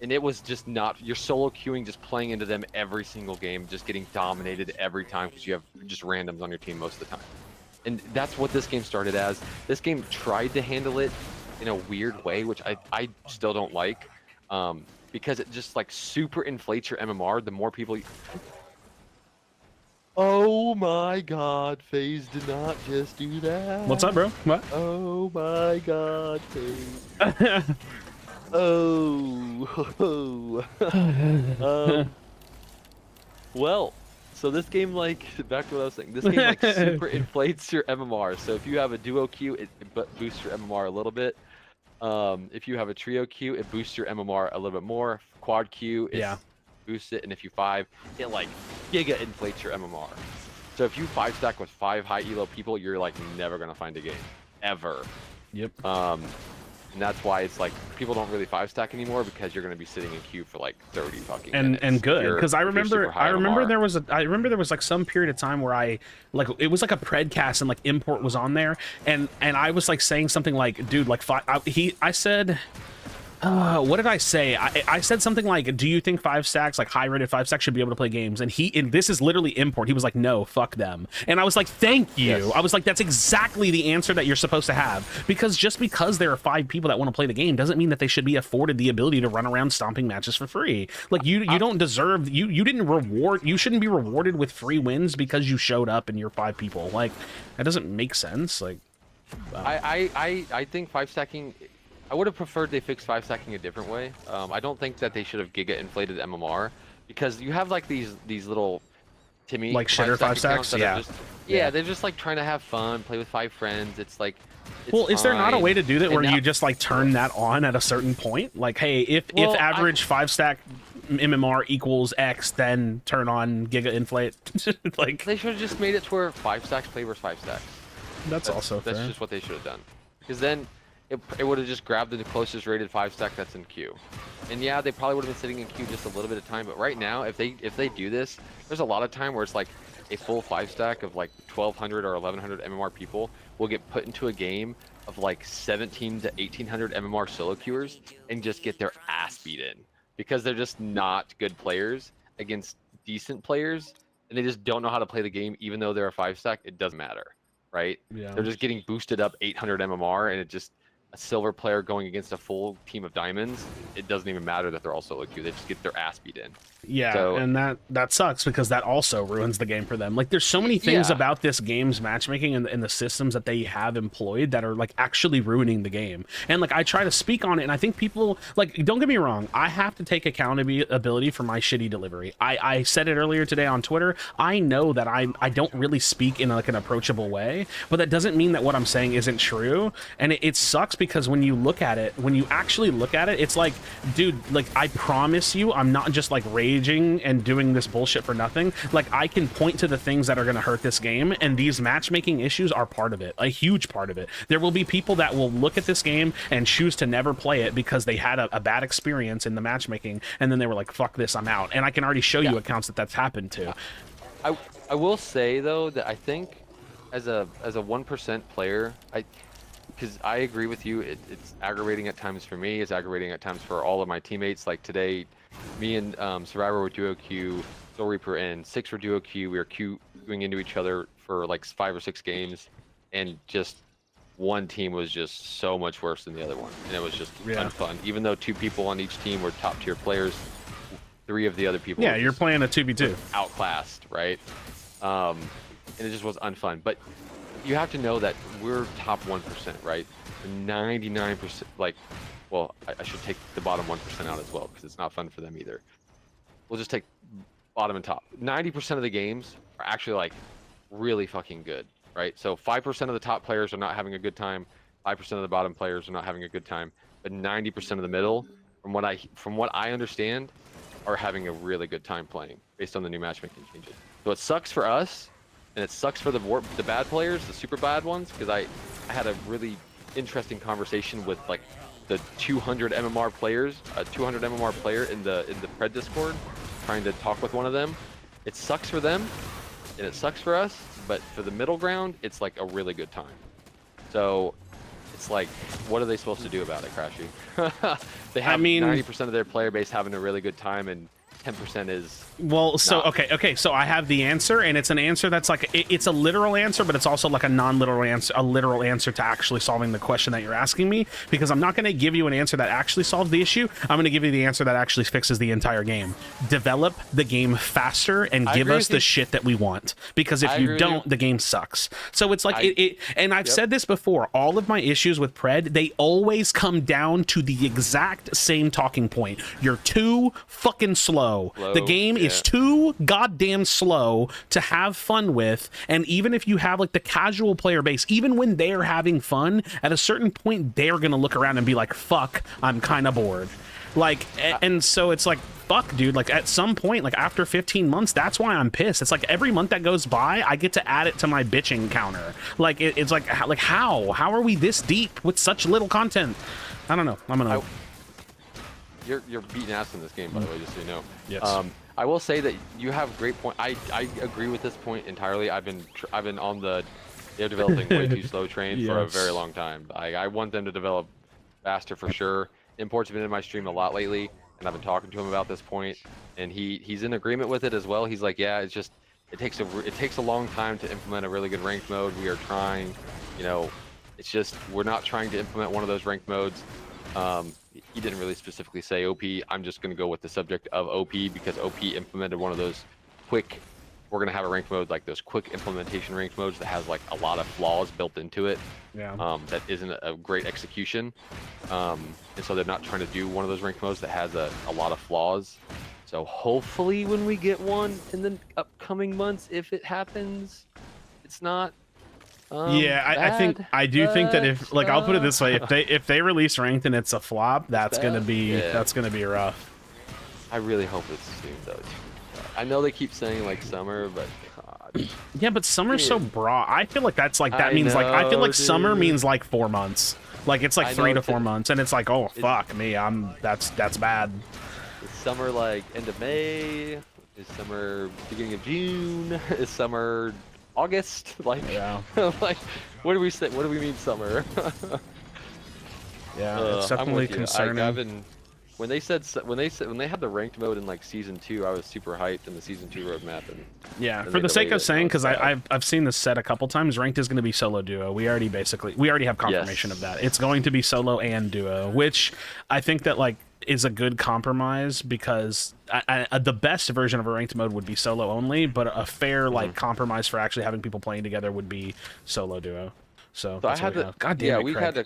And it was just not, you're solo queuing, just playing into them every single game, just getting dominated every time because you have just randoms on your team most of the time. And that's what this game started as. This game tried to handle it in a weird way, which I still don't like, because it just like super inflates your MMR the more people you... Oh my god, FaZe did not just do that. What's up, bro? What? Oh my god, FaZe. Oh. Well, so this game, like, back to what I was saying, this game like super inflates your MMR. So if you have a duo queue, it boosts your MMR a little bit. If you have a trio queue, it boosts your MMR a little bit more. Quad queue, it boosts it, and if you 5, it like giga inflates your MMR. So if you 5-stack with 5 high elo people, you're like never gonna find a game, ever. Yep. And that's why it's like people don't really 5-stack anymore, because you're going to be sitting in queue for like 30 fucking minutes. And good, because I remember there was like some period of time where I like it was like a predcast and like import was on there, and I was like saying something like, dude, like I said. What did I say? I said something like, do you think 5-stacks, like high-rated 5-stacks, should be able to play games? And this is literally import. He was like, no, fuck them. And I was like, thank you. Yes. I was like, that's exactly the answer that you're supposed to have. Because just because there are 5 people that want to play the game doesn't mean that they should be afforded the ability to run around stomping matches for free. Like, you don't deserve, you didn't reward, you shouldn't be rewarded with free wins because you showed up and you're 5 people. Like, that doesn't make sense. Like, I think 5-stacking... I would have preferred they fix 5-stacking a different way. I don't think that they should have giga inflated MMR, because you have like these little Timmy like shitter 5-stacks. Yeah, they're just like trying to have fun, play with 5 friends. It's like, well, is there not a way to do that where you just like turn that on at a certain point? Like, hey, if average 5-stack MMR equals X, then turn on giga inflate. Like, they should have just made it to where 5-stacks play versus 5-stacks. That's also fair. That's just what they should have done, because then it would have just grabbed the closest rated 5-stack that's in queue. And yeah, they probably would have been sitting in queue just a little bit of time, but right now, if they do this, there's a lot of time where it's like a full 5-stack of like 1200 or 1100 MMR people will get put into a game of like 17 to 1800 MMR solo queuers and just get their ass beat in, because they're just not good players against decent players, and they just don't know how to play the game. Even though they're a 5-stack, it doesn't matter, right? Yeah. They're just getting boosted up 800 MMR, and it just... a silver player going against a full team of diamonds, it doesn't even matter that they're also solo queue. They just get their ass beat in. Yeah, so, and that sucks, because that also ruins the game for them. Like, there's so many things about this game's matchmaking and the systems that they have employed that are like actually ruining the game. And like, I try to speak on it, and I think people, like, don't get me wrong, I have to take accountability for my shitty delivery. I said it earlier today on Twitter. I know that I don't really speak in like an approachable way, but that doesn't mean that what I'm saying isn't true. And it sucks, because when you look at it, when you actually look at it, it's like, dude, like, I promise you, I'm not just like raging and doing this bullshit for nothing. Like, I can point to the things that are going to hurt this game, and these matchmaking issues are part of it, a huge part of it. There will be people that will look at this game and choose to never play it because they had a bad experience in the matchmaking, and then they were like, fuck this, I'm out. And I can already show you accounts that's happened to. I will say, though, that I think as a 1% player, because I agree with you. It's aggravating at times for me. It's aggravating at times for all of my teammates. Like today, me and Survivor were duo queue, Soul Reaper and Six were duo queue. We were queuing into each other for like 5 or 6 games, and just one team was just so much worse than the other one, and it was just unfun. Even though 2 people on each team were top tier players, 3 of the other people Yeah, you're playing a 2v2. outclassed, right? And it just was unfun. But you have to know that we're top 1%, right? 99%, like, well, I should take the bottom 1% out as well because it's not fun for them either. We'll just take bottom and top. 90% of the games are actually like really fucking good, right? So 5% of the top players are not having a good time. 5% of the bottom players are not having a good time. But 90% of the middle, from what I understand, are having a really good time playing based on the new matchmaking changes. So it sucks for us, and it sucks for the bad players, the super bad ones, because I had a really interesting conversation with like the 200 MMR players, a 200 MMR player in the Pred Discord, trying to talk with one of them. It sucks for them, and it sucks for us, but for the middle ground, it's like a really good time. So it's like, what are they supposed to do about it, Krashy? They have 90% of their player base having a really good time, and 10% is well. So not. okay. So I have the answer, and it's an answer that's like it's a literal answer, but it's also like a non-literal answer, a literal answer to actually solving the question that you're asking me. Because I'm not going to give you an answer that actually solves the issue. I'm going to give you the answer that actually fixes the entire game. Develop the game faster and give us the shit that we want. Because if you don't, the game sucks. So it's like and I've said this before. All of my issues with Pred, they always come down to the exact same talking point. You're too fucking slow. The game is too goddamn slow to have fun with, and even if you have like the casual player base, even when they're having fun, at a certain point they're gonna look around and be like, fuck, I'm kind of bored. Like, and so it's like, fuck, dude, like at some point, like after 15 months, that's why I'm pissed. It's like every month that goes by, I get to add it to my bitching counter. Like it's like how are we this deep with such little content? I don't know. I'm gonna You're beating ass in this game, by the way, just so you know. Yes. I will say that you have great point. I agree with this point entirely. I've been on the they're developing way too slow train for a very long time. I want them to develop faster for sure. Import's been in my stream a lot lately, and I've been talking to him about this point, and he's in agreement with it as well. He's like, yeah, it's just it takes a long time to implement a really good ranked mode. We are trying, you know, it's just we're not trying to implement one of those ranked modes. He didn't really specifically say OP. I'm just going to go with the subject of OP because OP implemented one of those quick, we're going to have a ranked mode, like those quick implementation ranked modes that has like a lot of flaws built into it. That isn't a great execution. And so they're not trying to do one of those ranked modes that has a lot of flaws. So hopefully when we get one in the upcoming months, if it happens, it's not I do think that if, like, I'll put it this way, if they release ranked and it's a flop, that's gonna be rough. I really hope it's soon though. I know they keep saying like summer, but God. Yeah, but summer's so broad. I feel like that's like I feel like summer means like 4 months. Like it's like 3 to 4 months, and it's like, oh fuck me, that's bad. Is summer like end of May? Is summer beginning of June? Is summer August? Like, like, what do we say? What do we mean summer? It's definitely concerning. When they had the ranked mode in like season 2, I was super hyped in the season 2 roadmap. And for the sake of saying, because I've seen this said a couple times, ranked is going to be solo duo. We already have confirmation of that. It's going to be solo and duo, which I think that like is a good compromise, because the best version of a ranked mode would be solo only, but a fair like compromise for actually having people playing together would be solo duo. So I had to. God damn it, we Craig. had to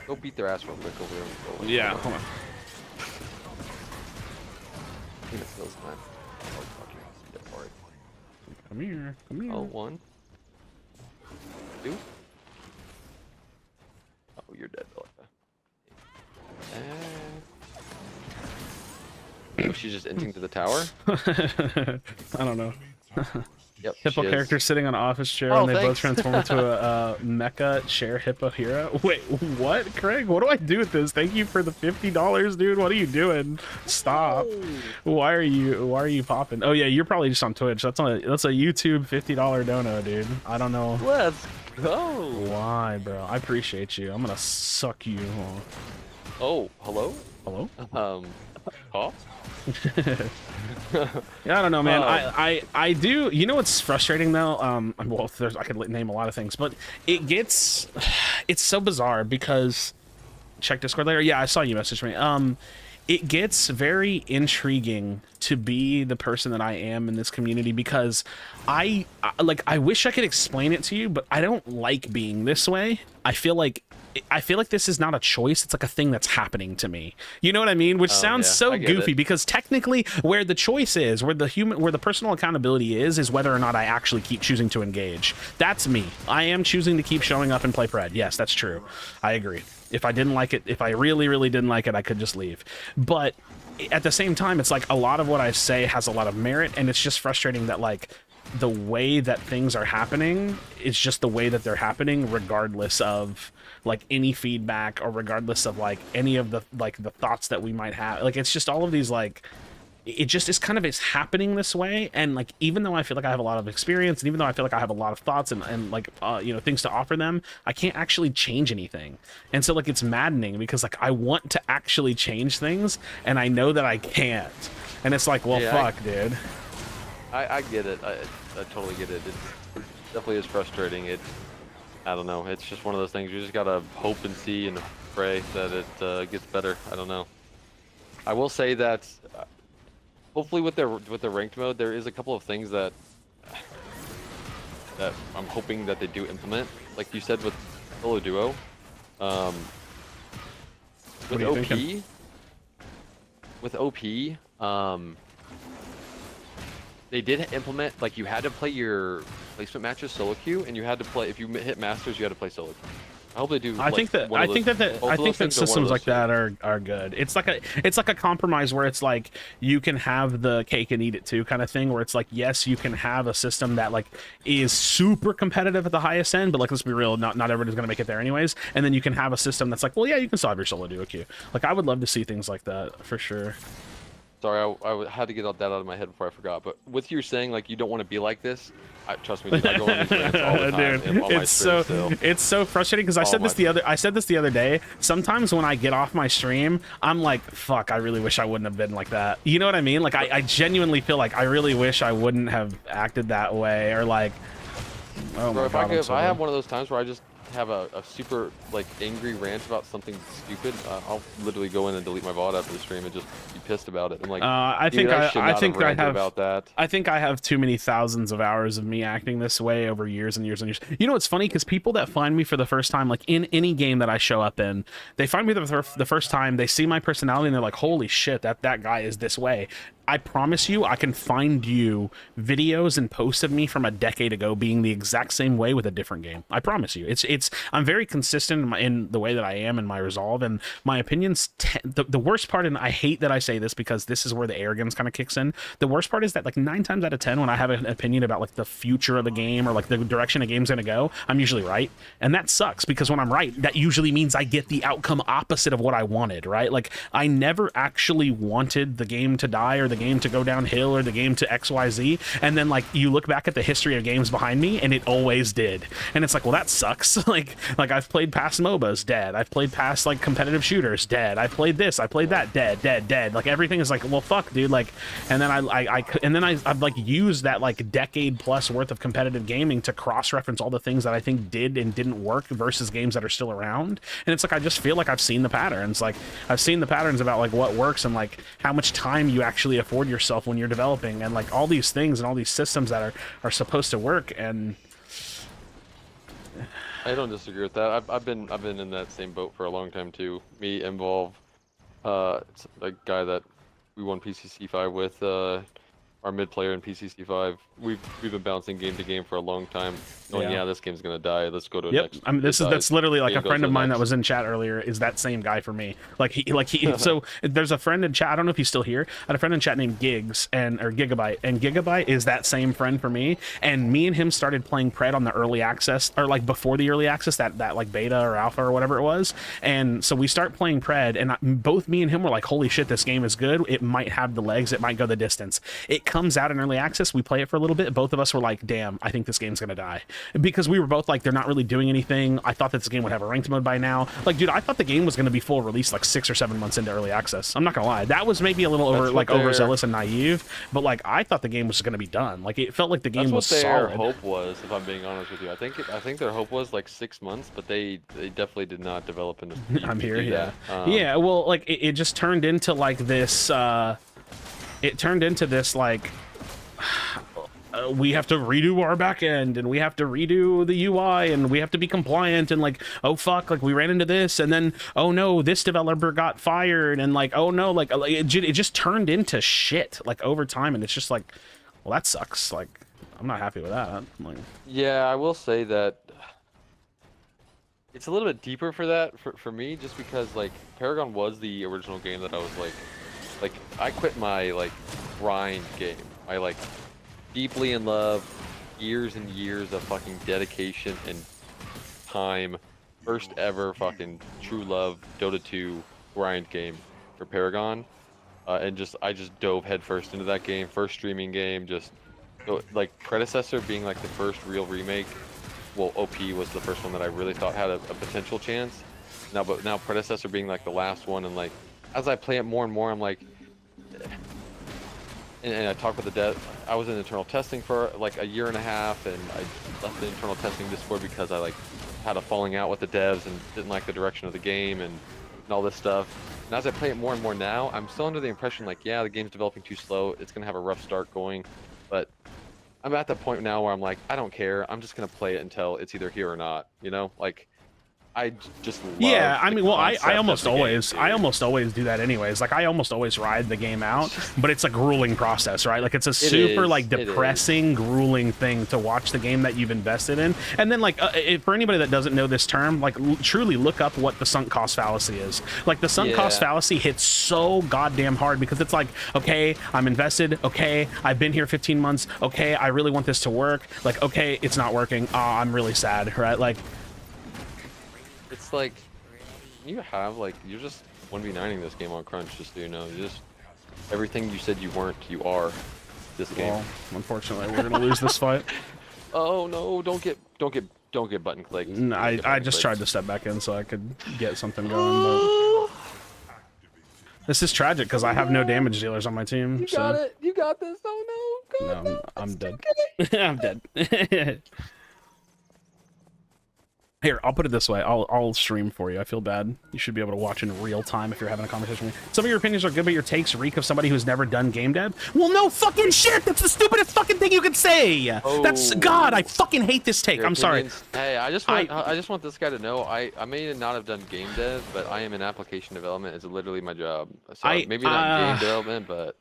go beat their ass real quick over there. Yeah, hold on. I think it feels nice. Oh, fuck you. Come here. Oh, 1, 2. Oh, you're dead, Bella. Oh, she's just inting to the tower? I don't know. Yep. Hippo she is. character sitting on an office chair Oh, and they both thanks. transform into a mecha chair hippo hero. Wait, what, Craig? What do I do with this? Thank you for the $50, dude. What are you doing? Stop. Why are you popping? Oh yeah, you're probably just on Twitch. That's a YouTube $50 dono, dude. I don't know Let's go. why, bro. I appreciate you. I'm gonna suck you off. Oh, hello. Hello? Huh? Yeah, I don't know, man. I do. You know what's frustrating though? Well, I could name a lot of things, but it's so bizarre because check Discord later. Yeah, I saw you message me. It gets very intriguing to be the person that I am in this community because I wish I could explain it to you, but I don't like being this way. I feel like this is not a choice. It's like a thing that's happening to me. You know what I mean? Which sounds yeah, so I get goofy it. because technically where the choice is, where the personal accountability is whether or not I actually keep choosing to engage. That's me. I am choosing to keep showing up and play Pred. Yes, that's true. I agree. If I didn't like it, if I really, really didn't like it, I could just leave. But at the same time, it's like a lot of what I say has a lot of merit, and it's just frustrating that like the way that things are happening is just the way that they're happening, regardless of like any feedback or regardless of like any of the the thoughts that we might have. Like it's just all of these like it just is kind of it's happening this way, and like even though I feel like I have a lot of experience and even though I feel like I have a lot of thoughts and like you know, things to offer them, I can't actually change anything. And so like it's maddening because like I want to actually change things and I know that I can't, and it's like, well, Yeah, fuck, dude. I get it. I totally get it. It definitely is frustrating. I don't know. It's just one of those things. You just gotta hope and see and pray that it gets better. I don't know. I will say that hopefully with the ranked mode, there is a couple of things that I'm hoping that they do implement. Like you said with solo duo, with are you OP, thinking? with OP, they did implement, like, you had to play your placement matches solo queue, and you had to play, if you hit masters, you had to play solo queue. I hope they do. I think that systems like that are good. It's like a compromise where it's like you can have the cake and eat it too kind of thing, where it's like, yes, you can have a system that like is super competitive at the highest end, but like, let's be real, not everybody's gonna make it there anyways. And then you can have a system that's like, well, yeah, you can still have your solo duo queue. Like I would love to see things like that for sure. Sorry, I had to get that out of my head before I forgot. But with you saying like you don't want to be like this, trust me, dude, I go on these rants all the time. Dude, on my stream still. it's so frustrating because I said this the other day. Sometimes when I get off my stream, I'm like, fuck, I really wish I wouldn't have been like that. You know what I mean? Like I genuinely feel like I really wish I wouldn't have acted that way, or like, oh Bro, my god. if I have one of those times where I just have a super like angry rant about something stupid, I'll literally go in and delete my VOD after the stream and just be pissed about it. I'm like, I dude, think I have about that. I think I have too many thousands of hours of me acting this way over years and years and years. You know what's funny? Because people that find me for the first time, like in any game that I show up in, they find me the first time, they see my personality and they're like, holy shit, that guy is this way. I promise you, I can find you videos and posts of me from a decade ago being the exact same way with a different game. I promise you. I'm very consistent in the way that I am and my resolve, and my opinions. The worst part, and I hate that I say this because this is where the arrogance kind of kicks in. The worst part is that like 9 times out of 10, when I have an opinion about like the future of the game or like the direction a game's gonna go, I'm usually right, and that sucks because when I'm right, that usually means I get the outcome opposite of what I wanted. Right? Like I never actually wanted the game to die or the game to go downhill or the game to XYZ, and then like you look back at the history of games behind me and it always did, and it's like, well, that sucks. like I've played past MOBAs, dead. I've played past like competitive shooters, dead. I've played this, I played that, dead. Like everything is like, well, fuck, dude. Like, and then I've like used that like decade plus worth of competitive gaming to cross-reference all the things that I think did and didn't work versus games that are still around, and it's like I just feel like I've seen the patterns. Like I've seen the patterns about like what works and like how much time you actually afford yourself when you're developing, and like all these things and all these systems that are supposed to work. And I don't disagree with that. I've been in that same boat for a long time too. Me, Involve, it's a guy that we won PCC 5 with, our mid player in PCC5. We've been bouncing game to game for a long time. Going, yeah, this game's gonna die. Let's go to the next. I mean, it that's dies. literally like Game a goes friend to of the mine that next. was in chat earlier is that same guy for me. Like he so there's a friend in chat. I don't know if he's still here. I had a friend in chat named Gigs or Gigabyte, and Gigabyte is that same friend for me. And me and him started playing Pred on the early access, or like before the early access, that like beta or alpha or whatever it was. And so we start playing Pred, and both me and him were like, holy shit, this game is good. It might have the legs. It might go the distance. It comes out in early access. We play it for a little bit. Both of us were like, damn, I think this game's gonna die, because we were both like, they're not really doing anything. I thought that this game would have a ranked mode by now. Like, dude, I thought the game was gonna be full release like 6 or 7 months into early access. I'm not gonna lie, that was maybe a little overzealous and naive, but like I thought the game was gonna be done. Like it felt like the game was That's what their solid. hope was, if I'm being honest with you. I think their hope was like 6 months, but they definitely did not develop into. I'm here, yeah. That. Yeah, well, like it just turned into like this. It turned into this like. We have to redo our back end, and we have to redo the UI, and we have to be compliant, and like, oh fuck, like we ran into this, and then oh no, this developer got fired, and like, oh no, like it just turned into shit like over time, and it's just like, well, that sucks. Like, I'm not happy with that. Like, Yeah, I will say that it's a little bit deeper for that for me, just because like Paragon was the original game that I was like I quit my like grind game. I like deeply in love, years and years of fucking dedication and time, first ever fucking true love Dota 2 grind game for Paragon, and I just dove headfirst into that game. First streaming game, just like predecessor being like the first real remake. Well, OP was the first one that I really thought had a potential chance. But now predecessor being like the last one, and like as I play it more and more, I'm like. And I talked with the dev. I was in internal testing for like a year and a half, and I left the internal testing Discord because I like had a falling out with the devs and didn't like the direction of the game and all this stuff. And as I play it more and more now, I'm still under the impression like, yeah, the game's developing too slow. It's gonna have a rough start going, but I'm at the point now where I'm like, I don't care. I'm just gonna play it until it's either here or not. You know, like. I just love yeah, I mean, well, I almost always do that anyways. Like I almost always ride the game out, but it's a grueling process, right? Like it's a super like depressing, grueling thing to watch the game that you've invested in. And then like for anybody that doesn't know this term, like truly look up what the sunk cost fallacy is. Like the sunk cost fallacy hits so goddamn hard, because it's like, okay, I'm invested. Okay, I've been here 15 months. Okay, I really want this to work. Like, okay, it's not working. I'm really sad, right? Like. It's like you have like you're just 1v9ing this game on Crunch, just so you know. You just everything you said you weren't, you are this game. Well, unfortunately, we're gonna lose this fight. Oh no! Don't get button clicked. No, I just tried to step back in so I could get something going. But this is tragic because I have no damage dealers on my team. You got it. You got this. Oh no! God, no, I'm dead. I'm dead. Here, I'll put it this way. I'll stream for you. I feel bad. You should be able to watch in real time if you're having a conversation with me. Some of your opinions are good, but your takes reek of somebody who's never done game dev. Well, no fucking shit! That's the stupidest fucking thing you could say! Oh. That's... God, I fucking hate this take. Your I'm sorry. Hey, I just want this guy to know I may not have done game dev, but I am in application development. It's literally my job. So maybe not game development, but...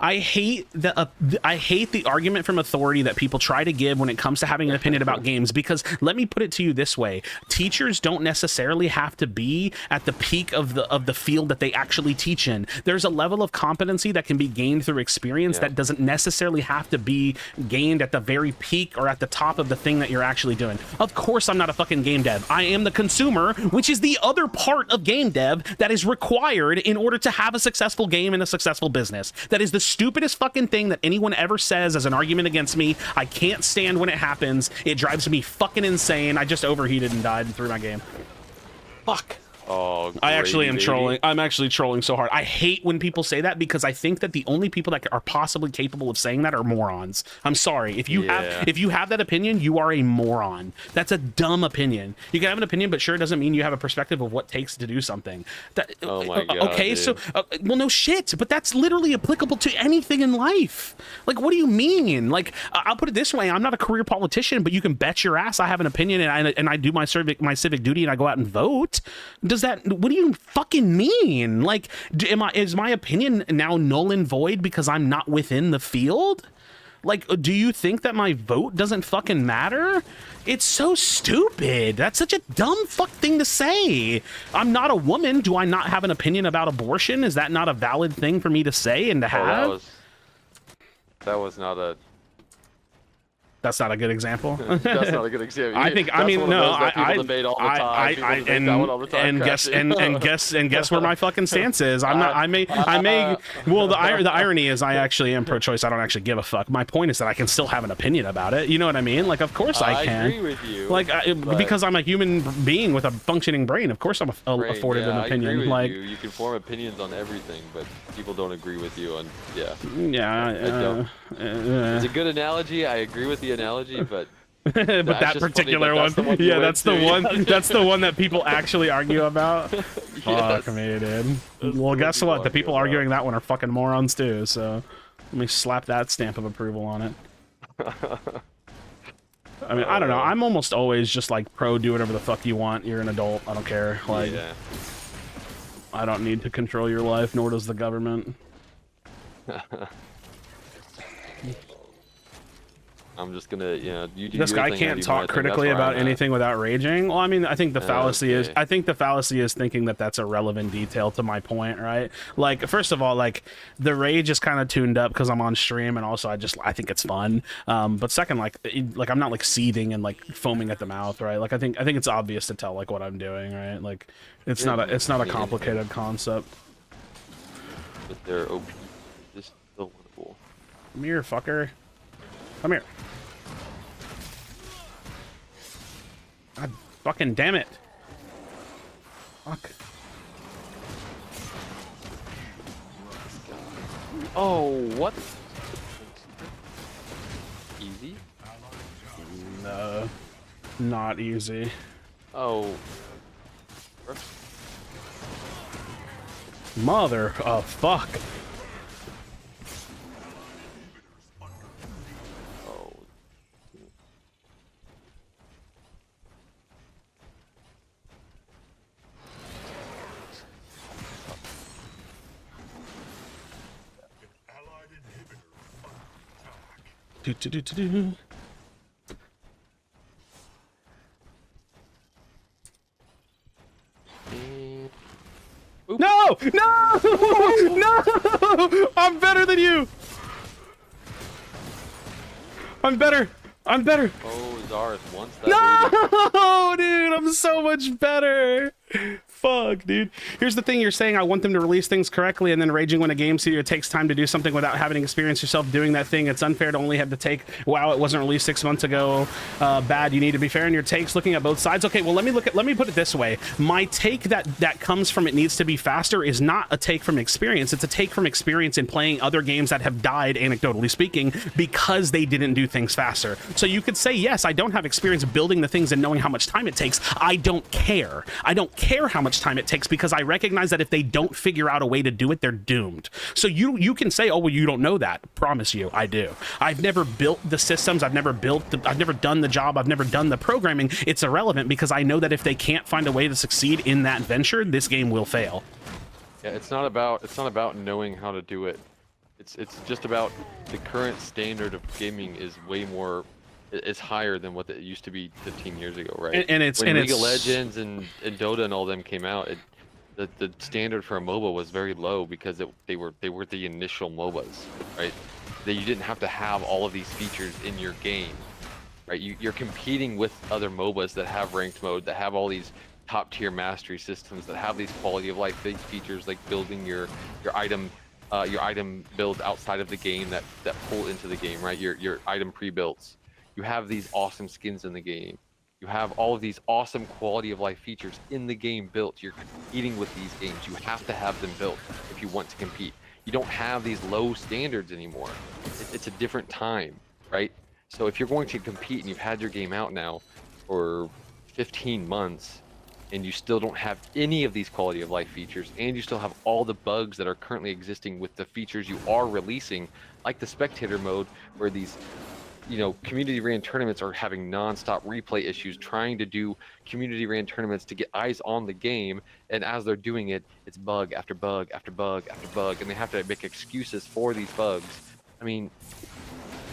I hate the argument from authority that people try to give when it comes to having an opinion about games, because let me put it to you this way: teachers don't necessarily have to be at the peak of the field that they actually teach in. There's a level of competency that can be gained through experience that doesn't necessarily have to be gained at the very peak or at the top of the thing that you're actually doing. Of course, I'm not a fucking game dev. I am the consumer, which is the other part of game dev that is required in order to have a successful game and a successful business. That is the stupidest fucking thing that anyone ever says as an argument against me. I can't stand when it happens. It drives me fucking insane. I just overheated and died and threw my game. Fuck. Oh, I actually am baby. trolling. I'm actually trolling so hard. I hate when people say that, because I think that the only people that are possibly capable of saying that are morons. I'm sorry. If you have that opinion, you are a moron. That's a dumb opinion. You can have an opinion, but sure, it doesn't mean you have a perspective of what it takes to do something. Oh my God, okay, dude. so well, no shit, but that's literally applicable to anything in life. Like, what do you mean? Like, I'll put it this way: I'm not a career politician, but you can bet your ass I have an opinion, and I do my civic duty, and I go out and vote. Does does that? What do you fucking mean? Like, is my opinion now null and void because I'm not within the field? Like, do you think that my vote doesn't fucking matter? It's so stupid. That's such a dumb fuck thing to say. I'm not a woman. Do I not have an opinion about abortion? Is that not a valid thing for me to say and to have? Oh, that was not a. That's not a good example. That's not a good example. I think. I That's mean, one of no. those that people debate all the time. People debate that one all the time, and guess where my fucking stance is. I'm not. I may. Well, the irony is, I actually am pro-choice. I don't actually give a fuck. My point is that I can still have an opinion about it. You know what I mean? Like, of course I can. I agree with you. Like, because I'm a human being with a functioning brain. Of course I'm afforded an opinion. I agree with like, you can form opinions on everything, but people don't agree with you on. Yeah. Yeah. It's a good analogy. I agree with the analogy, but but that particular one, yeah, that's the one. That's the one that people actually argue about. Yes. Fuck me, dude. Well, guess what? The people arguing that one are fucking morons too. So let me slap that stamp of approval on it. I mean, I don't know. I'm almost always just like pro. Do whatever the fuck you want. You're an adult. I don't care. Like, yeah. I don't need to control your life, nor does the government. I'm just gonna, you do This your guy thing, can't I do my talk thing. critically That's where about I'm at. anything without raging. Well, I mean, I think the fallacy is, Okay. I think the fallacy is thinking that that's a relevant detail to my point, right? Like, first of all, like, the rage is kind of tuned up because I'm on stream, and also I think it's fun. But second, like I'm not like seething and like foaming at the mouth, right? Like, I think it's obvious to tell like what I'm doing, right? Like, it's not a complicated concept. But they're OP. Just so winnable. Come here, fucker. Come here. God fucking damn it. Fuck. Oh, what? Easy? No. Not easy. Oh. Mother of fuck. Oh. Allied inhibitor under attack. Do. And- No! No! No! I'm better than you! I'm better! I'm better! Oh, Zaris wants that booty. No, dude, I'm so much better. Fuck, dude. Here's the thing: you're saying I want them to release things correctly, and then raging when a game studio takes time to do something without having experienced yourself doing that thing. It's unfair to only have to take. Wow, it wasn't released 6 months ago. Bad. You need to be fair in your takes, looking at both sides. Okay, well let me put it this way: my take that comes from it needs to be faster is not a take from experience. It's a take from experience in playing other games that have died, anecdotally speaking, because they didn't do things faster. So you could say, yes, I don't have experience building the things and knowing how much time it takes. I don't care. I don't care how much time it takes because I recognize that if they don't figure out a way to do it, they're doomed. So you can say, oh, well, you don't know that. Promise you, I do. I've never built the systems. I've never done the job. I've never done the programming. It's irrelevant because I know that if they can't find a way to succeed in that venture, this game will fail. Yeah, it's not about knowing how to do it. It's just about the current standard of gaming is way more. It's higher than what it used to be 15 years ago, right? And it's when and League of it's Legends and Dota and all them came out, the standard for a MOBA was very low because they were the initial MOBAs, right? That you didn't have to have all of these features in your game, right? You're competing with other MOBAs that have ranked mode, that have all these top tier mastery systems, that have these quality of life features like building your item build outside of the game that pull into the game, right? Your item pre-builds. You have these awesome skins in the game. You have all of these awesome quality of life features in the game built. You're competing with these games. You have to have them built if you want to compete. You don't have these low standards anymore. It's a different time, right? So if you're going to compete and you've had your game out now for 15 months and you still don't have any of these quality of life features and you still have all the bugs that are currently existing with the features you are releasing, like the spectator mode where these you know, community ran tournaments are having nonstop replay issues, trying to do community ran tournaments to get eyes on the game, and as they're doing it, it's bug after bug after bug after bug, and they have to make excuses for these bugs. I mean,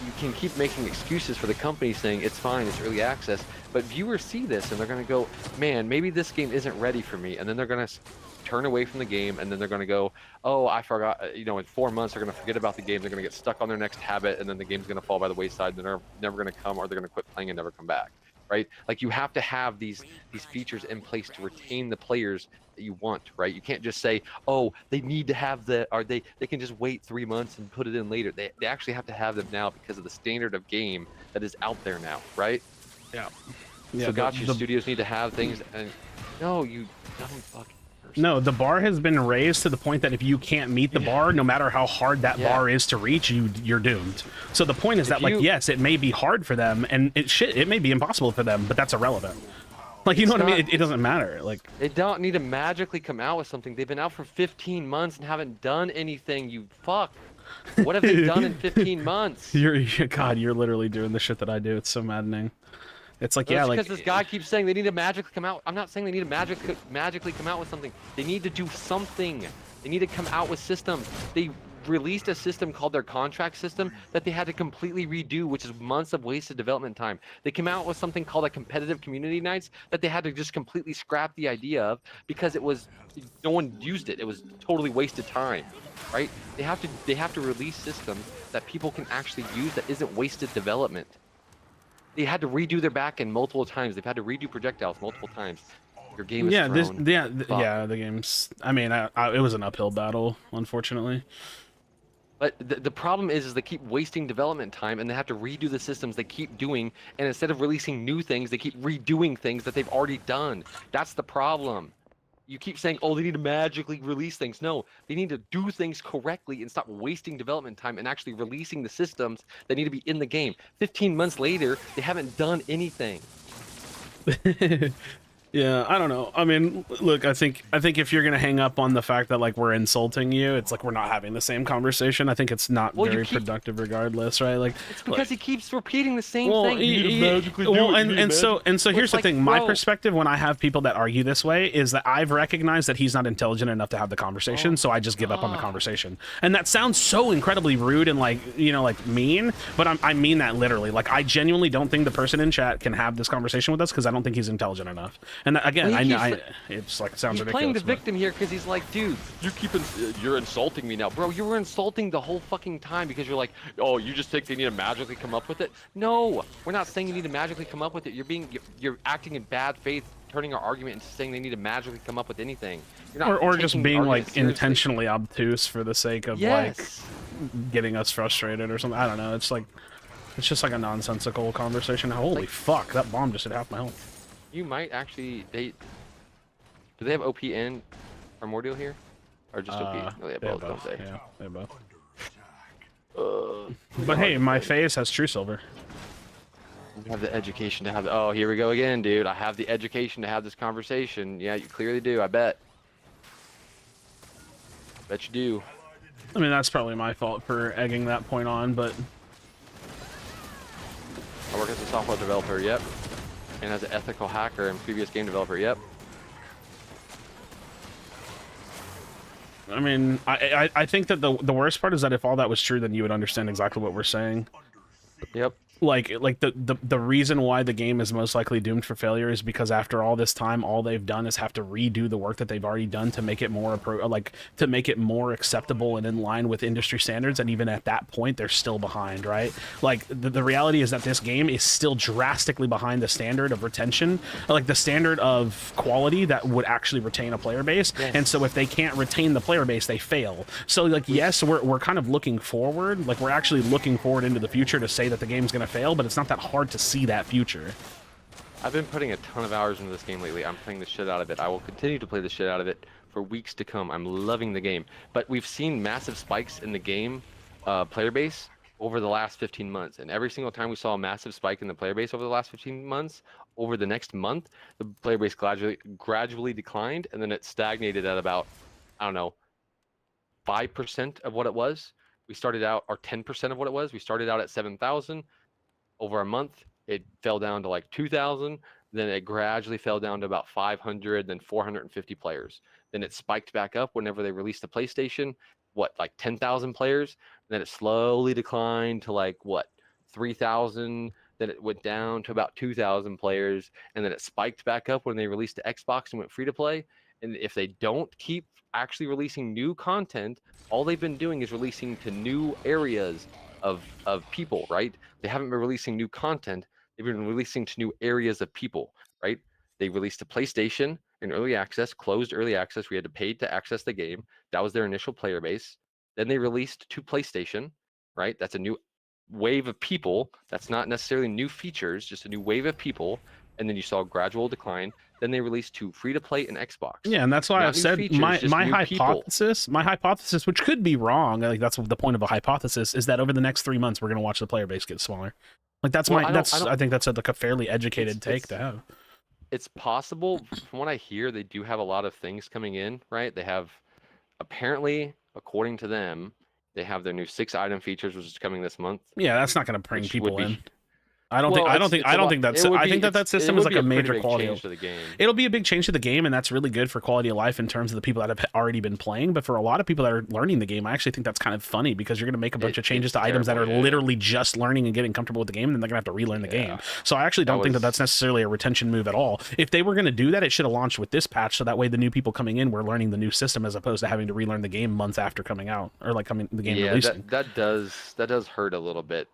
you can keep making excuses for the company saying it's fine, it's early access, but viewers see this and they're going to go, man, maybe this game isn't ready for me, and then they're going to turn away from the game, and then they're going to go, oh, I forgot, you know, in 4 months they're going to forget about the game, they're going to get stuck on their next habit, and then the game's going to fall by the wayside, and they're never going to come, or they're going to quit playing and never come back, right? Like, you have to have these features in place to retain the players that you want, right? You can't just say, oh, they need to have they can just wait 3 months and put it in later. They actually have to have them now because of the standard of game that is out there now, right? Yeah. So gotcha, studios need to have things, and no, you dumb fucking person. No, the bar has been raised to the point that if you can't meet the bar, no matter how hard that bar is to reach, you're doomed. So the point is that, like, yes, it may be hard for them, and it may be impossible for them, but that's irrelevant. Like, you know what I mean? It doesn't matter. Like, they don't need to magically come out with something. They've been out for 15 months and haven't done anything. You fuck. What have they done in 15 months? God, you're literally doing the shit that I do. It's so maddening. It's like, yeah, like, because this guy keeps saying they need to magically come out. I'm not saying they need to magically come out with something. They need to do something. They need to come out with systems. They released a system called their contract system that they had to completely redo, which is months of wasted development time. They came out with something called a competitive community nights that they had to just completely scrap the idea of because no one used it. It was totally wasted time, right? They have to release systems that people can actually use that isn't wasted development. They had to redo their backend multiple times. They've had to redo projectiles multiple times. Your game is thrown. The game's. I mean, it was an uphill battle, unfortunately. But the problem is they keep wasting development time, and they have to redo the systems they keep doing. And instead of releasing new things, they keep redoing things that they've already done. That's the problem. You keep saying, oh, they need to magically release things. No, they need to do things correctly and stop wasting development time and actually releasing the systems that need to be in the game. 15 months later, they haven't done anything. Yeah, I don't know. I mean, look, I think if you're gonna hang up on the fact that, like, we're insulting you, it's like we're not having the same conversation. I think it's not very productive, regardless, right? Like, it's because he keeps repeating the same thing. So here's the thing. My perspective when I have people that argue this way is that I've recognized that he's not intelligent enough to have the conversation, so I just give up on the conversation. And that sounds so incredibly rude and, like, you know, like, mean, but I mean that literally. Like, I genuinely don't think the person in chat can have this conversation with us because I don't think he's intelligent enough. And again, it's like, it sounds ridiculous. He's playing the victim here because he's like, dude, you're insulting me now, bro. You were insulting the whole fucking time because you're like, oh, you just think they need to magically come up with it? No, we're not saying you need to magically come up with it. You're acting in bad faith, turning our argument into saying they need to magically come up with anything. You're not or just being, like, intentionally obtuse for the sake of like getting us frustrated or something. I don't know. It's like, it's just like a nonsensical conversation. Holy fuck, that bomb just hit half my health. You might actually. Do they have OP and Primordial here, or just OP? No, they have both, don't they? Yeah, they have both. But hey, my face has True Silver. I have the education to have. Oh, here we go again, dude. I have the education to have this conversation. Yeah, you clearly do. I bet. Bet you do. I mean, that's probably my fault for egging that point on, but I work as a software developer. Yep. And as an ethical hacker and previous game developer, yep. I mean, I think that the worst part is that if all that was true, then you would understand exactly what we're saying. Yep. Like the reason why the game is most likely doomed for failure is because after all this time, all they've done is have to redo the work that they've already done to make it more to make it more acceptable and in line with industry standards. And even at that point, they're still behind, right? Like the reality is that this game is still drastically behind the standard of retention, like the standard of quality that would actually retain a player base. Yes. And so if they can't retain the player base, they fail. So, like, yes, we're kind of looking forward, like we're actually looking forward into the future to say that the game's gonna fail, but it's not that hard to see that future. I've been putting a ton of hours into this game lately. I'm playing the shit out of it. I will continue to play the shit out of it for weeks to come. I'm loving the game. But we've seen massive spikes in the game player base over the last 15 months. And every single time we saw a massive spike in the player base over the last 15 months, over the next month, the player base gradually declined, and then it stagnated at about, I don't know, 5% of what it was. We started out, or 10% of what it was. We started out at 7,000. Over a month, it fell down to like 2,000. Then it gradually fell down to about 500, then 450 players. Then it spiked back up whenever they released the PlayStation. What, like 10,000 players? And then it slowly declined to like what, 3,000. Then it went down to about 2,000 players, and then it spiked back up when they released the Xbox and went free to play. And if they don't keep actually releasing new content, all they've been doing is releasing to new areas of people, right? They haven't been releasing new content. They've been releasing to new areas of people, right? They released a PlayStation in early access, closed early access. We had to pay to access the game. That was their initial player base. Then they released to PlayStation, right? That's a new wave of people. That's not necessarily new features, just a new wave of people. And then you saw a gradual decline. Then they released to free to play and Xbox. Yeah, and that's why Not I've new said features, my just new people. hypothesis, which could be wrong, like that's the point of a hypothesis, is that over the next 3 months we're going to watch the player base get smaller. Like that's Well, I think that's like a fairly educated take to have. It's possible. From what I hear, they do have a lot of things coming in, right? They have, apparently, according to them, they have their new 6 item features, which is coming this month. Yeah, that's not going to bring Which people would be- in. I don't Well, think that's it would I be- think that it's- system it is would like be a pretty major big quality. change to the game. It'll be a big change to the game, and that's really good for quality of life in terms of the people that have already been playing. But for a lot of people that are learning the game, I actually think that's kind of funny because you're going to make a bunch of changes to items that are terrible, yeah. literally just learning and getting comfortable with the game, and then they're going to have to relearn the game. So I actually That don't think that was- that's necessarily a retention move at all. If they were going to do that, it should have launched with this patch, so that way the new people coming in were learning the new system as opposed to having to relearn the game months after coming out or like the game Yeah, releasing. that does hurt a little bit,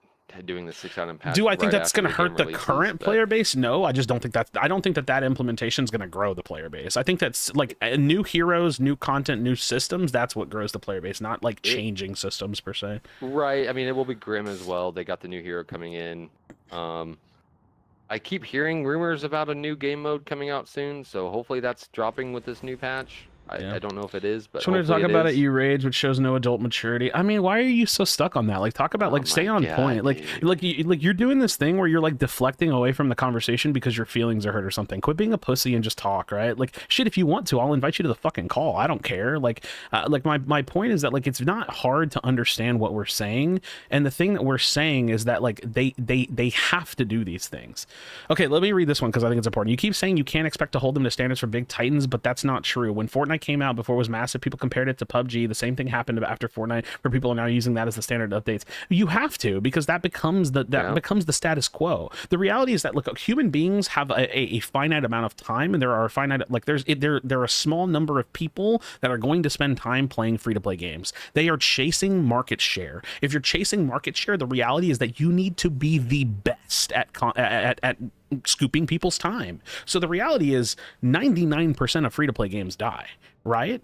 doing the 6 item patch. Do I think right that's after going to hurt the game current releases, but- player base? No, I just don't think that implementation is going to grow the player base. I think that's like new heroes, new content, new systems. That's what grows the player base, not like changing systems per se. Right. I mean, it will be grim as well. They got the new hero coming in. I keep hearing rumors about a new game mode coming out soon, so hopefully that's dropping with this new patch. Yeah. I don't know if it is, but Just wanted to talk hopefully about is. it. You rage, which shows no adult maturity. I mean, why are you so stuck on that? Like, talk about like Oh stay my on God, point. Like, dude. you're doing this thing where you're like deflecting away from the conversation because your feelings are hurt or something. Quit being a pussy and just talk, right? Like, shit. If you want to, I'll invite you to the fucking call. I don't care. Like my point is that like it's not hard to understand what we're saying, and the thing that we're saying is that like they have to do these things. Okay, let me read this one because I think it's important. You keep saying you can't expect to hold them to standards for big titans, but that's not true. When Fortnite came out, before it was massive, people compared it to PUBG. The same thing happened after Fortnite, where people are now using that as the standard updates. You have to, because that becomes becomes the status quo. The reality is that look, human beings have a finite amount of time, and there are a finite there are a small number of people that are going to spend time playing free to play games. They are chasing market share. If you're chasing market share, the reality is that you need to be the best at scooping people's time. So the reality is 99% of free to play games die, right?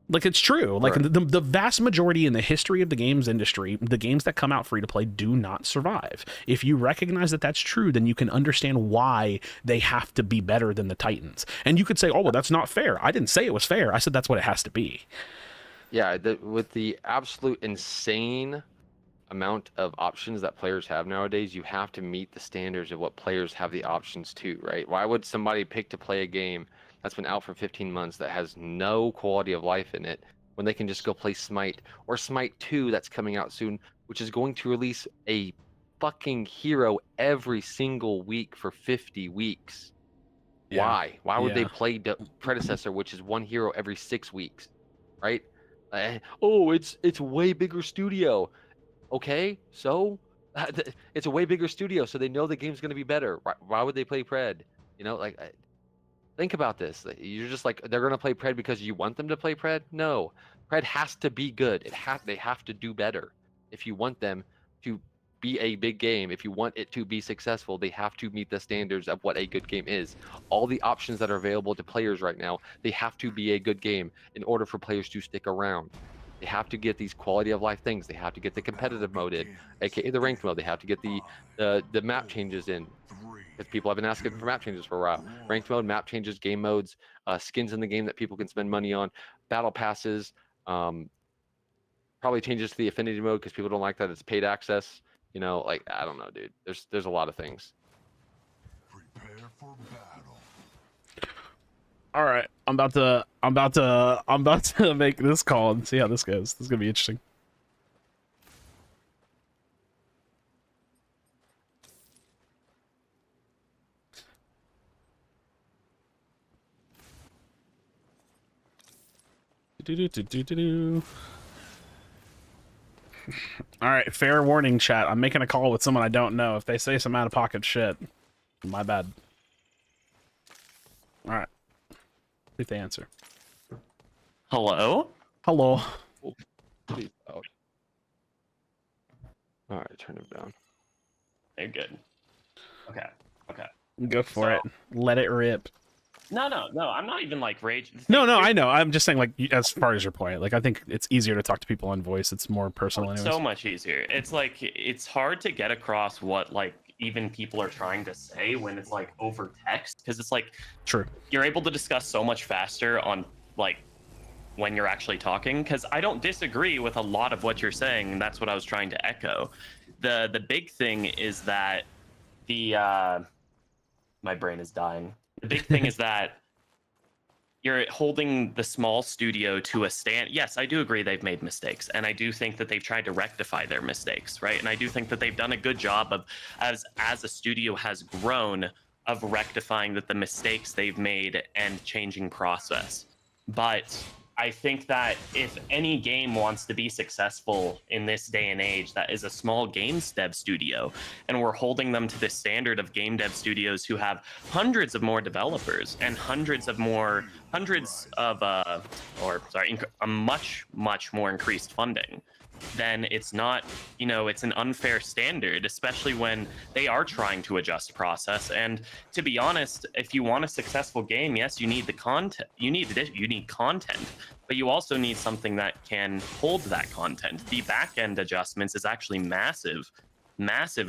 Like, it's true. Like, Right. the vast majority in the history of the games industry, the games that come out free to play do not survive. If you recognize that that's true, then you can understand why they have to be better than the Titans. And you could say, oh, well, that's not fair. I didn't say it was fair. I said that's what it has to be. Yeah, with the absolute insane amount of options that players have nowadays, you have to meet the standards of what players have the options to, right? Why would somebody pick to play a game that's been out for 15 months that has no quality of life in it when they can just go play Smite or Smite 2 that's coming out soon, which is going to release a fucking hero every single week for 50 weeks? Yeah. Why? Why would they Yeah. play the predecessor, which is one hero every 6 weeks, right? Oh, it's way bigger studio. Okay, so it's a way bigger studio, so they know the game's going to be better. Why would they play Pred? You know, like, think about this. You're just like, they're going to play Pred because you want them to play Pred? No, Pred has to be good. They have to do better. If you want them to be a big game, if you want it to be successful, they have to meet the standards of what a good game is. All the options that are available to players right now, they have to be a good game in order for players to stick around. They have to get these quality of life things. They have to get the competitive mode in, aka the ranked mode. They have to get the map changes in, because people have been asking for map changes for a while. Ranked mode, map changes, game modes, skins in the game that people can spend money on, battle passes, probably changes to the affinity mode because people don't like that it's paid access. You know, like, I don't know, dude. There's a lot of things. Prepare for battle. All right, I'm about to make this call and see how this goes. This is gonna be interesting. All right, fair warning, chat. I'm making a call with someone I don't know. If they say some out of pocket shit, my bad. All right. See if they answer. Hello? Hello. Please out. All right, turn it down. They're good. Okay. Okay. Go for it. Let it rip. No, I'm not even like rage. No, I know. I'm just saying, like, as far as your point, like, I think it's easier to talk to people on voice. It's more personal, anyways. So much easier. It's like it's hard to get across what like even people are trying to say when it's like over text, because it's like True. You're able to discuss so much faster on like when you're actually talking, because I don't disagree with a lot of what you're saying, and that's what I was trying to echo. The big thing is that my brain is dying. The big thing is that you're holding the small studio to a stand. Yes, I do agree they've made mistakes, and I do think that they've tried to rectify their mistakes, right? And I do think that they've done a good job of, as a studio has grown, of rectifying the mistakes they've made and changing process. But I think that if any game wants to be successful in this day and age, that is a small games dev studio, and we're holding them to the standard of game dev studios who have hundreds of more developers and a much more increased funding, then it's not, it's an unfair standard, especially when they are trying to adjust process. And to be honest, if you want a successful game, yes, you need the content, you need content, but you also need something that can hold that content. The back-end adjustments is actually massive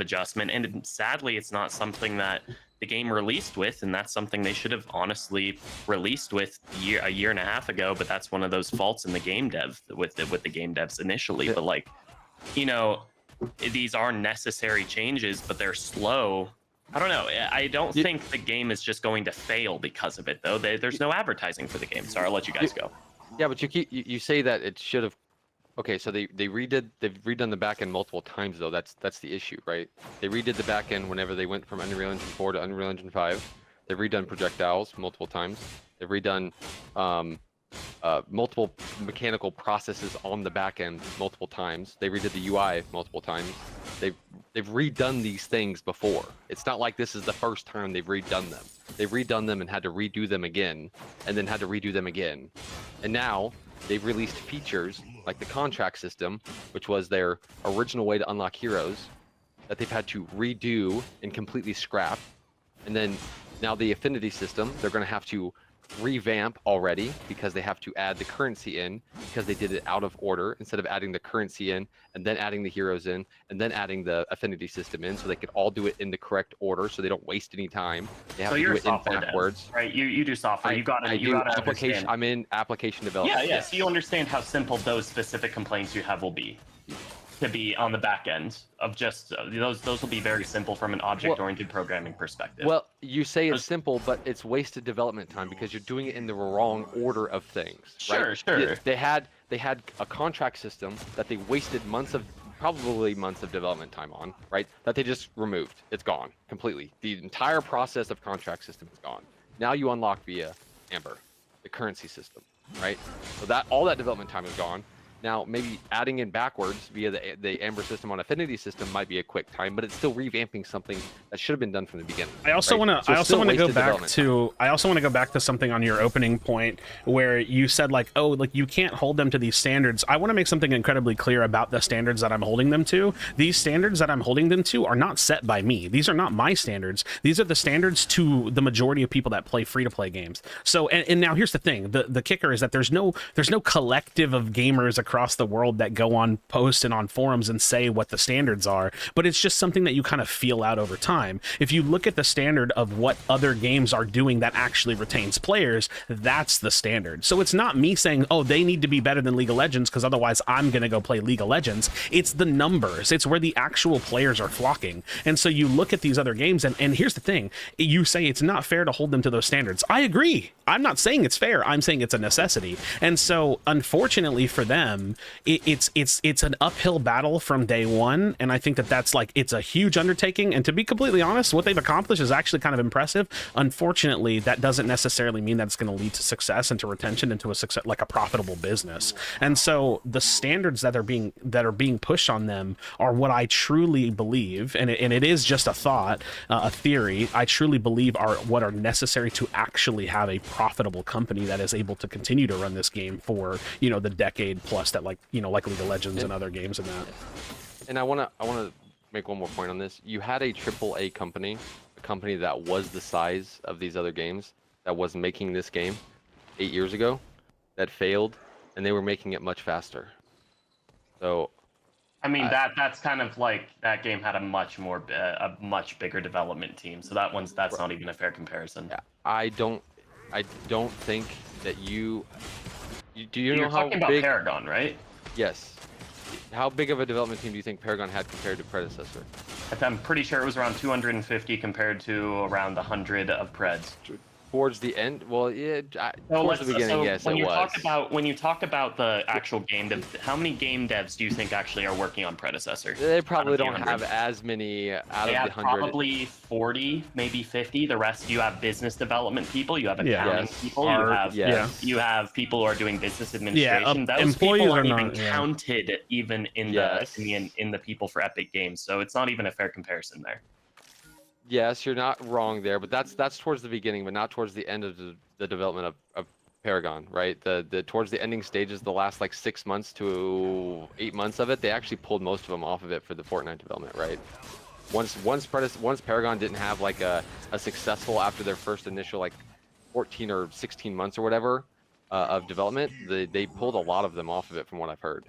adjustment, and sadly, it's not something that the game released with, and that's something they should have honestly released with a year and a half ago. But that's one of those faults in the game dev with the game devs initially. But like, these are necessary changes, but they're slow. I don't know. I don't think the game is just going to fail because of it, though. There's no advertising for the game. Sorry, I'll let you guys go. Yeah, but you say that it should have. Okay, so they've redone the backend multiple times, though. That's the issue, right? They redid the backend whenever they went from Unreal Engine 4 to Unreal Engine 5. They've redone projectiles multiple times. They've redone multiple mechanical processes on the backend multiple times. They redid the UI multiple times. They've redone these things before. It's not like this is the first time they've redone them. They've redone them and had to redo them again, and then had to redo them again. And now they've released features like the contract system, which was their original way to unlock heroes, that they've had to redo and completely scrap. And then now the affinity system, they're going to have to revamp already, because they have to add the currency in, because they did it out of order, instead of adding the currency in and then adding the heroes in and then adding the affinity system in, so they could all do it in the correct order, so they don't waste any time. They have to do it in backwards. Dev, right? You do software. You got to application. I'm in application development. Yeah. So you understand how simple those specific complaints you have will be to be on the back end of just those will be very simple from an object-oriented programming perspective. Well, you say it's simple, but it's wasted development time because you're doing it in the wrong order of things. Sure, right? sure. They had a contract system that they wasted probably months of development time on, right? That they just removed. It's gone completely. The entire process of contract system is gone. Now you unlock via Amber, the currency system, right? So that all that development time is gone. Now, maybe adding in backwards via the Amber system on Affinity system might be a quick time, but it's still revamping something that should have been done from the beginning. I also want to go back to something on your opening point where you said like, oh, like you can't hold them to these standards. I want to make something incredibly clear about the standards that I'm holding them to. These standards that I'm holding them to are not set by me. These are not my standards. These are the standards to the majority of people that play free-to-play games. So, and now here's the thing: the kicker is that there's no collective of gamers across the world that go on posts and on forums and say what the standards are, but it's just something that you kind of feel out over time. If you look at the standard of what other games are doing that actually retains players, that's the standard. So it's not me saying, oh, they need to be better than League of Legends because otherwise I'm gonna go play League of Legends. It's the numbers. It's where the actual players are flocking. And so you look at these other games, and here's the thing: you say it's not fair to hold them to those standards. I agree. I'm not saying it's fair. I'm saying it's a necessity. And so unfortunately for them, it's an uphill battle from day one, and I think that's like, it's a huge undertaking. And to be completely completely honest, what they've accomplished is actually kind of impressive. Unfortunately, that doesn't necessarily mean that it's going to lead to success and to retention and to a success, like a profitable business. And so the standards that are being pushed on them are what I truly believe, and it is just a thought, a theory. I truly believe are what are necessary to actually have a profitable company that is able to continue to run this game for, you know, the decade plus that, like, you know, like League of Legends and other games and that. And I wanna make one more point on this. You had a AAA company, a company that was the size of these other games, that was making this game 8 years ago, that failed, and they were making it much faster. So, I mean, that's kind of like that game had a much bigger development team. So that's not even a fair comparison. yeah, I don't think that do you know You're how talking about big? Paragon, right? Yes. How big of a development team do you think Paragon had compared to predecessor? I'm pretty sure it was around 250 compared to around 100 of Preds. Towards the end, well, yeah, So towards the beginning, yes, when it you was. when you talk about the actual game dev, how many game devs do you think actually are working on Predecessor? They probably Out of the don't 100? have as many out They of have the 100. probably 40, maybe 50. The rest, you have business development people, you have accounting Yes. people, Yes. you have people who are doing business administration. Those employees people are aren't not- even yeah. counted even in Yes. the people for Epic Games. So it's not even a fair comparison there. Yes, you're not wrong there, but that's towards the beginning, but not towards the end of the development of Paragon, right? The towards the ending stages, the last like 6 months to 8 months of it, they actually pulled most of them off of it for the Fortnite development, right? Once Paragon didn't have like a successful after their first initial like 14 or 16 months or whatever of development, they pulled a lot of them off of it from what I've heard.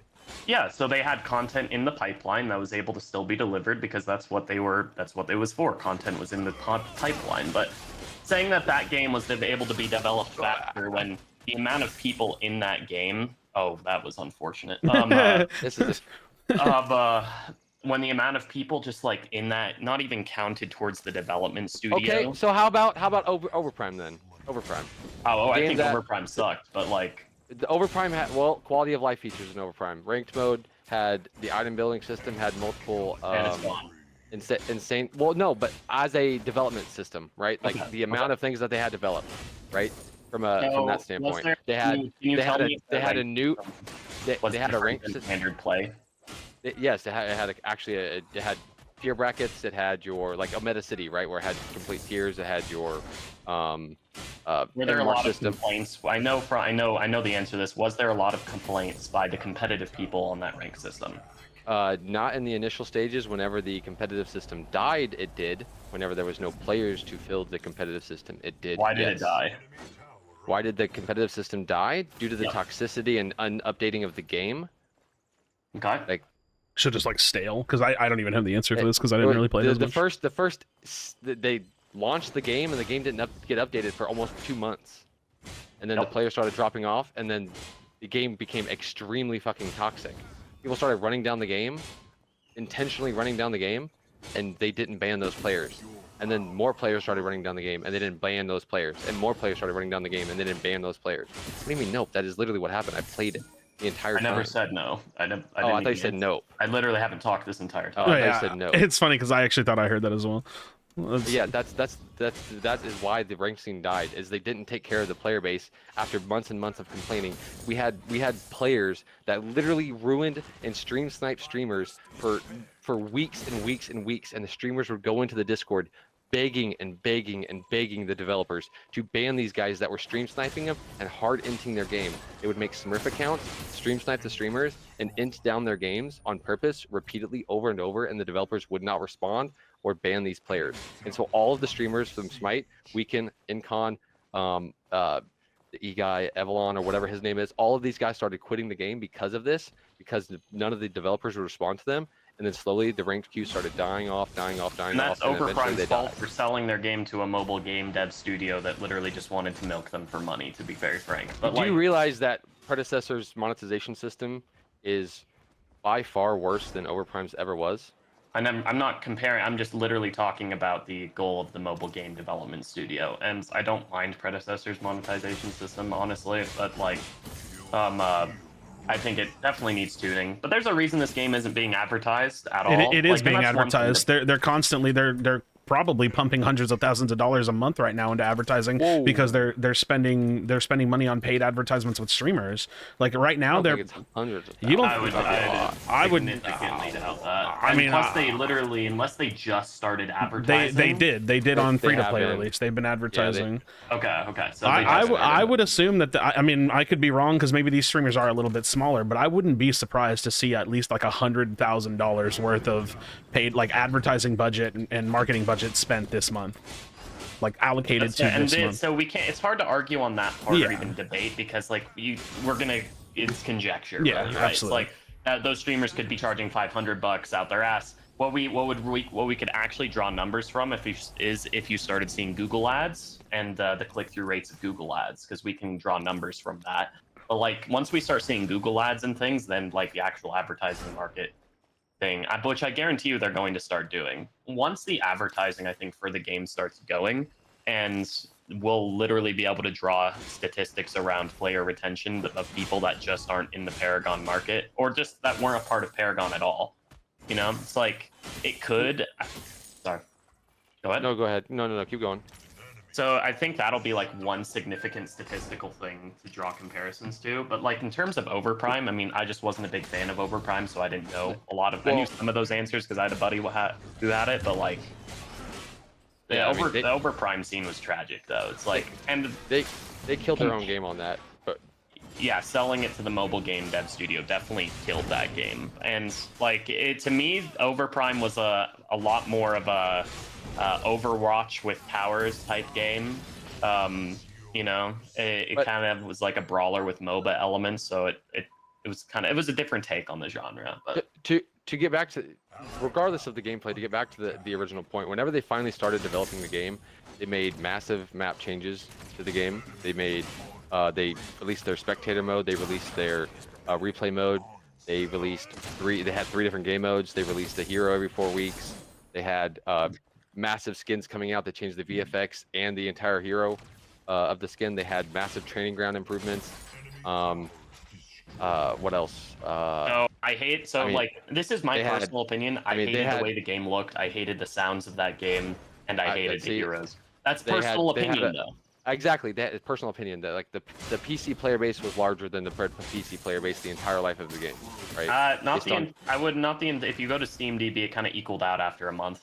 Yeah, so they had content in the pipeline that was able to still be delivered because that's what it was for. Content was in the pipeline. But saying that game was able to be developed faster when the amount of people in that game, oh, that was unfortunate. This is When the amount of people just like in that, not even counted towards the development studio. okay. So how about Overprime then? Overprime. Oh, I Game think that- Overprime sucked, but like. The Overprime had, well, quality of life features in Overprime. Ranked mode had the item building system, had multiple And it's gone. insane. Well, no, but as a development system, right? Like Okay, the amount of things that they had developed, right? From So, that was standpoint, there- they had can you tell me if they the had a rank new was they had a different rank than system. standard play. Yes, it had it had tier brackets. It had your like a Meta City, right, where it had complete tiers. It had your Were there a MMR lot system. of complaints? I know the answer to this. Was there a lot of complaints by the competitive people on that rank system? Not in the initial stages. Whenever the competitive system died, it did. Whenever there was no players to fill the competitive system, it did. Why did it yes. die? Why did the competitive system die? Due to the Yep. toxicity and updating of the game. Okay. Like Should just like stale, because I don't even have the answer for this because I didn't really play this much. They launched the game and the game didn't get updated for almost 2 months, and then Yep. the players started dropping off, and then the game became extremely fucking toxic. People started running down the game, intentionally running down the game, and they didn't ban those players. And then more players started running down the game, and they didn't ban those players. And more players started running down the game, and they didn't ban those players. What do you mean, nope? That is literally what happened. I played it the entire I time. never said no. I Oh, I didn't thought you even said answer. nope. I literally haven't talked this entire time. Oh, I Oh, thought you yeah, said no. it's funny because I actually thought I heard that as well. Yeah, that is why the rank scene died. Is they didn't take care of the player base after months and months of complaining. We had players that literally ruined and stream sniped streamers for weeks and weeks and weeks, and the streamers would go into the Discord begging and begging and begging the developers to ban these guys that were stream sniping them and hard inting their game. They would make Smurf accounts, stream snipe the streamers, and int down their games on purpose repeatedly over and over, and the developers would not respond or ban these players. And so all of the streamers from Smite, Weekend, Incon, the E-Guy, Evelon, or whatever his name is, all of these guys started quitting the game because of this, because none of the developers would respond to them. And then slowly the ranked queue started dying off. And that's and eventually Overprime's they fault died. for selling their game to a mobile game dev studio that literally just wanted to milk them for money, to be very frank. But Do you realize that predecessor's monetization system is by far worse than Overprime's ever was? and I'm not comparing, I'm just literally talking about the goal of the mobile game development studio. And I don't mind Predecessor's monetization system, honestly, but like, I think it definitely needs tuning. But there's a reason this game isn't being advertised at all. It is Like, and being that's one thing advertised. that- They're constantly they're probably pumping hundreds of thousands of dollars a month right now into advertising Whoa. because they're spending money on paid advertisements with streamers. Like right now, I don't they're think it's hundreds of You don't- thousands. I would- significantly doubt that. I mean, plus they literally, unless they just started advertising. they did on They free to play have been. release. They've been advertising. Okay. So I would assume that I mean, I could be wrong because maybe these streamers are a little bit smaller, but I wouldn't be surprised to see at least like $100,000 worth of paid like advertising budget and marketing budget spent this month, like allocated to this month. So we can't. It's hard to argue on that part or Yeah. even debate because like it's conjecture. Yeah, really, right? absolutely. It's like those streamers could be charging $500 out their ass. What we could actually draw numbers from if you started seeing Google ads and the click-through rates of Google ads, because we can draw numbers from that. But like once we start seeing Google ads and things, then like the actual advertising market thing, which I guarantee you they're going to start doing. Once the advertising, I think, for the game starts going, and we'll literally be able to draw statistics around player retention of people that just aren't in the Paragon market or just that weren't a part of Paragon at all. You know, it's like it could. Sorry. Go ahead. No, go ahead. No, keep going. So I think that'll be like one significant statistical thing to draw comparisons to. But like in terms of Overprime, I mean, I just wasn't a big fan of Overprime, so I didn't know a lot of. I knew some of those answers because I had a buddy who had it, but like the Overprime scene was tragic though. It's like, and they killed their own game on that. But yeah, selling it to the mobile game dev studio definitely killed that game. And like to me, Overprime was a lot more of a Overwatch with powers type game. You know, it kind of was like a brawler with MOBA elements, so it was a different take on the genre. But to get back to, regardless of the gameplay, to get back to the original point, whenever they finally started developing the game, they made massive map changes to the game. They released their spectator mode, they released their replay mode, they had 3 different game modes, they released a hero every 4 weeks, they had massive skins coming out that changed the VFX and the entire hero of the skin. They had massive training ground improvements. What else? This is my personal opinion. I hated the way the game looked. I hated the sounds of that game, and I hated the heroes. That's personal opinion, though. Exactly, that is personal opinion. That like the PC player base was larger than the PC player base the entire life of the game, right? If you go to SteamDB, it kind of equaled out after a month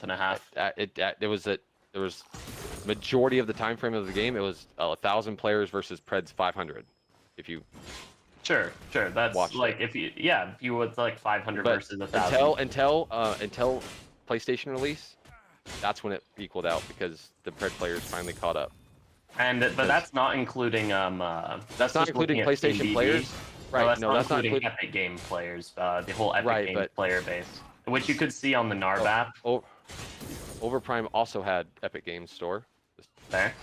and a half. There was majority of the time frame of the game. It was 1,000 players versus Pred's 500. If you sure, that's watch like it. if you would like 500 versus 1,000. Until PlayStation release, that's when it equaled out because the Pred players finally caught up. But that's not including that's not including PlayStation players. Right? No, that's not including Epic Game players. The whole Epic Game player base, which you could see on the NARB app. Overprime also had Epic Games Store. There.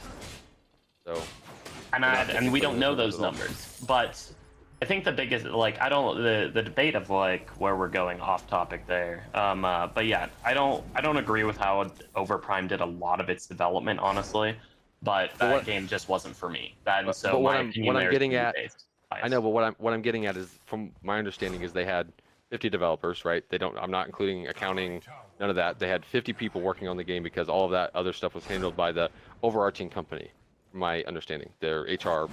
So. And we don't know those numbers, but I think the biggest, the debate of like where we're going off topic there. But yeah, I don't agree with how Overprime did a lot of its development, honestly. But that game just wasn't for me. What I'm getting at is, from my understanding, is they had 50 developers, right? I'm not including accounting, none of that. They had 50 people working on the game because all of that other stuff was handled by the overarching company. From my understanding, their HR,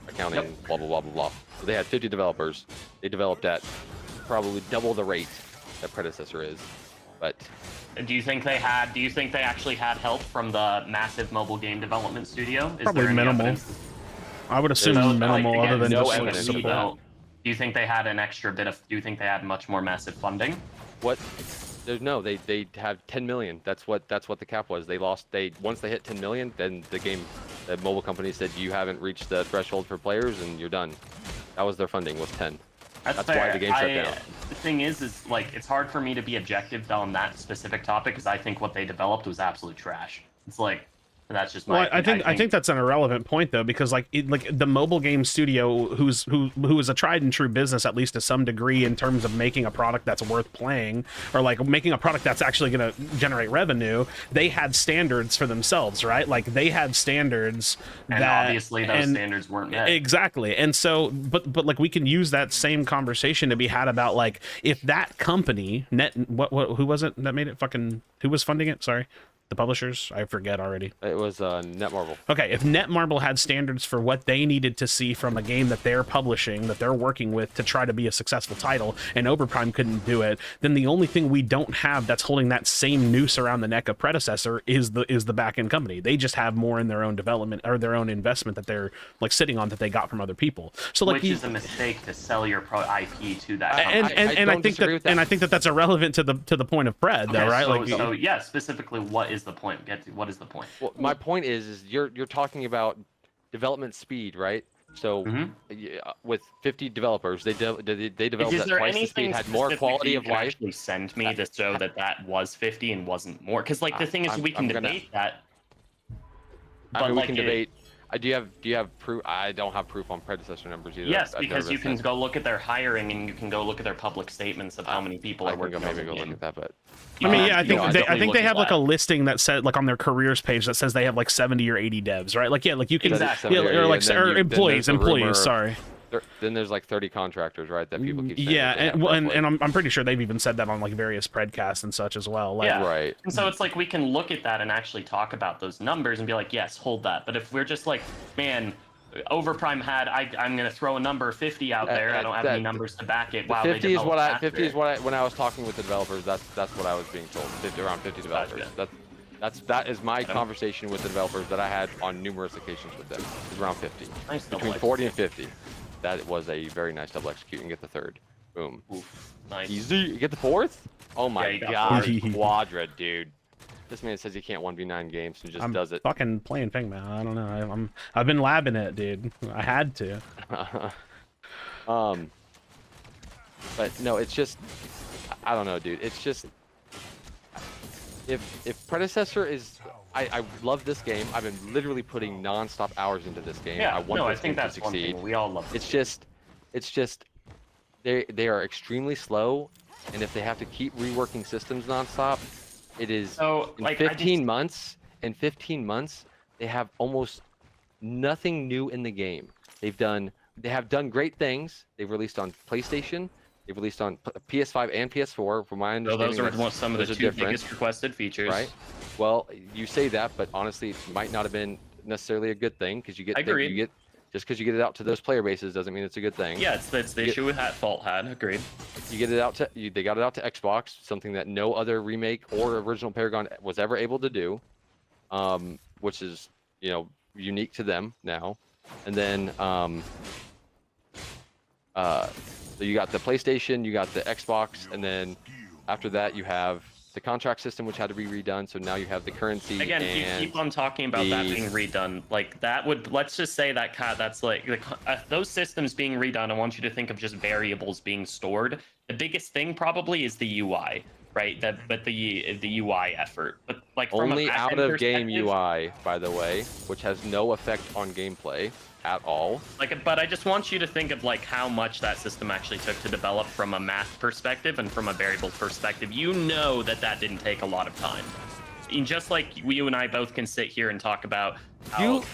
accounting, blah blah blah blah blah. So they had 50 developers. They developed at probably double the rate that predecessor is. But do you think they actually had help from the massive mobile game development studio? Probably minimal. I would assume minimal, other than no just evidence of support. Do you think they had an extra bit of? Do you think they had much more massive funding? They have 10 million. That's what the cap was. Once they hit 10 million, then the mobile company said you haven't reached the threshold for players and you're done. That was their funding, was 10. That's why the game shut down. The thing is like it's hard for me to be objective on that specific topic because I think what they developed was absolute trash. It's like That's just my. Well, I think that's an irrelevant point though, because like the mobile game studio who is a tried and true business, at least to some degree, in terms of making a product that's worth playing, or like making a product that's actually going to generate revenue. They had standards for themselves, right? Like they had standards and that obviously those standards weren't met. Exactly. And so, but like we can use that same conversation to be had about like if that company who was it that made it who was funding it? Sorry. The publishers? I forget already. It was Netmarble. Okay, if Netmarble had standards for what they needed to see from a game that they're publishing, that they're working with to try to be a successful title, and Overprime couldn't do it, then the only thing we don't have that's holding that same noose around the neck of predecessor is the back-end company. They just have more in their own development or their own investment that they're like sitting on that they got from other people. So like, which is a mistake to sell your IP to that. I think that's irrelevant to the point of Pred, though, right? So yeah, specifically, what is the point? What is the point? Well, my point is you're talking about development speed, right? So with 50 developers, they developed at twice the speed, had more quality of life. Actually send me to show that was 50 and wasn't more, because like the thing is, we can debate that. But I mean, we can debate. Do you have proof? I don't have proof on predecessor numbers either. Yes, because you can go look at their hiring and you can go look at their public statements of how many people are working on the game. Maybe go look at that, but I mean, yeah, I think they have like a listing that said like on their careers page that says they have like 70 or 80 devs, right? Like yeah, like you can or like or employees. Sorry. Then there's like 30 contractors, right? That people keep saying. Yeah, and I'm pretty sure they've even said that on like various predcasts and such as well. Like, yeah, right. And so it's like we can look at that and actually talk about those numbers and be like, yes, hold that. But if we're just like, man, Overprime had, I'm gonna throw a number 50 out there. I don't have any numbers to back it. Wow, 50 is what I when I was talking with the developers. That's what I was being told. Around 50 developers. That is my conversation with the developers that I had on numerous occasions with them. It's around 50. Nice. Between 40 and 50. That was a very nice double execute and get the third. Boom. Oof, nice. Easy. You get the fourth? Oh my god. Quadra, dude. This man says he can't 1v9 games and just does it. Fucking playing Fangman. I don't know. I've been labbing it, dude. I had to. But no, it's just I don't know, dude. It's just if predecessor is I love this game. I've been literally putting non-stop hours into this game. Yeah, I want I this think game that's to succeed. one thing we all love. It's just they are extremely slow, and if they have to keep reworking systems non-stop, it is so, in like, 15 months. In 15 months, they have almost nothing new in the game. They have done great things. They've released on PlayStation. They've released on PS5 and PS4. From my understanding, those are some of the two biggest requested features. Right. Well, you say that, but honestly, it might not have been necessarily a good thing because you get just because you get it out to those player bases doesn't mean it's a good thing. Yeah, it's the issue with Fault had. Agreed. You get it out to they got it out to Xbox, something that no other remake or original Paragon was ever able to do, which is unique to them now. And then so you got the PlayStation, you got the Xbox, and then after that you have the contract system, which had to be redone. So now you have the currency. Again, if you keep on talking about that being redone, like that would, let's just say that's like those systems being redone. I want you to think of just variables being stored. The biggest thing probably is the UI, right? But the UI effort, but like from only out of game perspective, UI, by the way, which has no effect on gameplay at all. But I just want you to think of like how much that system actually took to develop from a math perspective and from a variable perspective. You know that didn't take a lot of time. And just like you and I both can sit here and talk about how,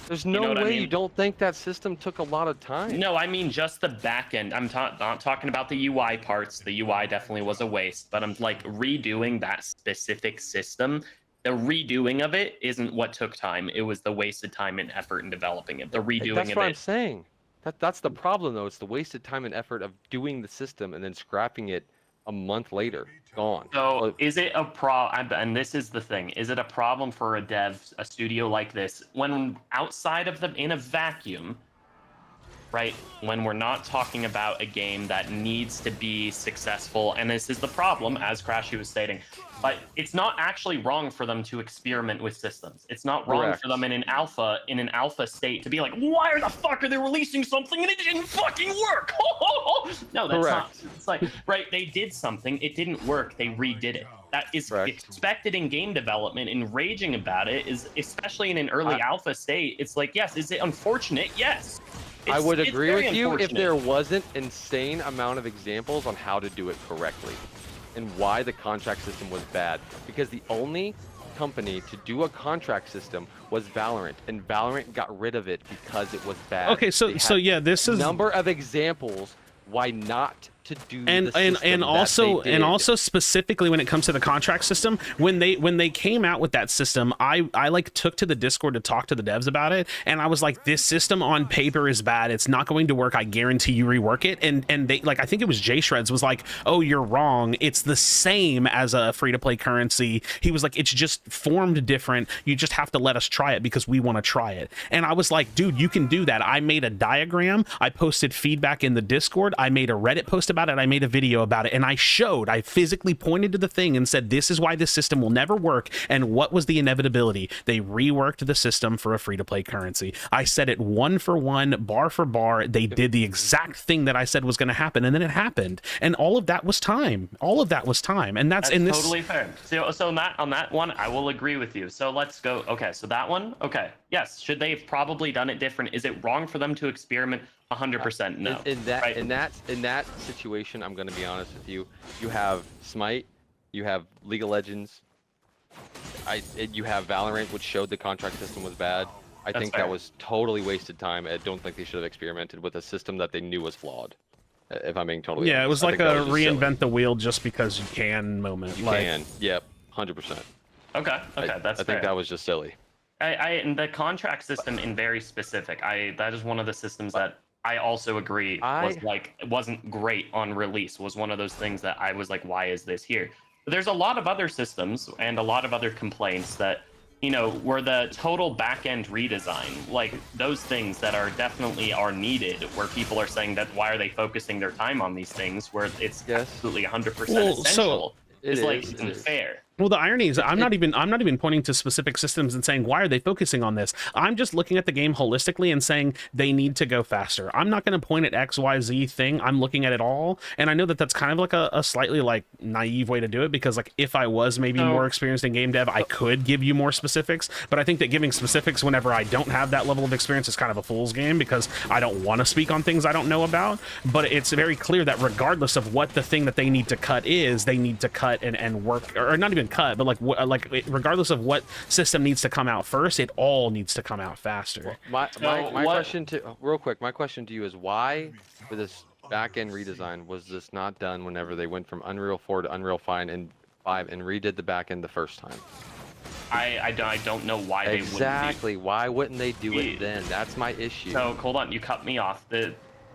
there's no way you don't think that system took a lot of time. No, I mean just the back end. I'm not talking about the UI parts. The UI definitely was a waste, but I'm like redoing that specific system. The redoing of it isn't what took time. It was the wasted time and effort in developing it. The redoing That's of what it. I'm saying. That's the problem, though. It's the wasted time and effort of doing the system and then scrapping it a month later. Gone. So is it a and this is the thing, is it a problem for a studio like this, when outside of in a vacuum, right? When we're not talking about a game that needs to be successful, and this is the problem, as Krashy was stating, but it's not actually wrong for them to experiment with systems. It's not wrong Correct. for them in an alpha state to be like, why the fuck are they releasing something and it didn't fucking work? No, that's not. Correct. It's like, right, they did something, it didn't work, they redid it. That is Correct. expected in game development, and raging about it is, especially in an early alpha state, it's like, yes, is it unfortunate? Yes. I would It's agree very with you if unfortunate. there wasn't insane amount of examples on how to do it correctly and why the contract system was bad. Because the only company to do a contract system was Valorant, and Valorant got rid of it because it was bad. Okay, so They so had yeah, this is number of examples why not to do and the system and that also they and did. also specifically when it comes to the contract system, when they came out with that system, I like took to the Discord to talk to the devs about it, and I was like, this system on paper is bad, it's not going to work, I guarantee you rework it. And they, like, I think it was Jay Shreds was like, oh, you're wrong, it's the same as a free-to-play currency. He was like, it's just formed different, you just have to let us try it because we want to try it. And I was like, dude, you can do that. I made a diagram, I posted feedback in the Discord, I made a Reddit post about it, I made a video about it, and I physically pointed to the thing and said, this is why this system will never work. And what was the inevitability? They reworked the system for a free-to-play currency. I said it one for one, bar for bar. They did the exact thing that I said was going to happen, and then it happened. And all of that was time. All of that was time. And that's in this. Totally fair. So on that one, I will agree with you. So let's go. Okay, so that one. Okay, yes. Should they have probably done it different? Is it wrong for them to experiment? 100% no. In that right? in that situation, I'm gonna be honest with you. You have Smite, you have League of Legends, you have Valorant, which showed the contract system was bad. I That's think fair. that was totally wasted time. I don't think they should have experimented with a system that they knew was flawed. If I'm being totally Yeah, it was honest. I like think a that was just silly. reinvent the wheel just because you can moment. You like, can, yep, 100%. Okay, that's I fair. think that was just silly. And the contract system in very specific. That is one of the systems that I also agree was like, it wasn't great on release. Was one of those things that I was like, why is this here? But there's a lot of other systems and a lot of other complaints that, you know, were the total back-end redesign, like those things that are definitely are needed, where people are saying that why are they focusing their time on these things where it's absolutely 100% Well, so essential. it It's like is, it's it is. unfair. Well, the irony is I'm not even pointing to specific systems and saying, why are they focusing on this? I'm just looking at the game holistically and saying they need to go faster. I'm not going to point at X, Y, Z thing. I'm looking at it all. And I know that that's kind of like a slightly like naive way to do it, because like if I was maybe more experienced in game dev, I could give you more specifics. But I think that giving specifics whenever I don't have that level of experience is kind of a fool's game, because I don't want to speak on things I don't know about. But it's very clear that regardless of what the thing that they need to cut is, they need to cut and work, or not even cut, but like regardless of what system needs to come out first, it all needs to come out faster. My what- question to real quick, my question to you is, why for this back-end redesign was this not done whenever they went from Unreal 4 to Unreal 5 and redid the back-end the first time? I don't know why they wouldn't be. Exactly. Why wouldn't they do it then? That's my issue. So hold on, you cut me off.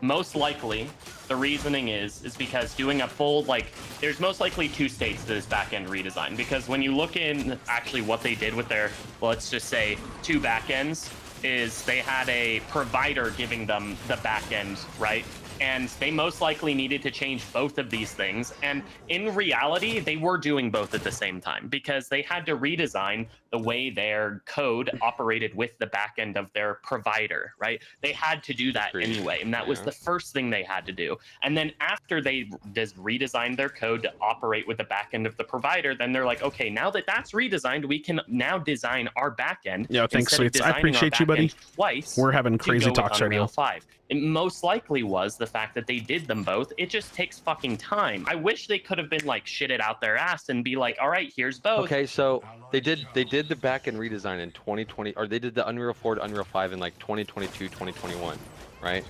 Most likely, the reasoning is because doing a full, like, there's most likely two states to this back-end redesign, because when you look in actually what they did with their, let's just say, two back-ends, is they had a provider giving them the back-end, right? And they most likely needed to change both of these things. And in reality, they were doing both at the same time, because they had to redesign the way their code operated with the back end of their provider, right? They had to do that anyway. And that was the first thing they had to do. And then after they redesigned their code to operate with the back end of the provider, then they're like, okay, now that that's redesigned, we can now design our back end. Yeah, thanks, instead of Sweets. I designing our appreciate you, back buddy. end Twice. We're having to crazy go with talks right Unreal now. 5. It most likely was the fact that they did them both. It just takes fucking time. I wish they could have been like, shit it out their ass and be like, all right, here's both. Okay, so they did the back-end redesign in 2020, or they did the Unreal 4 to Unreal 5 in like 2022, 2021, right?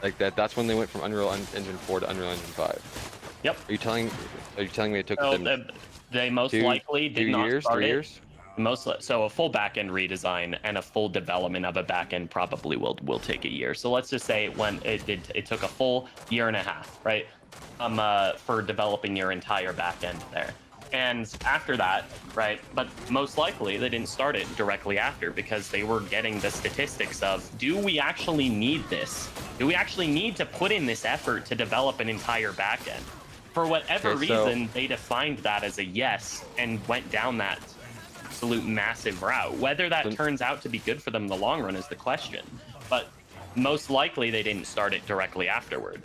Like that's when they went from Unreal Engine 4 to Unreal Engine 5. Yep. Are you telling me it took So them they most two likely did not years, start 3 it. years? So a full backend redesign and a full development of a backend probably will take a year. So let's just say it took a full year and a half, right? For developing your entire backend there. And after that, right, but most likely they didn't start it directly after, because they were getting the statistics of, do we actually need this? Do we actually need to put in this effort to develop an entire backend? For whatever Okay, so- reason, they defined that as a yes and went down that absolute massive route. Whether that turns out to be good for them in the long run is the question. But most likely they didn't start it directly afterward.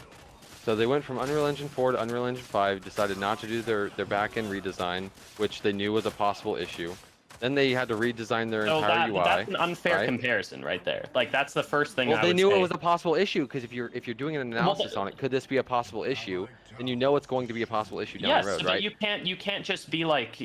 So they went from Unreal Engine 4 to Unreal Engine 5, decided not to do their back-end redesign, which they knew was a possible issue. Then they had to redesign their So entire UI. that's an unfair right? comparison right there. Like, that's the first thing Well, I they would knew say. it was a possible issue, because if you're doing an analysis on it, could this be a possible issue? And you know it's going to be a possible issue down Yes, the road, but right? you can't just be like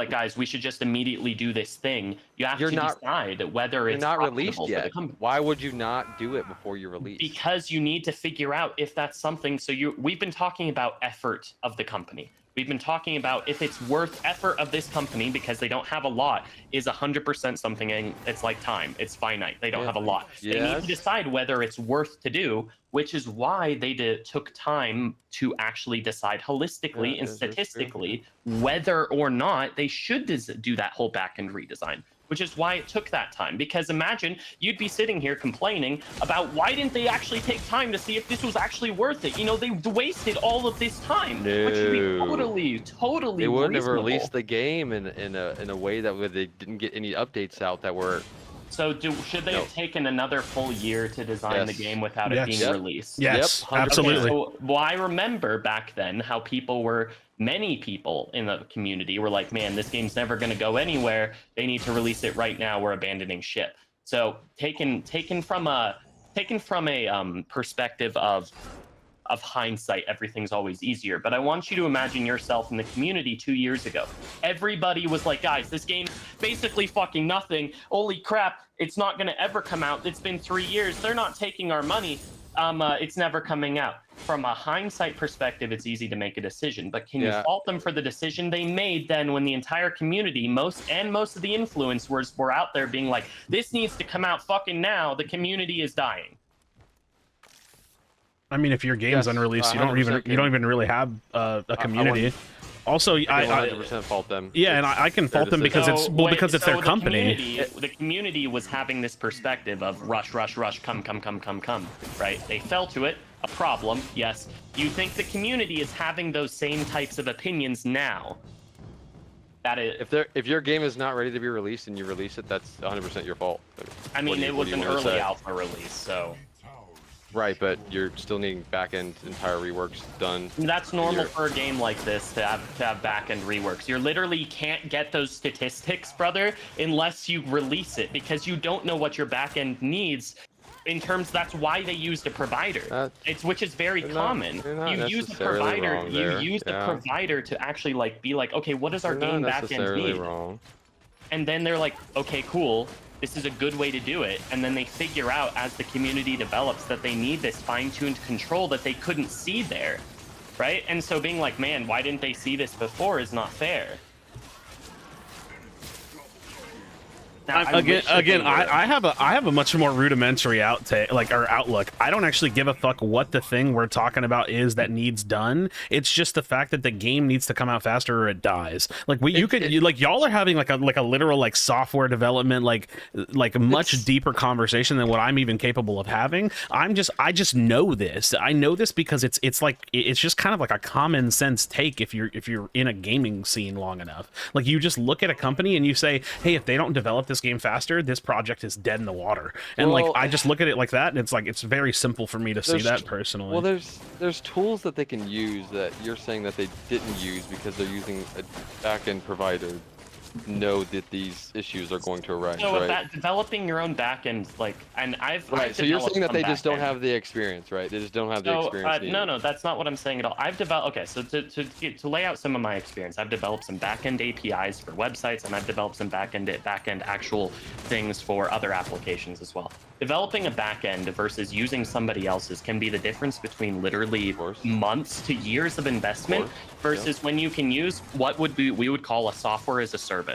guys, we should just immediately do this thing. You have You're to not- decide whether You're it's not profitable released for the yet. company. Why would you not do it before you release? Because you need to figure out if that's something. So we've been talking about effort of the company. We've been talking about if it's worth effort of this company, because they don't have a lot, is 100% something, and it's like time. It's finite. They don't have a lot. They need Yes. to decide whether it's worth to do, which is why they took time to actually decide holistically Yeah, and that's true. statistically whether or not they should do that whole back-end redesign. Which is why it took that time. Because imagine you'd be sitting here complaining about why didn't they actually take time to see if this was actually worth it? You know, they wasted all of this time, which would be No. totally They wouldn't have reasonable. released the game in a way that they didn't get any updates out that were. So should they have taken another full year to design the Yes. game without Yes. it being Yep. released? Yes, Yep, 100%. absolutely. Okay, so, well, I remember back then how many people in the community were like, man, this game's never going to go anywhere. They need to release it right now. We're abandoning ship. So taken from a perspective of hindsight, everything's always easier. But I want you to imagine yourself in the community 2 years ago. Everybody was like, guys, this game's basically fucking nothing. Holy crap, it's not going to ever come out. It's been 3 years. They're not taking our money. It's never coming out. From a hindsight perspective, it's easy to make a decision, but can you fault them for the decision they made then when the entire community, most of the influencers were out there being like, this needs to come out fucking now, the community is dying. I mean, if your game's Yes, unreleased, you 100% don't even really have a community. Also, I can 100% fault them. yeah, and I can fault them because it's their company. The community was having this perspective of rush, come, right? They fell to it. A problem, yes. Do you think the community is having those same types of opinions now? That is, If your game is not ready to be released and you release it, that's 100% your fault. I mean, it was an wanna early say? alpha release, so Right, but you're still needing back-end entire reworks done. that's normal for a game like this to have back-end reworks. You literally can't get those statistics, brother, unless you release it, because you don't know what your back-end needs. In terms, that's why they used a provider. Which is very common. You use a provider. You use the provider to actually be like, okay, what does our game backend need? Wrong. And then they're like, okay, cool. This is a good way to do it. And then they figure out as the community develops that they need this fine-tuned control that they couldn't see there, right? And so being like, man, why didn't they see this before is not fair. Now, I have a much more rudimentary outlook. I don't actually give a fuck what the thing we're talking about is that needs done. It's just the fact that the game needs to come out faster or it dies. Y'all are having like a literal software development much deeper conversation than what I'm even capable of having. I just know this. I know this because it's just kind of like a common sense take if you're in a gaming scene long enough. Like, you just look at a company and you say, hey, if they don't develop this game faster, this project is dead in the water. And I just look at it like that, and it's very simple for me to see that personally. Well, there's tools that they can use that you're saying that they didn't use because they're using a back-end provider. Know that these issues are going to arise, so right? that developing your own backend, So you're saying that they just don't have the experience, right? They just don't have the experience. No, that's not what I'm saying at all. I've developed, okay, so to lay out some of my experience, I've developed some backend APIs for websites, and I've developed some backend actual things for other applications as well. Developing a backend versus using somebody else's can be the difference between literally months to years of investment versus when you can use what we would call a software as a service.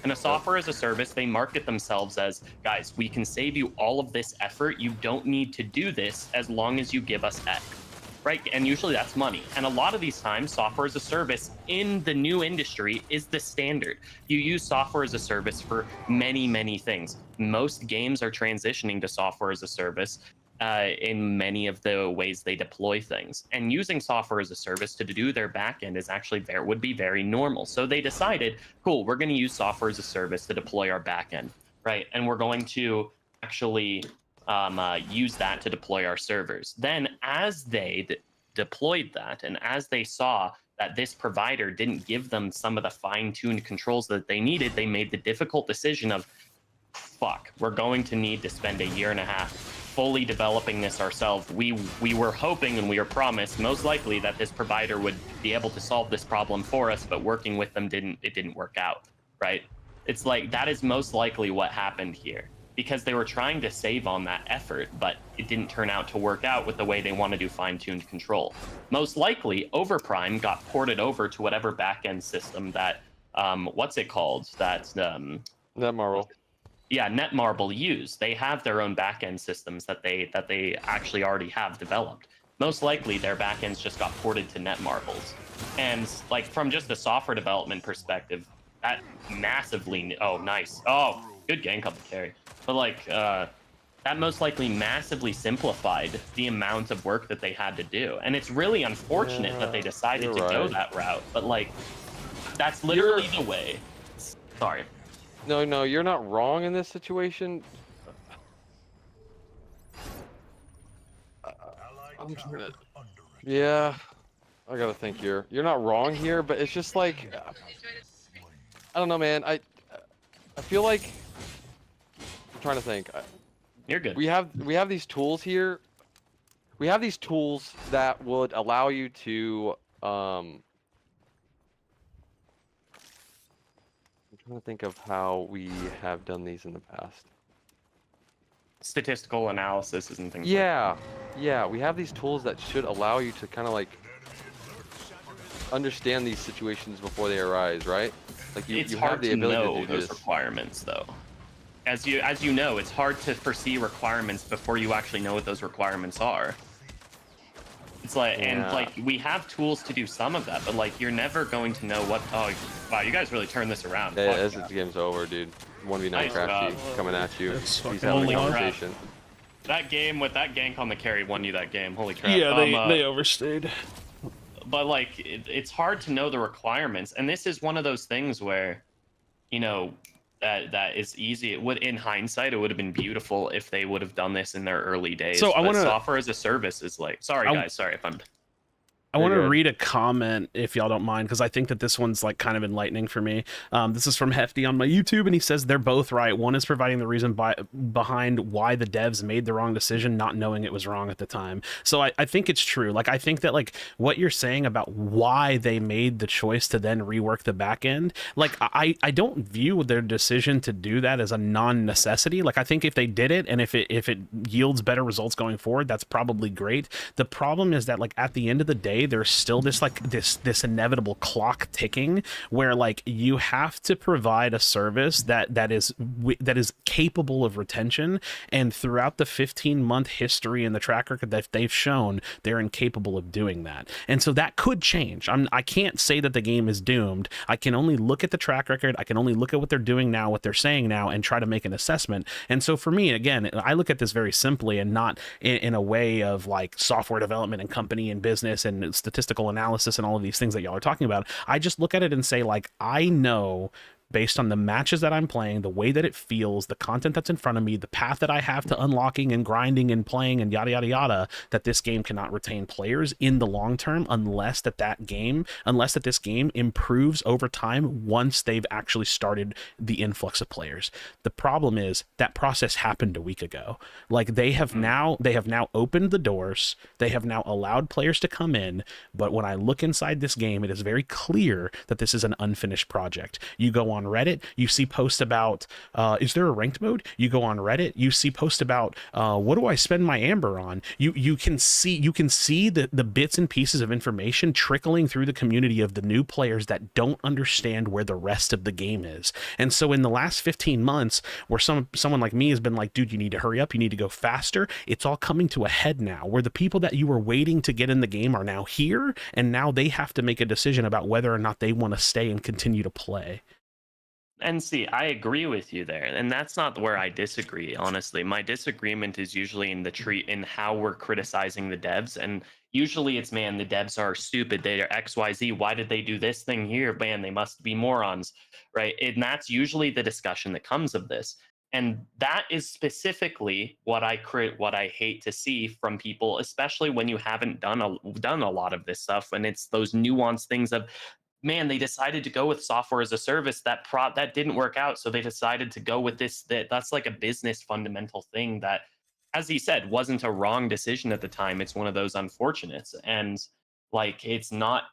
And a software as a service, they market themselves as, guys, we can save you all of this effort. You don't need to do this as long as you give us X. Right? And usually that's money. And a lot of these times, software as a service in the new industry is the standard. You use software as a service for many, many things. Most games are transitioning to software as a service. in many of the ways they deploy things. And using software as a service to do their backend is actually would be very normal. So they decided, cool, we're going to use software as a service to deploy our backend, right? And we're going to actually use that to deploy our servers. Then as they deployed that, and as they saw that this provider didn't give them some of the fine-tuned controls that they needed, they made the difficult decision of, fuck, we're going to need to spend a year and a half fully developing this ourselves. We were hoping and we were promised most likely that this provider would be able to solve this problem for us, but working with them didn't work out, right? It's like that is most likely what happened here, because they were trying to save on that effort, but it didn't turn out to work out with the way they want to do fine-tuned control. Most likely, Overprime got ported over to whatever backend system that what's it called? That's Netmarble. Yeah, Netmarble use. They have their own backend systems that they actually already have developed. Most likely, their backends just got ported to Netmarble's. And like from just a software development perspective, that massively. Oh, nice. Oh, good gank on the carry. But like that most likely massively simplified the amount of work that they had to do. And it's really unfortunate that they decided to go that route. But like, that's literally the way. Sorry. No, you're not wrong in this situation. I'm trying to, yeah, I gotta think you're not wrong here, but it's just like, I don't know, man. I feel like, I'm trying to think. You're good. We have these tools here. We have these tools that would allow you to I'm trying to think of how we have done these in the past. Statistical analysis and things Yeah, we have these tools that should allow you to kind of like understand these situations before they arise, right? Like you it's have hard the to ability know to do those this. requirements, though. As you know, it's hard to foresee requirements before you actually know what those requirements are. It's like, and like we have tools to do some of that, but like you're never going to know what. Oh, wow, you guys really turned this around. Yeah, Fuck this yeah. game's over, dude. 1v9 Nice Krashy job. coming at you. That's He's fucking having a holy crap. conversation. That game with that gank on the carry won you that game. Holy crap. Yeah, they overstayed. But like it's hard to know the requirements, and this is one of those things where, you know, that is easy. It would, in hindsight, it would have been beautiful if they would have done this in their early days. So I But wanna- software as a service is like, sorry guys, sorry if I'm. I want to Very good. read a comment if y'all don't mind, because I think that this one's like kind of enlightening for me. This is from Hefty on my YouTube, and he says they're both right. One is providing the reason behind why the devs made the wrong decision, not knowing it was wrong at the time. So I think it's true. Like I think that like what you're saying about why they made the choice to then rework the back end, like I don't view their decision to do that as a non-necessity. Like I think if they did it and if it yields better results going forward, that's probably great. The problem is that like at the end of the day, there's still this like this inevitable clock ticking where like you have to provide a service that is capable of retention, and throughout the 15-month history and the track record that they've shown, they're incapable of doing that. And so that could change. I can't say that the game is doomed. I can only look at the track record. I can only look at what they're doing now, what they're saying now, and try to make an assessment. And so for me, again, I look at this very simply and not in a way of like software development and company and business and statistical analysis and all of these things that y'all are talking about. I just look at it and say, like, I know based on the matches that I'm playing, the way that it feels, the content that's in front of me, the path that I have to unlocking and grinding and playing and yada, yada, yada, that this game cannot retain players in the long term unless this game improves over time once they've actually started the influx of players. The problem is that process happened a week ago. Like they have now opened the doors. They have now allowed players to come in. But when I look inside this game, it is very clear that this is an unfinished project. You go on Reddit, you see posts about is there a ranked mode? You go on Reddit, you see posts about what do I spend my amber on? You can see the bits and pieces of information trickling through the community of the new players that don't understand where the rest of the game is. And so in the last 15 months where someone like me has been like, dude, you need to hurry up, you need to go faster, it's all coming to a head now where the people that you were waiting to get in the game are now here, and now they have to make a decision about whether or not they want to stay and continue to play. And see, I agree with you there, and that's not where I disagree. Honestly, my disagreement is usually in the treat in how we're criticizing the devs, and usually it's, man, the devs are stupid. They are XYZ. Why did they do this thing here? Man, they must be morons, right? And that's usually the discussion that comes of this. And that is specifically what what I hate to see from people, especially when you haven't done a lot of this stuff, and it's those nuanced things of, man, they decided to go with software as a service that didn't work out, so they decided to go with this. That's like a business fundamental thing that, as he said, wasn't a wrong decision at the time. It's one of those unfortunates, and like it's not.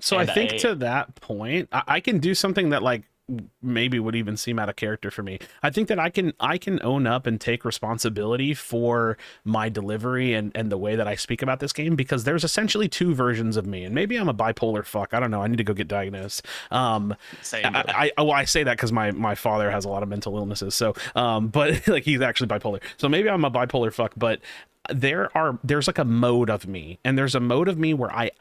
So I And think to that point, I can do something that like maybe would even seem out of character for me. I think that I can own up and take responsibility for my delivery and the way that I speak about this game, because there's essentially two versions of me, and maybe I'm a bipolar fuck. I don't know. I need to go get diagnosed. Same. I say that because my father has a lot of mental illnesses. So but like he's actually bipolar. So maybe I'm a bipolar fuck, but there's like a mode of me, and there's a mode of me where I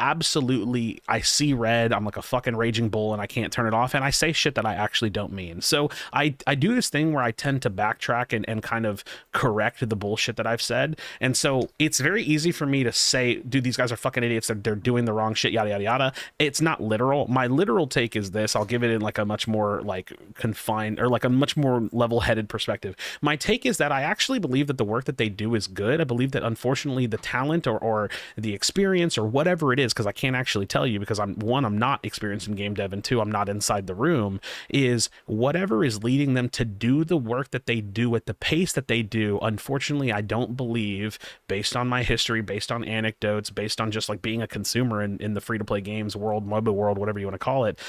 see red. I'm like a fucking raging bull and I can't turn it off, and I say shit that I actually don't mean. So I do this thing where I tend to backtrack and kind of correct the bullshit that I've said. And so it's very easy for me to say, dude, these guys are fucking idiots, they're doing the wrong shit, yada yada yada. It's not literal. My literal take is this. I'll give it in like a much more like confined, or like a much more level-headed perspective. My take is that I actually believe that the work that they do is good. I believe that unfortunately the talent or the experience or whatever it is, because I can't actually tell you, because I'm not experienced in game dev, and two, I'm not inside the room, is whatever is leading them to do the work that they do at the pace that they do. Unfortunately, I don't believe, based on my history, based on anecdotes, based on just like being a consumer in the free-to-play games world, mobile world, whatever you want to call it,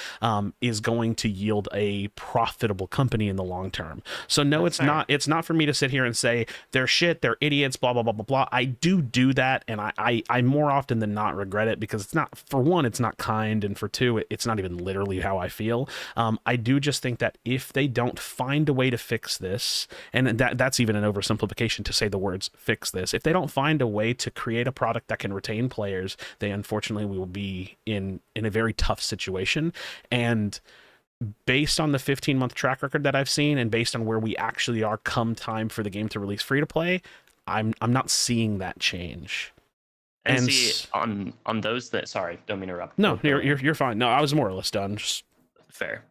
is going to yield a profitable company in the long term. So no, That's it's not for me to sit here and say they're shit, they're idiots, blah blah blah blah blah. I do that, and I more often than not regret it, because it's not, for one, it's not kind, and for two, it's not even literally how I feel. I do just think that if they don't find a way to fix this, and that's even an oversimplification to say the words fix this, if they don't find a way to create a product that can retain players, they unfortunately will be in a very tough situation. And based on the 15-month track record that I've seen, and based on where we actually are come time for the game to release free to play, I'm not seeing that change. And see, on those that, sorry, don't mean to interrupt. No, you're fine. No, I was more or less done. Just fair.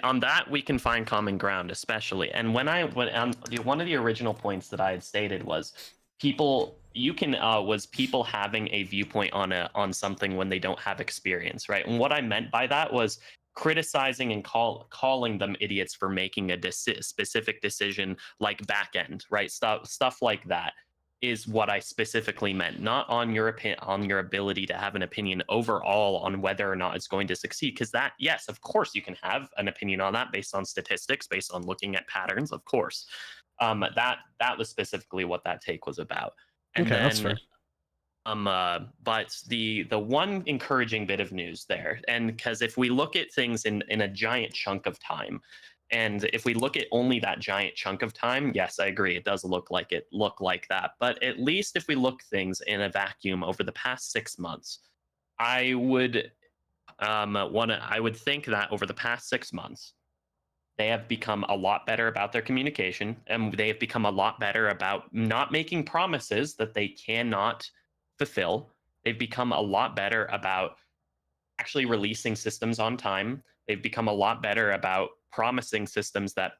On that, we can find common ground, especially. And one of the original points that I had stated was people having a viewpoint on something when they don't have experience, right? And what I meant by that was criticizing and calling them idiots for making a specific decision, like back end, right? Stuff like that is what I specifically meant, not on your ability to have an opinion overall on whether or not it's going to succeed. Because that, yes, of course, you can have an opinion on that based on statistics, based on looking at patterns, of course. That was specifically what that take was about. And okay, then, that's fair. But the one encouraging bit of news there, and because if we look at things in a giant chunk of time, and if we look at only that giant chunk of time, yes, I agree, it does look like that. But at least if we look things in a vacuum over the past 6 months, I would think that over the past 6 months, they have become a lot better about their communication, and they have become a lot better about not making promises that they cannot fulfill. They've become a lot better about actually releasing systems on time. They've become a lot better about promising systems that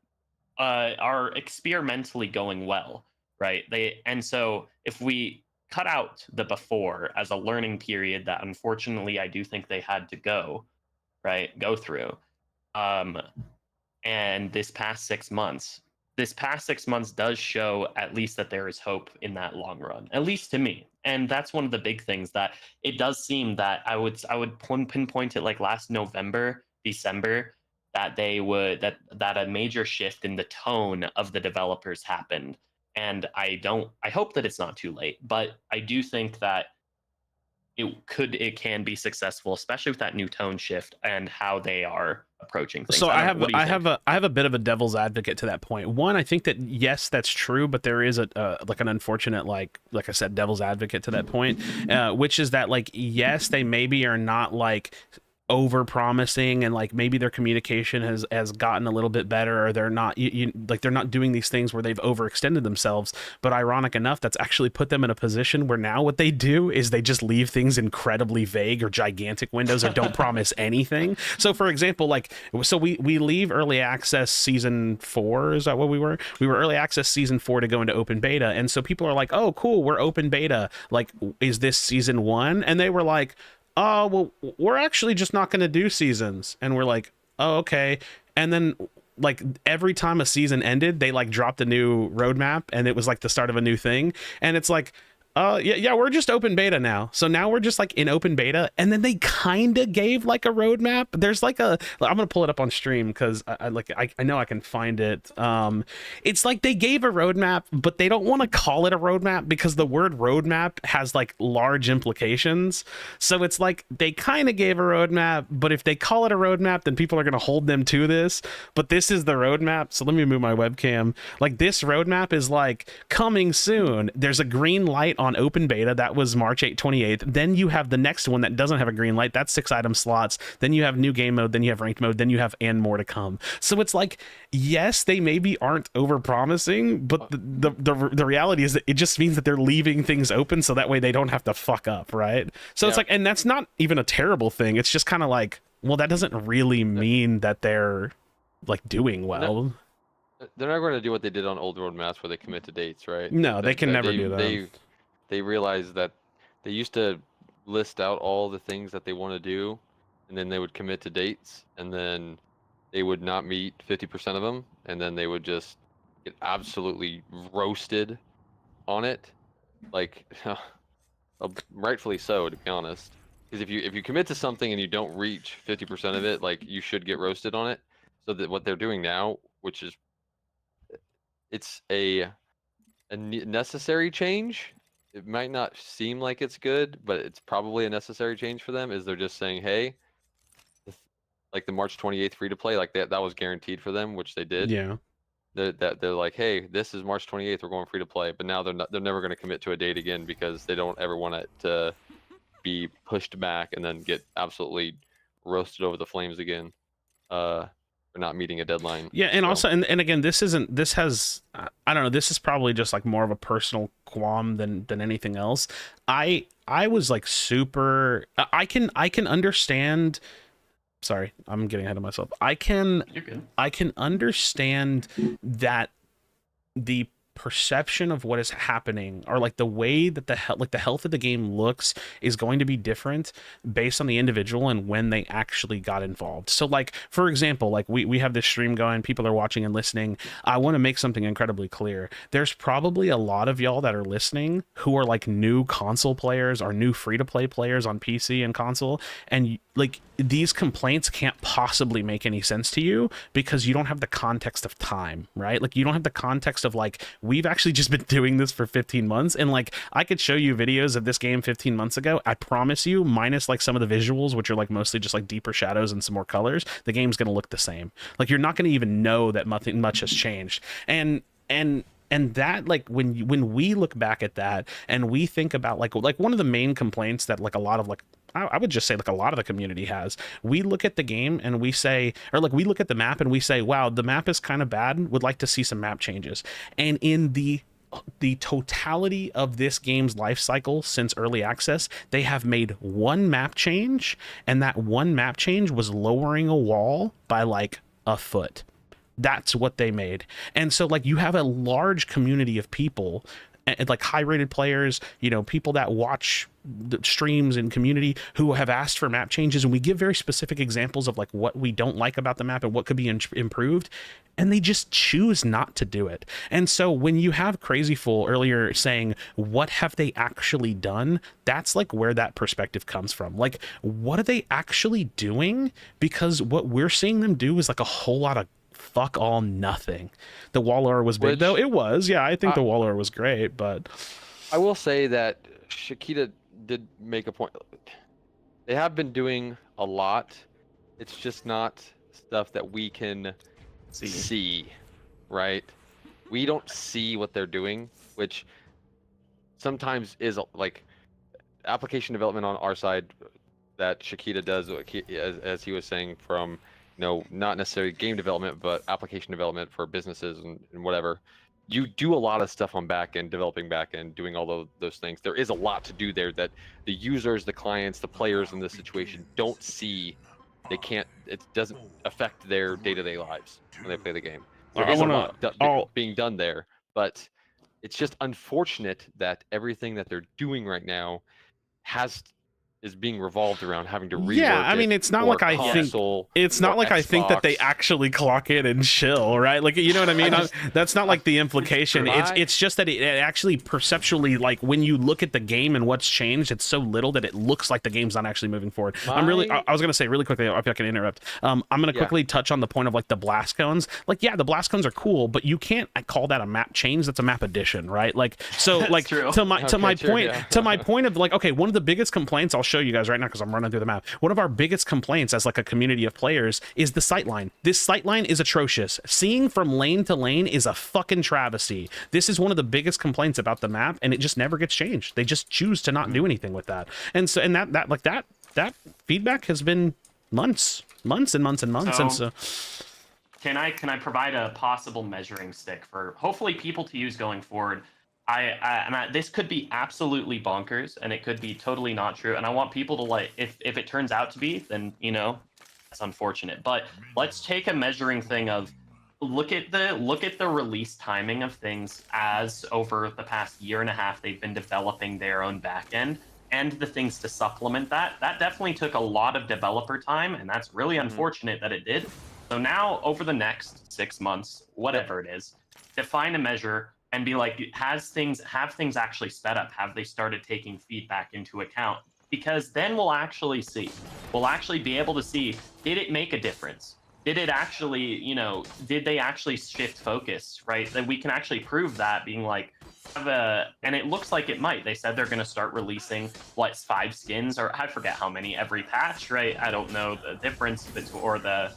are experimentally going well, right? And so if we cut out the before as a learning period that unfortunately I do think they had to go through, and this past 6 months does show at least that there is hope in that long run, at least to me. And that's one of the big things, that it does seem that I would pinpoint it like last November, December, that that a major shift in the tone of the developers happened. And I hope that it's not too late, but I do think that it can be successful, especially with that new tone shift and how they are approaching things. So I have a bit of a devil's advocate to that point. One, I think that yes, that's true, but there is like an unfortunate, like I said, devil's advocate to that point, which is that, like, yes, they maybe are not like over promising, and like maybe their communication has gotten a little bit better, or they're not like they're not doing these things where they've overextended themselves. But ironic enough, that's actually put them in a position where now what they do is they just leave things incredibly vague or gigantic windows, or don't promise anything. So for example, like, so we leave early access season 4, is that what we were early access season 4 to go into open beta, and so people are like, oh cool, we're open beta, like, is this season 1? And they were like, oh well, we're actually just not going to do seasons. And we're like, oh okay. And then like every time a season ended, they like dropped a new roadmap, and it was like the start of a new thing. And it's like, yeah, we're just open beta now. So now we're just like in open beta, and then they kind of gave like a roadmap. There's like I'm gonna pull it up on stream because I know I can find it. It's like they gave a roadmap, but they don't want to call it a roadmap because the word roadmap has like large implications. So it's like they kind of gave a roadmap, but if they call it a roadmap, then people are gonna hold them to this. But this is the roadmap. So let me move my webcam. Like, this roadmap is like coming soon. There's a green light on open beta. That was March 28th. Then you have the next one that doesn't have a green light. That's 6 item slots. Then you have new game mode. Then you have ranked mode. Then you have and more to come. So it's like, yes, they maybe aren't over promising, but the reality is that it just means that they're leaving things open so that way they don't have to fuck up, right? So it's like, and that's not even a terrible thing. It's just kind of like, well, that doesn't really mean that they're like doing well. They're not going to do what they did on old roadmaps where they commit to dates, right? No, they can never do that. They realized that they used to list out all the things that they want to do, and then they would commit to dates, and then they would not meet 50% of them, and then they would just get absolutely roasted on it, like rightfully so, to be honest. Because if you commit to something and you don't reach 50% of it, like, you should get roasted on it. So that what they're doing now, which is, it's a necessary change. It might not seem like it's good, but it's probably a necessary change for them. Is they're just saying, hey, like the March 28th free to play, like that was guaranteed for them, which they did. Yeah. They're like, hey, this is March 28th, we're going free to play. But now they're never going to commit to a date again because they don't ever want it to be pushed back and then get absolutely roasted over the flames again. For not meeting a deadline. Yeah, and so. also, and again, this has, I don't know, this is probably just like more of a personal qualm than anything else. I was like super, I can understand, sorry, I'm getting ahead of myself. I can understand that the perception of what is happening, or like the way that the health of the game looks, is going to be different based on the individual and when they actually got involved. So like, for example, like we have this stream going, people are watching and listening. I want to make something incredibly clear. There's probably a lot of y'all that are listening who are like new console players or new free-to-play players on PC and console, and like, these complaints can't possibly make any sense to you because you don't have the context of time, right? Like, you don't have the context of like, we've actually just been doing this for 15 months, and like, I could show you videos of this game 15 months ago. I promise you, minus like some of the visuals, which are like mostly just like deeper shadows and some more colors, the game's going to look the same. Like, you're not going to even know that much has changed. And that, like, when we look back at that and we think about like one of the main complaints that like a lot of like, I would just say like a lot of the community has, we look at the game and we say, or like we look at the map and we say, wow, the map is kind of bad, would like to see some map changes. And in the totality of this game's life cycle since early access, they have made one map change, and that one map change was lowering a wall by like a foot. That's what they made. And so like, you have a large community of people, and like high rated players, you know, people that watch the streams and community who have asked for map changes, and we give very specific examples of like what we don't like about the map and what could be improved, and they just choose not to do it. And so when you have Crazy Fool earlier saying, what have they actually done? That's like where that perspective comes from. Like, what are they actually doing? Because what we're seeing them do is like a whole lot of fuck all nothing. The wall lore was big, though. It was, yeah, I think the wall lore was great, but I will say that Shakita did make a point. They have been doing a lot. It's just not stuff that we can see, right? We don't see what they're doing, which sometimes is like application development on our side that Shakita does, as he was saying, from not necessarily game development, but application development for businesses and whatever. You do a lot of stuff on back end, developing back end, doing all those things. There is a lot to do there that the users, the clients, the players in this situation don't see. They can't. It doesn't affect their day-to-day lives when they play the game. There I is a wanna. lot being done there, but it's just unfortunate that everything that they're doing right now is being revolved around having to rework Yeah, I it mean, it's not for like I think console it's or not like I think that they Xbox. actually clock in and chill, right? Like, you know what I mean? That's not like the implication. It's just that it actually perceptually, like, when you look at the game and what's changed, it's so little that it looks like the game's not actually moving forward. I was gonna say really quickly, if I can interrupt. I'm gonna quickly touch on the point of like the blast cones. Like, yeah, the blast cones are cool, but you can't call that a map change. That's a map addition, right? Like, so like to my point of like, okay, one of the biggest complaints, I'll show you guys right now because I'm running through the map. One of our biggest complaints as like a community of players is the sightline. This sightline is atrocious. Seeing from lane to lane is a fucking travesty. This is one of the biggest complaints about the map, and it just never gets changed. They just choose to not do anything with that. And so, and that feedback has been months and months. And so can I provide a possible measuring stick for hopefully people to use going forward? This could be absolutely bonkers, and it could be totally not true. And I want people to, like, if it turns out to be, then it's unfortunate. But let's take a measuring thing of look at the release timing of things as over the past year and a half they've been developing their own backend and the things to supplement that. That definitely took a lot of developer time, and that's really unfortunate that it did. So now over the next 6 months, whatever it is, define a measure and be like, have things actually sped up? Have they started taking feedback into account? Because then we'll actually see. We'll actually be able to see, did it make a difference? Did it actually, did they actually shift focus, right? That we can actually prove that being like, and it looks like it might. They said they're going to start releasing, 5 skins, or I forget how many every patch, right? I don't know the difference between, or I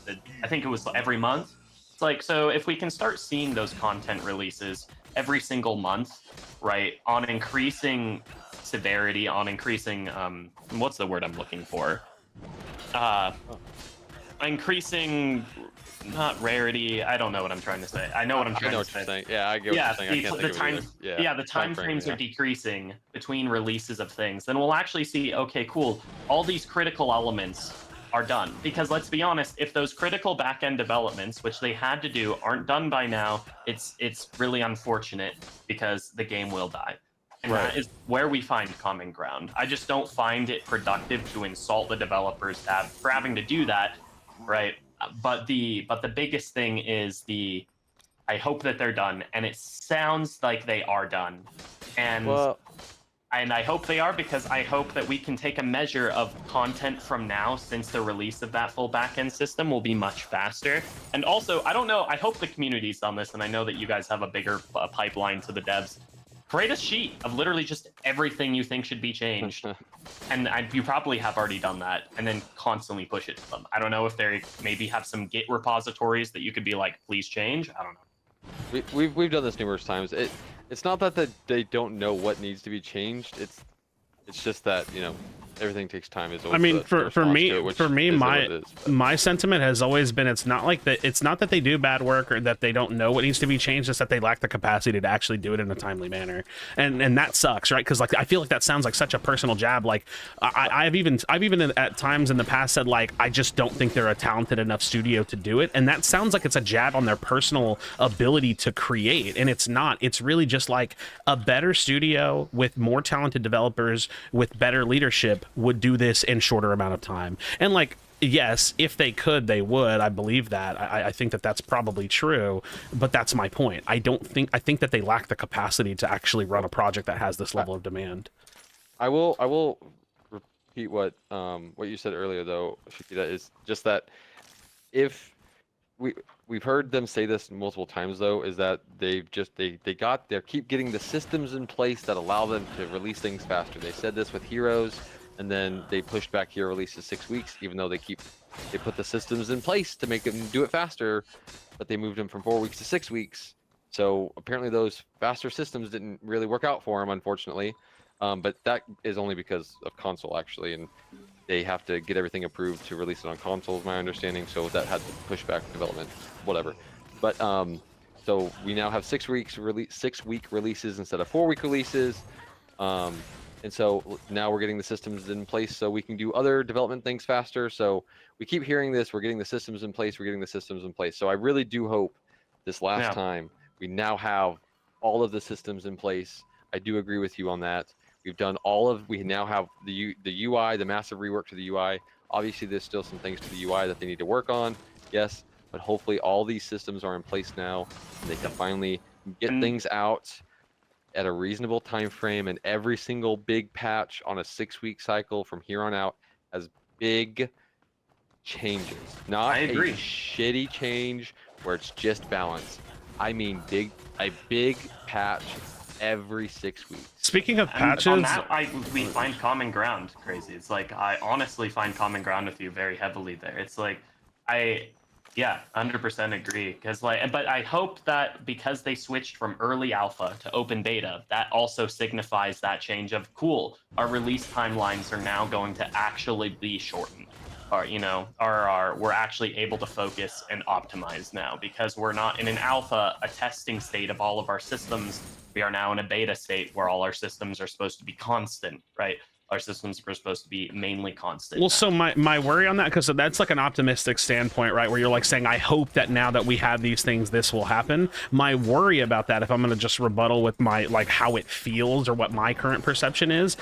think it was every month. It's like, so if we can start seeing those content releases every single month, right, on increasing severity, on increasing what's the word I'm looking for, increasing, not rarity, I don't know what I'm trying to say. I know what I'm trying to say. Saying. Yeah, I get what you're saying. I can't think of it either. The time frames are decreasing between releases of things. Then we'll actually see, okay, cool, all these critical elements are done. Because let's be honest, if those critical back-end developments, which they had to do, aren't done by now, it's really unfortunate because the game will die. And that is where we find common ground. I just don't find it productive to insult the developers for having to do that, right? But the biggest thing is I hope that they're done, and it sounds like they are done. And I hope they are, because I hope that we can take a measure of content from now, since the release of that full backend system will be much faster. And also, I don't know, I hope the community's done this, and I know that you guys have a bigger pipeline to the devs. Create a sheet of literally just everything you think should be changed. And you probably have already done that, and then constantly push it to them. I don't know if they maybe have some Git repositories that you could be like, please change. I don't know. We've done this numerous times. It's not that they don't know what needs to be changed. It's just that everything takes time. I mean, for me, my sentiment has always been it's not that they do bad work or that they don't know what needs to be changed. It's that they lack the capacity to actually do it in a timely manner, and that sucks, right? Because I feel like that sounds like such a personal jab. Like I've even at times in the past said I just don't think they're a talented enough studio to do it, and that sounds like it's a jab on their personal ability to create, and it's not. It's really just like a better studio with more talented developers with better leadership would do this in shorter amount of time. And yes, if they could, they would. I believe that. I think that that's probably true, but that's my point. I think that they lack the capacity to actually run a project that has this level of demand. I will repeat what you said earlier, though, Shakita, is just that if we've heard them say this multiple times, though, is that they keep getting the systems in place that allow them to release things faster. They said this with Heroes, and then they pushed back hero release to 6 weeks, even though they put the systems in place to make them do it faster, but they moved them from 4 weeks to 6 weeks. So apparently those faster systems didn't really work out for them, unfortunately. But that is only because of console, actually. And they have to get everything approved to release it on consoles, my understanding. So that had to push back development, whatever. But so we now have 6 week releases instead of 4 week releases. And so now we're getting the systems in place so we can do other development things faster. So we keep hearing this, we're getting the systems in place, we're getting the systems in place. So I really do hope this last time we now have all of the systems in place. I do agree with you on that. We've done we now have the UI, the massive rework to the UI. Obviously, there's still some things to the UI that they need to work on, yes, but hopefully all these systems are in place now and they can finally get things out at a reasonable time frame, and every single big patch on a 6 week cycle from here on out has big changes. Not a shitty change where it's just balance. I mean a big patch every 6 weeks. Speaking of patches, on that, we find common ground. Crazy. It's like I honestly find common ground with you very heavily there. It's like 100% agree. Because but I hope that because they switched from early alpha to open beta, that also signifies that change of cool. Our release timelines are now going to actually be shortened. Or we're actually able to focus and optimize now because we're not in an alpha, a testing state of all of our systems. We are now in a beta state where all our systems are supposed to be constant, right? Our systems are supposed to be mainly constant. Well, so my worry on that, because that's like an optimistic standpoint, right? Where you're like saying, I hope that now that we have these things, this will happen. My worry about that, if I'm going to just rebuttal with my, like, how it feels or what my current perception is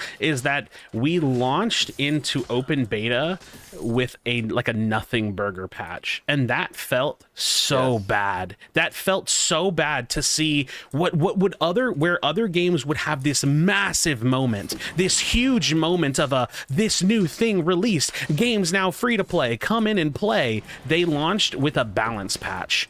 that we launched into open beta with a nothing burger patch. And that felt so bad. That felt so bad to see where other games would have this massive moment, this huge moment of this new thing released, games now free to play, come in and play. They launched with a balance patch.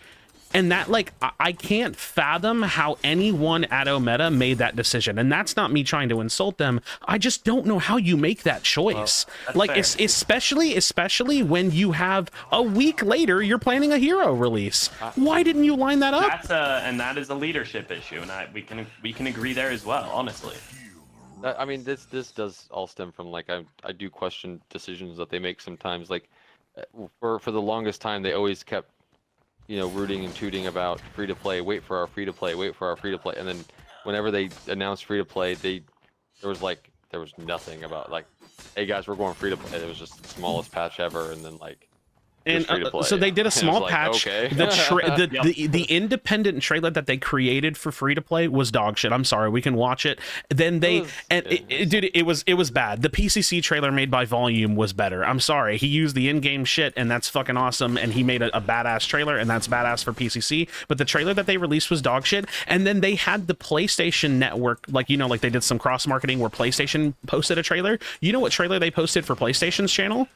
And that, like, I can't fathom how anyone at Ometa made that decision. And that's not me trying to insult them. I just don't know how you make that choice. Like, especially when you have a week later, you're planning a hero release. Why didn't you line that up? And that is a leadership issue, and we can agree there as well, honestly. I mean, this does all stem from, like, I do question decisions that they make sometimes. Like, for the longest time, they always kept, rooting and tooting about free to play. Wait for our free to play. Wait for our free to play. And then whenever they announced free to play, there was nothing about, like, hey guys, we're going free to play. It was just the smallest patch ever, and then, like. And so they did a small patch. Okay. The independent trailer that they created for free to play was dog shit. I'm sorry, we can watch it. Then it was bad. The PCC trailer made by Volume was better. I'm sorry, he used the in-game shit, and that's fucking awesome. And he made a badass trailer, and that's badass for PCC. But the trailer that they released was dog shit. And then they had the PlayStation Network, like they did some cross marketing where PlayStation posted a trailer. You know what trailer they posted for PlayStation's channel?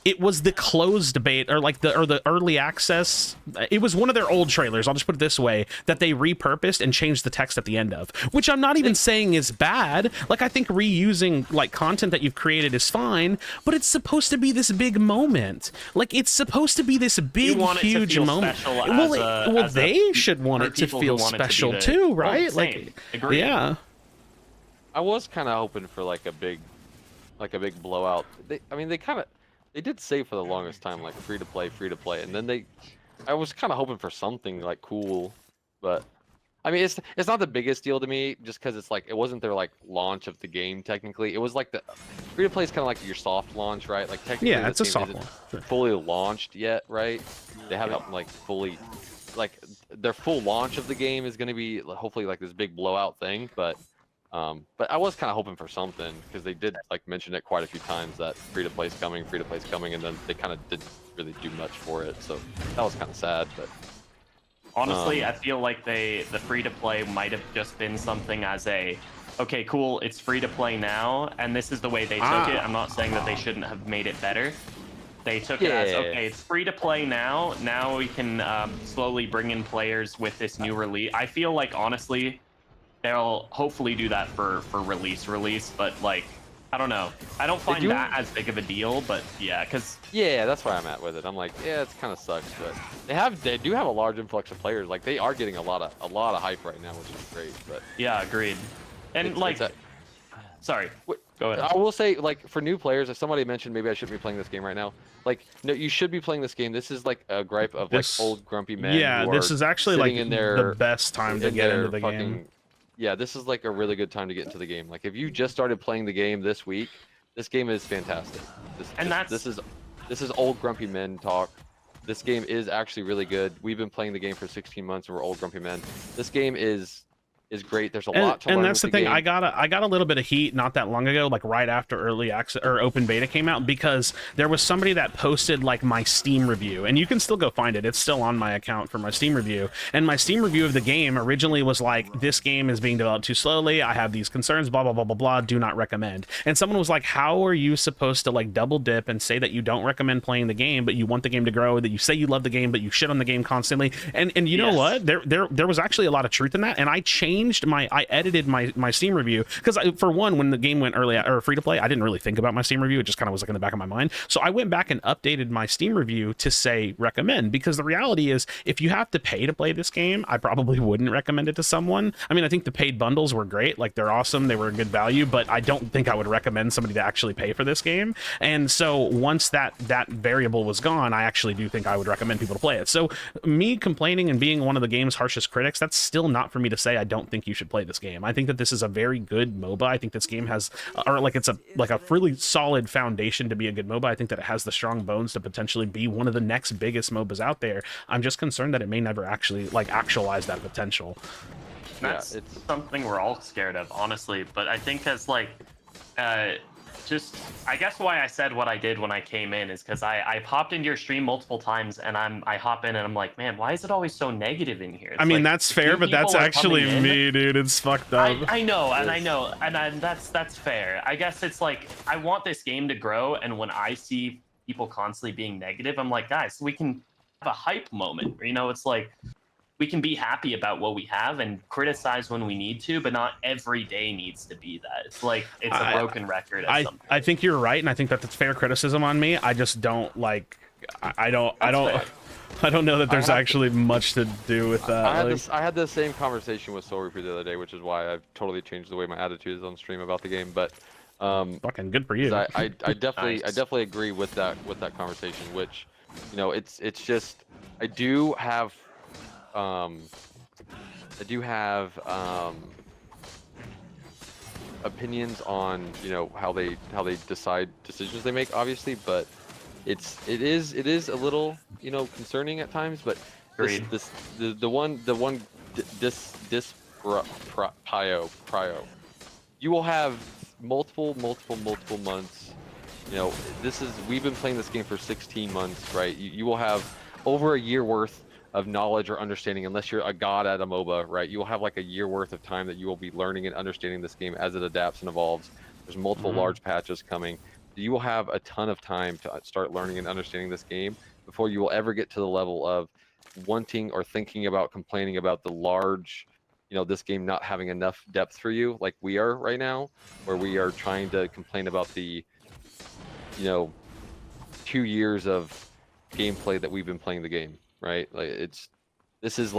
It was the closed beta, or the early access. It was one of their old trailers, I'll just put it this way, that they repurposed and changed the text at the end of, which I'm not even saying is bad. Like, I think reusing, like, content that you've created is fine, but it's supposed to be this big moment. Like, it's supposed to be this big, huge moment. Well, they should want it to feel special too, right? Agreed. Yeah. I was kind of hoping for like a big blowout. They did say for the longest time, like, free to play, and then I was kind of hoping for something like cool, but I mean, it's not the biggest deal to me, just because it's like it wasn't their, like, launch of the game technically. It was like the free to play is kind of like your soft launch, right? Like, technically, yeah, it's a soft launch. Fully launched yet, right? They haven't like fully, like, their full launch of the game is going to be hopefully like this big blowout thing, but I was kind of hoping for something, because they did, like, mention it quite a few times that free to play's coming, and then they kind of didn't really do much for it. So that was kind of sad. But honestly, I feel like the free to play might have just been something as okay, cool, it's free to play now, and this is the way they took it. I'm not saying that they shouldn't have made it better. They took it as, okay, it's free to play now. Now we can slowly bring in players with this new release. I feel like, honestly, they'll hopefully do that for release, but, like, I don't know. I don't find that as big of a deal, but yeah, because that's where I'm at with it. I'm like, it kind of sucks, but they do have a large influx of players. Like, they are getting a lot of hype right now, which is great. But yeah, agreed. And sorry. Go ahead. I will say, like, for new players, if somebody mentioned maybe I shouldn't be playing this game right now, like, no, you should be playing this game. This is like a gripe of This- like old grumpy men. Yeah, who this are is actually like sitting in their, the best time to in get their into the fucking, game. Yeah, this is like a really good time to get into the game. Like, if you just started playing the game this week, this game is fantastic. This is old grumpy men talk. This game is actually really good. We've been playing the game for 16 months and we're old grumpy men. This game is great. There's a lot to learn. And that's the with thing. game. I got a little bit of heat not that long ago, like right after early access or open beta came out, because there was somebody that posted like my Steam review, and you can still go find it. It's still on my account for my Steam review. And my Steam review of the game originally was like, this game is being developed too slowly. I have these concerns, blah, blah, blah, blah, blah. Do not recommend. And someone was like, how are you supposed to like double dip and say that you don't recommend playing the game, but you want the game to grow, that you say you love the game, but you shit on the game constantly? And you know what? There was actually a lot of truth in that. And I edited my Steam review because for one, when the game went early or free to play, I didn't really think about my Steam review. It just kind of was like in the back of my mind. So I went back and updated my Steam review to say recommend, because the reality is if you have to pay to play this game, I probably wouldn't recommend it to someone. I mean, I think the paid bundles were great. Like, they're awesome. They were a good value, but I don't think I would recommend somebody to actually pay for this game. And so once that variable was gone, I actually do think I would recommend people to play it. So me complaining and being one of the game's harshest critics, that's still not for me to say I don't think you should play this game. I think that this is a very good MOBA. I think this game has, or like it's a really solid foundation to be a good MOBA. I think that it has the strong bones to potentially be one of the next biggest MOBAs out there. I'm just concerned that it may never actually like actualize that potential. That's something we're all scared of, honestly. But I think as like, I guess why I said what I did when I came in is because I popped into your stream multiple times, and I hop in and I'm like, man, why is it always so negative in here? It's I mean, like, that's fair, but that's actually me, dude. It's fucked up. I know, and that's fair. I guess it's like I want this game to grow, and when I see people constantly being negative, I'm like, guys, we can have a hype moment. You know, it's like we can be happy about what we have and criticize when we need to, but not every day needs to be that. It's like it's a broken record. I think you're right, and I think that that's fair criticism on me. I just don't like. I don't know that there's actually much to do with that. I had the same conversation with Soul Reaper the other day, which is why I've totally changed the way my attitude is on stream about the game. But fucking good for you. I definitely agree with that conversation. Which, you know, it's just I do have opinions on, you know, how they decide decisions they make, obviously, but it is a little, you know, concerning at times. But prio, you will have multiple months. You know, we've been playing this game for 16 months, right? You will have over a year worth of knowledge or understanding, unless you're a god at a MOBA, right? You will have like a year worth of time that you will be learning and understanding this game as it adapts and evolves. There's multiple large patches coming. You will have a ton of time to start learning and understanding this game before you will ever get to the level of wanting or thinking about complaining about the large, you know, this game not having enough depth for you, like we are right now, where we are trying to complain about the, you know, 2 years of gameplay that we've been playing the game. Right, like this is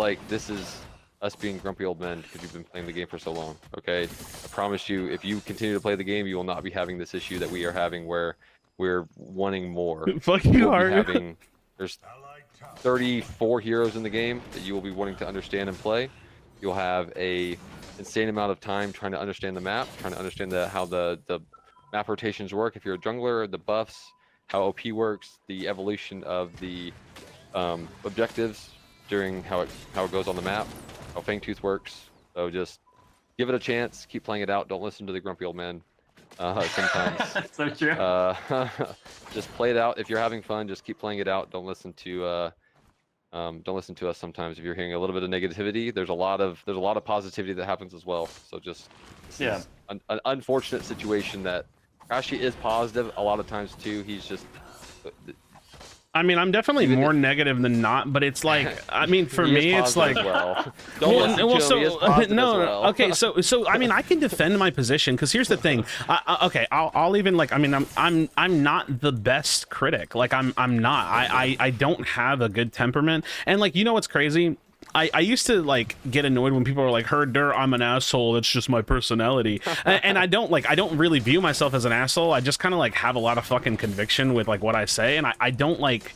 us being grumpy old men because you've been playing the game for so long. Okay, I promise you, if you continue to play the game, you will not be having this issue that we are having, where we're wanting more. Fuck you, are. There's 34 heroes in the game that you will be wanting to understand and play. You'll have a insane amount of time trying to understand the map, trying to understand how the map rotations work. If you're a jungler, the buffs, how OP works, the evolution of the objectives during how it goes on the map, how Fangtooth works. So just give it a chance, keep playing it out. Don't listen to the grumpy old men sometimes. That's so true. Just play it out. If you're having fun, just keep playing it out. Don't listen to us sometimes. If you're hearing a little bit of negativity, there's a lot of positivity that happens as well. So just is an unfortunate situation that Krashy is positive a lot of times too. He's just I mean, I'm definitely more negative than not, but it's like, I mean, for me, it's like, okay, so I mean, I can defend my position because here's the thing. Okay, I'll even like, I mean, I'm not the best critic. Like, I'm not. I don't have a good temperament, and like, you know what's crazy? I used to like get annoyed when people were like, I'm an asshole, it's just my personality. And I don't really view myself as an asshole. I just kind of like have a lot of fucking conviction with like what I say, and I don't like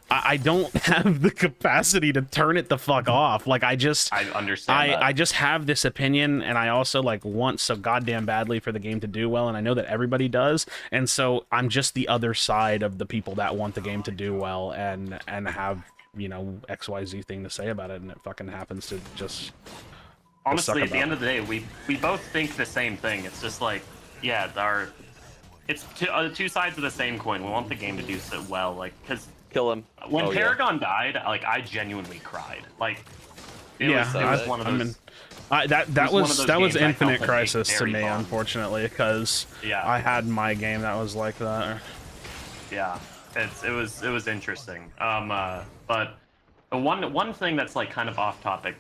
I don't have the capacity to turn it the fuck off. Like I understand that. I just have this opinion, and I also like want so goddamn badly for the game to do well, and I know that everybody does, and so I'm just the other side of the people that want the game to do well and have, you know, XYZ thing to say about it, and it fucking happens to just honestly at the end of the day we both think the same thing. It's just like, yeah, it's two sides of the same coin. We want the game to do so well, like, because Kill him. when Paragon died, like I genuinely cried. Like it was one of those. That was Infinite Crisis to me, fond. unfortunately, because I had my game that was like that. Yeah, it was interesting. But one thing that's like kind of off topic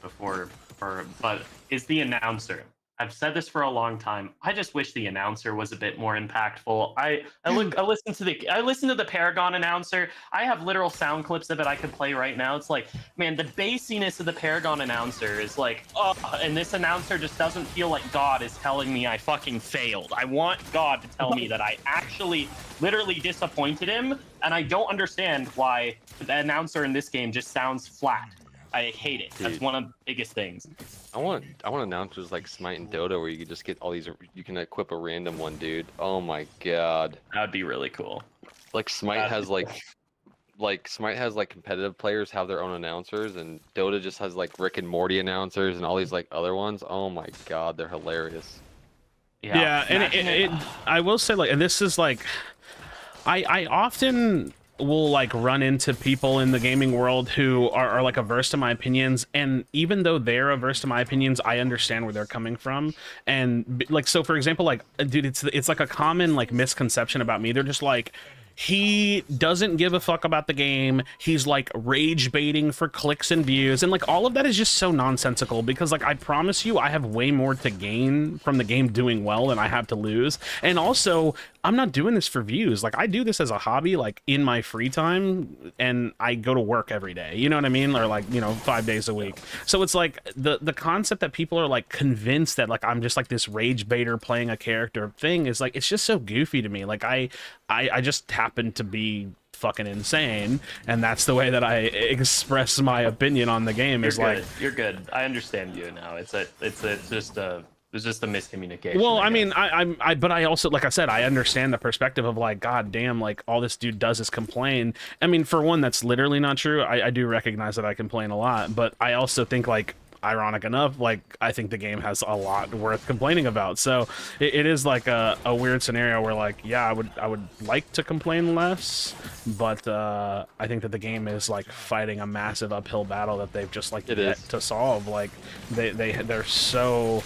but is the announcer. I've said this for a long time. I just wish the announcer was a bit more impactful. I listen to the Paragon announcer. I have literal sound clips of it I could play right now. It's like, man, the bassiness of the Paragon announcer is like, oh, and this announcer just doesn't feel like God is telling me I fucking failed. I want God to tell me that I actually literally disappointed him, and I don't understand why the announcer in this game just sounds flat. I hate it. That's one of the biggest things. I want announcers like Smite and Dota where you can just get all these. You can equip a random one, dude. Oh my god. That would be really cool. Like Smite has Smite has like competitive players have their own announcers, and Dota just has like Rick and Morty announcers and all these like other ones. Oh my god, they're hilarious. Yeah, and I will say, like, and this is like, I often will like run into people in the gaming world who are like averse to my opinions, and even though they're averse to my opinions, I understand where they're coming from. And like, so for example, like, dude, it's like a common like misconception about me. They're just like, he doesn't give a fuck about the game. He's like rage baiting for clicks and views, and like all of that is just so nonsensical, because like I promise you I have way more to gain from the game doing well than I have to lose. And also, I'm not doing this for views. Like I do this as a hobby, like in my free time, and I go to work every day, you know what I mean, or like, you know, 5 days a week. So it's like the concept that people are like convinced that like I'm just like this rage baiter playing a character thing is like, it's just so goofy to me. Like I just happen to be fucking insane, and that's the way that I express my opinion on the game. You're good. I understand you now. It's just a miscommunication. Well, I mean, but I also, like I said, I understand the perspective of like, god damn, like all this dude does is complain. I mean, for one, that's literally not true. I do recognize that I complain a lot, but I also think, like, ironic enough, like I think the game has a lot worth complaining about. So it is like a weird scenario where like, yeah, I would like to complain less, but I think that the game is like fighting a massive uphill battle that they've just like yet to solve. Like they're so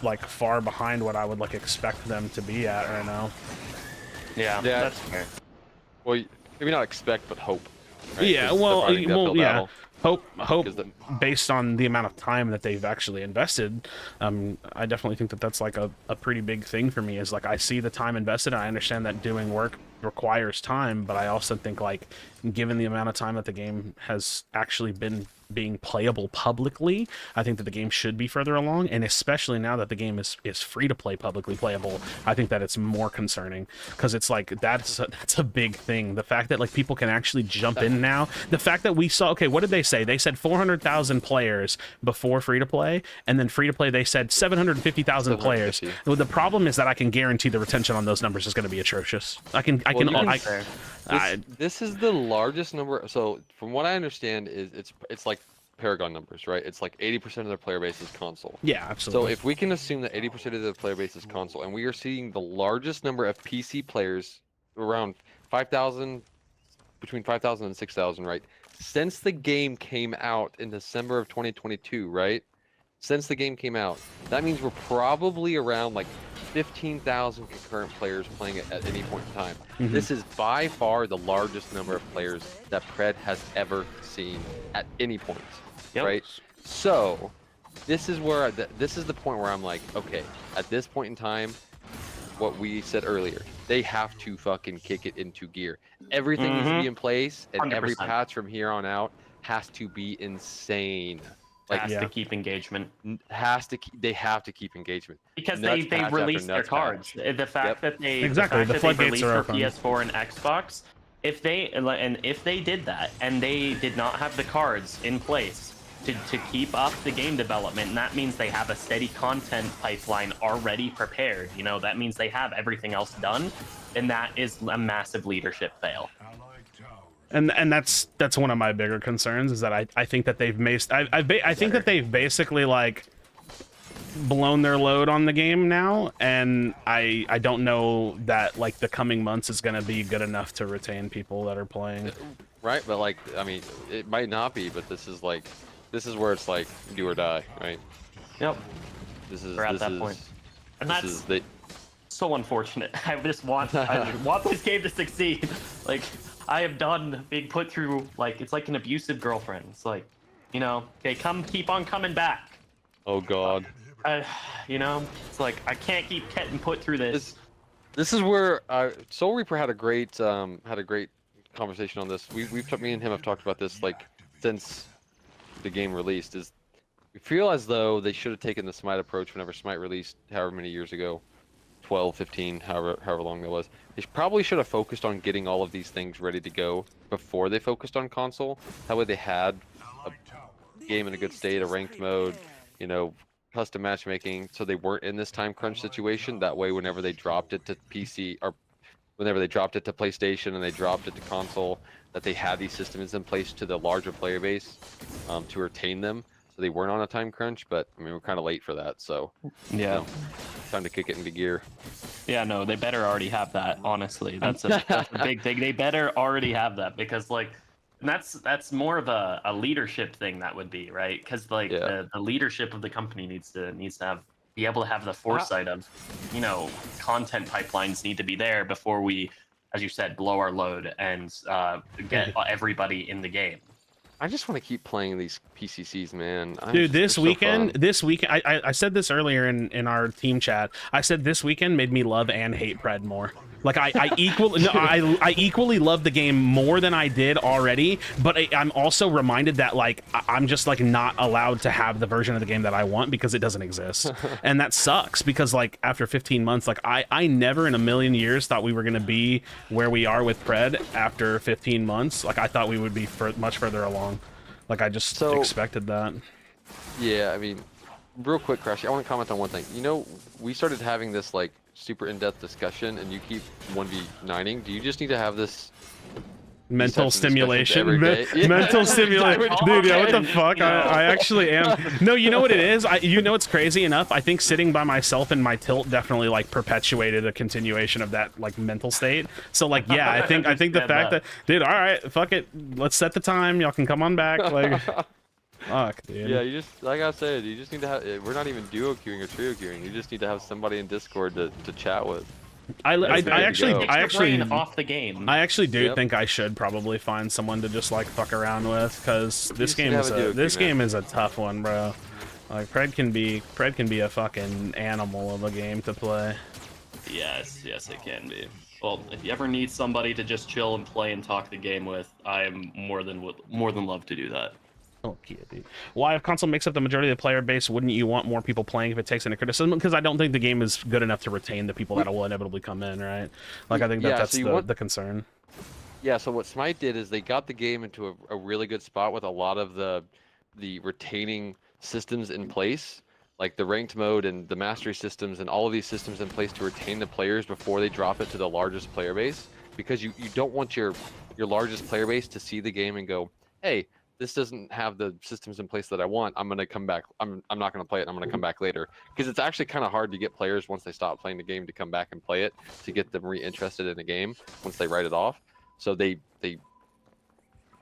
like far behind what I would like expect them to be at right now. Yeah, that's fair. Well, maybe not expect, but hope. Right? Yeah, well, yeah. Hope based on the amount of time that they've actually invested. I definitely think that that's like a pretty big thing for me, is like I see the time invested, and I understand that doing work requires time, but I also think like given the amount of time that the game has actually been being playable publicly, I think that the game should be further along, and especially now that the game is free to play publicly playable, I think that it's more concerning, because it's like that's a big thing. The fact that like people can actually jump in now, the fact that we saw, okay, what did they say? They said 400,000 players before free to play, and then free to play they said 750,000 players. Well, the problem is that I can guarantee the retention on those numbers is going to be atrocious. This is the largest number. So from what I understand is it's like Paragon numbers, right? It's like 80% of their player base is console. Yeah, absolutely. So if we can assume that 80% of the player base is console, and we are seeing the largest number of PC players around 5,000, between 5,000 and 6,000, right? Since the game came out in December of 2022, right? Since the game came out, that means we're probably around like 15,000 concurrent players playing it at any point in time. Mm-hmm. This is by far the largest number of players that Pred has ever seen at any point, right? So this is where this is the point where I'm like, okay, at this point in time, what we said earlier, they have to fucking kick it into gear. Everything needs to be in place, and 100%. every patch from here on out has to be insane. Like Has Yeah. to keep engagement they have to keep engagement because Nuts they patch after released their nuts cards. patch. The fact Yep. that they Exactly, the they floodgates released are for open. PS4 and Xbox, if they did that and they did not have the cards in place to keep up the game development, and that means they have a steady content pipeline already prepared. You know, that means they have everything else done, and that is a massive leadership fail. Allied towers. And that's one of my bigger concerns is that I think that they've I think that they've basically like blown their load on the game now, and I don't know that like the coming months is gonna be good enough to retain people that are playing. Right, but like, I mean, it might not be, but this is where it's like do or die, right? Yep, This is we're at this that is, point. And this that's is the so unfortunate. I want this game to succeed. Like, I am done being put through, like, it's like an abusive girlfriend. It's like, you know, okay, keep on coming back. oh god. You know, it's like I can't keep getting put through this. This is where Soul Reaper had a great conversation on this. Me and him have talked about this like since the game released. Is we feel as though they should have taken the Smite approach whenever Smite released, however many years ago, 12, 15, however long that was. They probably should have focused on getting all of these things ready to go before they focused on console. That way they had a game in a good state, a ranked mode, you know, custom matchmaking, so they weren't in this time crunch situation. That way, whenever they dropped it to PC or whenever they dropped it to PlayStation and they dropped it to console, that they had these systems in place to the larger player base to retain them, so they weren't on a time crunch. But I mean, we're kind of late for that, so Yeah. you know, time to kick it into gear. Yeah, no, they better already have that. Honestly, that's a big thing. They better already have that because, like, and that's more of a leadership thing that would be, right? Because like Yeah. the leadership of the company needs to be able to have the foresight of, you know, content pipelines need to be there before we, as you said, blow our load and get everybody in the game. I just want to keep playing these PCCs, man. Dude, they're this so weekend, fun. I said this earlier in our team chat. I said this weekend made me love and hate Pred more. Like I equally love the game more than I did already, but I'm also reminded that like I'm just like not allowed to have the version of the game that I want because it doesn't exist, and that sucks because like after 15 months, like I never in a million years thought we were gonna be where we are with Pred after 15 months. Like I thought we would be much further along. Like I just expected that. Yeah, I mean, real quick, Krashy, I want to comment on one thing. You know, we started having this like super in-depth discussion, and you keep 1v9ing. Do you just need to have this Mental types of discussions stimulation. every day? Yeah. Mental stimulation. Dude, yeah, what the fuck? You know. I actually am. No, you know what it is? You know what's crazy enough? I think sitting by myself in my tilt definitely like perpetuated a continuation of that like mental state. So like, yeah, I think the fact that, dude, all right, fuck it. Let's set the time. Y'all can come on back. Like, fuck, dude. Yeah, you just, like I said, you just need to have, we're not even duo queuing or trio queuing. You just need to have somebody in Discord to chat with. I actually brain off the game. I actually do Yep. think I should probably find someone to just like fuck around with, because this should game have is a duo this queue, man. game is a tough one, bro. Like Pred can be a fucking animal of a game to play. Yes, it can be. Well, if you ever need somebody to just chill and play and talk the game with, I am more than love to do that. Oh, yeah, dude. Why, if console makes up the majority of the player base, wouldn't you want more people playing if it takes into criticism? Because I don't think the game is good enough to retain the people that will inevitably come in, right? Like, I think Yeah, that's so the concern. Yeah, so what Smite did is they got the game into a really good spot with a lot of the retaining systems in place, like the ranked mode and the mastery systems and all of these systems in place to retain the players before they drop it to the largest player base, because you don't want your largest player base to see the game and go, hey, this doesn't have the systems in place that I want. I'm gonna come back. I'm not gonna play it. I'm gonna come back later, because it's actually kind of hard to get players once they stop playing the game to come back and play it, to get them reinterested in the game once they write it off. So they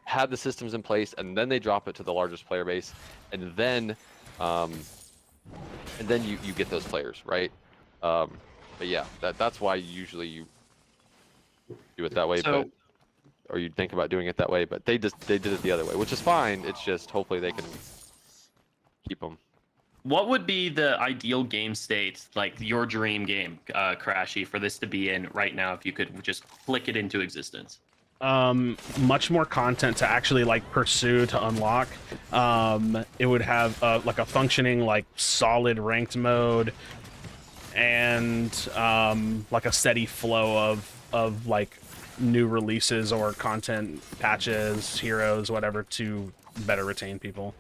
had the systems in place, and then they drop it to the largest player base, and then you get those players, right? But yeah, that's why usually you do it that way. So, Or you'd think about doing it that way, but they did it the other way, which is fine. It's just hopefully they can keep them. what would be the ideal game state, like your dream game, Krashy, for this to be in right now if you could just flick it into existence? much more content to actually like pursue to unlock. It would have like a functioning like solid ranked mode, and like a steady flow of like new releases or content patches, heroes, whatever, to better retain people.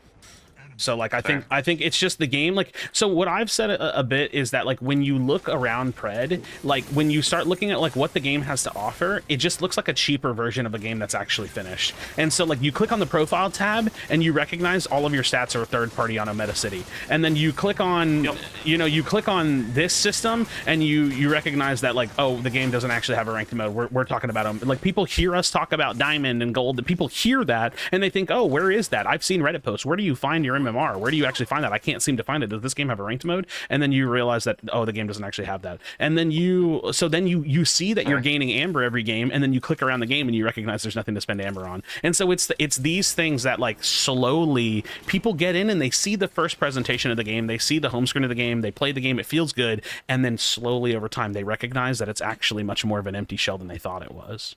So like I think it's just the game. Like, so what I've said a bit is that like when you look around Pred, like when you start looking at like what the game has to offer, it just looks like a cheaper version of a game that's actually finished. And so like you click on the profile tab and you recognize all of your stats are third party on a meta city, and then you click on you know, you click on this system and you recognize that like, oh, the game doesn't actually have a ranked mode. We're talking about them. Like, people hear us talk about diamond and gold, that people hear that and they think, oh, where is that? I've seen Reddit posts. Where do you find your MMR? Where do you actually find that? I can't seem to find it. Does this game have a ranked mode? And then you realize that, oh, the game doesn't actually have that. And then you see that you're gaining amber every game, and then you click around the game and you recognize there's nothing to spend amber on. And so it's these things that like slowly people get in and they see the first presentation of the game, they see the home screen of the game, they play the game, it feels good, and then slowly over time they recognize that it's actually much more of an empty shell than they thought it was.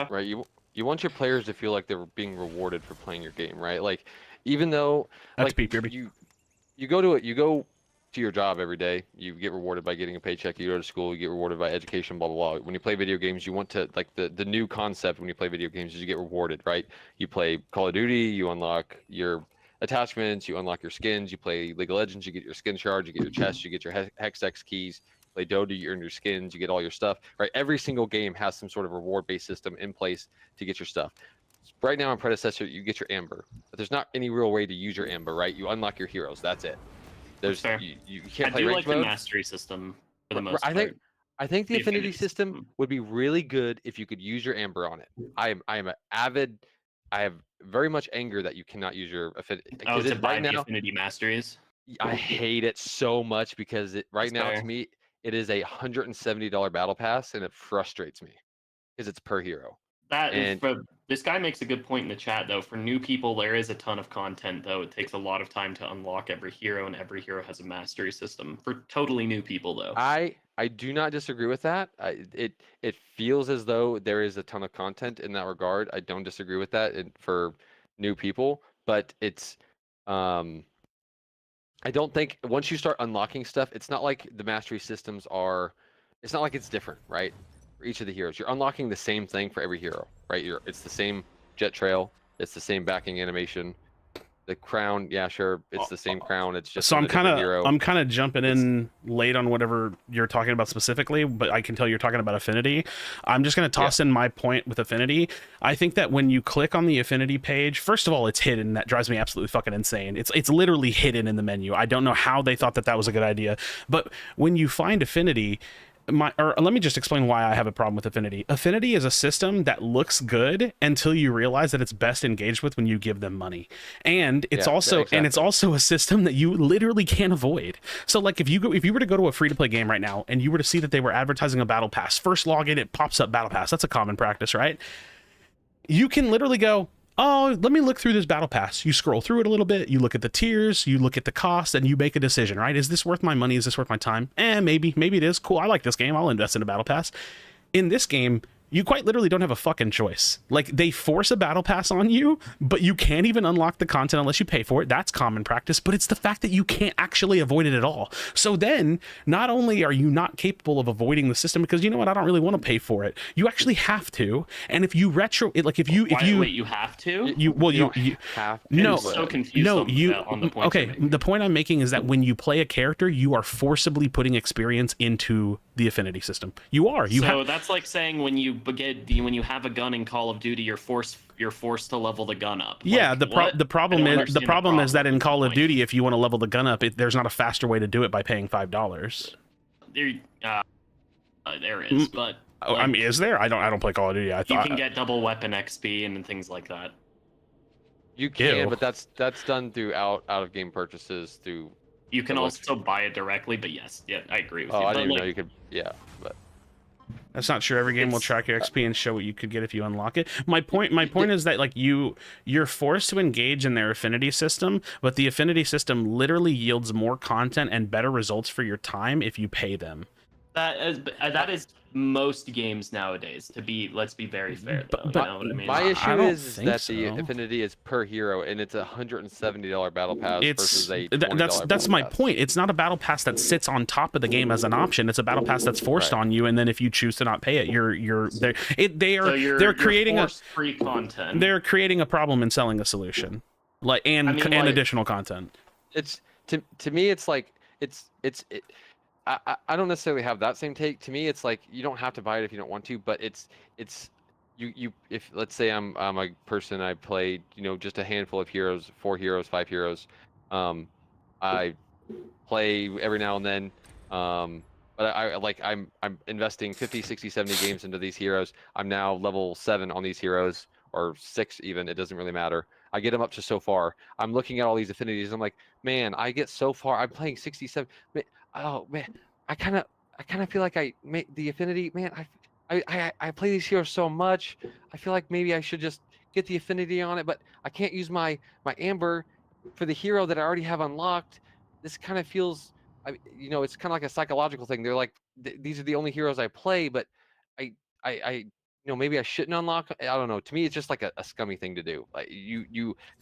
Right. You want your players to feel like they're being rewarded for playing your game, right? Like, even though like you go to your job every day, you get rewarded by getting a paycheck, you go to school, you get rewarded by education, blah blah blah. When you play video games, you want to, like, the new concept when you play video games is you get rewarded, right? You play Call of Duty, you unlock your attachments, you unlock your skins. You play League of Legends, you get your skin shards, you get your chests, you get your hexdex keys. Play Dota, you earn your skins, you get all your stuff, right? Every single game has some sort of reward-based system in place to get your stuff. Right now in Predecessor, you get your amber, but there's not any real way to use your amber, right? You unlock your heroes, that's it. There's you can't play ranked mode. I do like the mastery system for the most part. I think the affinity system would be really good if you could use your amber on it. I am an avid. I have very much anger that you cannot use your affinity. Oh, to buy the affinity masteries. I hate it so much because now to me it is $170 battle pass, and it frustrates me because it's per hero. This guy makes a good point in the chat, though. For new people, there is a ton of content, though. It takes a lot of time to unlock every hero, and every hero has a mastery system. For totally new people, though. I do not disagree with that. It feels as though there is a ton of content in that regard. I don't disagree with that for new people, but it's I don't think once you start unlocking stuff, it's not like the mastery systems are. It's not like it's different, right? For each of the heroes, you're unlocking the same thing for every hero, right? It's the same jet trail, it's the same backing animation, the crown, yeah, sure, it's the same crown. It's just so I'm kind of jumping in late on whatever you're talking about specifically, but I can tell you're talking about affinity. I'm just going to toss in my point with affinity. I think that when you click on the affinity page, first of all, it's hidden. That drives me absolutely fucking insane. It's literally hidden in the menu. I don't know how they thought that was a good idea, but when you find affinity. Let me just explain why I have a problem with affinity. Affinity is a system that looks good until you realize that it's best engaged with when you give them money, and it's also a system that you literally can't avoid. So like if you were to go to a free-to-play game right now and you were to see that they were advertising a battle pass, first login it pops up battle pass. That's a common practice, right? You can literally go, oh, let me look through this battle pass. You scroll through it a little bit, you look at the tiers, you look at the cost, and you make a decision, right? Is this worth my money? Is this worth my time? Maybe it is. Cool, I like this game. I'll invest in a battle pass. In this game, you quite literally don't have a fucking choice. Like, they force a battle pass on you, but you can't even unlock the content unless you pay for it. That's common practice, but it's the fact that you can't actually avoid it at all. So then, not only are you not capable of avoiding the system, because you know what, I don't really want to pay for it. You actually have to. And if you wait, you have to? You have to. No, I'm so confused on the point. Okay, the point I'm making is that when you play a character, you are forcibly putting experience into the affinity system. That's like saying when you have a gun in Call of Duty, you're forced to level the gun up. Yeah, the problem is that in Call of Duty, if you want to level the gun up, there's not a faster way to do it by paying $5. There is, but I mean, is there? I don't play Call of Duty. You can get double weapon XP and things like that. You can, but that's done through out of game purchases through. You can also buy it directly, but yes, yeah, I agree with you. I didn't know you could. Yeah, but. That's not sure. Every game will track your XP and show what you could get if you unlock it. My point is that like you're forced to engage in their affinity system, but the affinity system literally yields more content and better results for your time if you pay them. That is most games nowadays. Let's be very fair though. You but know what I mean? My I issue don't is think that so. the affinity is per hero, and it's a $170 battle pass versus a $20 that's battle my pass. point. It's not a battle pass that sits on top of the game as an option. It's a battle pass that's forced Right. on you, and then if you choose to not pay it, they're creating forced free content. they're creating a problem and selling a solution, like and additional content. It's to me, it's like I don't necessarily have that same take. To me, it's like you don't have to buy it if you don't want to, but it's you if let's say I'm a person, I play just a handful of heroes, 4 heroes, 5 heroes. I play every now and then, but I'm investing 50, 60, 70 games into these heroes. I'm now level 7 on these heroes, or 6 even. It doesn't really matter. I get them up to so far. I'm looking at all these affinities. I'm like, man, I get so far. I'm playing 67. Oh man, I kind of feel like I make the affinity. Man, I play these heroes so much. I feel like maybe I should just get the affinity on it, but I can't use my amber for the hero that I already have unlocked. This kind of feels, it's kind of like a psychological thing. They're like, these are the only heroes I play, but I maybe I shouldn't unlock. I don't know. To me, it's just like a scummy thing to do. Like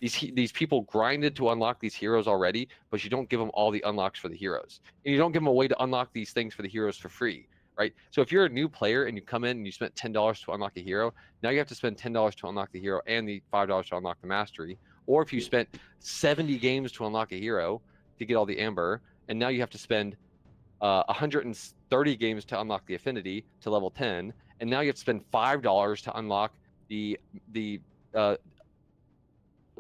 these people grinded to unlock these heroes already, but you don't give them all the unlocks for the heroes, and you don't give them a way to unlock these things for the heroes for free, right? So if you're a new player and you come in and you spent $10 to unlock a hero, now you have to spend $10 to unlock the hero and the $5 to unlock the mastery. Or if you spent 70 games to unlock a hero to get all the amber, and now you have to spend 130 games to unlock the affinity to level 10, and now you have to spend $5 to unlock the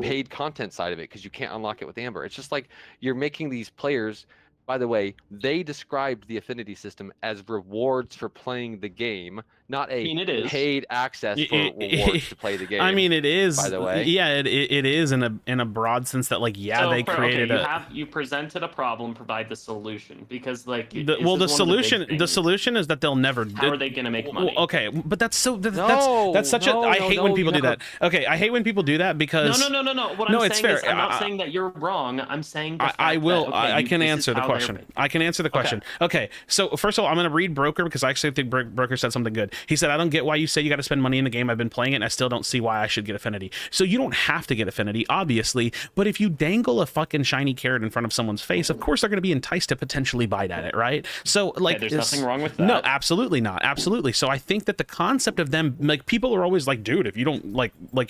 paid content side of it because you can't unlock it with amber. It's just like you're making these players. By the way, they described the affinity system as rewards for playing the game, not a paid access for rewards to play the game. I mean, it is. By the way, yeah, it is in a broad sense that they created you presented a problem, provide the solution, because the solution is that they'll never. How are they going to make money? Okay, but that's such I hate when people do that. Okay, I hate when people do that because no. What I'm saying is, I'm not saying that you're wrong. I'm saying I can answer the question. I can answer the question. Okay, so first of all, I'm going to read Broker because I actually think Broker said something good. He said, I don't get why you say you got to spend money in the game. I've been playing it and I still don't see why I should get affinity. So you don't have to get affinity, obviously, but if you dangle a fucking shiny carrot in front of someone's face, of course they're going to be enticed to potentially bite at it, right? So there's nothing wrong with that. No, absolutely not. Absolutely. So I think that the concept of them, people are always like, dude, if you don't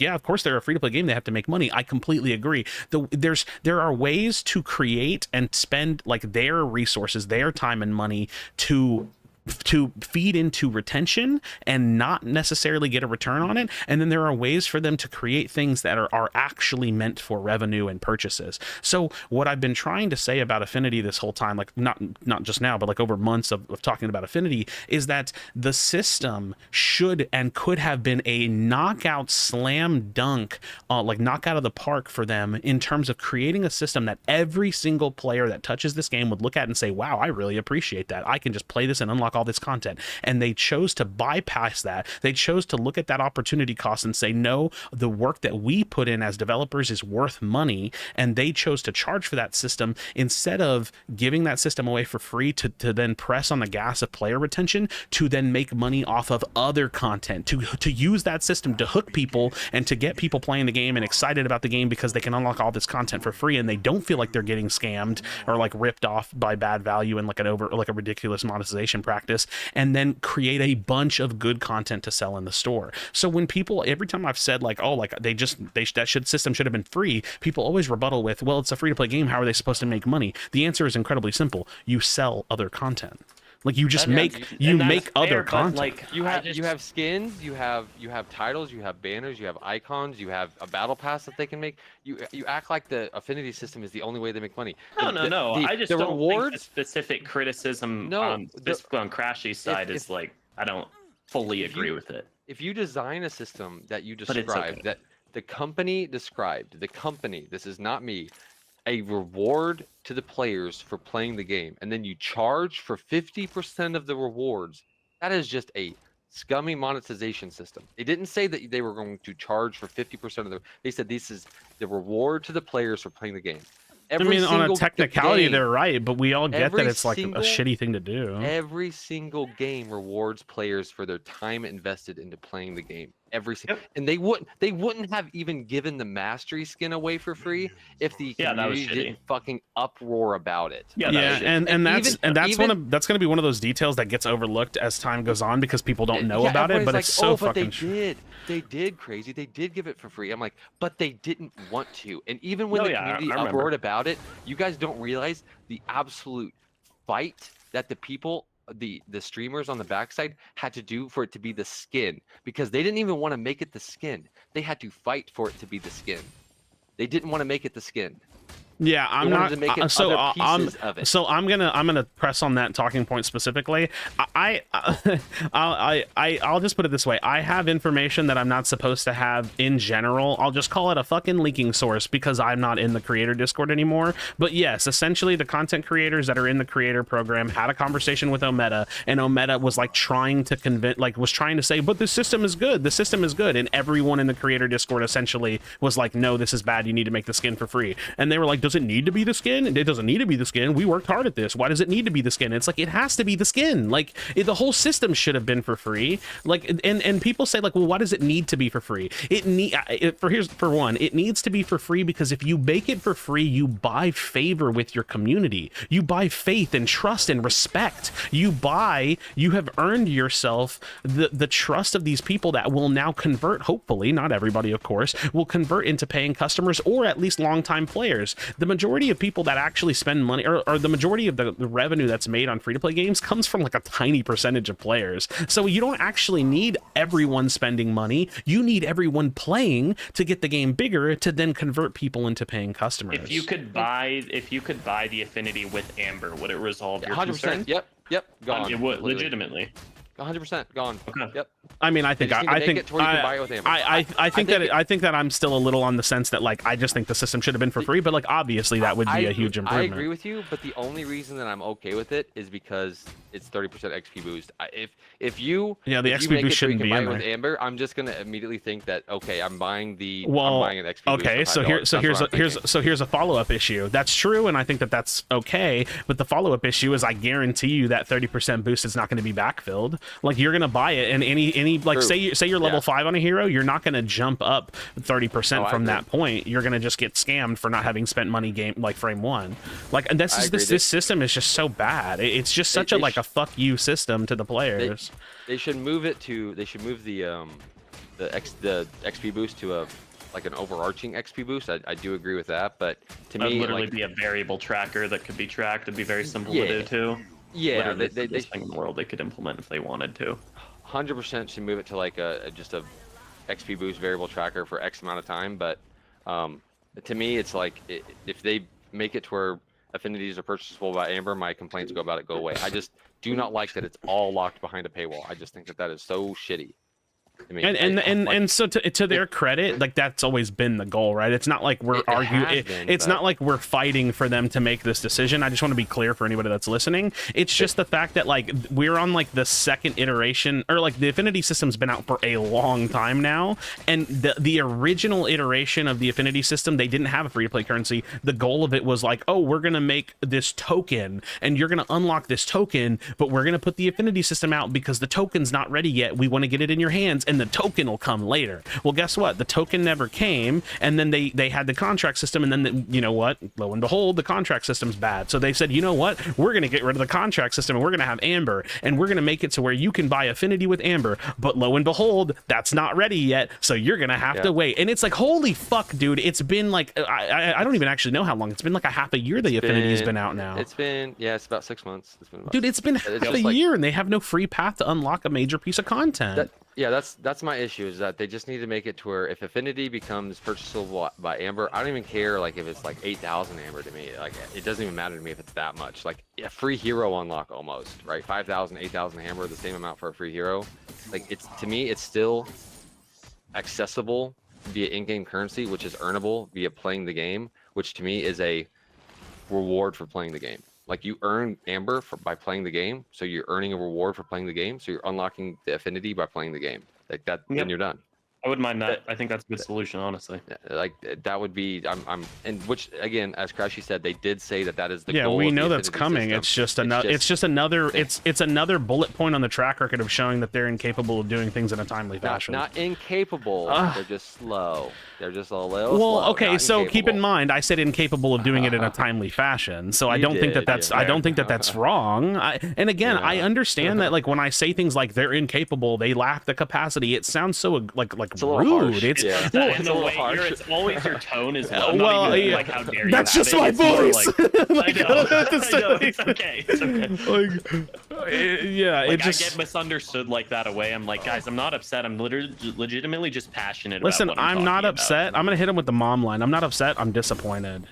yeah, of course they're a free-to-play game, they have to make money. I completely agree. There are ways to create and spend their resources, their time and money to feed into retention and not necessarily get a return on it, and then there are ways for them to create things that are actually meant for revenue and purchases. So what I've been trying to say about affinity this whole time, not just now, but over months of talking about affinity, is that the system should and could have been a knockout slam dunk, knock out of the park for them in terms of creating a system that every single player that touches this game would look at and say, wow, I really appreciate that. I can just play this and unlock all this content. And they chose to bypass that. They chose to look at that opportunity cost and say, no, the work that we put in as developers is worth money. And they chose to charge for that system instead of giving that system away for free to then press on the gas of player retention, to then make money off of other content, to use that system to hook people and to get people playing the game and excited about the game because they can unlock all this content for free and they don't feel like they're getting scammed or ripped off by bad value and a ridiculous monetization practice, and then create a bunch of good content to sell in the store. So when people, every time I've said that system should have been free, people always rebuttal with, well, it's a free to play game, how are they supposed to make money? The answer is incredibly simple. You sell other content. You just make other content. You have skins, you have titles, you have banners, you have icons, you have a battle pass that they can make. You act like the affinity system is the only way they make money. No. I just don't think the specific criticism on Krashy's side is I don't fully agree with it. If you design a system that you described, that the company described, this is not me, a reward to the players for playing the game, and then you charge for 50% of the rewards, that is just a scummy monetization system. They didn't say that they were going to charge for 50% of the, they said this is the reward to the players for playing the game. I mean, on a single technicality, game, they're right, but we all get every that it's like a single- shitty thing to do. every single game rewards players for their time invested into playing the game. And they wouldn't have even given the mastery skin away for free if the Yeah, that was community shitty. didn't fucking uproar about it. Yeah, that Yeah, was shitty. and that's even- that's going to be one of those details that gets overlooked as time goes on because people don't know Yeah, about it, but everybody's it's like, so oh, but fucking they did crazy. They did give it for free. I'm like, but they didn't want to. And even when No, the yeah, I community remember. uproared about it, you guys don't realize the absolute fight that the people, the streamers on the backside had to do for it to be the skin, because they didn't even want to make it the skin. They had to fight for it to be the skin. They didn't want to make it the skin. Yeah, I'm They wanted not. to make it So other I'm pieces of it. so I'm gonna press on that talking point specifically. I'll just put it this way. I have information that I'm not supposed to have in general. I'll just call it a fucking leaking source because I'm not in the creator Discord anymore. But yes, essentially the content creators that are in the creator program had a conversation with Ometa, and Ometa was like trying to convince, like was trying to say, but this system is good. The system is good, and everyone in the creator Discord essentially was like, no, this is bad. You need to make the skin for free. And they were like, does it need to be the skin? It doesn't need to be the skin. We worked hard at this. Why does it need to be the skin? It's like, it has to be the skin. Like the whole system should have been for free. Like, and people say like, well, why does it need to be for free? It needs to be for free because if you make it for free, you buy favor with your community. You buy faith and trust and respect. You have earned yourself the trust of these people that will now convert, hopefully, not everybody, of course, will convert into paying customers or at least longtime players. The majority of people that actually spend money, or the majority of the revenue that's made on free-to-play games comes from like a tiny percentage of players. So you don't actually need everyone spending money. You need everyone playing to get the game bigger to then convert people into paying customers. If you could buy the affinity with Amber, would it resolve your 100%. concern? Yep. Gone. It would completely. legitimately. 100% gone. Okay. Yep. I mean, I think just need to I make think it to where you can buy it with Amber. I think that I'm still a little on the sense that like I just think the system should have been for free, but like obviously that would be a huge improvement. I agree with you, but the only reason that I'm okay with it is because it's 30% XP boost. If you the if XP you make boost it so you shouldn't can be buy in it with there. Amber, I'm just gonna immediately think that okay, I'm buying an XP boost. Okay, for $5. here's a follow-up issue. That's true, and I think that that's okay. But the follow-up issue is, I guarantee you that 30% boost is not going to be backfilled. Like you're going to buy it, and any like True. say you're level 5 on a hero, you're not going to jump up 30% I from agree. that point. You're going to just get scammed for not having spent money game like frame 1. Like, and this system is just so bad. It's just such a fuck you system to the players. They should move it to. They should move the XP boost to an overarching XP boost. I do agree with that, but to It'd me, literally like, be a variable tracker that could be tracked. It'd be very simple Yeah. to do too. yeah, Literally, they this thing in the world they could implement if they wanted to. 100% should move it to like just a XP boost variable tracker for X amount of time. But to me, it's like if they make it to where affinities are purchasable by Amber, my complaints about it go away. I just do not like that it's all locked behind a paywall. I just think that is so shitty. I mean, And so to their credit, like that's always been the goal, right? It's not like we're arguing. It's not like we're fighting for them to make this decision. I just want to be clear for anybody that's listening. It's just the fact that like we're on like the second iteration, or like the affinity system's been out for a long time now, and the original iteration of the affinity system, they didn't have a free to play currency. The goal of it was like, oh, we're gonna make this token, and you're gonna unlock this token, but we're gonna put the affinity system out because the token's not ready yet. We want to get it in your hands, and the token will come later. Well, guess what? The token never came, and then they had the contract system, and then you know what? Lo and behold, the contract system's bad. So they said, you know what? We're going to get rid of the contract system, and we're going to have Amber, and we're going to make it to where you can buy affinity with Amber. But lo and behold, that's not ready yet, so you're going to have to wait. And it's like, holy fuck, dude! It's been like I don't even actually know how long. It's been like a half a year. The affinity's been out now. It's about 6 months. Dude, it's been half a year, and they have no free path to unlock a major piece of content. That's my issue, is that they just need to make it to where if affinity becomes purchasable by Amber, I don't even care like if it's like 8,000 Amber to me. Like it doesn't even matter to me if it's that much. Like a free hero unlock almost, right? 5,000, 8,000 Amber, the same amount for a free hero. Like it's, to me, it's still accessible via in-game currency, which is earnable via playing the game, which to me is a reward for playing the game. Like you earn Amber by playing the game, so you're earning a reward for playing the game. So you're unlocking the affinity by playing the game. Like that, then you're done. I wouldn't mind that. I think that's a good solution, honestly. Like that would be and which again, as Krashy said, they did say that is the Yeah, goal. we of the know that's Affinity coming. system. It's just another. It's just another. It's another bullet point on the track record of showing that they're incapable of doing things in a timely fashion. Not incapable. They're just slow. They're just a little slow. Well, okay, not so keep in incapable. mind, I said incapable of doing it in a timely fashion. So I You don't think did, that's. yeah. I don't think that's wrong. And again, I Yeah. understand that. Like when I say things like they're incapable, they lack the capacity. It sounds so like It's a little rude. harsh. It's Yeah. well, And it's the a little way harsh. it's always your tone as well. well, Not even yeah. like how dare you. That's have just it. my It's more voice. Like, I know. I know. It's okay. It's okay. Yeah, Like, it just. I get misunderstood like that away. I'm like, guys, I'm not upset. I'm legitimately just passionate. Listen, about what I'm not talking upset. I'm gonna hit him with the mom line. I'm not upset. I'm disappointed.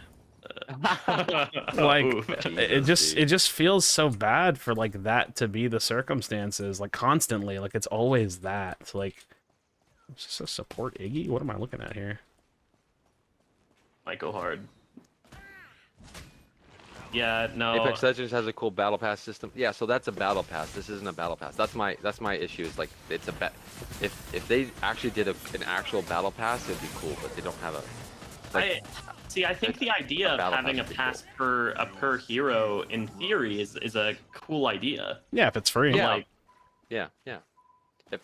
about. Like Oof. it just feels so bad for like that to be the circumstances. Like constantly, like it's always that. Like, is this a support Iggy? What am I looking at here? Might go hard. Yeah, no. Apex Legends has a cool battle pass system. Yeah, so that's a battle pass. This isn't a battle pass. That's my issue. Is like it's a bet. If they actually did an actual battle pass, it'd be cool. But they don't have a. Like, I think the idea of battle having a pass would be pass per hero in theory is a cool idea. Yeah, if it's free. Yeah. Like, yeah.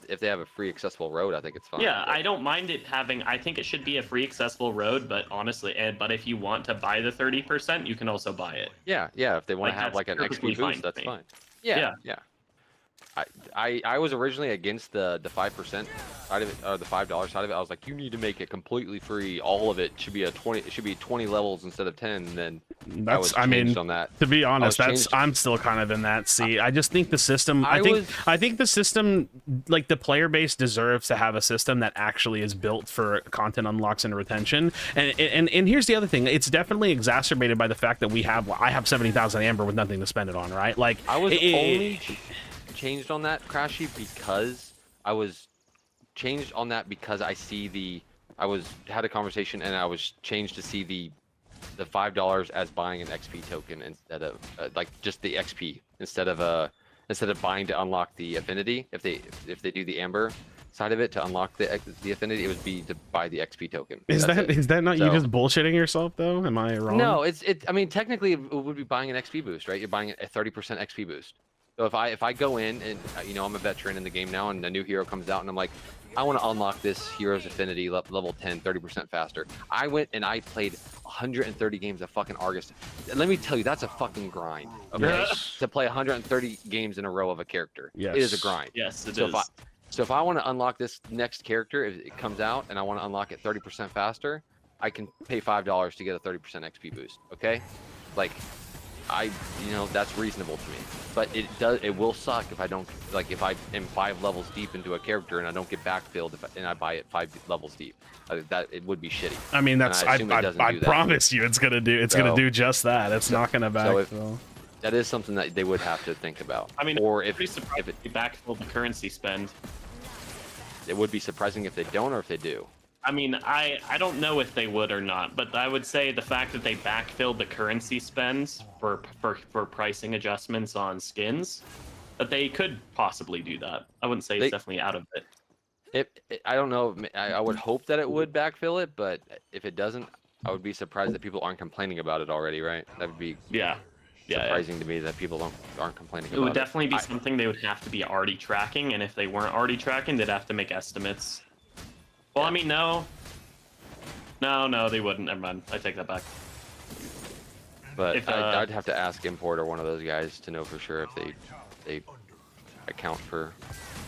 If they have a free accessible road, I think it's fine. yeah, but- I don't mind it having. I think it should be a free accessible road, but honestly, but if you want to buy the 30%, you can also buy it. Yeah. If they want Like, to have that's like an perfectly XP fine boost, with that's me. fine. Yeah. Yeah. I was originally against the 5% side of it, or the $5 side of it. I was like, you need to make it completely free. All of it should be it should be 20 levels instead of 10. And then I was changed on that. To be honest, was changed. I'm still kind of in that seat. I just think the system. I think the system, like the player base, deserves to have a system that actually is built for content unlocks and retention. And here's the other thing: it's definitely exacerbated by the fact that I have 70,000 Amber with nothing to spend it on, right? Like I was only changed on that, Krashy, because I was changed on that because I see had a conversation and I was changed to see the $5 as buying an XP token instead of like just the XP instead of buying to unlock the affinity. If they do the Amber side of it to unlock the affinity, it would be to buy the XP token. Is that not you just bullshitting yourself though? Am I wrong? No, I mean, technically, it would be buying an XP boost, right? You're buying a 30% XP boost. So if I go in and I'm a veteran in the game now, and a new hero comes out, and I'm like, I want to unlock this hero's affinity level 10, 30% faster. I went and I played 130 games of fucking Argus. And let me tell you, that's a fucking grind. Okay, Yes. to play 130 games in a row of a character, Yes. it is a grind. Yes, it So is. if I want to unlock this next character, if it comes out and I want to unlock it 30% faster, I can pay $5 to get a 30% XP boost. Okay, like that's reasonable to me. But it will suck if I don't, like, if I am 5 levels deep into a character and I don't get backfilled and I buy it 5 levels deep. That it would be shitty. I mean, that's I assume it doesn't I do that. promise you, it's gonna do just that. It's not gonna backfill. So that is something that they would have to think about. I mean, or I'm if pretty surprised it they backfill the currency spend. would be surprising if they don't or if they do. I mean, I don't know if they would or not, but I would say the fact that they backfilled the currency spends for pricing adjustments on skins, that they could possibly do that. I wouldn't say it's definitely out of it. I don't know. I would hope that it would backfill it, but if it doesn't, I would be surprised that people aren't complaining about it already, right? That would be surprising to me that people aren't complaining about it. It would definitely be something they would have to be already tracking, and if they weren't already tracking, they'd have to make estimates. Well, I mean, no, they wouldn't. Never mind. I take that back. But I'd have to ask Import or one of those guys to know for sure if they account for.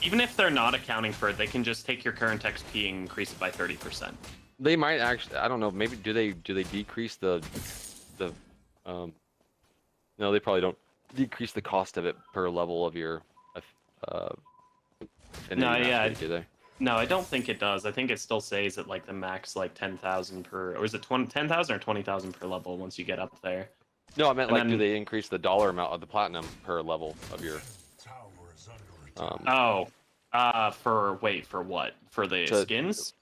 Even if they're not accounting for it, they can just take your current XP and increase it by 30%. They might actually. I don't know. Maybe do they decrease the no, they probably don't decrease the cost of it per level of your affinity mastery, do they? No, I don't think it does. I think it still stays at like the max, like 10,000 per, or is it 10,000 or 20,000 per level once you get up there? No, I meant And like, then- do they increase the dollar amount of the platinum per level of your? Tower is under attack. For what? For the To- skins?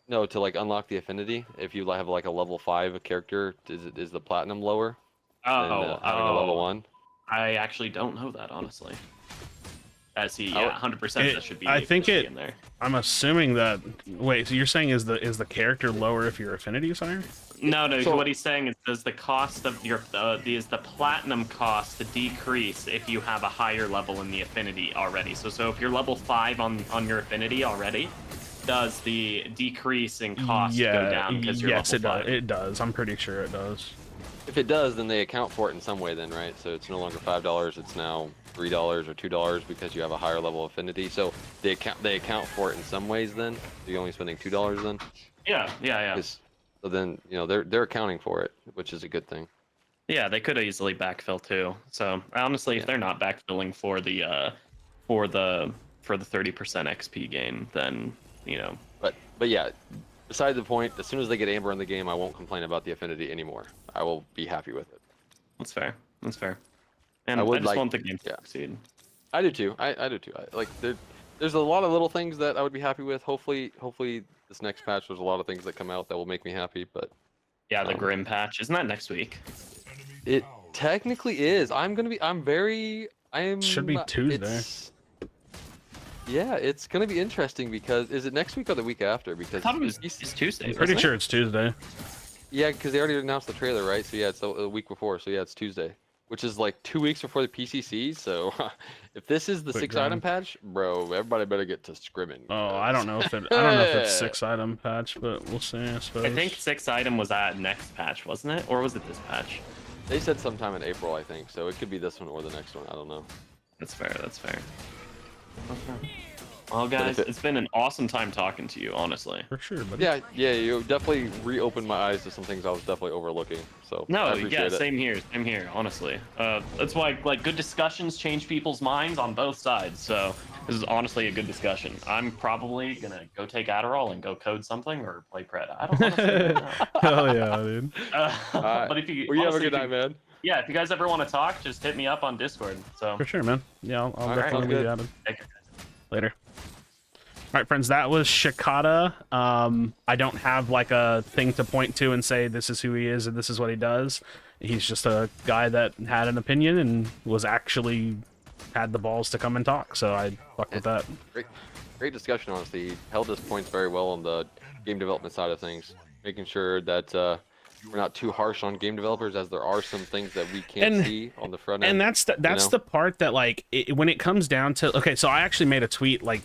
No, to like unlock the affinity. If you have like a level 5 character, is the platinum lower than having a level 1? I actually don't know that, honestly. SE, yeah, 100%. That should be. I think should be it. in there. I'm assuming that. Wait, so you're saying is the character lower if your affinity is higher? No, no. So- What he's saying is, does the cost of your is the platinum cost to decrease if you have a higher level in the affinity already? So if you're level 5 on your affinity already, does the decrease in cost go down because you're yes, level it 5? does. It does. I'm pretty sure it does. If it does, then they account for it in some way, then, right? So it's no longer $5; it's now $3 or $2 because you have a higher level of affinity. So they account for it in some ways. Then you're only spending $2 then. Yeah. So then they're accounting for it, which is a good thing. Yeah, they could easily backfill too. So honestly, if they're not backfilling for the 30% XP gain, then But yeah, beside the point, as soon as they get Amber in the game, I won't complain about the affinity anymore. I will be happy with it. That's fair. That's fair. And I I, would just like- want the game to yeah. succeed. I do too. I do too. There's a lot of little things that I would be happy with. Hopefully this next patch, there's a lot of things that come out that will make me happy. But Yeah, the Grim patch. Isn't that next week? it technically is. I'm Should be Tuesday. Yeah, it's gonna be interesting because is it next week or the week after? I Because thought it was it's Tuesday. I'm pretty wasn't sure it? it's Tuesday. yeah, because they already announced the trailer, right? So yeah, it's a week before. So yeah, it's Tuesday, which is like 2 weeks before the PCC. So if this is the Quick 6-item grind. patch, bro, everybody better get to scrimming. Oh, I don't know if it. I don't know if it's 6-item patch, but we'll see. I suppose. I think 6-item was that next patch, wasn't it? Or was it this patch? They said sometime in April, I think. So it could be this one or the next one. I don't know. That's fair. That's fair. Okay. Well, if guys, it- it's been an awesome time talking to you, honestly. for sure. Buddy. Yeah, you definitely reopened my eyes to some things I was definitely overlooking. So No, I appreciate yeah, it. same here, honestly. That's why, like, good discussions change people's minds on both sides. So this is honestly a good discussion. I'm probably gonna go take Adderall and go code something or play Pred. I don't honestly know. Hell yeah, dude. But if you, Well, you have a honestly, good night, man. yeah, if you guys ever want to talk, just hit me up on Discord. So For sure, man. Yeah, I'll right, definitely sounds be good. added take care. later. All right, friends, that was Shikata. I don't have like a thing to point to and say this is who he is and this is what he does. He's just a guy that had an opinion and was actually had the balls to come and talk. So I fuck with that. Great discussion, honestly. He held his points very well on the game development side of things, making sure that we're not too harsh on game developers, as there are some things that we can't And- see on the front end. And that's know? the part that like when it comes down to okay, so I actually made a tweet like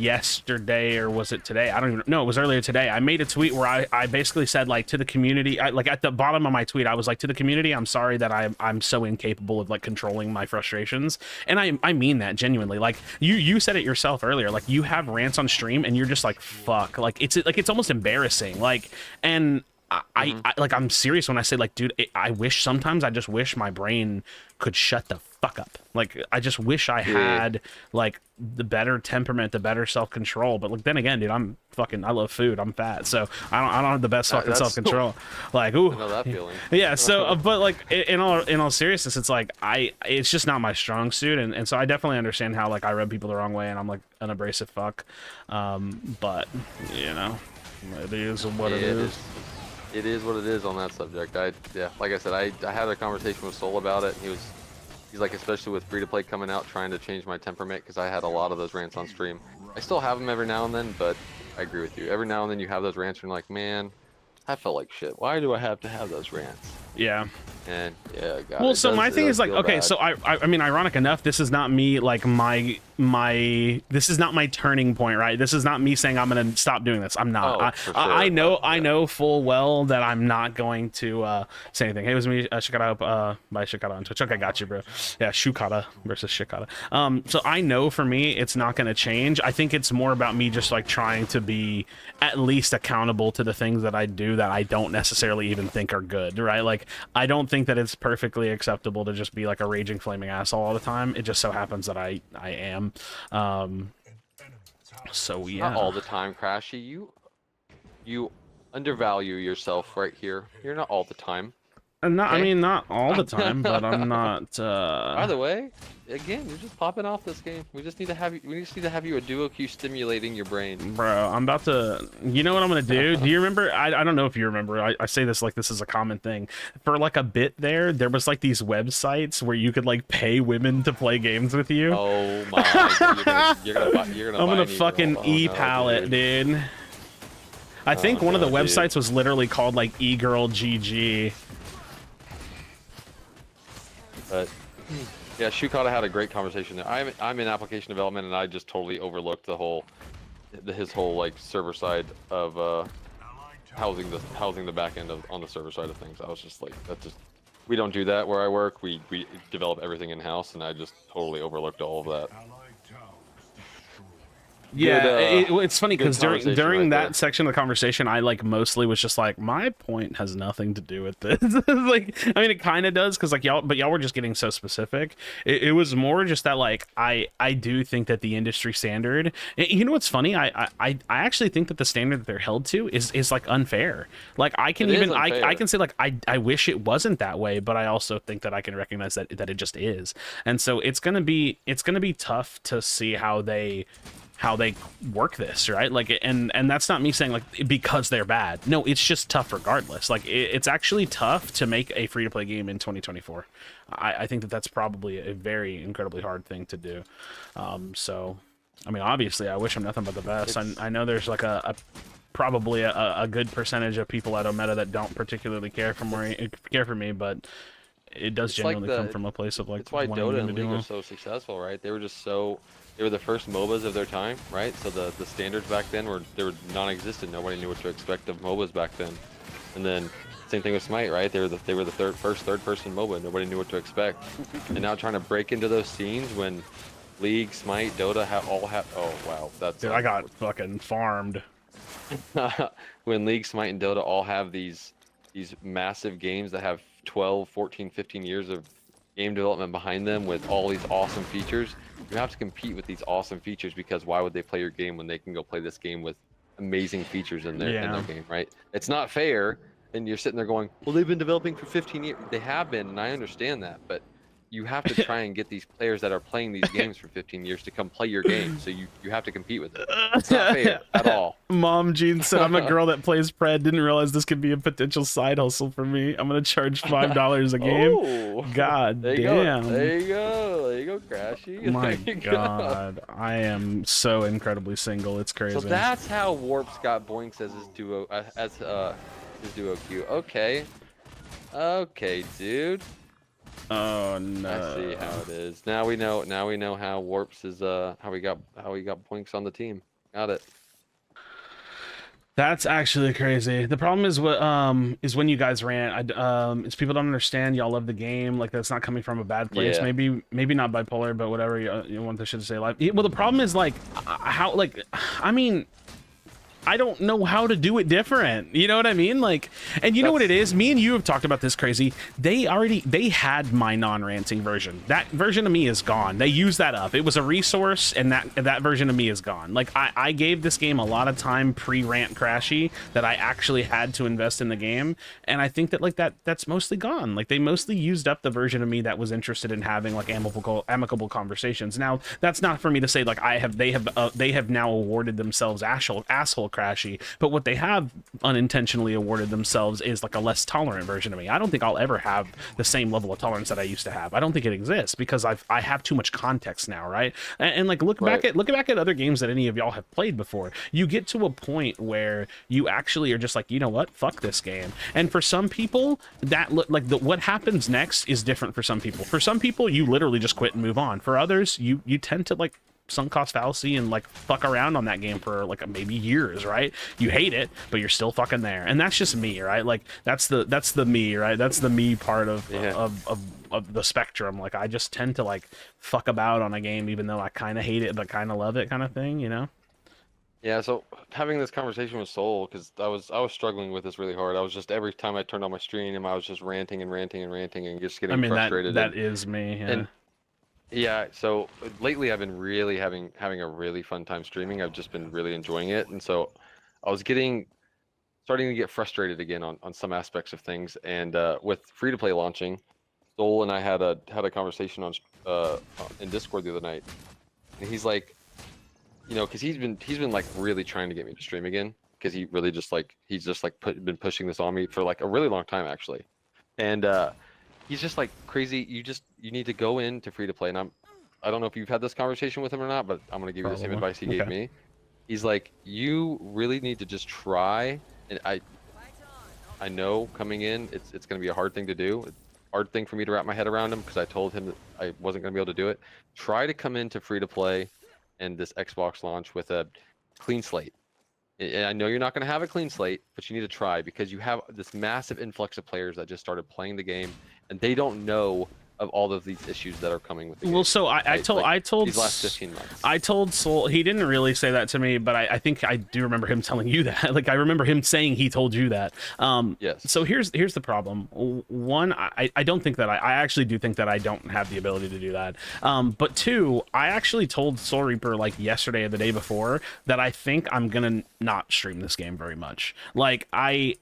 yesterday or was it today? I don't even know. It was earlier today. I made a tweet where I basically said like to the community, like at the bottom of my tweet, I was like to the community, I'm sorry that I'm so incapable of like controlling my frustrations, and I mean that genuinely. Like you said it yourself earlier. Like you have rants on stream and you're just like fuck. Like it's almost embarrassing. Like and. I like I'm serious when I say like dude I wish sometimes I just wish my brain could shut the fuck up. Like I just wish I had like the better temperament, the better self-control. But like then again, dude, I love food, I'm fat, so I don't have the best fucking That's self-control. Like ooh, I know that feeling. yeah, so but like in all seriousness, it's like it's just not my strong suit, and so I definitely understand how like I rub people the wrong way and I'm like an abrasive fuck. But you know, it is what it is. It is what it is on that subject. Like I said, I had a conversation with Soul about it. He's like, especially with free to play coming out, trying to change my temperament because I had a lot of those rants on stream. I still have them every now and then, but I agree with you. Every now and then you have those rants and you're like, man, I felt like shit. Why do I have to have those rants? Yeah. And yeah, God, Well, it so does- my it thing does is like, feel okay, bad. so I mean, ironic enough, this is not me like this is not my turning point, right? This is not me saying I'm gonna stop doing this. I'm not. Oh, for I sure. know, Yeah. I know full well that I'm not going to say anything. Hey, it was me, Shikata, by Shikata on Twitch. Okay, got you, bro. Yeah, Shukata versus Shikata. So I know for me, it's not gonna change. I think it's more about me just like trying to be at least accountable to the things that I do that I don't necessarily even think are good, right? Like I don't think that it's perfectly acceptable to just be like a raging flaming asshole all the time. It just so happens that I am. So yeah. Not all the time, Krashy. You undervalue yourself right here. You're not all the time. And not, I Okay. mean, not all the time, but I'm not. By the way, again, you're just popping off this game. We just need to have you. We just need to have you a duo Q stimulating your brain. Bro, I'm about to. You know what I'm gonna do? Do you remember? I don't know if you remember. I say this like this is a common thing. For like a bit there was like these websites where you could like pay women to play games with you. Oh my! You're gonna I'm buy gonna me, fucking girl. Oh, e-pallet, no, dude. I think one of the no, dude. websites was literally called like eGirlGG. But yeah, Shukata had a great conversation there. I'm in application development, and I just totally overlooked his whole like server side of housing the back end on the server side of things. I was just like, we don't do that where I work. We develop everything in house, and I just totally overlooked all of that. Allied towers destroyed. Yeah, Good, it's funny good because during conversation right that there. section of the conversation, I like mostly was just like, my point has nothing to do with this. Like, I mean, it kind of does because like y'all were just getting so specific. It was more just that like I do think that the industry standard. You know what's funny? I actually think that the standard that they're held to is like unfair. Like I can It is even I unfair. can say like I wish it wasn't that way, but I also think that I can recognize that it just is. And so it's gonna be tough to see how they work this, right? Like, and that's not me saying like because they're bad. No, it's just tough regardless. Like it's actually tough to make a free-to-play game in 2024. I think that that's probably a very incredibly hard thing to do. So I mean, obviously I wish them nothing but the best. I know there's like probably a good percentage of people at Ometa that don't particularly care for me, but it does It's like genuinely come from a place of like It's why wanting Dota them to and do League well. are so successful, right? They were the first MOBAs of their time, right? So the standards back then were non-existent. Nobody knew what to expect of MOBAs back then. And then same thing with Smite, right? They were the first third-person MOBA. Nobody knew what to expect. And now trying to break into those scenes when League, Smite, Dota all have. Oh wow, that's. Dude, I got fucking farmed. When League, Smite, and Dota all have these massive games that have 12, 14, 15 years of game development behind them with all these awesome features, you have to compete with these awesome features because why would they play your game when they can go play this game with amazing features in their game, right? It's not fair, and you're sitting there going, well, they've been developing for 15 years. They have been, and I understand that, but you have to try and get these players that are playing these games for 15 years to come play your game, so you have to compete with it. It's not fair at all. Mom Jean said, I'm a girl that plays Pred. Didn't realize this could be a potential side hustle for me. I'm going to charge $5 a game. Oh, God there you damn. go. There you go. There you go, Krashy. My There you go. God. I am so incredibly single. It's crazy. So that's how Warp's got Boinks as his duo Q. Okay. Okay, dude. Oh no. I see how it is. Now we know how Warps is how he got Boinks on the team. Got it. That's actually crazy. The problem is what is when you guys rant. It's people don't understand. Y'all love the game. Like that's not coming from a bad place. Yeah. Maybe not bipolar, but whatever you want this shit to say live. Well, the problem is like how like I mean. I don't know how to do it different. You know what I mean? Like, and you know what it is? Me and you have talked about this, Crazy. They had my non-ranting version. That version of me is gone. They used that up. It was a resource, and that version of me is gone. Like, I gave this game a lot of time pre-rant Krashy that I actually had to invest in the game, and I think that like that's mostly gone. Like, they mostly used up the version of me that was interested in having like amicable conversations. Now, that's not for me to say like they have now awarded themselves asshole Krashy, but what they have unintentionally awarded themselves is like a less tolerant version of me. I don't think I'll ever have the same level of tolerance that I used to have. I don't think it exists because I have too much context now, right? And like look back at other games that any of y'all have played before. You get to a point where you actually are just like, you know what, fuck this game. And for some people, what happens next is different for some people. For some people, you literally just quit and move on. For others, you tend to like sunk cost fallacy and like fuck around on that game for like maybe years, right? You hate it, but you're still fucking there. And that's just me, right? Like that's the me, right? That's the me part of the spectrum. Like I just tend to like fuck about on a game even though I kind of hate it but kind of love it kind of thing, you know? Yeah, so having this conversation with Soul, because I was struggling with this really hard. I was just every time I turned on my stream, I was just ranting and just getting frustrated. That is me. Yeah. And yeah, so lately I've been really having a really fun time streaming. I've just been really enjoying it, and so I was getting starting to get frustrated again on some aspects of things. And with free to play launching, Soul and I had a conversation on in Discord the other night, and he's like, you know, because he's been like really trying to get me to stream again, because he really just like been pushing this on me for like a really long time actually, and he's just like crazy. You need to go into free to play, and I don't know if you've had this conversation with him or not, but I'm gonna give you the same advice he gave me. He's like, you really need to just try, and I know coming in it's gonna be a hard thing to do. It's a hard thing for me to wrap my head around him, because I told him that I wasn't gonna be able to do it. Try to come into free to play and this Xbox launch with a clean slate. And I know you're not going to have a clean slate, but you need to try, because you have this massive influx of players that just started playing the game, and they don't know of all of these issues that are coming with the game. Well, so I told these last 15 months. I told Soul, he didn't really say that to me, but I think I do remember him telling you that. Like, I remember him saying he told you that. Yes. So here's the problem. One, I don't think that I actually do think that I don't have the ability to do that. But two, I actually told Soul Reaper like yesterday or the day before that I think I'm gonna not stream this game very much. Like I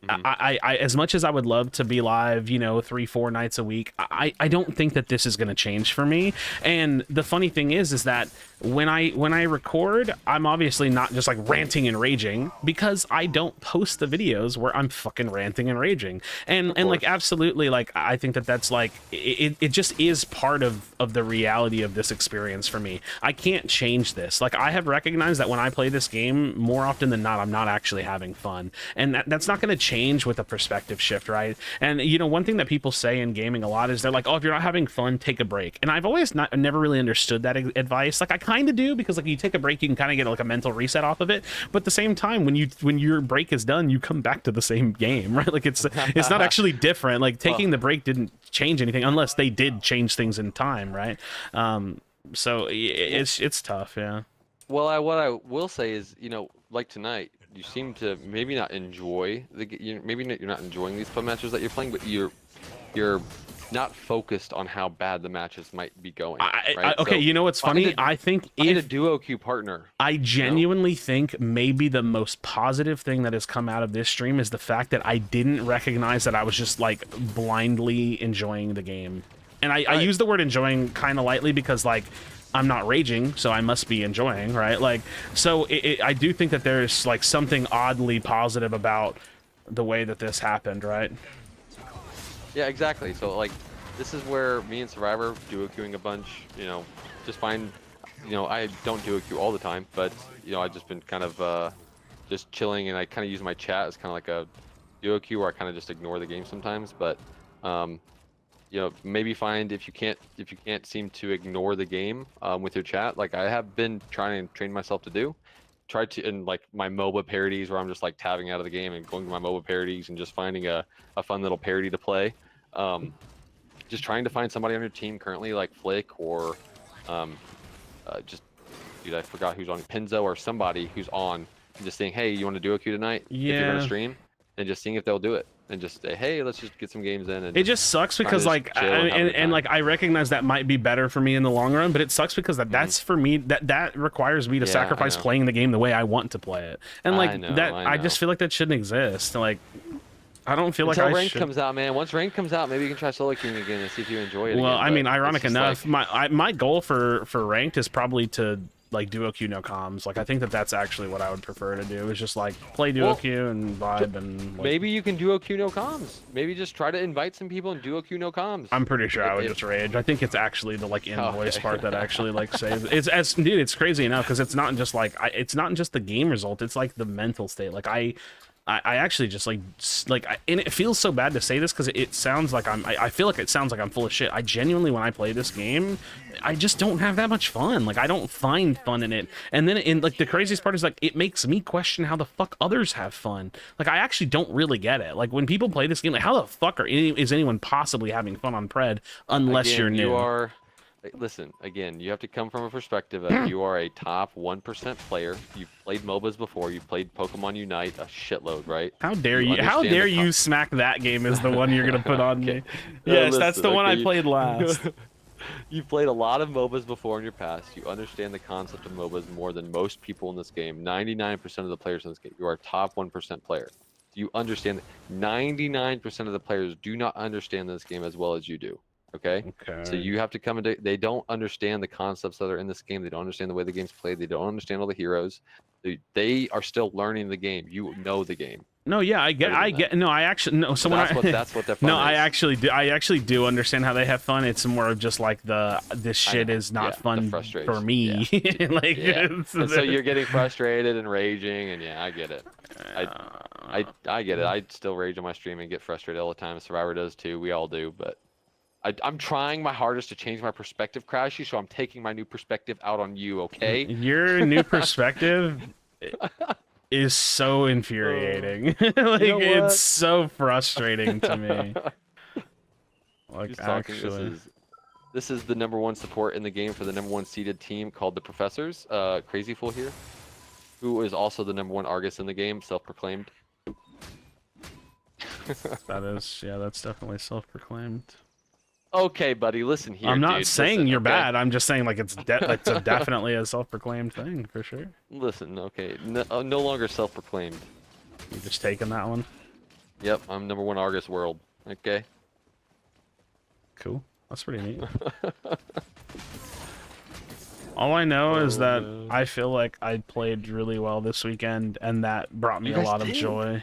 as much as I would love to be live, you know, 3-4 nights a week, I don't think that this is going to change for me. And the funny thing is that when I record, I'm obviously not just like ranting and raging, because I don't post the videos where I'm fucking ranting and raging. And like, absolutely, like, I think that that's like, it just is part of the reality of this experience for me. I can't change this. Like, I have recognized that when I play this game, more often than not, I'm not actually having fun. And that's not going to change with a perspective shift, right? And, you know, one thing that people say in gaming a lot is they're like, oh, if you're not having fun, take a break. And I've always never really understood that advice. Like, I kind of do, because like you take a break, you can kind of get like a mental reset off of it. But at the same time, when your break is done, you come back to the same game, right? Like it's not actually different. Like taking the break didn't change anything, unless they did change things in time, right? So it's tough, yeah. Well, what I will say is, you know, like tonight, you seem to maybe not enjoy maybe you're not enjoying these fun matches that you're playing, but you're not focused on how bad the matches might be going. Right? Okay, so you know what's funny? I think if a duo queue partner, I genuinely think maybe the most positive thing that has come out of this stream is the fact that I didn't recognize that I was just like blindly enjoying the game. And I use the word enjoying kind of lightly, because like I'm not raging, so I must be enjoying, right? Like, so I do think that there's like something oddly positive about the way that this happened, right? Yeah, exactly. So like, this is where me and Survivor duo queuing a bunch, you know, just find, you know, I don't duo queue all the time, but you know, I've just been kind of just chilling, and I kind of use my chat as kind of like a duo queue where I kind of just ignore the game sometimes. But you know, maybe find if you can't seem to ignore the game with your chat, like I have been trying to train myself to do. Try to, in like my MOBA parodies, where I'm just like tabbing out of the game and going to my MOBA parodies and just finding a fun little parody to play. Just trying to find somebody on your team currently, like Flick or just, dude, I forgot who's on, Pinzo or somebody who's on, and just saying, hey, you want to do a queue tonight? Yeah. If you're gonna stream, and just seeing if they'll do it, and just say, hey, let's just get some games in. And it just sucks because like and like I recognize that might be better for me in the long run, but it sucks because that's for me, that requires me to sacrifice playing the game the way I want to play it. And like I just feel like that shouldn't exist. Like, I don't feel until like ranked comes out, man. Once ranked comes out, maybe you can try solo queuing again and see if you enjoy it. Well, again, I mean, ironic enough, like... my goal for ranked is probably to like duo queue no comms. Like, I think that's actually what I would prefer to do, is just like play duo queue and vibe. And like, maybe you can duo queue no comms. Maybe just try to invite some people and duo queue no comms. I'm pretty sure I would just rage. I think it's actually the like in-voice part that actually like saves. It's crazy enough, because it's not just like it's not just the game result. It's like the mental state. Like I actually just like and it feels so bad to say this, because it sounds like I feel like it sounds like I'm full of shit. I genuinely, when I play this game, I just don't have that much fun. Like, I don't find fun in it. And then in like the craziest part is like it makes me question how the fuck others have fun. Like, I actually don't really get it. Like, when people play this game, like, how the fuck is anyone possibly having fun on Pred unless you're new? Listen, again, you have to come from a perspective of you are a top 1% player. You've played MOBAs before. You've played Pokemon Unite a shitload, right? How dare you? How dare you smack that game as the one you're gonna put on me? Yes, listen, that's the one I played last. You've played a lot of MOBAs before in your past. You understand the concept of MOBAs more than most people in this game. 99% of the players in this game. You are a top 1% player. You understand. 99% of the players do not understand this game as well as you do. Okay. So Okay. you have to come into. They don't understand the concepts that are in this game. They don't understand the way the game's played. They don't understand all the heroes. They are still learning the game. You know the game. No, yeah, I Better than get. No, I actually no. So when That's what their fun no, is. I actually do understand how they have fun. It's more of just like this shit know. is not Yeah, the fun frustration. for me. Yeah. Like, Yeah. it's- And so you're getting frustrated and raging, and yeah, I get it. I get it. I still rage on my stream and get frustrated all the time. Survivor does too. We all do. But I'm trying my hardest to change my perspective, Krashy. So I'm taking my new perspective out on you. Okay. Your new perspective is so infuriating. Like, You know what? it's so frustrating to me. Like, Who's talking? actually, This is the #1 support in the game for the #1 seeded team called the Professors. Crazy Fool here, who is also the #1 Argus in the game, self-proclaimed. that is, yeah, that's definitely self-proclaimed. Okay, buddy, listen here. I'm not dude. saying Listen, you're okay? bad. I'm just saying like it's definitely a self-proclaimed thing for sure. Listen, okay, no longer self-proclaimed. You just taking that one. Yep, I'm #1 Argus world. Okay. Cool. That's pretty neat. All I know is that I feel like I played really well this weekend, and that brought me You a guys lot of did. joy.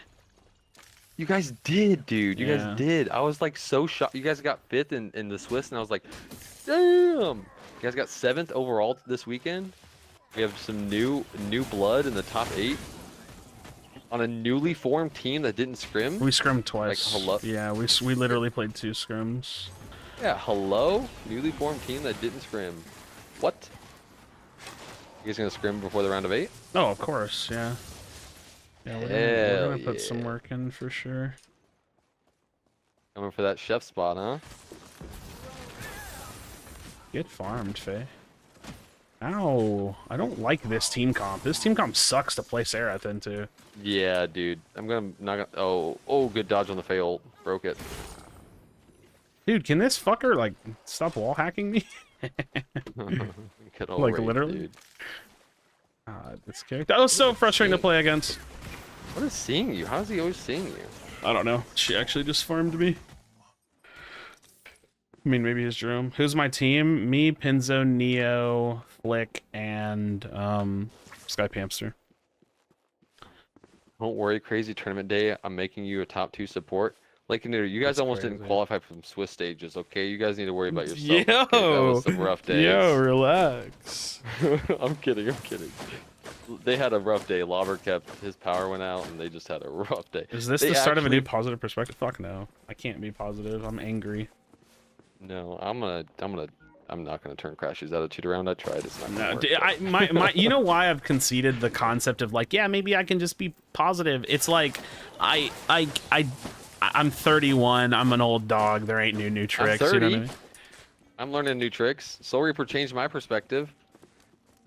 You guys did, dude. You Yeah. guys did. I was like so shocked. You guys got 5th in the Swiss, and I was like, damn. You guys got 7th overall this weekend. We have some new blood in the top 8 on a newly formed team that didn't scrim. We scrimmed twice. hello? Yeah, we literally played 2 scrims. Yeah, hello, newly formed team that didn't scrim. What? You guys gonna scrim before the round of 8? Oh, of course, yeah. Yeah, we're Hell gonna put some yeah. work in for sure. Coming for that chef spot, huh? Get farmed, Faye. Ow! I don't like this team comp. This team comp sucks to play Seraph into. Yeah, dude. I'm gonna not gonna. Oh, good dodge on the fail. Broke it. Dude, can this fucker like stop wall hacking me? Good old Like, rage, literally? dude. This character. That was so frustrating to play against. What is seeing you? How is he always seeing you? I don't know. She actually just farmed me. I mean, maybe his Jerome. Who's my team? Me, Pinzo, Neo, Flick, and Sky Pamster. Don't worry, crazy tournament day. I'm making you a top 2 support. Like, you guys That's almost crazy. didn't qualify from Swiss stages, okay? You guys need to worry about yourself. Yo, okay? That was some rough days. yo, relax. I'm kidding. They had a rough day. Lobber kept his power went out, and they just had a rough day. Is this They the start of a new actually- positive perspective? Fuck no. I can't be positive. I'm angry. No, I'm not gonna turn Krashy's attitude around. I tried. It's not gonna No, work. my you know why I've conceded the concept of like, yeah, maybe I can just be positive. It's like I'm 31. I'm an old dog. There ain't new tricks. I'm 30. You know what I mean? I'm learning new tricks. Soul Reaper changed my perspective.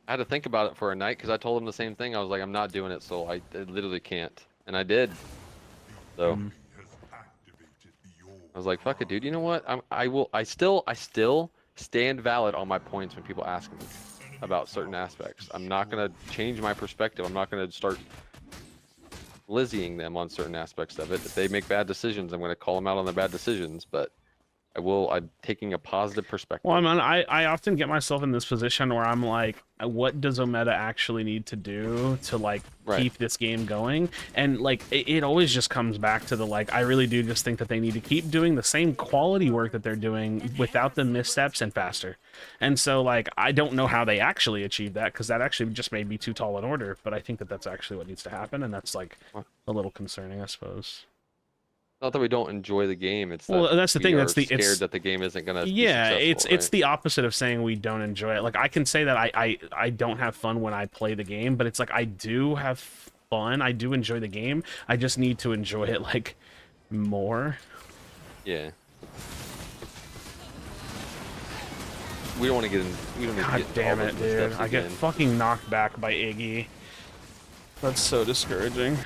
I had to think about it for a night because I told him the same thing. I was like, I'm not doing it, Soul. I literally can't, and I did. So Has activated the orb. I was like, fuck it, dude. You know what? I still stand valid on my points when people ask me about certain aspects. I'm not gonna change my perspective. I'm not gonna start Lizzieing them on certain aspects of it. If they make bad decisions, I'm gonna call them out on their bad decisions. But I'm taking a positive perspective. Well, I often get myself in this position where I'm like, what does Ometa actually need to do to like Right. keep this game going? And like, it always just comes back to the like, I really do just think that they need to keep doing the same quality work that they're doing without the missteps and faster. And so like, I don't know how they actually achieve that because that actually just made me too tall an order. But I think that that's actually what needs to happen, and that's like a little concerning, I suppose. Not that we don't enjoy the game. It's Well, that that's the we thing, are that's the- scared it's- that the game isn't gonna. Yeah, be it's successful, the opposite of saying we don't enjoy it. Like, I can say that I don't have fun when I play the game, but it's like I do have fun. I do enjoy the game. I just need to enjoy it like more. Yeah. We don't want to get in. We don't need to God get into damn all it, those dude! missteps I get again. fucking knocked back by Iggy. That's so discouraging.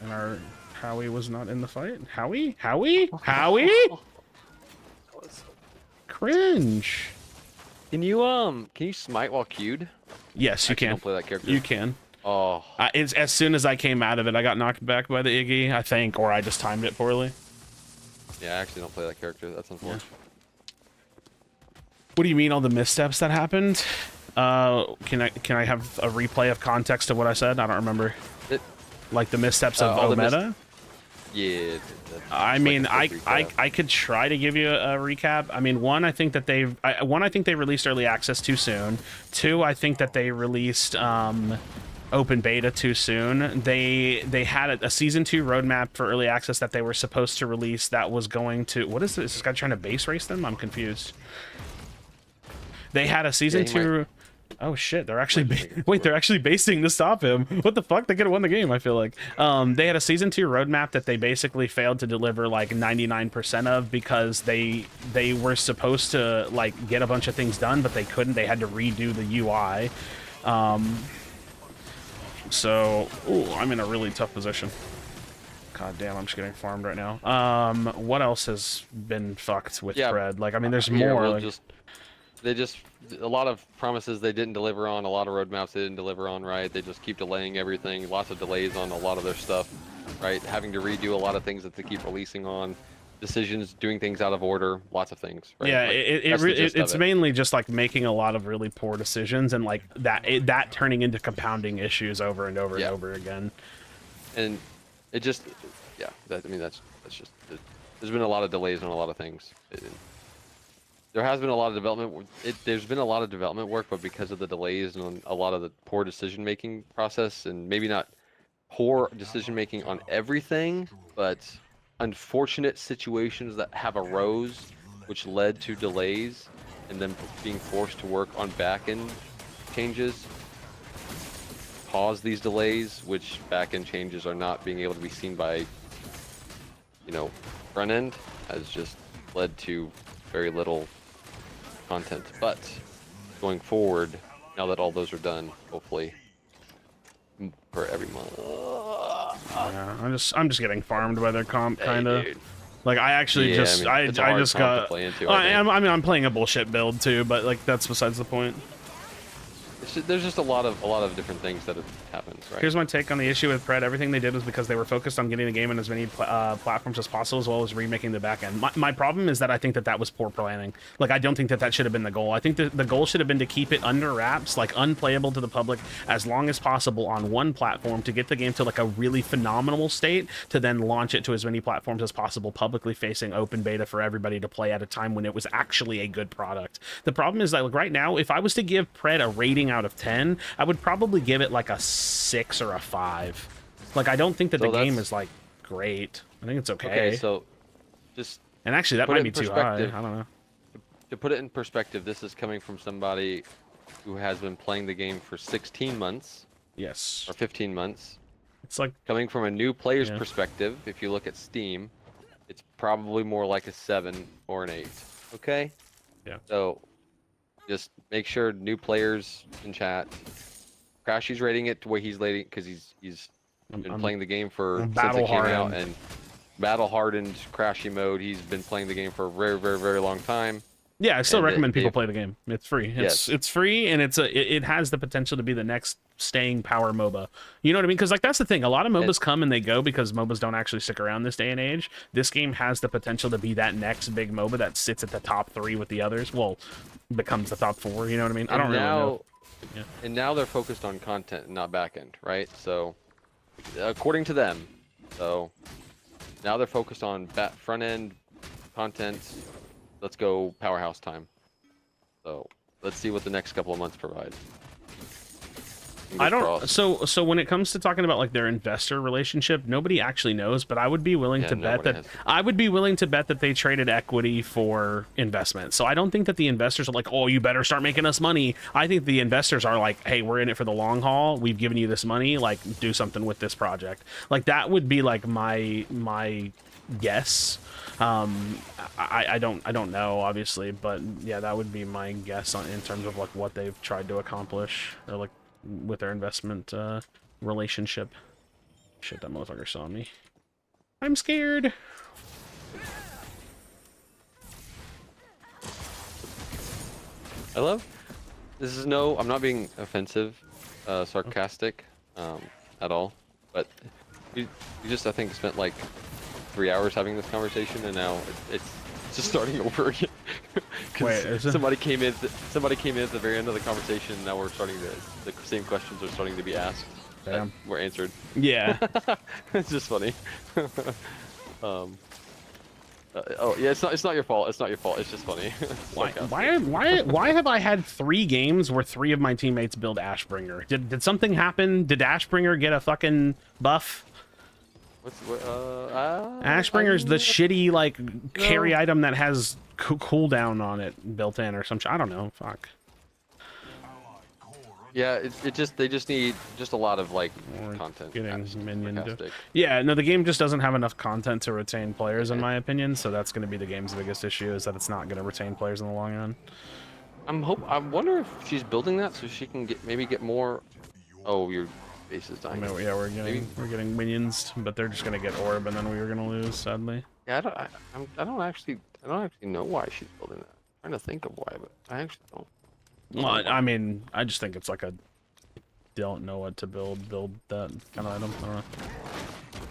And our Howie was not in the fight. Howie? Cringe. Can you smite while queued? Yes, you Actually, can. don't play that character. You can. Oh, It's as soon as I came out of it, I got knocked back by the Iggy, I think, or I just timed it poorly. yeah, I actually don't play that character. That's unfortunate. What do you mean all the missteps that happened? Can I have a replay of context of what I said? I don't remember. Like the missteps of all the Ometa? Yeah. I mean, I could try to give you a recap. I mean, one, I think that I think they released early access too soon. Two, I think that they released open beta too soon. They had a season 2 roadmap for early access that they were supposed to release that was going to, what is this? Is this guy trying to base race them? I'm confused. They had a season 2. Oh shit, they're actually wait, they're actually basing to stop him. What the fuck? They could have won the game, I feel like. They had a season 2 roadmap that they basically failed to deliver like 99% of because they were supposed to like get a bunch of things done, but they couldn't. They had to redo the UI. So, ooh, I'm in a really tough position. God damn, I'm just getting farmed right now. What else has been fucked with Fred? Like, I mean, there's more. We'll like, they just a lot of promises they didn't deliver on, a lot of roadmaps they didn't deliver on, right? They just keep delaying everything, lots of delays on a lot of their stuff, right? Having to redo a lot of things that they keep releasing on, decisions, doing things out of order, lots of things, right? yeah, Like, it's mainly just like making a lot of really poor decisions and like that turning into compounding issues over and over and over again. And it just, I mean, that's just, there's been a lot of delays on a lot of things. There has been a lot of development. There's been a lot of development work, but because of the delays and a lot of the poor decision-making process, and maybe not poor decision-making on everything, but unfortunate situations that have arose, which led to delays, and then being forced to work on back-end changes, cause these delays, which back-end changes are not being able to be seen by, you know, front-end, has just led to very little content. But going forward, now that all those are done, hopefully for every month. Yeah, I'm just getting farmed by their comp, kind of. Dude. Like I actually just I just got. Play into, I mean I'm playing a bullshit build too, but like that's besides the point. There's just a lot of different things that have happened, right? Here's my take on the issue with Pred. Everything they did was because they were focused on getting the game on as many platforms as possible, as well as remaking the back end. My problem is that I think that was poor planning. Like, I don't think that should have been the goal. I think that the goal should have been to keep it under wraps, like unplayable to the public as long as possible on one platform to get the game to like a really phenomenal state, to then launch it to as many platforms as possible, publicly facing open beta for everybody to play at a time when it was actually a good product. The problem is that like right now, if I was to give Pred a rating out of 10, I would probably give it like a 6 or a 5. Like, I don't think that the game is like great. I think it's okay. Okay, so just and actually that might be too high. I don't know. To put it in perspective, this is coming from somebody who has been playing the game for 16 months. Yes. Or 15 months. It's like coming from a new player's perspective. If you look at Steam, it's probably more like a 7 or an 8. Okay? Yeah. So just make sure new players in chat. Krashy's rating it to where he's rating because he's been playing the game for since it came out, and battle hardened Krashy mode. He's been playing the game for a very, very, very long time. Yeah, I still recommend people play the game. It's free. It's free, and it has the potential to be the next staying power MOBA. You know what I mean? Because like that's the thing. A lot of MOBAs come and they go because MOBAs don't actually stick around this day and age. This game has the potential to be that next big MOBA that sits at the top 3 with the others. Well, becomes the top 4. You know what I mean? I don't really know. Yeah. And now they're focused on content and not backend, right? So, according to them, so now they're focused on front end content. Let's go powerhouse time. So let's see what the next couple of months provide. I don't. So when it comes to talking about like their investor relationship, nobody actually knows. But I would be willing to bet that they traded equity for investment. So I don't think that the investors are like, oh, you better start making us money. I think the investors are like, hey, we're in it for the long haul. We've given you this money. Like, do something with this project. Like that would be like my guess. I don't know, obviously, but yeah, that would be my guess in terms of like what they've tried to accomplish, or like with their investment relationship. Shit, that motherfucker saw me. I'm scared. This is I'm not being offensive, sarcastic. at all. But we just, I think, spent like 3 hours having this conversation, and now it's just starting over again. Wait, is it? Somebody came in. Somebody came in at the very end of the conversation. And now we're starting to. The same questions are starting to be asked. Damn. Were answered. Yeah. It's just funny. Oh yeah, it's not your fault. It's not your fault. It's just funny. Why have I had 3 games where 3 of my teammates build Ashbringer? Did something happen? Did Ashbringer get a fucking buff? Ashbringer's the shitty like carry item that has cooldown on it built in or some shit. I don't know. Fuck. Yeah, they just need just a lot of like Or content. getting minion. Sarcastic. Yeah, no, the game just doesn't have enough content to retain players, in my opinion. So that's going to be the game's biggest issue, is that it's not going to retain players in the long run. I wonder if she's building that so she can maybe get more. Oh, your base is I dying. mean, yeah, we're getting minions, but they're just going to get orb, and then we were going to lose, sadly. Yeah, I don't actually know why she's building that. I'm trying to think of why, but I actually don't. Well, I mean, I just think it's like a don't know what to build that kind of item. I don't know.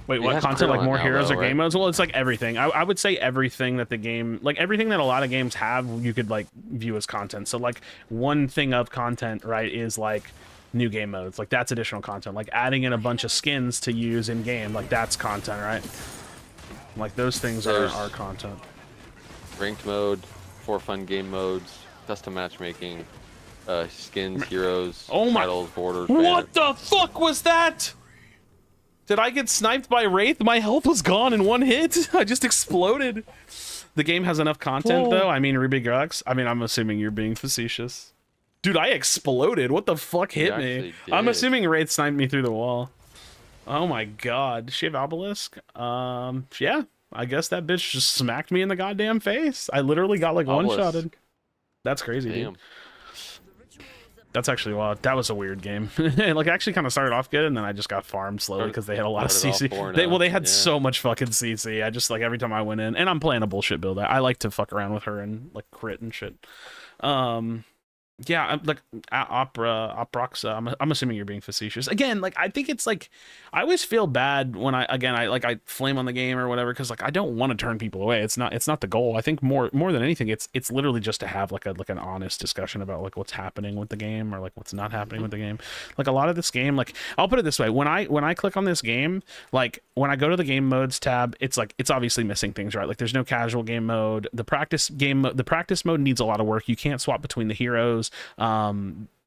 Wait, what content? Like more heroes or game modes? Well, it's like everything. I would say everything that the game, like everything that a lot of games have, you could like view as content. So like one thing of content, right, is like new game modes. Like that's additional content. Like adding in a bunch of skins to use in game, like that's content, right? Like those things are content. Ranked mode, for fun game modes, custom matchmaking. Skins, heroes, titles, borders. What the fuck was that? Did I get sniped by Wraith? My health was gone in one hit. I just exploded. The game has enough content, though. I mean, Ruby Grux. I mean, I'm assuming you're being facetious. Dude, I exploded. What the fuck hit me? I'm assuming Wraith sniped me through the wall. Oh my god. Does she have Obelisk? Yeah. I guess that bitch just smacked me in the goddamn face. I literally got like one-shotted. That's crazy, dude. That's actually wild. That was a weird game. Like, it actually kind of started off good, and then I just got farmed slowly because they had a lot of CC. They had so much fucking CC. I just, like, every time I went in, and I'm playing a bullshit build. I like to fuck around with her and, like, crit and shit. Yeah, like Oproxa. I'm assuming you're being facetious. Again, like I think it's like I always feel bad when I flame on the game or whatever, because like I don't want to turn people away. It's not the goal. I think more than anything, it's literally just to have like an honest discussion about like what's happening with the game or like what's not happening with the game. Like a lot of this game, like I'll put it this way: when I click on this game, like when I go to the game modes tab, it's obviously missing things, right? Like there's no casual game mode. The practice mode needs a lot of work. You can't swap between the heroes.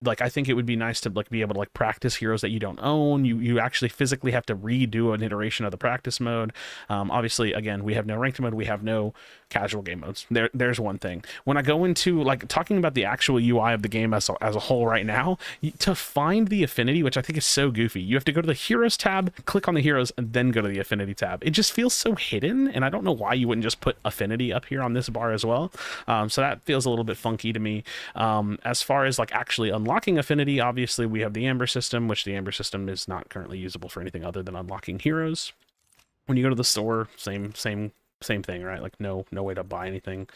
Like I think it would be nice to like be able to like practice heroes that you don't own. You actually physically have to redo an iteration of the practice mode. Obviously, again, we have no ranked mode. We have no casual game modes. There's one thing. When I go into like talking about the actual UI of the game as a whole right now, to find the affinity, which I think is so goofy, you have to go to the heroes tab, click on the heroes, and then go to the affinity tab. It just feels so hidden, and I don't know why you wouldn't just put affinity up here on this bar as well. So that feels a little bit funky to me. As far as like actually unlocking affinity, obviously we have the Amber system, which the Amber system is not currently usable for anything other than unlocking heroes. When you go to the store, same thing, right? Like no way to buy anything.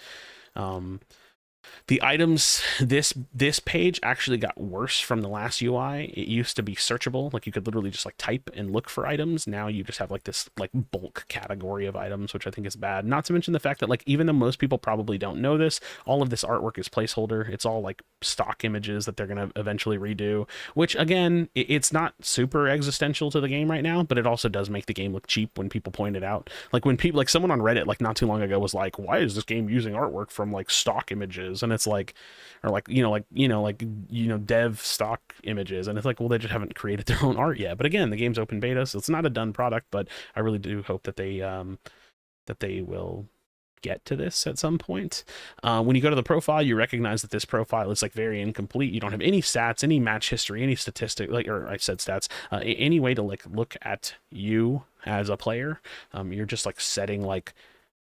The items, this page actually got worse from the last UI. It used to be searchable, like you could literally just like type and look for items. Now you just have like this like bulk category of items, which I think is bad. Not to mention the fact that like even though most people probably don't know this, all of this artwork is placeholder. It's all like stock images that they're going to eventually redo, which again, it's not super existential to the game right now, but it also does make the game look cheap when people point it out. Like when people, like someone on Reddit like not too long ago was like, why is this game using artwork from like stock images? And it's like, or like dev stock images, and it's like, well, they just haven't created their own art yet. But again, the game's open beta, so it's not a done product, but I really do hope that they will get to this at some point. When you go to the profile, you recognize that this profile is like very incomplete. You don't have any stats, any match history, any statistic, like, or I said stats, any way to like look at you as a player. You're just like setting like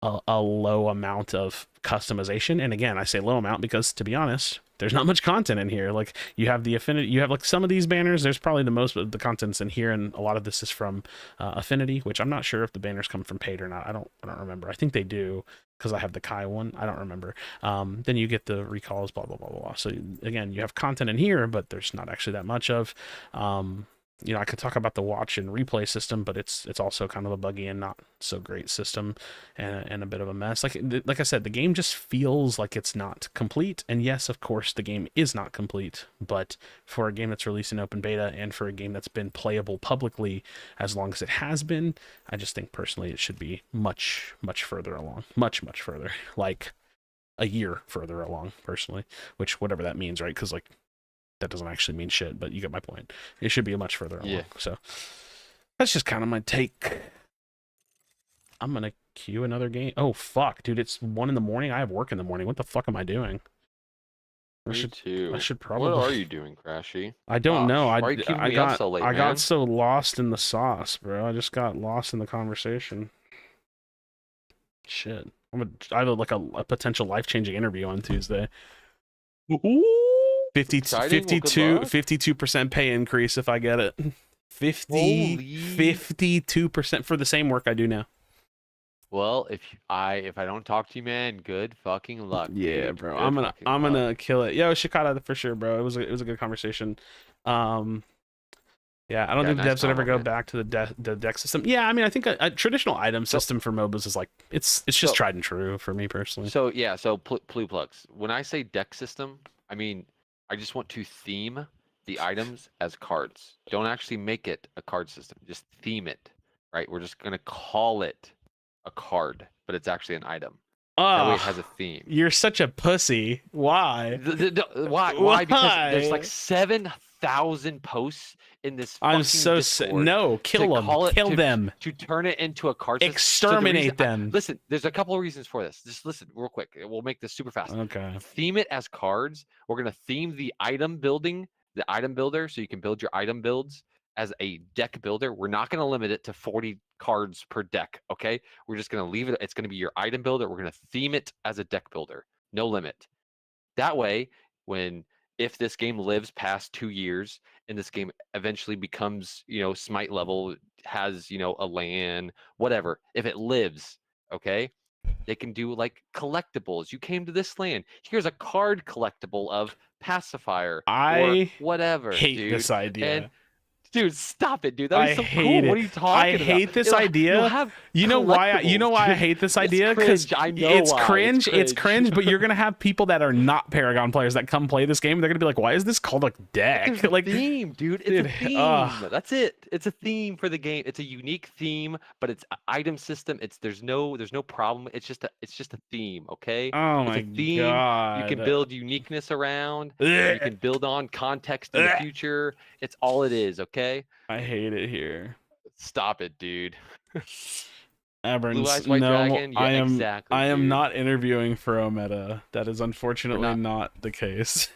a low amount of customization. And again, I say low amount because, to be honest, there's not much content in here. Like you have the affinity, you have like some of these banners, there's probably the most of the content's in here, and a lot of this is from affinity, which I'm not sure if the banners come from paid or not. I don't remember. I think they do, because I have the Kai one. I don't remember. Then you get the recalls, blah blah blah blah blah. So again, you have content in here, but there's not actually that much of. you know, I could talk about the watch and replay system, but it's also kind of a buggy and not so great system, and a bit of a mess. Like I said, the game just feels like it's not complete. And yes, of course, the game is not complete. But for a game that's released in open beta and for a game that's been playable publicly as long as it has been, I just think personally it should be much further along, much further, like a year further along personally. Which whatever that means, right? Because like, that doesn't actually mean shit, but you get my point. It should be much further along. Yeah. So that's just kind of my take. I'm gonna queue another game. Oh fuck, dude! It's 1 in the morning. I have work in the morning. What the fuck am I doing? I should probably. What are you doing, Crashy? I don't know. Why are you keeping me up so late, I man? got so lost in the sauce, bro. I just got lost in the conversation. Shit. I have like a potential life-changing interview on Tuesday. Ooh. 52% pay increase if I get it. 52% for the same work I do now. Well, if I don't talk to you, man, good fucking luck. Yeah, dude. bro. Good I'm fucking gonna luck. kill it. Yo, Shikata for sure, bro. It was a good conversation. Yeah, I don't think the nice devs would ever combo, go man. back to the deck system. Yeah, I mean, I think a traditional item system for MOBAs is like it's just So- tried and true for me personally. So yeah, so plugs. When I say deck system, I mean I just want to theme the items as cards. Don't actually make it a card system. Just theme it, right? We're just gonna call it a card, but it's actually an item. That way it has a theme. You're such a pussy. Why? Why? Why? Because there's Why? like 7,000 posts in this. I'm fucking so Discord no, kill to call them, it- kill them, to turn it into a card system. So the exterminate reason- them. Listen, there's a couple of reasons for this. Just listen real quick. We'll make this super fast. Okay. Theme it as cards. We're gonna theme the item builder, so you can build your item builds as a deck builder. We're not gonna limit it to 40 cards per deck. Okay, we're just gonna leave it. It's gonna be your item builder. We're gonna theme it as a deck builder. No limit. That way, if this game lives past 2 years and this game eventually becomes, Smite level, has, a LAN, whatever, if it lives, okay, they can do like collectibles. You came to this land. Here's a card collectible of Pacifier or I whatever. hate dude. this idea. And dude, stop it, dude. That I is so hate cool. it. What are you talking I about? hate this You'll idea. have You know why I collectibles, hate this dude. idea? It's Because cringe. I know it's why. cringe. It's cringe, but you're gonna have people that are not Paragon players that come play this game. They're gonna be like, "Why is this called a deck?" It's a Like, theme, dude. It's dude, a theme. ugh. That's it. It's a theme for the game. It's a unique theme, but it's an item system. There's no problem. It's just a theme, okay? Oh It's my a theme. god. You can build uniqueness around. Ugh. You can build on context in the Ugh. future. It's all it is, okay? I hate it here. Stop it, dude. Aberns, Blue Eyes White no, Dragon? Yeah, I am. exactly, I am dude. not interviewing for Ometa. That is unfortunately not the case.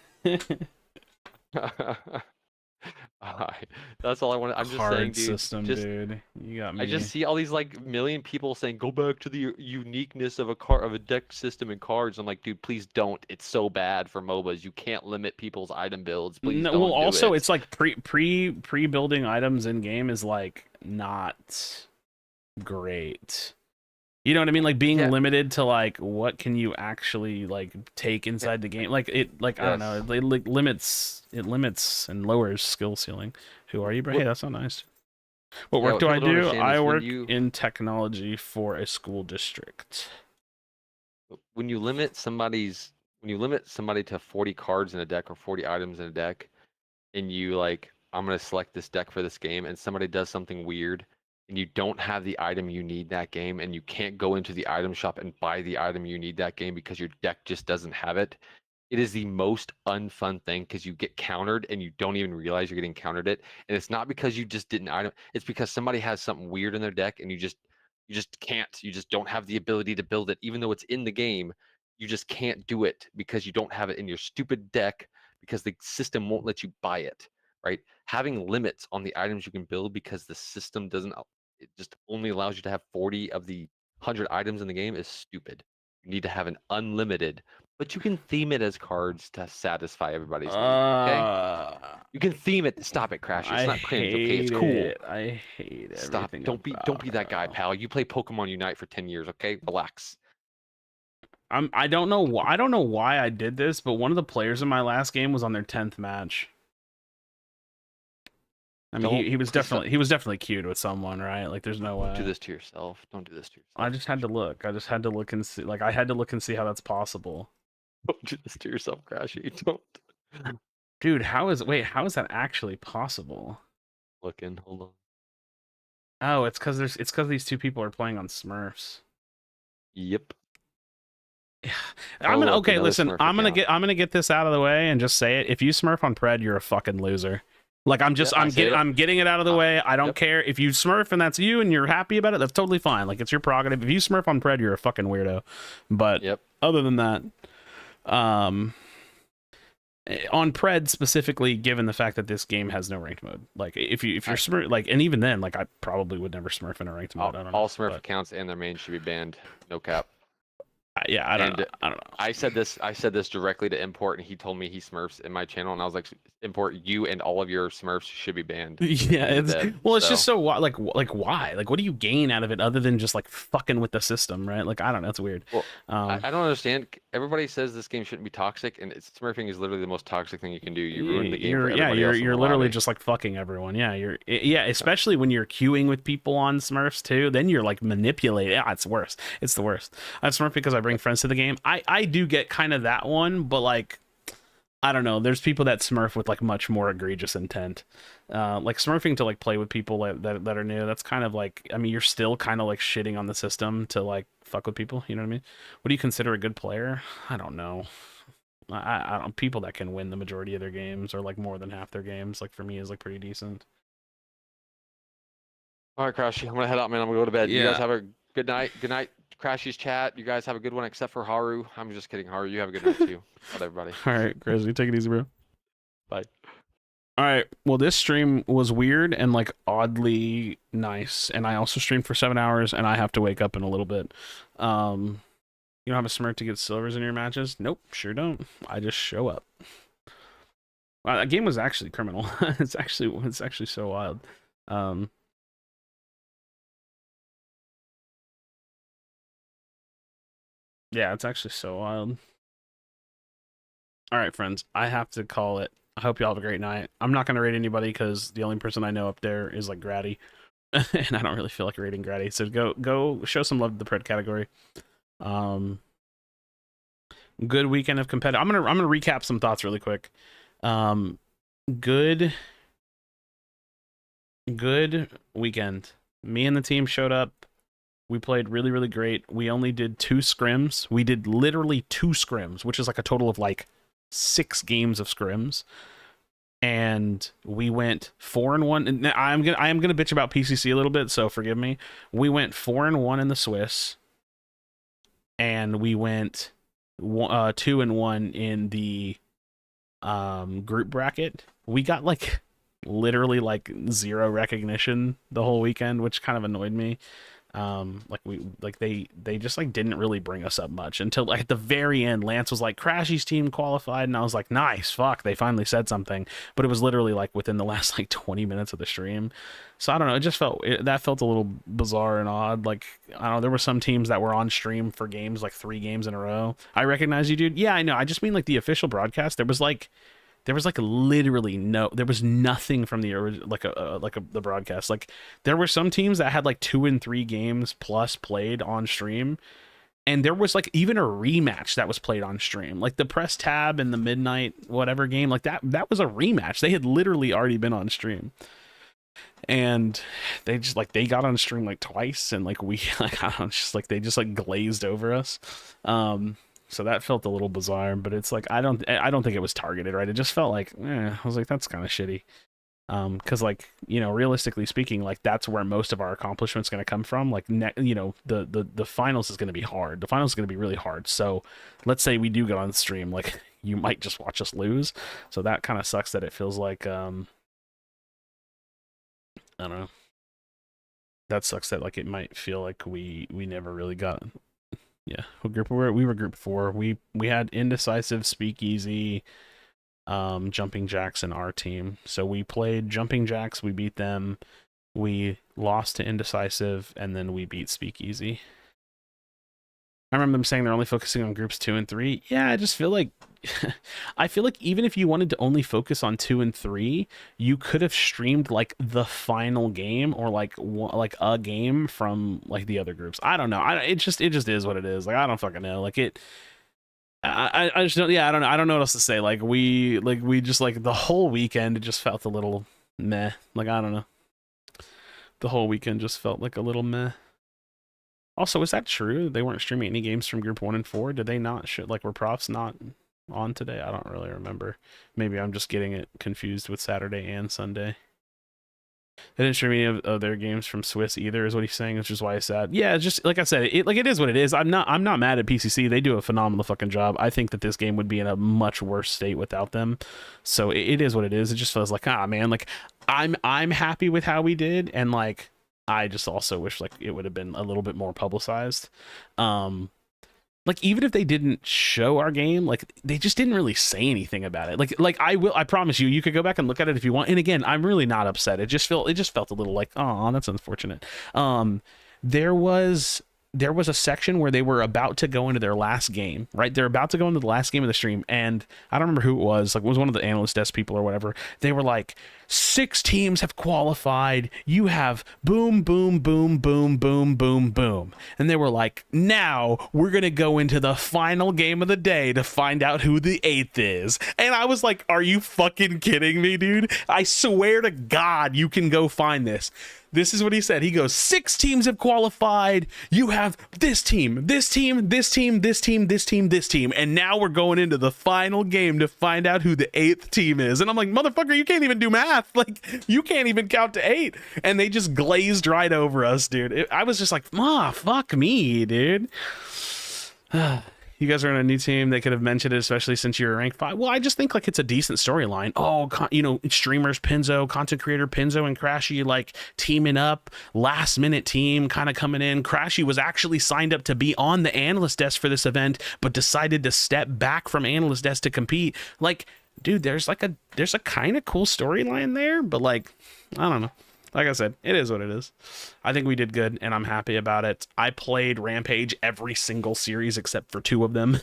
Alright, that's all I want. I'm just Card saying, dude. system, just, dude. You got me. I just see all these like million people saying go back to the uniqueness of a deck system and cards. I'm like, dude, please don't. It's so bad for MOBAs. You can't limit people's item builds. Please No, don't well, do also it. it's like pre building items in game is like not great. You know what I mean? Like being Yeah. limited to like what can you actually like take inside the game? Like it, like I don't know, Yes. it like limits and lowers skill ceiling. Who are you, bro? Hey, that's not nice. What Yeah, work what do I people don't do? understand I is when work you- in technology for a school district. when you limit somebody to 40 cards in a deck or 40 items in a deck, and you like, I'm gonna select this deck for this game, and somebody does something weird, and you don't have the item you need that game, and you can't go into the item shop and buy the item you need that game because your deck just doesn't have it. It is the most unfun thing because you get countered and you don't even realize you're getting countered it. And it's not because you just didn't item, it's because somebody has something weird in their deck and you just can't. You just don't have the ability to build it, even though it's in the game. You just can't do it because you don't have it in your stupid deck because the system won't let you buy it, right? Having limits on the items you can build because the system doesn't, it just only allows you to have 40 of the 100 items in the game is stupid. You need to have an unlimited, but you can theme it as cards to satisfy everybody's needs. Okay, you can theme it. Stop it, Crashy. It's not cringe. Okay, it's cool. I hate it. Stop. Don't be that guy, pal. You play Pokemon Unite for 10 years. Okay, relax. I don't know why I did this, but one of the players in my last game was on their 10th match. I mean, he was definitely queued with someone, right? Like, there's no way. Don't do this to yourself. Don't do this to yourself. I just had to look. I just had to look and see. Like, I had to look and see how that's possible. Don't do this to yourself, Krashy. Don't. Dude, how is that actually possible? Looking. Hold on. Oh, it's because these two people are playing on Smurfs. Yep. I'm gonna look, okay. another Listen, Smurf I'm account. gonna get this out of the way and just say it. If you Smurf on Pred, you're a fucking loser. Like I'm getting it out of the way. I don't care if you Smurf and that's you and you're happy about it. That's totally fine. Like it's your prerogative. If you Smurf on Pred, you're a fucking weirdo. But other than that, on Pred specifically, given the fact that this game has no ranked mode, like if you're Smurf, like, and even then, like I probably would never Smurf in a ranked mode. I don't know. All Smurf accounts and their main should be banned. No cap. Yeah, I don't know. I said this directly to Import, and he told me he Smurfs in my channel, and I was like, Import, you and all of your Smurfs should be banned. Yeah, it's just so like why? Like, what do you gain out of it other than just like fucking with the system, right? Like, I don't know, it's weird. Well, I don't understand. Everybody says this game shouldn't be toxic, and Smurfing is literally the most toxic thing you can do. You ruin the game for everybody else in you're the literally lobby. just like fucking everyone. Yeah, especially when you're queuing with people on Smurfs too. Then you're like manipulating. Yeah, it's worse. It's the worst. I Smurf because I bring friends to the game. I do get kind of that one, but like I don't know. There's people that Smurf with like much more egregious intent. Like Smurfing to like play with people that are new. That's kind of like, I mean, you're still kind of like shitting on the system to like fuck with people. You know what I mean? What do you consider a good player? I don't know. I don't. People that can win the majority of their games or like more than half their games, like for me, is like pretty decent. All right, Krashy, I'm gonna head out, man. I'm gonna go to bed. Yeah. You guys have a good night. Good night, Krashy's chat. You guys have a good one, except for Haru. I'm just kidding, Haru. You have a good night too. Bye, everybody. All right, Krashy, take it easy, bro. Bye. All right. Well, this stream was weird and like oddly nice, and I also streamed for 7 hours, and I have to wake up in a little bit. You don't have a Smurf to get silvers in your matches? Nope, sure don't. I just show up. Wow, that game was actually criminal. It's actually so wild. Yeah, it's actually so wild. All right, friends, I have to call it. I hope y'all have a great night. I'm not going to rate anybody because the only person I know up there is like Grady. And I don't really feel like rating Grady. So go show some love to the Pred category. Good weekend of competitive. I'm gonna recap some thoughts really quick. Good weekend. Me and the team showed up. We played really, really great. We only did 2 scrims. We did literally 2 scrims, which is like a total of like 6 games of scrims. And we went 4-1. And I am gonna bitch about PCC a little bit, so forgive me. We went 4-1 in the Swiss, and we went 2-1 in the group bracket. We got like literally like 0 recognition the whole weekend, which kind of annoyed me. They just like didn't really bring us up much until like at the very end. Lance was like, Krashy's team qualified, and I was like, nice, fuck, they finally said something. But it was literally like within the last like 20 minutes of the stream. So I don't know, it just felt a little bizarre and odd. Like, I don't know, there were some teams that were on stream for games like 3 games in a row. I recognize you, dude. Yeah, I know. I just mean like the official broadcast. There was literally there was nothing from the the broadcast. Like there were some teams that had like 2 and 3 games plus played on stream, and there was like even a rematch that was played on stream. Like the press tab and the midnight whatever game, like that was a rematch. They had literally already been on stream, and they just like they got on stream like twice, and like we like I don't know, just like they just like glazed over us. So that felt a little bizarre, but it's like I don't think it was targeted, right? It just felt like I was like, that's kind of shitty. Because like, you know, realistically speaking, like that's where most of our accomplishments going to come from. Like the finals is going to be hard. The finals is going to be really hard. So let's say we do get on stream, like you might just watch us lose. So that kind of sucks that it feels like I don't know. That sucks that like it might feel like we never really got. Yeah, what group we were group 4. We had Indecisive, Speakeasy, Jumping Jacks in our team. So we played Jumping Jacks, we beat them. We lost to Indecisive, and then we beat Speakeasy. I remember them saying they're only focusing on groups 2 and 3. Yeah, I just feel like I feel like even if you wanted to only focus on 2 and 3, you could have streamed like the final game or like a game from like the other groups. I don't know. It just is what it is. Like I don't fucking know. Like it. I just don't. Yeah, I don't know. I don't know what else to say. Like we just like the whole weekend. It just felt a little meh. Like I don't know. The whole weekend just felt like a little meh. Also, is that true? They weren't streaming any games from Group 1 and 4? Did they not? Like, were profs not on today? I don't really remember. Maybe I'm just getting it confused with Saturday and Sunday. They didn't stream any of their games from Swiss either, is what he's saying, which is why it's sad. Yeah, it's just like I said, it is what it is. I'm not mad at PCC. They do a phenomenal fucking job. I think that this game would be in a much worse state without them. So it is what it is. It just feels like, man, like I'm happy with how we did, and like I just also wish like it would have been a little bit more publicized. Like even if they didn't show our game, like they just didn't really say anything about it. Like I promise you could go back and look at it if you want. And again, I'm really not upset. It just felt a little like, oh, that's unfortunate. There was a section where they were about to go into their last game, right? They're about to go into the last game of the stream, and I don't remember who it was. Like, it was one of the analyst desk people or whatever. They were like, 6 teams have qualified. You have boom, boom, boom, boom, boom, boom, boom. And they were like, now we're going to go into the final game of the day to find out who the 8th is. And I was like, are you fucking kidding me, dude? I swear to God, you can go find this. This is what he said. He goes, 6 teams have qualified. You have this team, this team, this team, this team, this team, this team. And now we're going into the final game to find out who the 8th team is. And I'm like, motherfucker, you can't even do math. Like, you can't even count to 8. And they just glazed right over us, dude. I was just like, fuck me, dude. You guys are on a new team. They could have mentioned it, especially since you're ranked 5. Well, I just think like it's a decent storyline. Oh, streamers Pinzo, content creator Pinzo and Krashy like teaming up, last minute team kind of coming in. Krashy was actually signed up to be on the analyst desk for this event, but decided to step back from analyst desk to compete. Like, dude, there's a kind of cool storyline there, but like, I don't know. Like I said, it is what it is. I think we did good, and I'm happy about it. I played Rampage every single series except for 2 of them.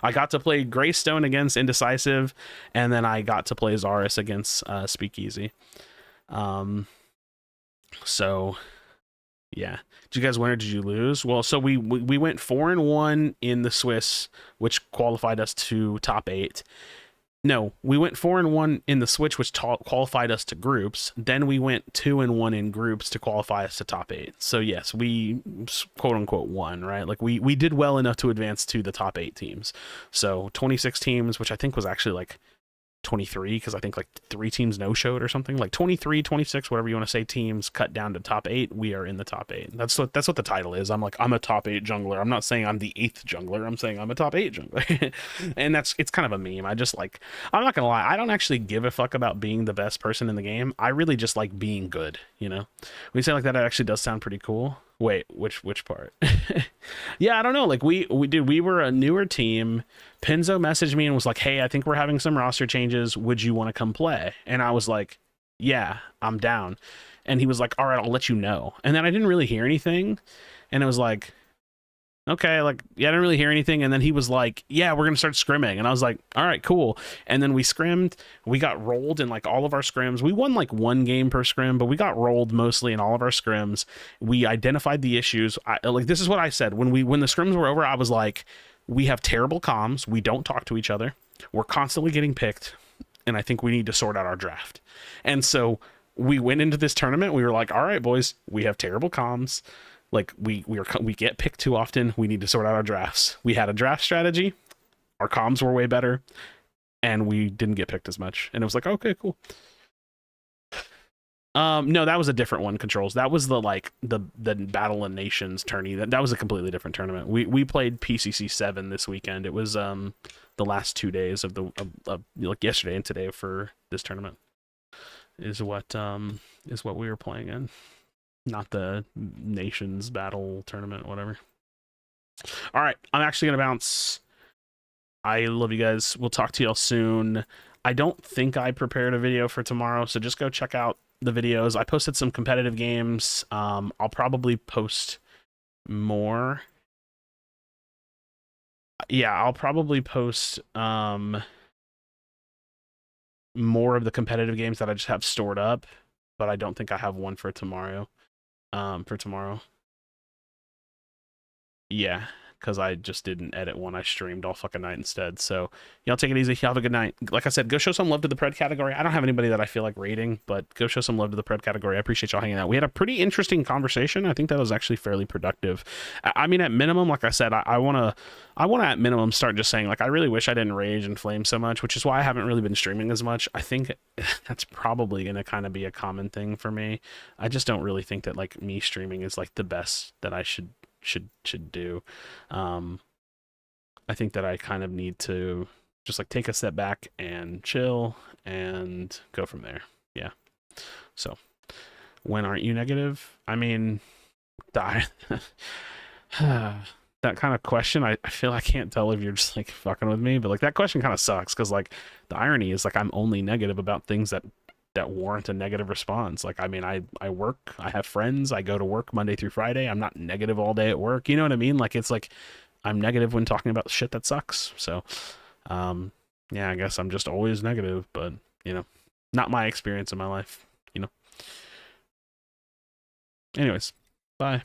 I got to play Greystone against Indecisive, and then I got to play Zarus against Speakeasy. So, yeah. Did you guys win or did you lose? Well, so we went 4-1 in the Swiss, which qualified us to top 8. No, we went 4-1 in the Switch, which qualified us to groups. Then we went 2-1 in groups to qualify us to top 8. So yes, we quote unquote won, right? Like we did well enough to advance to the top 8 teams. So 26 teams, which I think was actually like 23, because I think like 3 teams no-showed or something. Like 23, 26, whatever you want to say, teams cut down to top 8. We are in the top 8. That's what the title is. I'm a top 8 jungler. I'm not saying I'm the 8th jungler. I'm saying I'm a top 8 jungler. And it's kind of a meme. I'm not gonna lie, I don't actually give a fuck about being the best person in the game. I really just like being good, you know? When you say like that, it actually does sound pretty cool. Wait, which part? Yeah, I don't know. Like we were a newer team. Pinzo messaged me and was like, hey, I think we're having some roster changes. Would you want to come play? And I was like, yeah, I'm down. And he was like, all right, I'll let you know. And then I didn't really hear anything. And it was like, okay, like, yeah, I didn't really hear anything. And then he was like, yeah, we're going to start scrimming. And I was like, all right, cool. And then we scrimmed. We got rolled in like all of our scrims. We won like 1 game per scrim, but we got rolled mostly in all of our scrims. We identified the issues. Like, this is what I said. When the scrims were over, I was like, we have terrible comms. We don't talk to each other. We're constantly getting picked. And I think we need to sort out our draft. And so we went into this tournament. We were like, all right, boys, we have terrible comms. Like we get picked too often. We need to sort out our drafts. We had a draft strategy. Our comms were way better, and we didn't get picked as much. And it was like, okay, cool. No, that was a different one. Controls. That was the Battle of Nations tourney. That was a completely different tournament. We played PCC 7 this weekend. It was the last 2 days of like yesterday and today for this tournament. Is what we were playing in. Not the Nations Battle Tournament, whatever. All right, I'm actually going to bounce. I love you guys. We'll talk to y'all soon. I don't think I prepared a video for tomorrow, so just go check out the videos. I posted some competitive games. I'll probably post more Yeah, I'll probably post more of the competitive games that I just have stored up, but I don't think I have one for tomorrow. For tomorrow. Yeah, because I just didn't edit one. I streamed all fucking night instead. So y'all take it easy. Y'all have a good night. Like I said, go show some love to the Pred category. I don't have anybody that I feel like rating, but go show some love to the Pred category. I appreciate y'all hanging out. We had a pretty interesting conversation. I think that was actually fairly productive. I mean, at minimum, like I said, I want to at minimum start just saying, like, I really wish I didn't rage and flame so much, which is why I haven't really been streaming as much. I think that's probably going to kind of be a common thing for me. I just don't really think that, like, me streaming is, like, the best that I should do. I think that I kind of need to just like take a step back and chill and go from there. Yeah. So when aren't you negative? I mean, that kind of question, I feel I can't tell if you're just like fucking with me, but like that question kind of sucks because like the irony is like I'm only negative about things that warrant a negative response. Like, I mean, I work, I have friends, I go to work Monday through Friday. I'm not negative all day at work. You know what I mean? Like, it's like I'm negative when talking about shit that sucks. So, yeah, I guess I'm just always negative, but you know, not my experience in my life, you know. Anyways, bye.